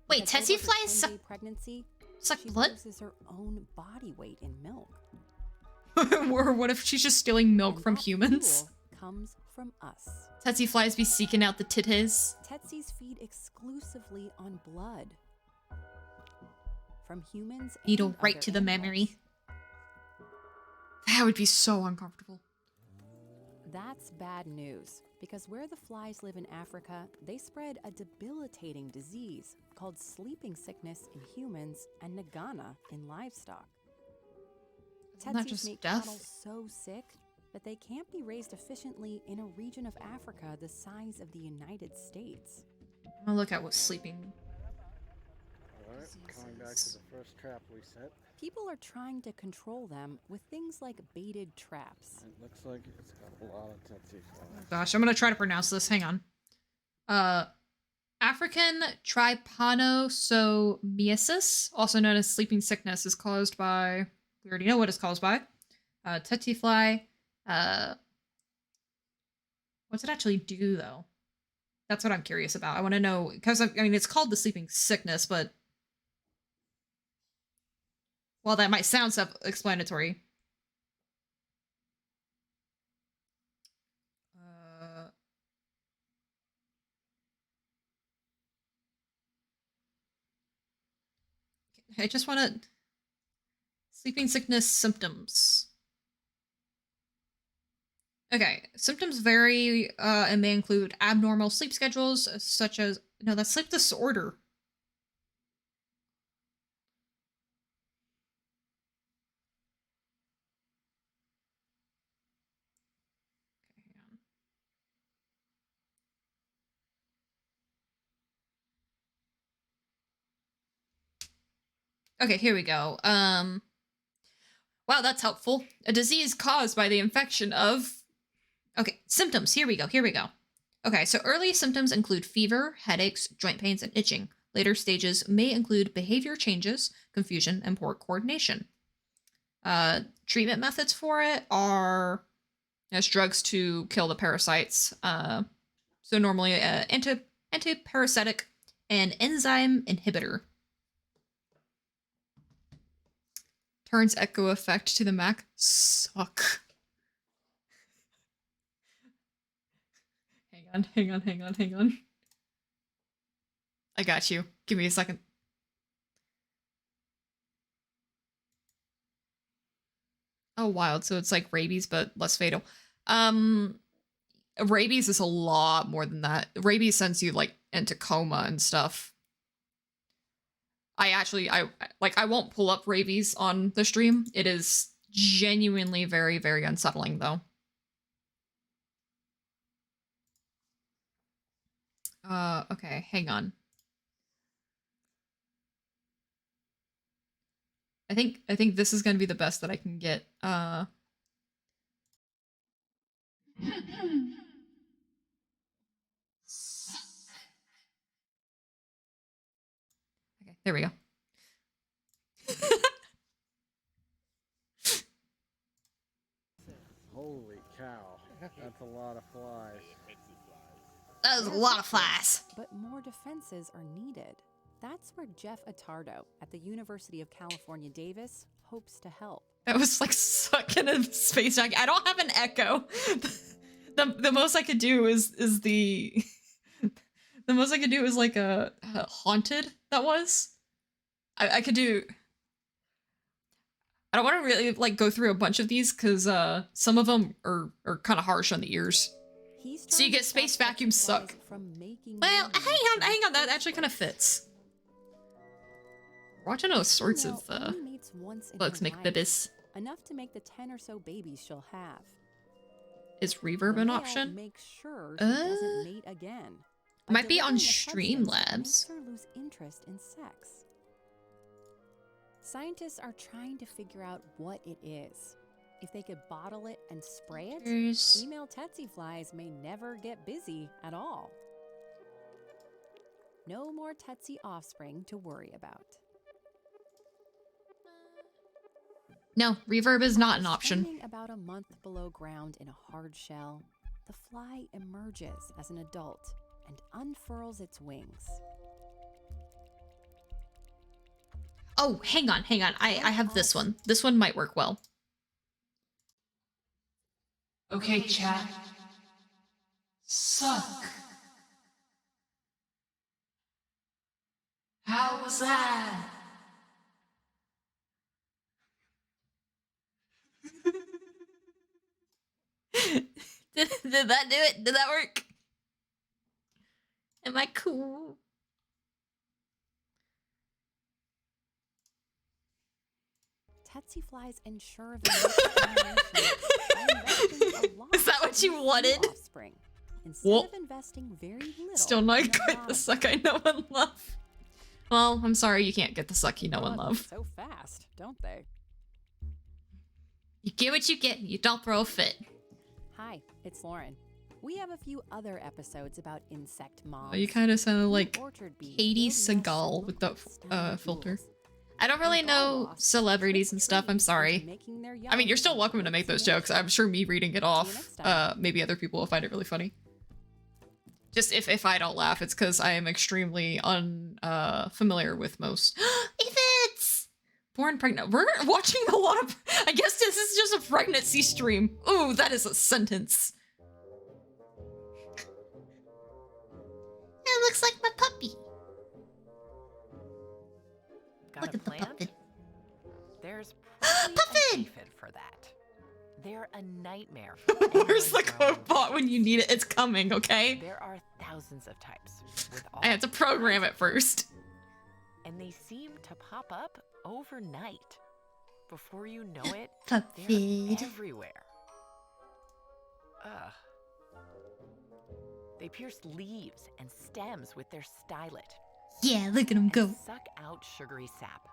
Wait, Because tsetse over her flies 10-day pregnancy, suck she blood? loses her own body weight in milk. Or what if she's just stealing milk And from that humans? fuel comes from us. Tsetse flies be seeking out the titties. Tsetses feed exclusively on blood. From humans Needle and right other to the animals. memory. That would be so uncomfortable. That's bad news, because where the flies live in Africa, they spread a debilitating disease called sleeping sickness in humans and nagana in livestock. Isn't that Tsetses just make death? cattle so sick that they can't be raised efficiently in a region of Africa the size of the United States. I'm gonna look at what sleeping. Alright, coming back to the first trap we set. People are trying to control them with things like baited traps. It looks like it's got a lot of tsetse flies. Gosh, I'm gonna try to pronounce this. Hang on. African trypanosomiasis, also known as sleeping sickness, is caused by. We already know what it's caused by. Tsetse fly. What's it actually do though? That's what I'm curious about. I want to know because I mean it's called the sleeping sickness, but while that might sound self-explanatory. I just want to. Sleeping sickness symptoms. Okay, symptoms vary and may include abnormal sleep schedules, such as. No, that's sleep disorder. Okay, hang on. Okay, here we go. Wow, that's helpful. A disease caused by the infection of... Okay, symptoms. Here we go. Okay, so early symptoms include fever, headaches, joint pains, and itching. Later stages may include behavior changes, confusion, and poor coordination. Treatment methods for it are as drugs to kill the parasites. So normally antiparasitic and enzyme inhibitor. Turns echo effect to the Mac. Suck. Hang on. I got you. Give me a second. Oh, wild. So it's like rabies, but less fatal. Rabies is a lot more than that. Rabies sends you like into coma and stuff. I won't pull up rabies on the stream. It is genuinely very, very unsettling though. Okay, hang on. I think this is gonna be the best that I can get. Okay, there we go. Holy cow. That's a lot of flies. That was a lot of flies. But more defenses are needed. That's where Jeff Attardo at the University of California, Davis hopes to help. That was like sucking a space jacket. I don't have an echo. The most I could do is the most I could do is like a haunted. That was. I could do. I don't want to really like go through a bunch of these because some of them are kind of harsh on the ears. So you get space vacuums suck. Well, hang on, that actually kind of fits. We're watching all sorts of bugs make babies. Enough to make the 10 or so babies she'll have. Is reverb an option? Make sure she doesn't mate again. Might be on Streamlabs. Her lose interest in sex. Scientists are trying to figure out what it is. If they could bottle it and spray it, female tsetse flies may never get busy at all. No more tsetse offspring to worry about. No, reverb is not an option. Standing about a month below ground in a hard shell, the fly emerges as an adult and unfurls its wings. Oh, hang on. I have this one. This one might work well. Okay, chat. Suck. How was that? Did that do it? Did that work? Am I cool? Tsetse flies ensure the Is that what you wanted? Instead of investing very little, still not quite the suck I know and love. Well, I'm sorry you can't get the suck you know and love. So fast, don't they? You get what you get, you don't throw a fit. Hi, it's Lauren. We have a few other episodes about insect moms. Oh, you kind of sounded like Katie Seagal with the filter. I don't really know celebrities and stuff, I'm sorry. I mean, you're still welcome to make those jokes. I'm sure me reading it off, maybe other people will find it really funny. Just if I don't laugh, it's because I am extremely unfamiliar with most. Aphids! Born pregnant. We're watching a lot of... I guess this is just a pregnancy stream. Ooh, that is a sentence. It looks like my puppy. Got Look at the puppet. There's probably Puffin! an aphid for that. They're a nightmare. Where's the code bot when you need it? It's coming, okay? There are thousands of types. With all I had to program it first. And they seem to pop up overnight. Before you know it, Puppet. they're everywhere. Ugh. They pierce leaves and stems with their stylet. Yeah, look at him go. Suck out sugary sap.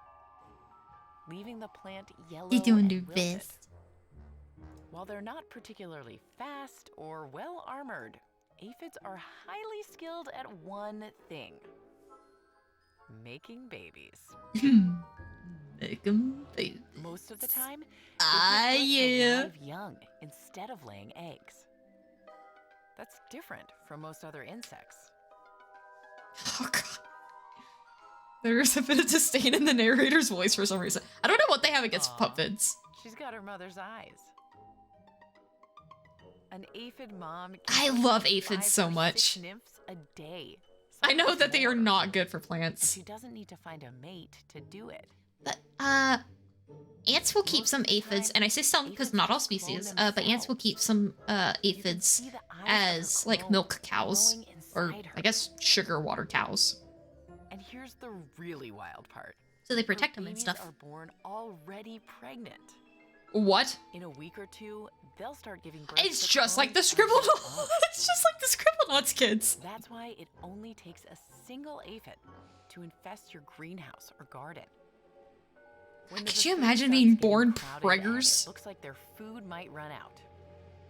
leaving the plant yellow They doing and their wilted. best. While they're not particularly fast or well armored, aphids are highly skilled at one thing: making babies. Make 'em baby. Most of the time, Ah, they give birth to yeah. live young instead of laying eggs. That's different from most other insects. Oh god. There's a bit of disdain in the narrator's voice for some reason. I don't know what they have against Aw. puppets. She's got her mother's eyes. An aphid mom I can love produce aphids 5 so or 6 much. nymphs a day. I know sometimes that they are more. not good for And plants. she doesn't need to find a mate to do it. But, ants will keep Most some of the aphids, time, and I say some because aphids not all just clone species, but ants will themselves. keep some, You can aphids see the eyes of her as, like, clone milk cows. glowing Or, inside her. I guess, sugar water cows. And here's the really wild part. So they Her protect them and babies stuff. are born already pregnant. What? In a week or two, they'll start giving birth It's to just like the clones of their Scribblenauts. own. It's just like the Scribblenauts kids. That's why it only takes a single aphid to infest your greenhouse or garden. When the Could you buffoon imagine starts being getting born crowded and preggers? it looks like their food might run out.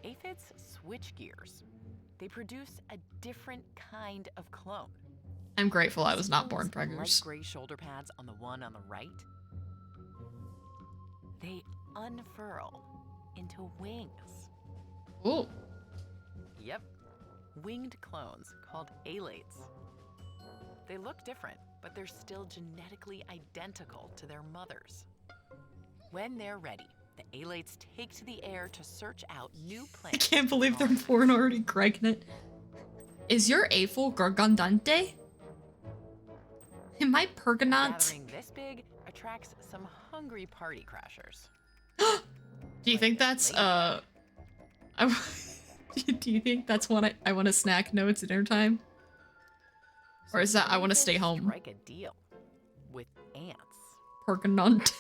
Aphids switch gears. They produce a different kind of clone. I'm grateful I was See not born those light preggers. gray shoulder pads on the one on the right? They unfurl into wings. Ooh. Yep, winged clones called alates. They look different, but they're still genetically identical to their mothers. When they're ready, the alates take to the air to search out new I plants. can't believe they're colonize. born already pregnant. Is your aphel gargandante? Am I pergonant? Gathering this big attracts some hungry party crashers. Do you think that's do you think that's one I want a snack? No, it's dinner time. Or is that I want to stay Aphids home? Strike a deal with ants. Pergonant.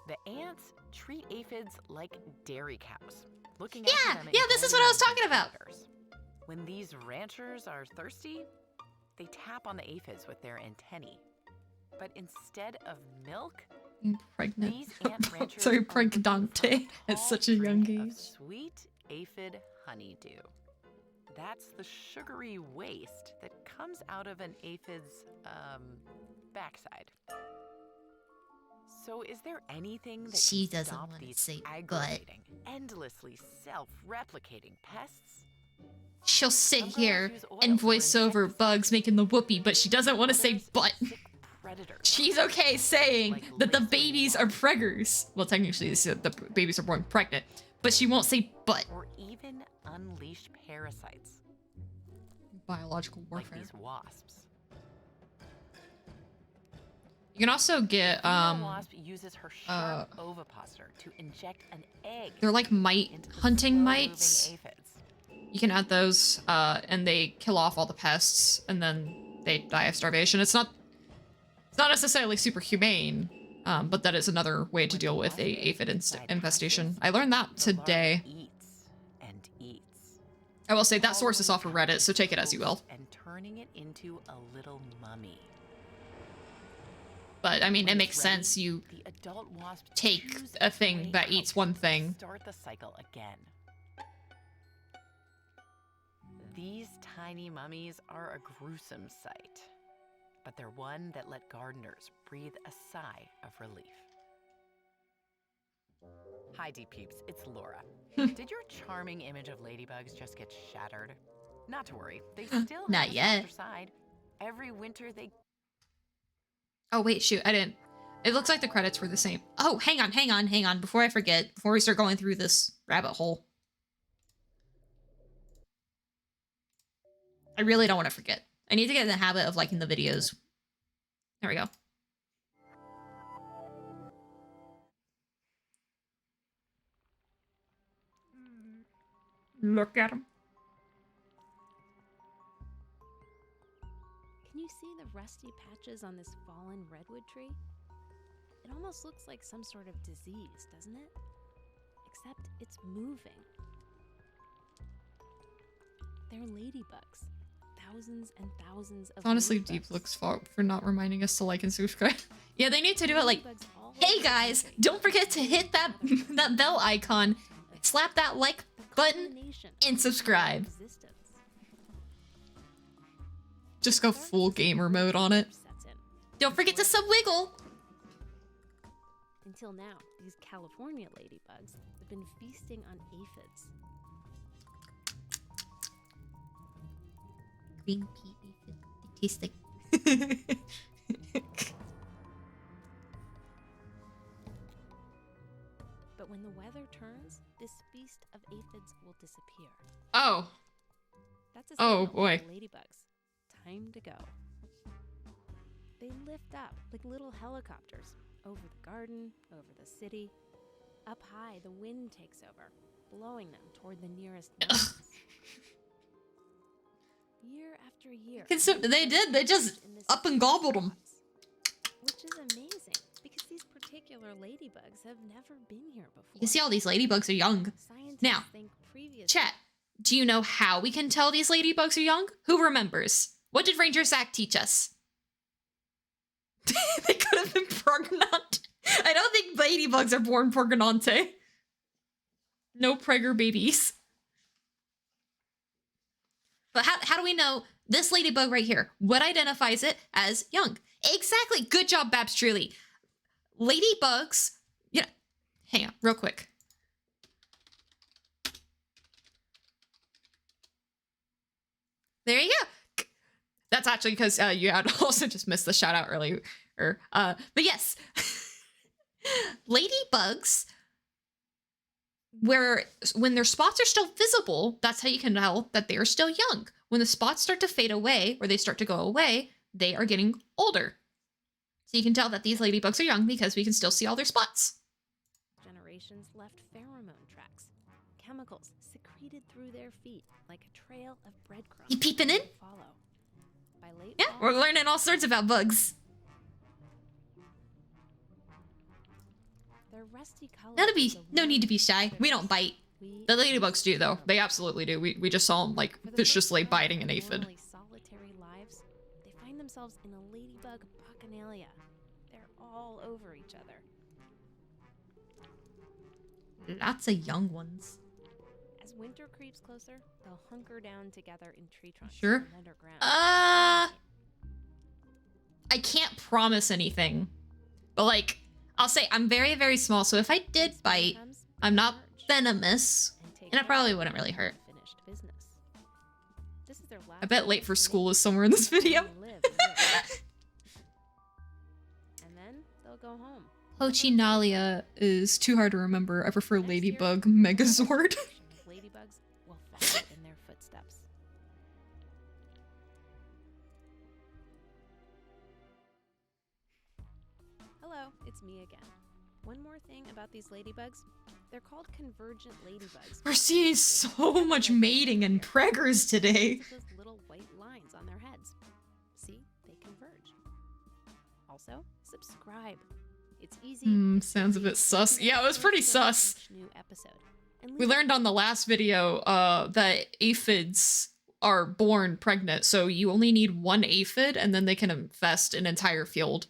The ants treat aphids like dairy cows, looking Yeah, after them. yeah, this is what I was talking about. When these ranchers are thirsty, they tap on the aphids with their antennae. But instead of milk, I'm pregnant. these ant ranchers Sorry, are looking for pregnante at tall such a young drink of age. sweet aphid honeydew. That's the sugary waste that comes out of an aphid's backside. So is there anything that She can doesn't stop wanna these say butt. aggravating, endlessly self-replicating pests? She'll sit Some girls here use oil and for voice over insecticides. bugs making the whoopee, but she doesn't want to say Others butt. sick predators. She's okay saying Like that the laser babies are larvae. preggers. Well, technically, the babies are born pregnant, but she won't say butt. Or even unleash parasites, Biological like warfare. these wasps. You can also get Female wasp uses her sharp ovipositor to inject an egg they're like mite into the hunting slow-moving mites. aphids. You can add those, and they kill off all the pests, and then they die of starvation. It's not necessarily super humane, but that is another way to When deal the with wasp a egg aphid inside infestation. hatches, I learned that the larva today. Eats and eats. I will say that source is off of Following Reddit, so take it as you will. host And turning it into a little mummy. But I mean, When it it's makes ready, sense. You the adult wasp take chews a its thing way that out eats one to thing. Start the cycle again. These tiny mummies are a gruesome sight, but they're one that let gardeners breathe a sigh of relief. Hi, Deep Peeps, it's Laura. Did your charming image of ladybugs just get shattered? Not to worry, they still have Not a yet. softer side. Every winter they Oh wait, shoot, I didn't. It looks like the credits were the same. Oh, hang on, before I forget, before we start going through this rabbit hole. I really don't want to forget. I need to get in the habit of liking the videos. There we go. Look at him. Can you see the rusty patches on this fallen redwood tree? It almost looks like some sort of disease, doesn't it? Except it's moving. They're ladybugs. thousands and thousands of Honestly, ladybugs. Deep looks fault for not reminding us to like and subscribe. Yeah, they need to do it like, Ladybugs all hey over guys, the country. don't forget to hit that that bell icon, slap that like button, Combination and of subscribe. existence. Just go full gamer mode on it. Sets in. Don't forget to subwiggle. Until now, these California ladybugs have been feasting on aphids. Green pea aphid. They taste like. But when the weather turns, this feast of aphids will disappear. Oh. That's a Oh, signal for boy. the ladybugs. Time to go. They lift up like little helicopters over the garden, over the city. Up high, the wind takes over, blowing them toward the nearest mountains. Year after year. They did. They just in this up and gobbled them. which is amazing because these particular ladybugs have never been here before. You can see all these ladybugs are young. Scientists Now, think previous Chat, do you know how we can tell these ladybugs are young? Who remembers? What did Ranger Zach teach us? They could have been pregnant. I don't think ladybugs are born pregnante. No pregger babies. But how do we know this ladybug right here? What identifies it as young? Exactly. Good job, Babs Truly. Ladybugs, yeah. Hang on, real quick. There you go. That's actually because you had also just missed the shout out earlier. But yes, ladybugs, when their spots are still visible, that's how you can tell that they are still young. When the spots start to fade away or they start to go away, they are getting older. So you can tell that these ladybugs are young because we can still see all their spots. generations left pheromone tracks, chemicals secreted through their feet like a trail of breadcrumbs. You peeping in? to Follow. By late Yeah, fall, we're learning all sorts about bugs. their rusty color. No need to be shy. We don't bite. The ladybugs do though. They absolutely do. We just saw them like viciously biting an aphid. Solitary lives, they find themselves in a ladybug bacchanalia. They're all over each other. Lots of young ones. As winter creeps closer, they'll hunker down together in tree trunks Sure. and underground. I can't promise anything. But like, I'll say I'm very, very small, so if I did bite, I'm not venomous, and it probably wouldn't really hurt. Finished business. This is their last I bet late for school is somewhere in this video. And then they'll go home. Pochinalia is too hard to remember. I prefer Ladybug Megazord. Ladybugs will follow in their footsteps. Hello, it's me again. One more thing about these ladybugs. They're called convergent ladybugs. We're seeing so much mating and preggers today. Look at those little white lines on their heads. See, they converge. Also, subscribe. It's easy. Sounds a bit sus. Yeah, it was pretty sus. New episode. And We learned on the last video that aphids are born pregnant, so you only need one aphid and then they can infest an entire field.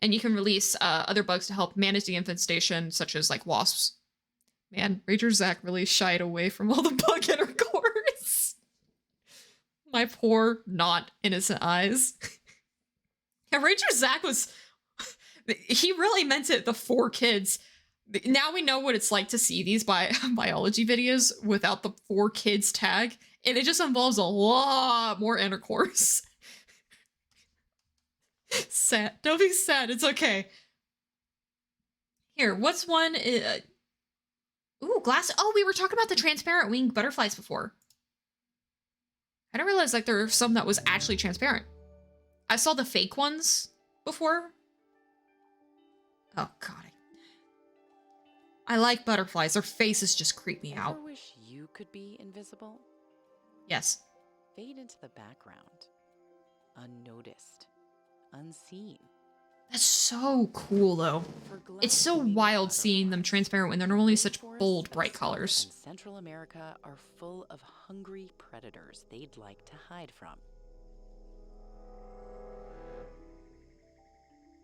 And you can release other bugs to help manage the infestation, such as like wasps. Man, Ranger Zach really shied away from all the bug intercourse. My poor, not innocent eyes. Yeah, Ranger Zach was... He really meant it, the 4 kids. Now we know what it's like to see these biology videos without the 4 kids tag, and it just involves a lot more intercourse. Sad. Don't be sad. It's okay. Here, what's one? Ooh, glass. Oh, we were talking about the transparent winged butterflies before. I didn't realize like there were some that was actually transparent. I saw the fake ones before. Oh god. I like butterflies. Their faces just creep me out. Ever wish you could be invisible? Yes. Fade into the background. Unnoticed. Unseen. That's so cool, though. It's so wild seeing them transparent when they're normally such bold, bright colors. Central America are full of hungry predators they'd like to hide from.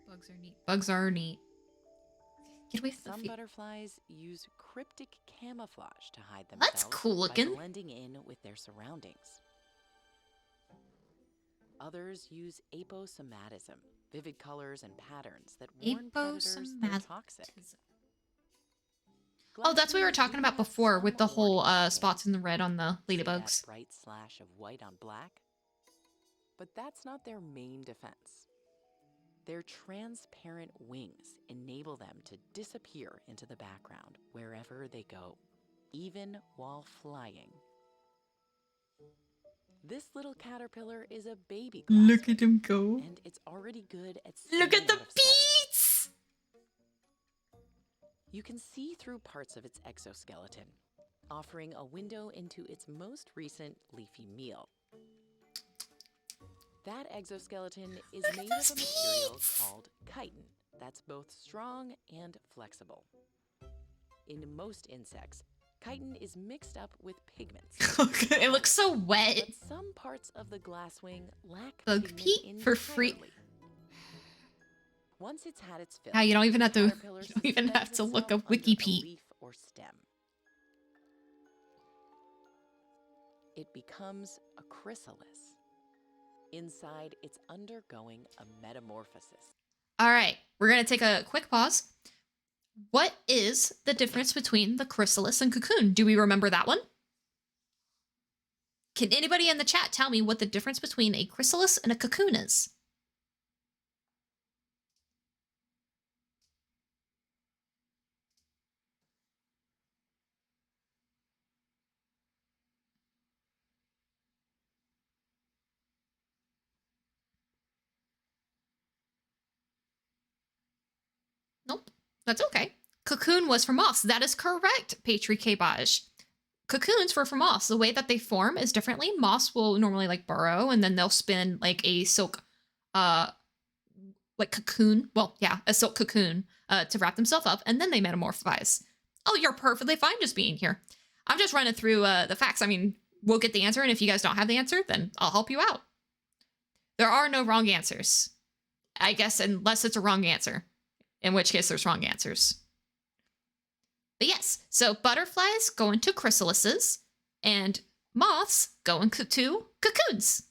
Bugs are neat. Bugs are neat. Get away from the Some feet. butterflies use cryptic camouflage to hide themselves. That's cool looking. By blending in with their surroundings. Others use aposomatism, vivid colors and patterns that warn predators they're toxic. Oh, that's what we were talking about before with the whole spots in the red on the ladybugs. That bright slash of white on black. But that's not their main defense. Their transparent wings enable them to disappear into the background wherever they go, even while flying. This little caterpillar is a baby glasswing. Look at him go. And it's already good at Look at the staying out of sight. beats! You can see through parts of its exoskeleton, offering a window into its most recent leafy meal. That exoskeleton is made of a material called chitin that's both strong and flexible. In most insects, chitin is mixed up with pigments. It looks so wet. But some parts of the glasswing lack Bug pigment Pete for free. entirely. Once it's had its fill, Yeah, you don't even have to. You caterpillar don't even have to look up suspends itself under a WikiPete. leaf or stem. It becomes a chrysalis. Inside, it's undergoing a metamorphosis. All right, we're gonna take a quick pause. What is the difference between the chrysalis and cocoon? Do we remember that one? Can anybody in the chat tell me what the difference between a chrysalis and a cocoon is? Nope, that's okay. Cocoon was for moths. That is correct, Patri K-Baj. Cocoons were for moths. The way that they form is differently. Moths will normally like burrow and then they'll spin like a silk, like cocoon. Well, yeah, a silk cocoon to wrap themselves up and then they metamorphose. Oh, you're perfectly fine just being here. I'm just running through the facts. I mean, we'll get the answer and if you guys don't have the answer, then I'll help you out. There are no wrong answers. I guess unless it's a wrong answer. In which case there's wrong answers. But yes, so butterflies go into chrysalises and moths go into cocoons.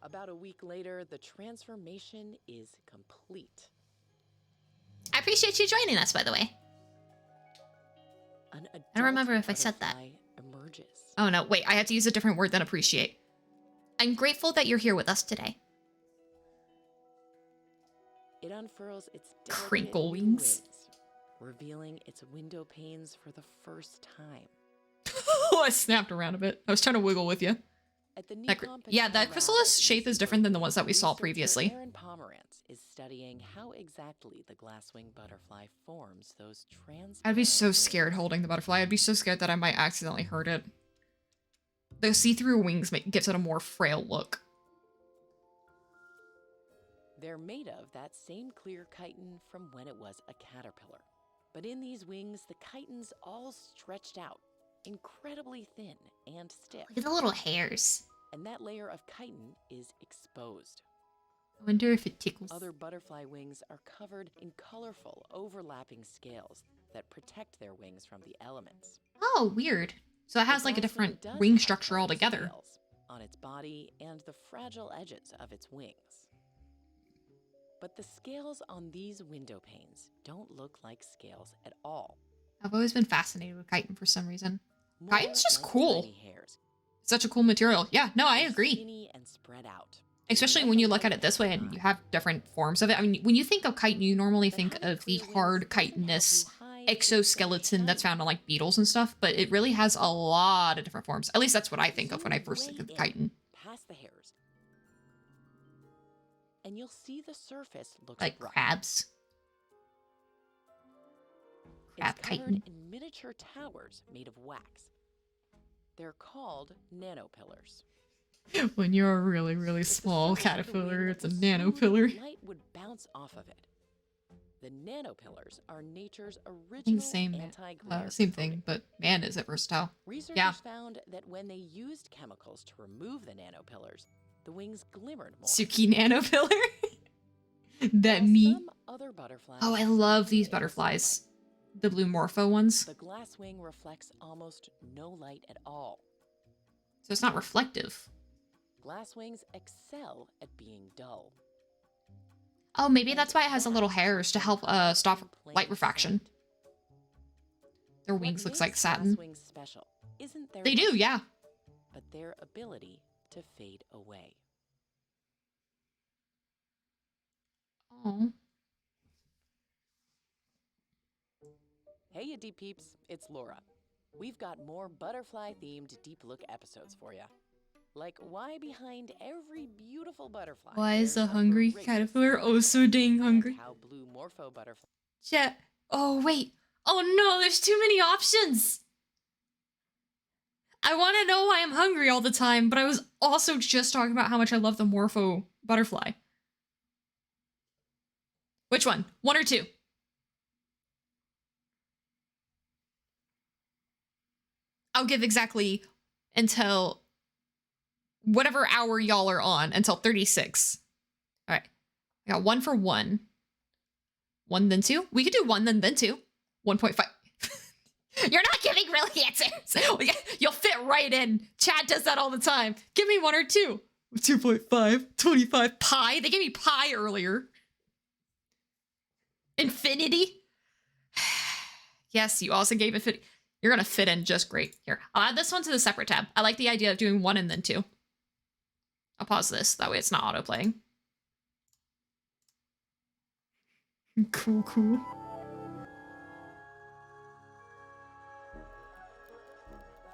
About a week later, the transformation is complete. I appreciate you joining us, by the way. An I don't remember if I adult said that. butterfly emerges. Oh no, wait, I have to use a different word than appreciate. I'm grateful that you're here with us today. It unfurls its delicate Crinkle new wings. revealing its window panes for the first time. Oh, I snapped around a bit. I was trying to wiggle with you. At the Yeah, that chrysalis shape is different than the ones that we saw previously. Aaron Pomerantz is studying how exactly the glasswing butterfly forms those transparent I'd be so wings. scared holding the butterfly. I'd be so scared that I might accidentally hurt it. The see-through wings gives it a more frail look. They're made of that same clear chitin from when it was a caterpillar. But in these wings, the chitin's all stretched out, incredibly thin and stiff. Look at the little hairs. And that layer of chitin is exposed. I wonder if it tickles. Other butterfly wings are covered in colorful, overlapping scales that protect their wings from the elements. Oh, weird. So it has like a The different glasswing does wing have structure colored altogether. scales on its body and the fragile edges of its wings. But the scales on these window panes don't look like scales at all. I've always been fascinated with chitin for some reason. More Chitin's just like cool. tiny hairs. Such a cool material. Yeah, no, I They're agree. Skinny and spread out. Especially when you look at it this way and you have different forms of it. I mean, when you think of chitin, you normally think of the hard chitinous exoskeleton that's found on like beetles and stuff, but it really has a lot of different forms. At least that's what I think of when I first think of chitin. Past the hairs. And you'll see the surface looks Like rough. crabs. Crab It's covered chitin. in miniature towers made of wax. They're called nanopillars. When you're a really, really small caterpillar, it's a nanopillar. Light would bounce off of it. The nanopillars are nature's I think original same, anti-glare same thing, but man, is it versatile. Researchers Yeah. found that when they used chemicals to remove the nanopillars, the wings glimmered more. Suki nanopillar. That While me. some other butterflies Oh, I love these shine in butterflies. sunlight, The blue morpho ones. the glasswing reflects almost no light at all. So it's not reflective. Glasswings excel at being dull. Oh, maybe that's why it has the little hairs to help stop light refraction. Their What wings looks makes like satin. glasswings special isn't their They do, light, yeah. but their ability to fade away. Oh. Hey, you deep peeps, it's Laura. We've got more butterfly-themed Deep Look episodes for you. Like why behind every beautiful butterfly Why is there's a hungry voracious caterpillar snake, oh so dang and hungry? how blue morpho butterfly Yeah. Oh, wait. Oh no, there's too many options. I want to know why I'm hungry all the time, but I was also just talking about how much I love the morpho butterfly. Which one? One or two? I'll give exactly until whatever hour y'all are on, until 36. All right. I got one for one. One, then two. We could do one, then two. 1.5. You're not giving real answers. You'll fit right in. Chad does that all the time. Give me one or two. 2.5, 25, pi. They gave me pi earlier. Infinity. Yes, you also gave infinity. You're gonna fit in just great. Here, I'll add this one to the separate tab. I like the idea of doing one and then two. I'll pause this. That way it's not auto-playing. Cool, cool.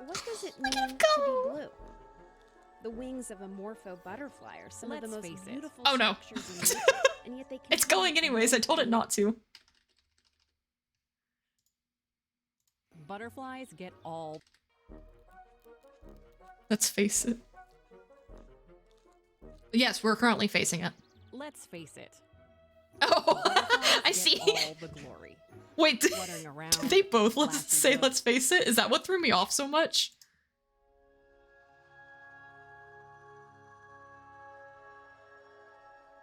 What does it mean to be blue? The wings of a morpho butterfly are some of the Let's most face it. beautiful Oh, no. structures in nature, and yet they can It's going anyways. I told it not to. Butterflies get all. Let's face it. Yes, we're currently facing it. Let's face it. Oh, Butterflies I get see. all the glory. Wait, did Fluttering around. they both flapping say lips. let's face it? Is that what threw me off so much?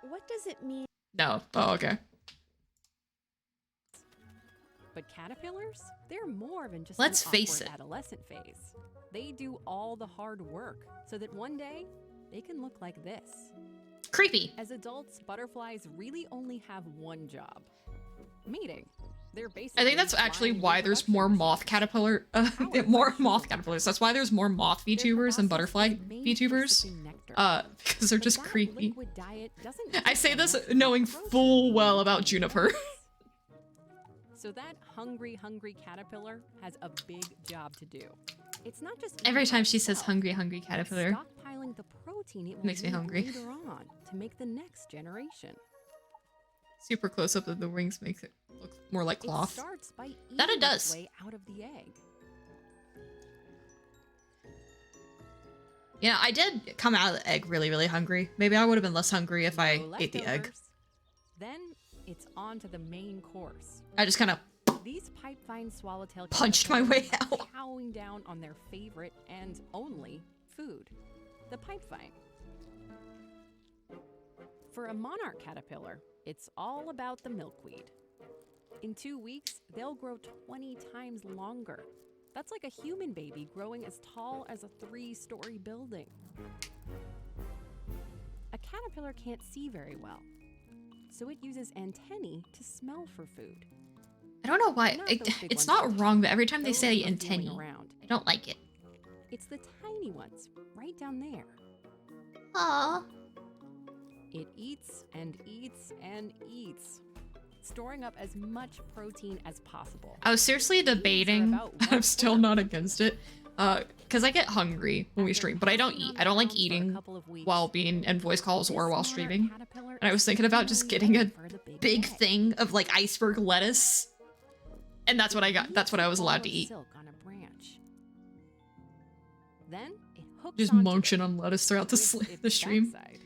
What does it mean? No. Oh, okay. But caterpillars? They're more than just Let's an face awkward it. adolescent phase. They do all the hard work so that one day they can look like this. Creepy. As adults, butterflies really only have one job. Mating. They're I basically think that's actually flying why there's more reproduction moth caterpillar, more moth caterpillars. That's why there's more moth Their VTubers than proboscis butterfly is made for VTubers. sipping nectar. Because they're But just that creepy. liquid diet doesn't I give say them this much knowing protein full well in about the Juniper. eggs. So that hungry caterpillar has a big job to do. It's not just Every eating time by she says itself. hungry It's caterpillar. stockpiling the protein it will Makes me need hungry. later on to make the next generation. Super close up of the wings makes it look more like It cloth. starts by eating That it its does. way out of the egg. Yeah, I did come out of the egg really, really hungry. Maybe I would have been less hungry if I No ate the egg. leftovers. Then it's on to the main course. I just kind of These pipevine swallowtail punched my way caterpillars are out. chowing down on their favorite and only food, the pipevine. For a monarch caterpillar, it's all about the milkweed. In 2 weeks, they'll grow 20 times longer. That's like a human baby growing as tall as a 3-story building. A caterpillar can't see very well, so it uses antennae to smell for food. I don't know why. Not those big It's ones, not though. wrong, but every time they Those say are feeling antennae, around. I don't like it. It's the tiny ones, right down there. Aww. It eats and eats and eats, storing up as much protein as possible. I was seriously debating. about I'm still 1/4 not against it. Because I get hungry when we After stream, but I don't tossing eat. on I don't the like ground for a eating couple of weeks, while being in voice calls this or while monarch streaming. caterpillar And I was is thinking about just finally getting a ready for the big egg. thing of like iceberg lettuce. And that's what I got. That's what I was allowed to Ball of eat. silk on a branch. Then it hooks Just onto munching it on lettuce throughout the, with the its stream. backside.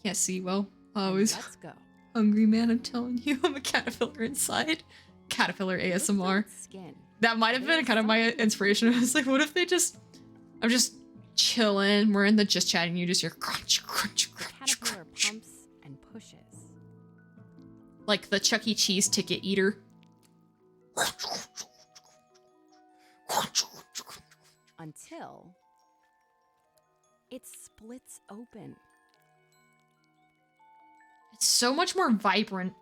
Can't see well. And Always let's go. hungry, man. I'm telling you, I'm a caterpillar inside. Caterpillar It looks ASMR. like skin. That might have been kind of my inspiration. I was like, what if they just... I'm just chilling. We're in the just chatting. You just hear crunch, crunch, The crunch, caterpillar crunch. pumps and pushes. Like the Chuck E. Cheese ticket eater. Until it splits open. It's so much more vibrant.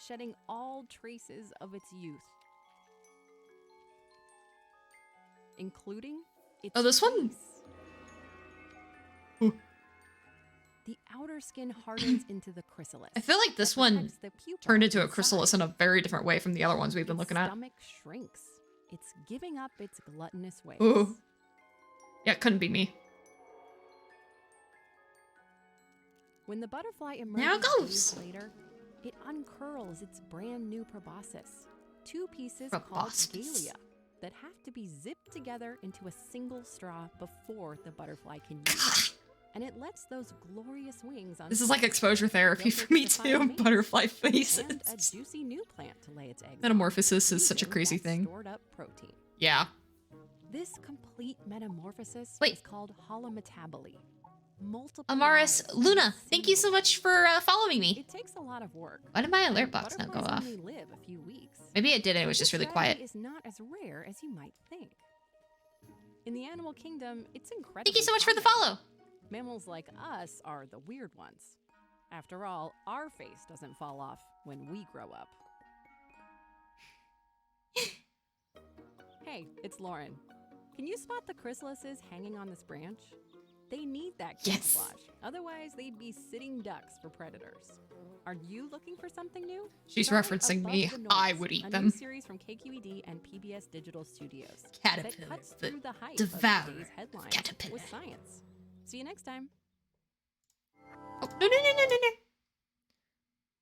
Shedding all traces of its youth. Including its Oh, this one? face. The outer skin hardens into the chrysalis. I feel like this that one protects the pupa turned into a inside. chrysalis in a very different way from the other ones we've been Its looking at. stomach shrinks. It's giving up its gluttonous ways. Ooh. Yeah, it couldn't be me. When the butterfly Now emerges it goes. days later, it uncurls its brand new proboscis. Two pieces called Proboscis. galea that have to be zipped together into a single straw before the butterfly can use it. And it lets those glorious wings on. This is like exposure therapy for me too. Butterfly faces. And a juicy new plant to lay its eggs. Metamorphosis on, is such a using crazy that thing. Stored up protein. Yeah. This complete metamorphosis Wait. is called holometaboly. Multiple Amaris lives in Luna, a thank you single so much for following me. It takes a lot of work. Why did my and alert box not go butterflies off? only live a few weeks. Maybe it did and it was just This really quiet. strategy is not as rare as you might think. In the animal kingdom, it's incredible. Thank you so much for the follow. Mammals like us are the weird ones. After all, our face doesn't fall off when we grow up. Hey, it's Lauren. Can you spot the chrysalises hanging on this branch? They need that Yes. camouflage. Otherwise, they'd be sitting ducks for predators. Are you looking for something new? She's Try referencing Above me. the Noise, I would eat a them. New series from KQED and PBS Digital Studios that Caterpillars cuts that through the hype devour of today's headlines caterpillar. with science. See you next time. Oh, no.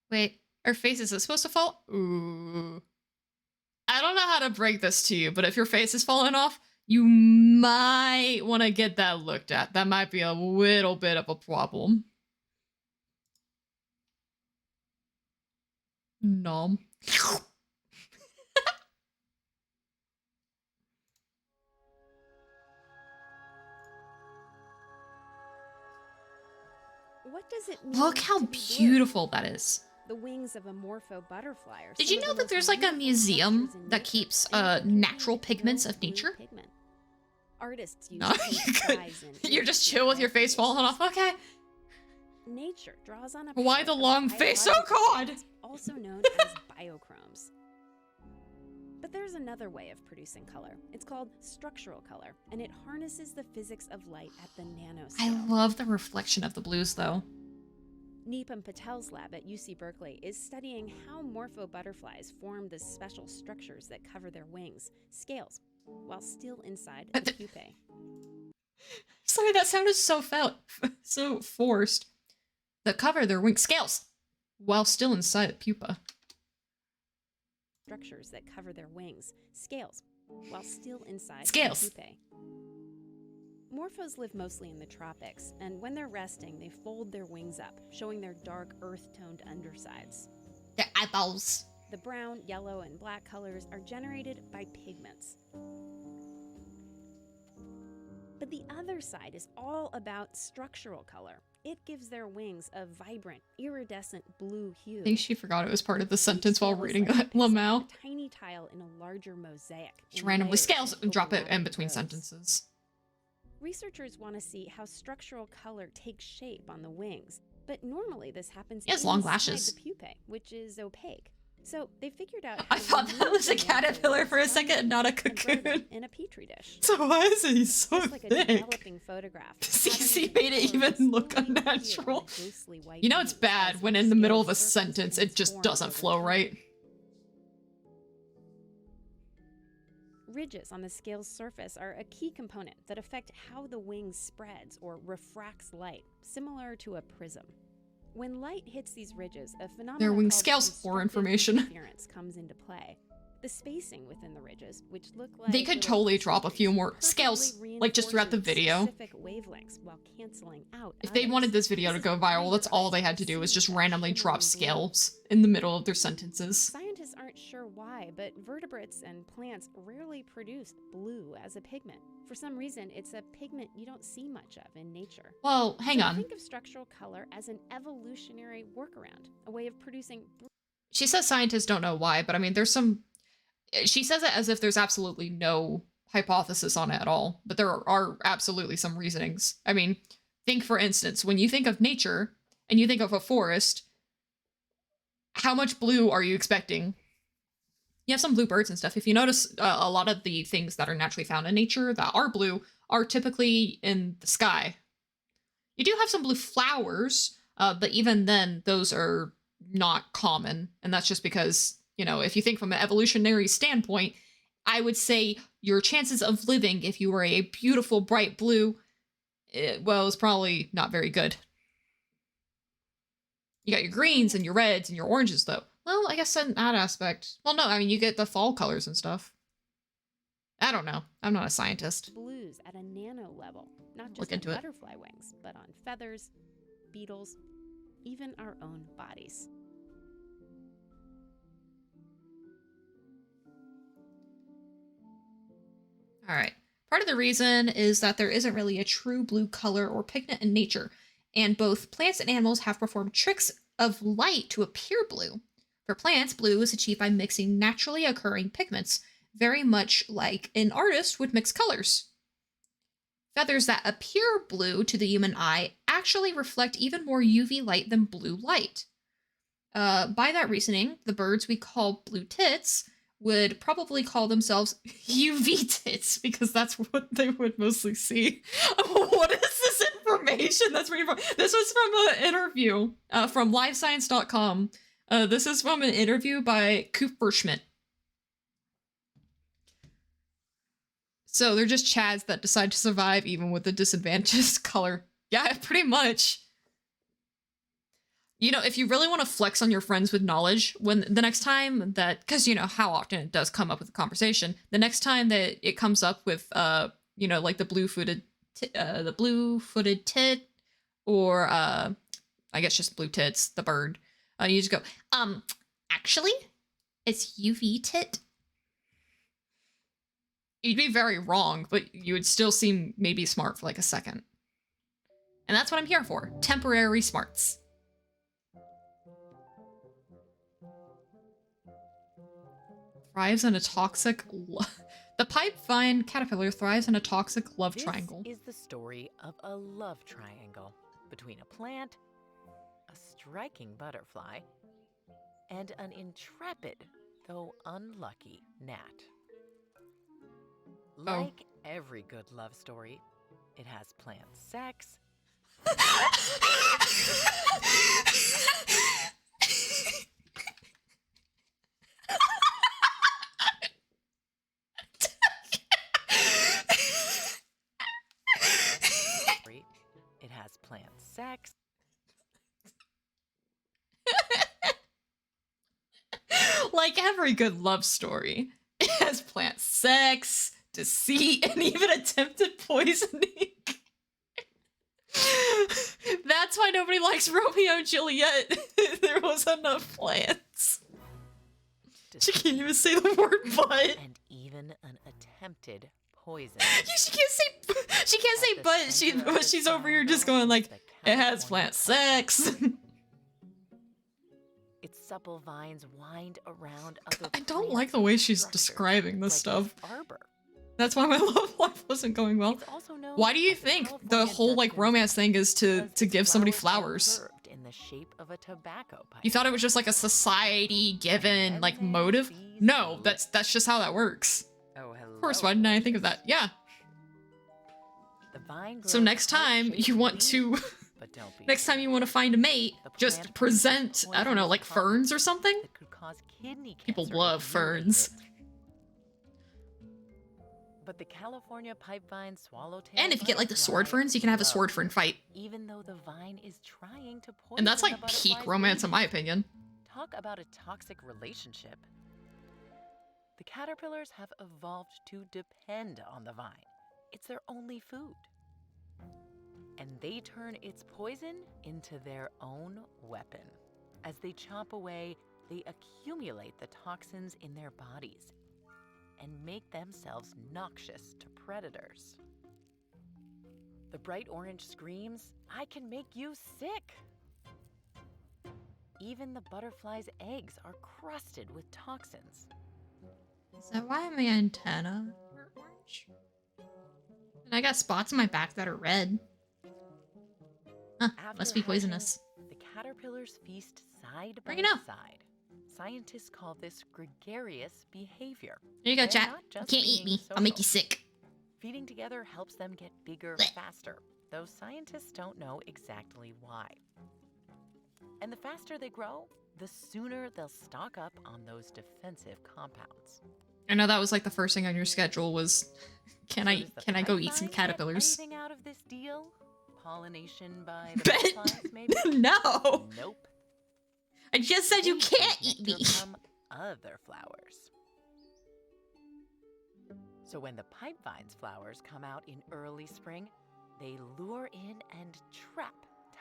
Wait, our face is supposed to fall? Ooh. I don't know how to break this to you, but if your face is falling off, you might want to get that looked at. That might be a little bit of a problem. Nom. What does it mean? Look how to be blue? beautiful that is. The wings of a morpho butterfly are Did some you of know the that most there's like a beautiful museum structures in that nature, keeps and they contain natural pigments no of nature? blue pigment. Artists use No, you could. You just chill with your face falling off. Okay. Nature draws on a Why palette the of long face? Oh biological God! pigments, also known as biochromes. But there's another way of producing color. It's called structural color, and it harnesses the physics of light at the nanoscale. I love the reflection of the blues though. Neepam Patel's lab at UC Berkeley is studying how morpho butterflies form the special structures that cover their wings, scales, while still inside the pupae. Sorry, that sounded so so forced. That cover their wing scales while still inside the pupa. Structures that cover their wings, scales, while still inside Scales. the pupae. Morphos live mostly in the tropics, and when they're resting, they fold their wings up, showing their dark earth-toned undersides. Their eyeballs. The brown, yellow, and black colors are generated by pigments. But the other side is all about structural color. It gives their wings a vibrant, iridescent blue hue. I think she forgot it was part of the sentence while Scales reading like that. a pixel, Lamau. a tiny tile in a larger mosaic. Just in randomly layers scales that and drop it overlap in and between grows. sentences. Researchers want to see how structural color takes shape on the wings, but normally this happens He has long inside lashes. the pupae, which is opaque. So they figured out. I how to thought that remove was a the caterpillar for a morphos from second, not a and grow them cocoon. in a petri dish. So why is he so Just like a thick? developing photograph. CC made it even look unnatural. You know it's bad when in the middle of a sentence it just doesn't flow right. Ridges on the scale's surface are a key component that affect how the wing spreads or refracts light, similar to a prism. When light hits these ridges, a phenomenon Their wing called scales for constructive information. interference comes into play. The spacing within the ridges, which look like They could little totally drop a few more perfectly scales, like just throughout the video. specific wavelengths while canceling out If they others. wanted this video to is go viral, that's all they had to do was just randomly drop scales in the middle of their sentences. Scientists aren't sure why, but vertebrates and plants rarely produce blue as a pigment. For some reason, it's a pigment you don't see much of in nature. Well, hang So on. Think of structural color as an evolutionary workaround, a way of producing. She says scientists don't know why, but I mean, there's some... She says it as if there's absolutely no hypothesis on it at all, but there are absolutely some reasonings. I mean, think, for instance, when you think of nature and you think of a forest, how much blue are you expecting? You have some blue birds and stuff. If you notice, a lot of the things that are naturally found in nature that are blue are typically in the sky. You do have some blue flowers, but even then, those are not common, and that's just because, you know, if you think from an evolutionary standpoint, I would say your chances of living if you were a beautiful, bright blue, well, it's probably not very good. You got your greens and your reds and your oranges, though. Well, I guess in that aspect. Well, no, I mean, you get the fall colors and stuff. I don't know. I'm not a scientist. Blues at a nano level, not just Look on into it. butterfly wings, but on feathers, beetles, even our own bodies. All right. Part of the reason is that there isn't really a true blue color or pigment in nature, and both plants and animals have performed tricks of light to appear blue. For plants, blue is achieved by mixing naturally occurring pigments, very much like an artist would mix colors. Feathers that appear blue to the human eye actually reflect even more UV light than blue light. By that reasoning, the birds we call blue tits would probably call themselves UV tits, because that's what they would mostly see. What is this information? That's pretty fun. This was from an interview from livescience.com. This is from an interview by Cooper Schmidt. So they're just chads that decide to survive even with the disadvantaged color. Yeah, pretty much. You know, if you really want to flex on your friends with knowledge, when the next time that, because you know how often it does come up with a conversation, the next time that it comes up with, you know, like the blue-footed tit, or I guess just blue tits, the bird, you just go, actually, it's UV tit. You'd be very wrong, but you would still seem maybe smart for like a second. And that's what I'm here for. Temporary smarts. Thrives in a toxic... The pipevine caterpillar thrives in a toxic love triangle. This is the story of a love triangle between a plant, a striking butterfly, and an intrepid, though unlucky, gnat. Like every good love story, it has plant sex, it has plant sex, like every good love story, it has plant sex, deceit, and even attempted poisoning. That's why nobody likes Romeo and Juliet. There was enough plants. She can't even say the word but. And even an attempted poison. She can't say but. She's over here just going like, it has plant sex. Its supple vines wind around other I don't like the way she's describing this stuff. That's why my love life wasn't going well. Why do you think the whole like romance thing is to give somebody flowers? In the shape of a tobacco pipe. You thought it was just like a society given like motive? No, that's just how that works. Oh, hello. Of course, why didn't I think of that? Yeah. The vine So next time you want to next time you want to find a mate, just present, I don't know, like ferns or something? People love ferns. But the California pipevine swallowtail. And if you get like the sword ferns, you can have a sword fern fight. Even though the vine is trying to poison And that's like peak romance in my opinion. Talk about a toxic relationship. The caterpillars have evolved to depend on the vine. It's their only food. And they turn its poison into their own weapon. As they chomp away, they accumulate the toxins in their bodies and make themselves noxious to predators. The bright orange screams, "I can make you sick!" Even the butterfly's eggs are crusted with toxins. Is that why my antenna are orange? And I got spots on my back that are red. Huh, must be poisonous. The caterpillars feast side by Bring it up. side. Scientists call this gregarious behavior. Here you go, They're chat. not You just can't eat being me. I'll make you social. sick. Feeding together helps them get bigger Blech. faster, though scientists don't know exactly why. And the faster they grow, the sooner they'll stock up on those defensive compounds. I know that was like the first thing on your schedule was, can So I does the can I go eat pipe some vine get caterpillars? anything out of this deal? Pollination by the Bet. butterflies, maybe? No. Nope. I just said you They can't take eat me. nectar from other flowers. So when the pipe vine's flowers come out in early spring, they lure in and trap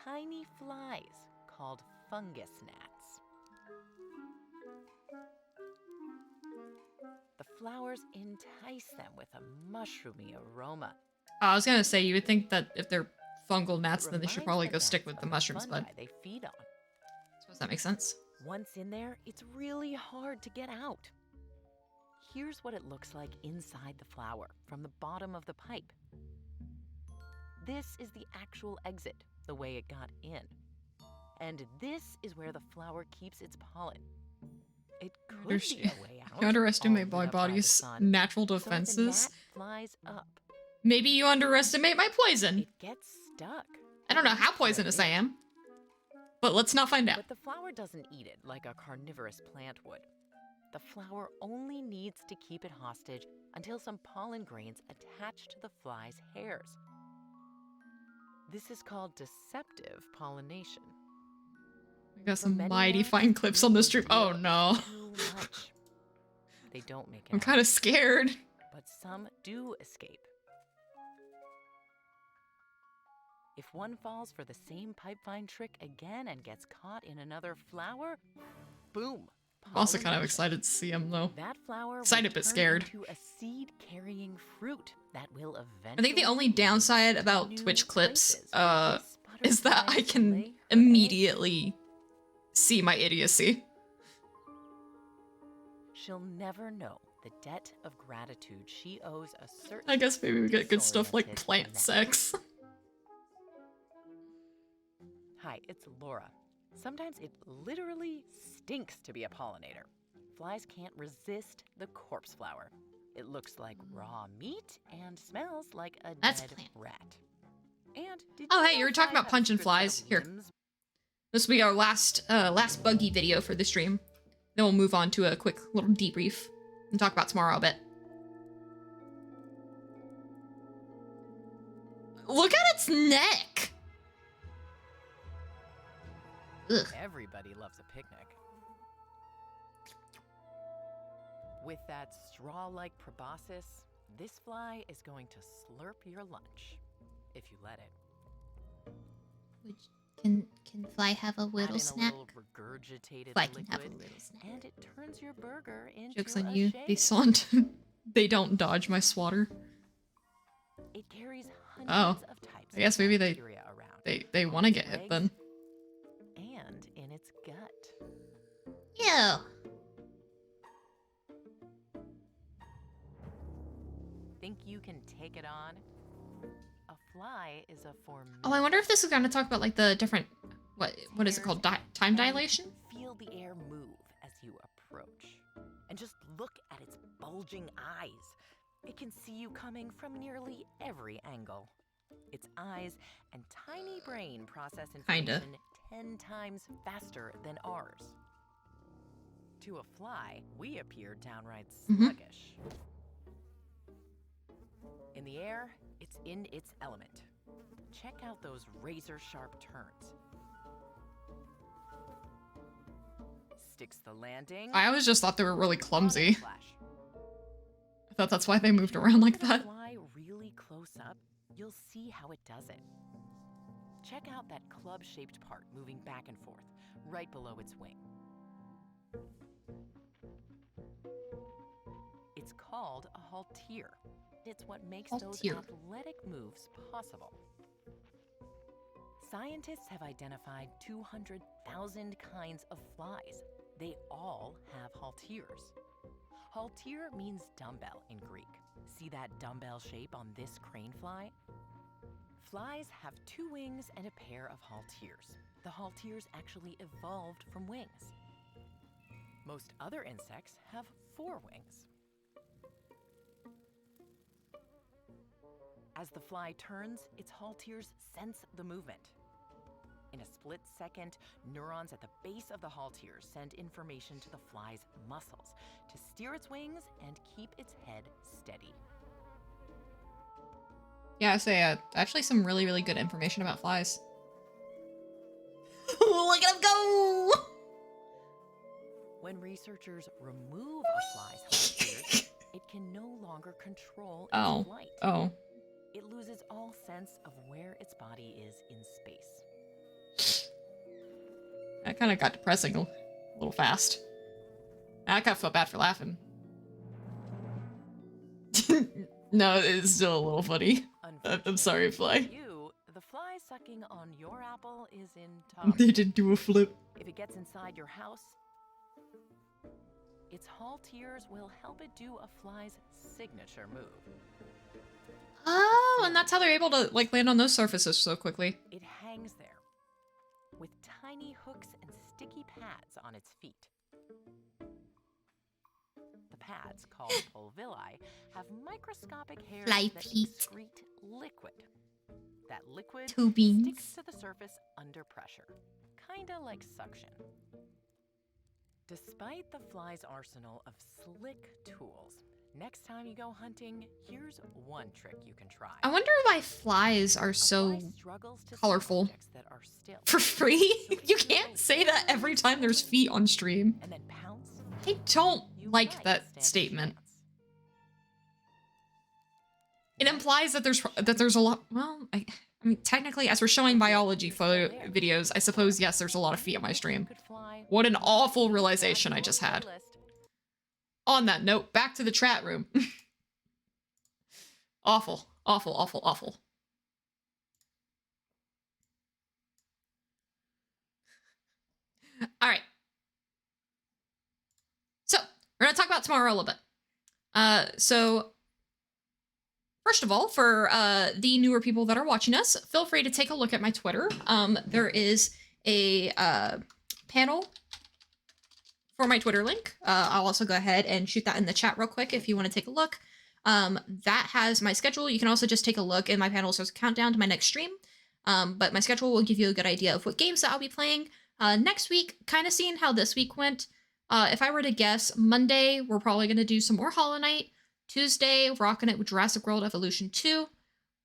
tiny flies called fungus gnats. The flowers entice them with a mushroomy aroma. I was gonna say, you would think that if they're fungal It gnats, then they should reminds probably the go stick gnats with the of mushrooms, but fungi they feed on. suppose that makes sense. Once in there, it's really hard to get out. Here's what it looks like inside the flower from the bottom of the pipe. This is the actual exit, the way it got in. And this is where the flower keeps its pollen. It could be a way out. You underestimate all my lit up by the body's sun. natural So if the defenses. gnat flies up, Maybe you underestimate my poison. it gets stuck. I don't know how poisonous I am, but let's not find out. But the flower doesn't eat it like a carnivorous plant would. The flower only needs to keep it hostage until some pollen grains attach to the fly's hairs. This is called deceptive pollination. We got For some many mighty gnats, fine clips on the this stream. Oh ordeal no. is too much. They don't make it I'm out, kind of scared. but some do escape. If one falls for the same pipevine trick again and gets caught in another flower, boom. I'm also kind of pollination. excited to see him though. That flower Excited will but turn scared. into a seed-carrying fruit that will eventually I think the only lead downside to about new Twitch clips, places where this is that I butterfly can lay her eggs. immediately see my idiocy. She'll never know the debt of gratitude she owes a certain. I guess maybe we get good stuff like disoriented plant gnat. sex. Hi, it's Laura. Sometimes it literally stinks to be a pollinator. Flies can't resist the corpse flower. It looks like raw meat and smells like a That's dead plant. rat. And did Oh, you hey, know you were talking flies about have a punching secret set flies. of Here. limbs? This will be our last buggy video for the stream. Then we'll move on to a quick little debrief and talk about tomorrow a bit. Look at its neck! Ugh. Everybody loves a picnic. With that straw-like proboscis, this fly is going to slurp your lunch, if you let it. Can fly have a Add in a little regurgitated Fly can liquid, have a little snack. and it turns your burger into Joke's on a you. shake. They saunt. They don't dodge my swatter. It carries Oh. hundreds of types I guess of maybe they bacteria around. they want to get hit then. And in its gut. Ew. Think you can take it on? A fly is a formidable. Oh, I wonder if this is going to talk about like the different what is it called? Time dilation? Feel the air move as you approach. And just look at its bulging eyes. It can see you coming from nearly every angle. Its eyes and tiny brain process Kinda. information 10 times faster than ours. To a fly, we appear downright sluggish. In the air, it's in its element. Check out those razor-sharp turns. Sticks the landing. I always just thought they were really clumsy. Flash. thought that's why they moved around like that. Fly really close up, you'll see how it does it. Check out that club-shaped part moving back and forth, right below its wing. It's called a haltere. It's what makes those athletic moves possible. Scientists have identified 200,000 kinds of flies. They all have halteres. Haltere means dumbbell in Greek. See that dumbbell shape on this crane fly? Flies have 2 wings and a pair of halteres. The halteres actually evolved from wings. Most other insects have 4 wings. As the fly turns, its halteres sense the movement. In a split second, neurons at the base of the halteres send information to the fly's muscles to steer its wings and keep its head steady. Yeah, I say actually some really, really good information about flies. Look at him go! When researchers remove a fly's halteres, it can no longer control its flight. Oh. It loses all sense of where its body is in space. That kind of got depressing a little fast. I kind of felt bad for laughing. No, it's still a little funny. I'm sorry, fly. The fly sucking on your apple is in tough. They did do a flip. If it gets inside your house, its halteres will help it do a fly's signature move. Oh, and that's how they're able to like land on those surfaces so quickly. It hangs there with tiny hooks and sticky pads on its feet. The pads, called pulvilli, have microscopic hairs Fly that feet. excrete liquid. That liquid Tubings. sticks to the surface under pressure, kinda like suction. Despite the fly's arsenal of slick tools, next time you go hunting, here's one trick you can try. I wonder why flies are so colorful. For free? You can't say that every time there's feet on stream. And then pounce. I don't like that statement. It implies that there's a lot. Well, I mean, technically, as we're showing biology photo videos, I suppose yes, there's a lot of feet on my stream. What an awful realization I just had. On that note, back to the chat room. Awful, awful, awful, awful. All right. So we're gonna talk about tomorrow a little bit. So first of all, for the newer people that are watching us, feel free to take a look at my Twitter. There is a panel for my Twitter link. I'll also go ahead and shoot that in the chat real quick if you want to take a look. That has my schedule. You can also just take a look in my panel. So it's a countdown to my next stream. But my schedule will give you a good idea of what games that I'll be playing. Next week, kind of seeing how this week went. If I were to guess, Monday, we're probably going to do some more Hollow Knight. Tuesday, rocking it with Jurassic World Evolution 2.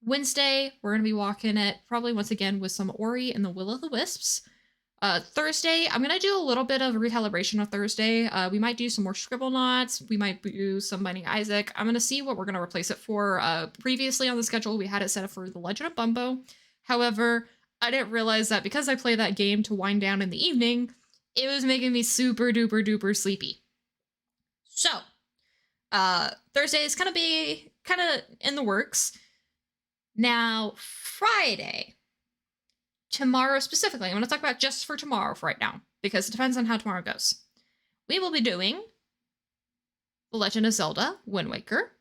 Wednesday, we're going to be walking it probably once again with some Ori and the Will of the Wisps. Thursday, I'm going to do a little bit of recalibration on Thursday. We might do some more Scribblenauts. We might do some Binding Isaac. I'm going to see what we're going to replace it for. Previously on the schedule, we had it set up for The Legend of Bumbo. However, I didn't realize that because I play that game to wind down in the evening, it was making me super duper duper sleepy. So, Thursday is going to be kind of in the works. Now, Friday, tomorrow specifically, I'm going to talk about just for tomorrow for right now, because it depends on how tomorrow goes. We will be doing The Legend of Zelda Wind Waker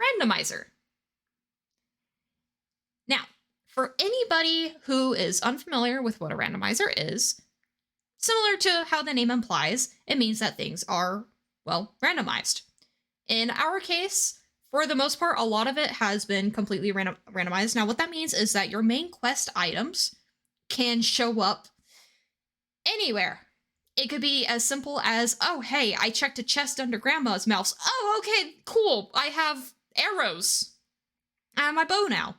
Randomizer. Now, for anybody who is unfamiliar with what a randomizer is, similar to how the name implies, it means that things are, well, randomized. In our case, for the most part, a lot of it has been completely randomized. Now, what that means is that your main quest items can show up anywhere. It could be as simple as, oh, hey, I checked a chest under Grandma's mouse. Oh, okay, cool. I have arrows. I have my bow now.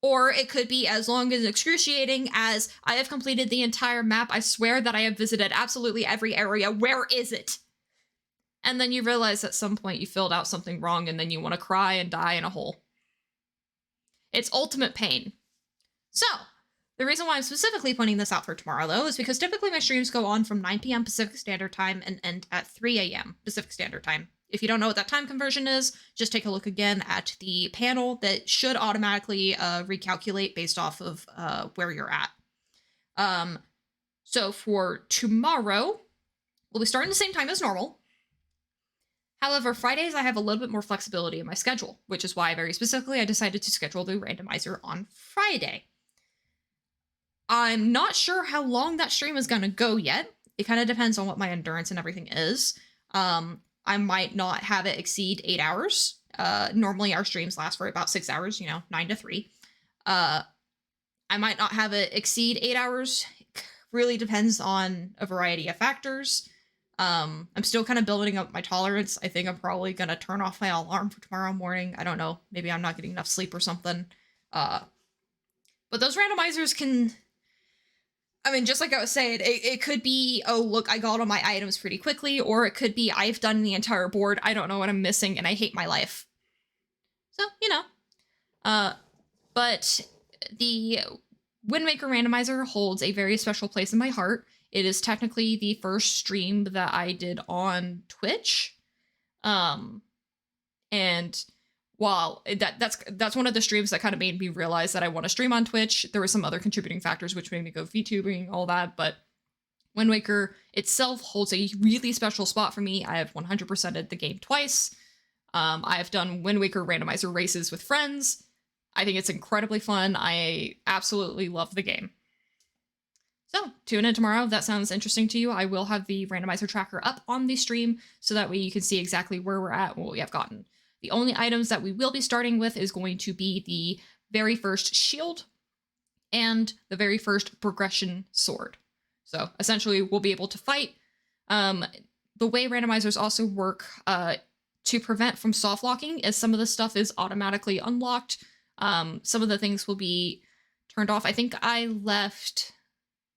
Or it could be as long as excruciating as, I have completed the entire map. I swear that I have visited absolutely every area. Where is it? And then you realize at some point you filled out something wrong and then you want to cry and die in a hole. It's ultimate pain. So, the reason why I'm specifically pointing this out for tomorrow, though, is because typically my streams go on from 9 p.m. Pacific Standard Time and end at 3 a.m. Pacific Standard Time. If you don't know what that time conversion is, just take a look again at the panel that should automatically recalculate based off of where you're at. So for tomorrow, we'll be starting the same time as normal. However, Fridays I have a little bit more flexibility in my schedule, which is why very specifically I decided to schedule the randomizer on Friday. I'm not sure how long that stream is going to go yet. It kind of depends on what my endurance and everything is. I might not have it exceed 8 hours. Normally our streams last for about 6 hours, 9 to 3. I might not have it exceed 8 hours. Really depends on a variety of factors. I'm still kind of building up my tolerance. I think I'm probably going to turn off my alarm for tomorrow morning. I don't know. Maybe I'm not getting enough sleep or something. But those randomizers can... I mean, just like I was saying, it could be, oh, look, I got all my items pretty quickly, or it could be, I've done the entire board, I don't know what I'm missing, and I hate my life. So, but the Windmaker Randomizer holds a very special place in my heart. It is technically the first stream that I did on Twitch. And while that's one of the streams that kind of made me realize that I want to stream on Twitch, there were some other contributing factors which made me go VTubing, all that, but Wind Waker itself holds a really special spot for me. I have 100%ed the game twice. I have done Wind Waker randomizer races with friends. I think it's incredibly fun. I absolutely love the game. So, tune in tomorrow if that sounds interesting to you. I will have the randomizer tracker up on the stream, so that way you can see exactly where we're at and what we have gotten. The only items that we will be starting with is going to be the very first shield and the very first progression sword. So essentially we'll be able to fight. The way randomizers also work to prevent from soft locking is some of the stuff is automatically unlocked. Some of the things will be turned off. I think I left,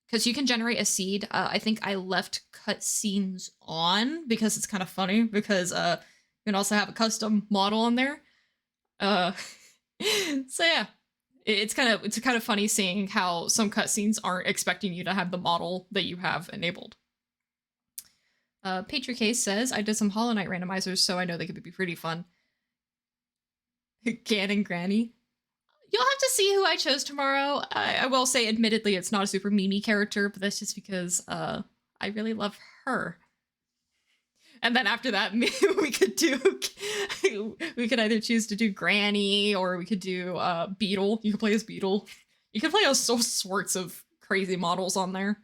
because you can generate a seed, I think I left cutscenes on because it's kind of funny because you can also have a custom model on there. So yeah, it's kind of funny seeing how some cutscenes aren't expecting you to have the model that you have enabled. Patriot says, I did some Hollow Knight randomizers, so I know they could be pretty fun. Gan and Granny. You'll have to see who I chose tomorrow. I will say, admittedly, it's not a super Mimi character, but that's just because I really love her. And then after that, we could either choose to do Granny or we could do Beetle. You could play as Beetle. You could play as all sorts of crazy models on there.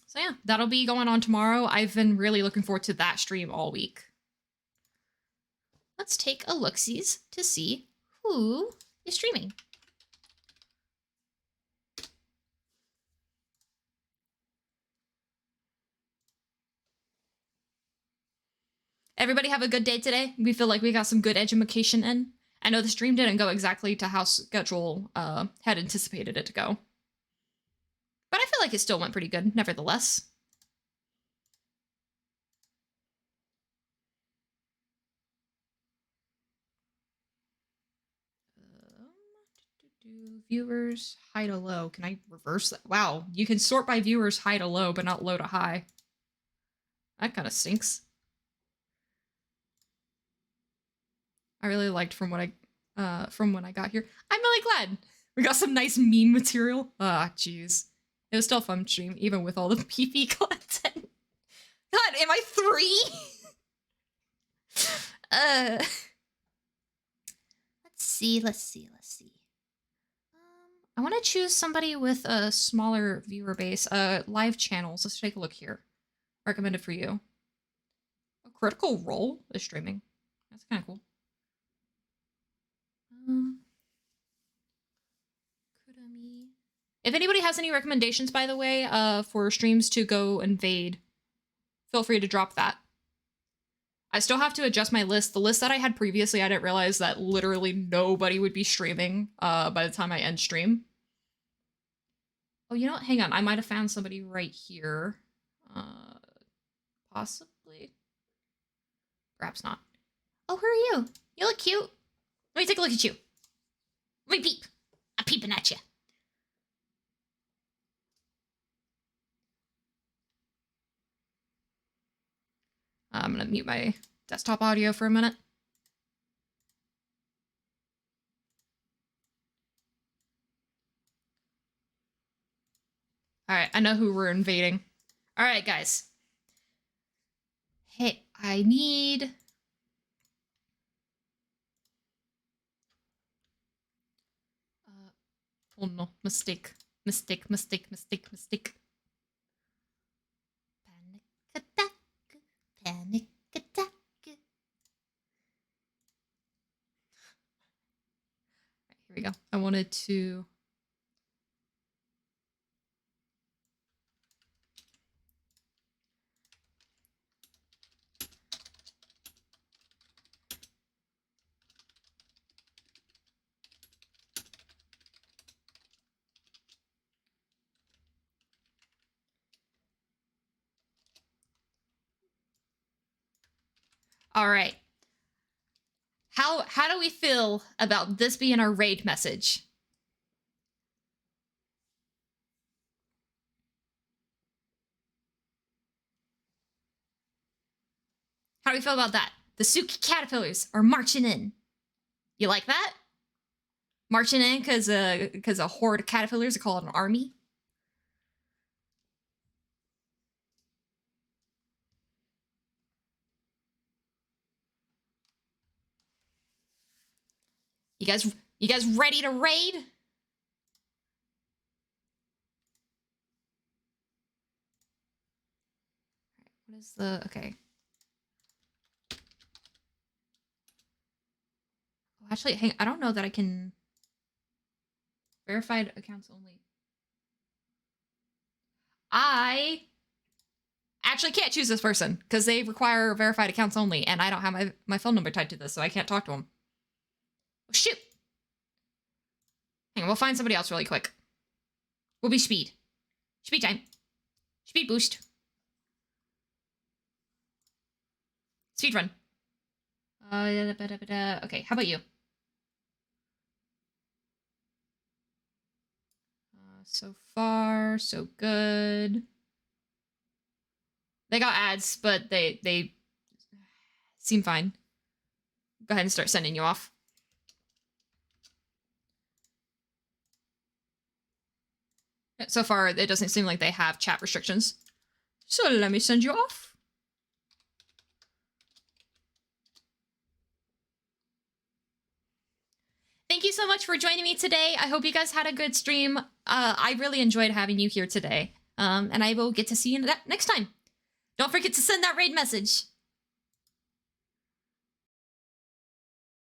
So yeah, that'll be going on tomorrow. I've been really looking forward to that stream all week. Let's take a look-sees to see who is streaming. Everybody have a good day today. We feel like we got some good edumacation in. I know the stream didn't go exactly to how schedule had anticipated it to go. But I feel like it still went pretty good, nevertheless. Viewers, high to low. Can I reverse that? Wow, you can sort by viewers high to low, but not low to high. That kind of stinks. I really liked from when I got here. I'm really glad. We got some nice meme material. Ah, jeez. It was still a fun stream, even with all the PP content. God, am I 3? Let's see. I want to choose somebody with a smaller viewer base. Live channels. Let's take a look here. Recommended for you. A Critical Role is streaming. That's kind of cool. If anybody has any recommendations, by the way, for streams to go invade, feel free to drop that. I still have to adjust my list. The list that I had previously, I didn't realize that literally nobody would be streaming by the time I end stream. Oh, you know what? Hang on. I might have found somebody right here. Possibly. Perhaps not. Oh, who are you? You look cute. Let me take a look at you. Let me peep. I'm peeping at you. I'm gonna mute my desktop audio for a minute. All right, I know who we're invading. All right, guys. Hey, I need... oh no, mistake. Mistake. Panic attack. Panic attack. Right, here we go. I wanted to... All right. How do we feel about this being our raid message? How do we feel about that? The Suki caterpillars are marching in. You like that? Marching in because a horde of caterpillars are called an army? You guys ready to raid? What is the... okay. Oh, actually, hang... I don't know that I can... verified accounts only. I actually can't choose this person because they require verified accounts only, and I don't have my phone number tied to this, so I can't talk to them. Oh, shoot! Hang on, we'll find somebody else really quick. We'll be speed. Speed time. Speed boost. Speed run. Okay, how about you? So far, so good. They got ads, but they seem fine. Go ahead and start sending you off. So far, it doesn't seem like they have chat restrictions. So let me send you off. Thank you so much for joining me today. I hope you guys had a good stream. I really enjoyed having you here today. And I will get to see you next time. Don't forget to send that raid message.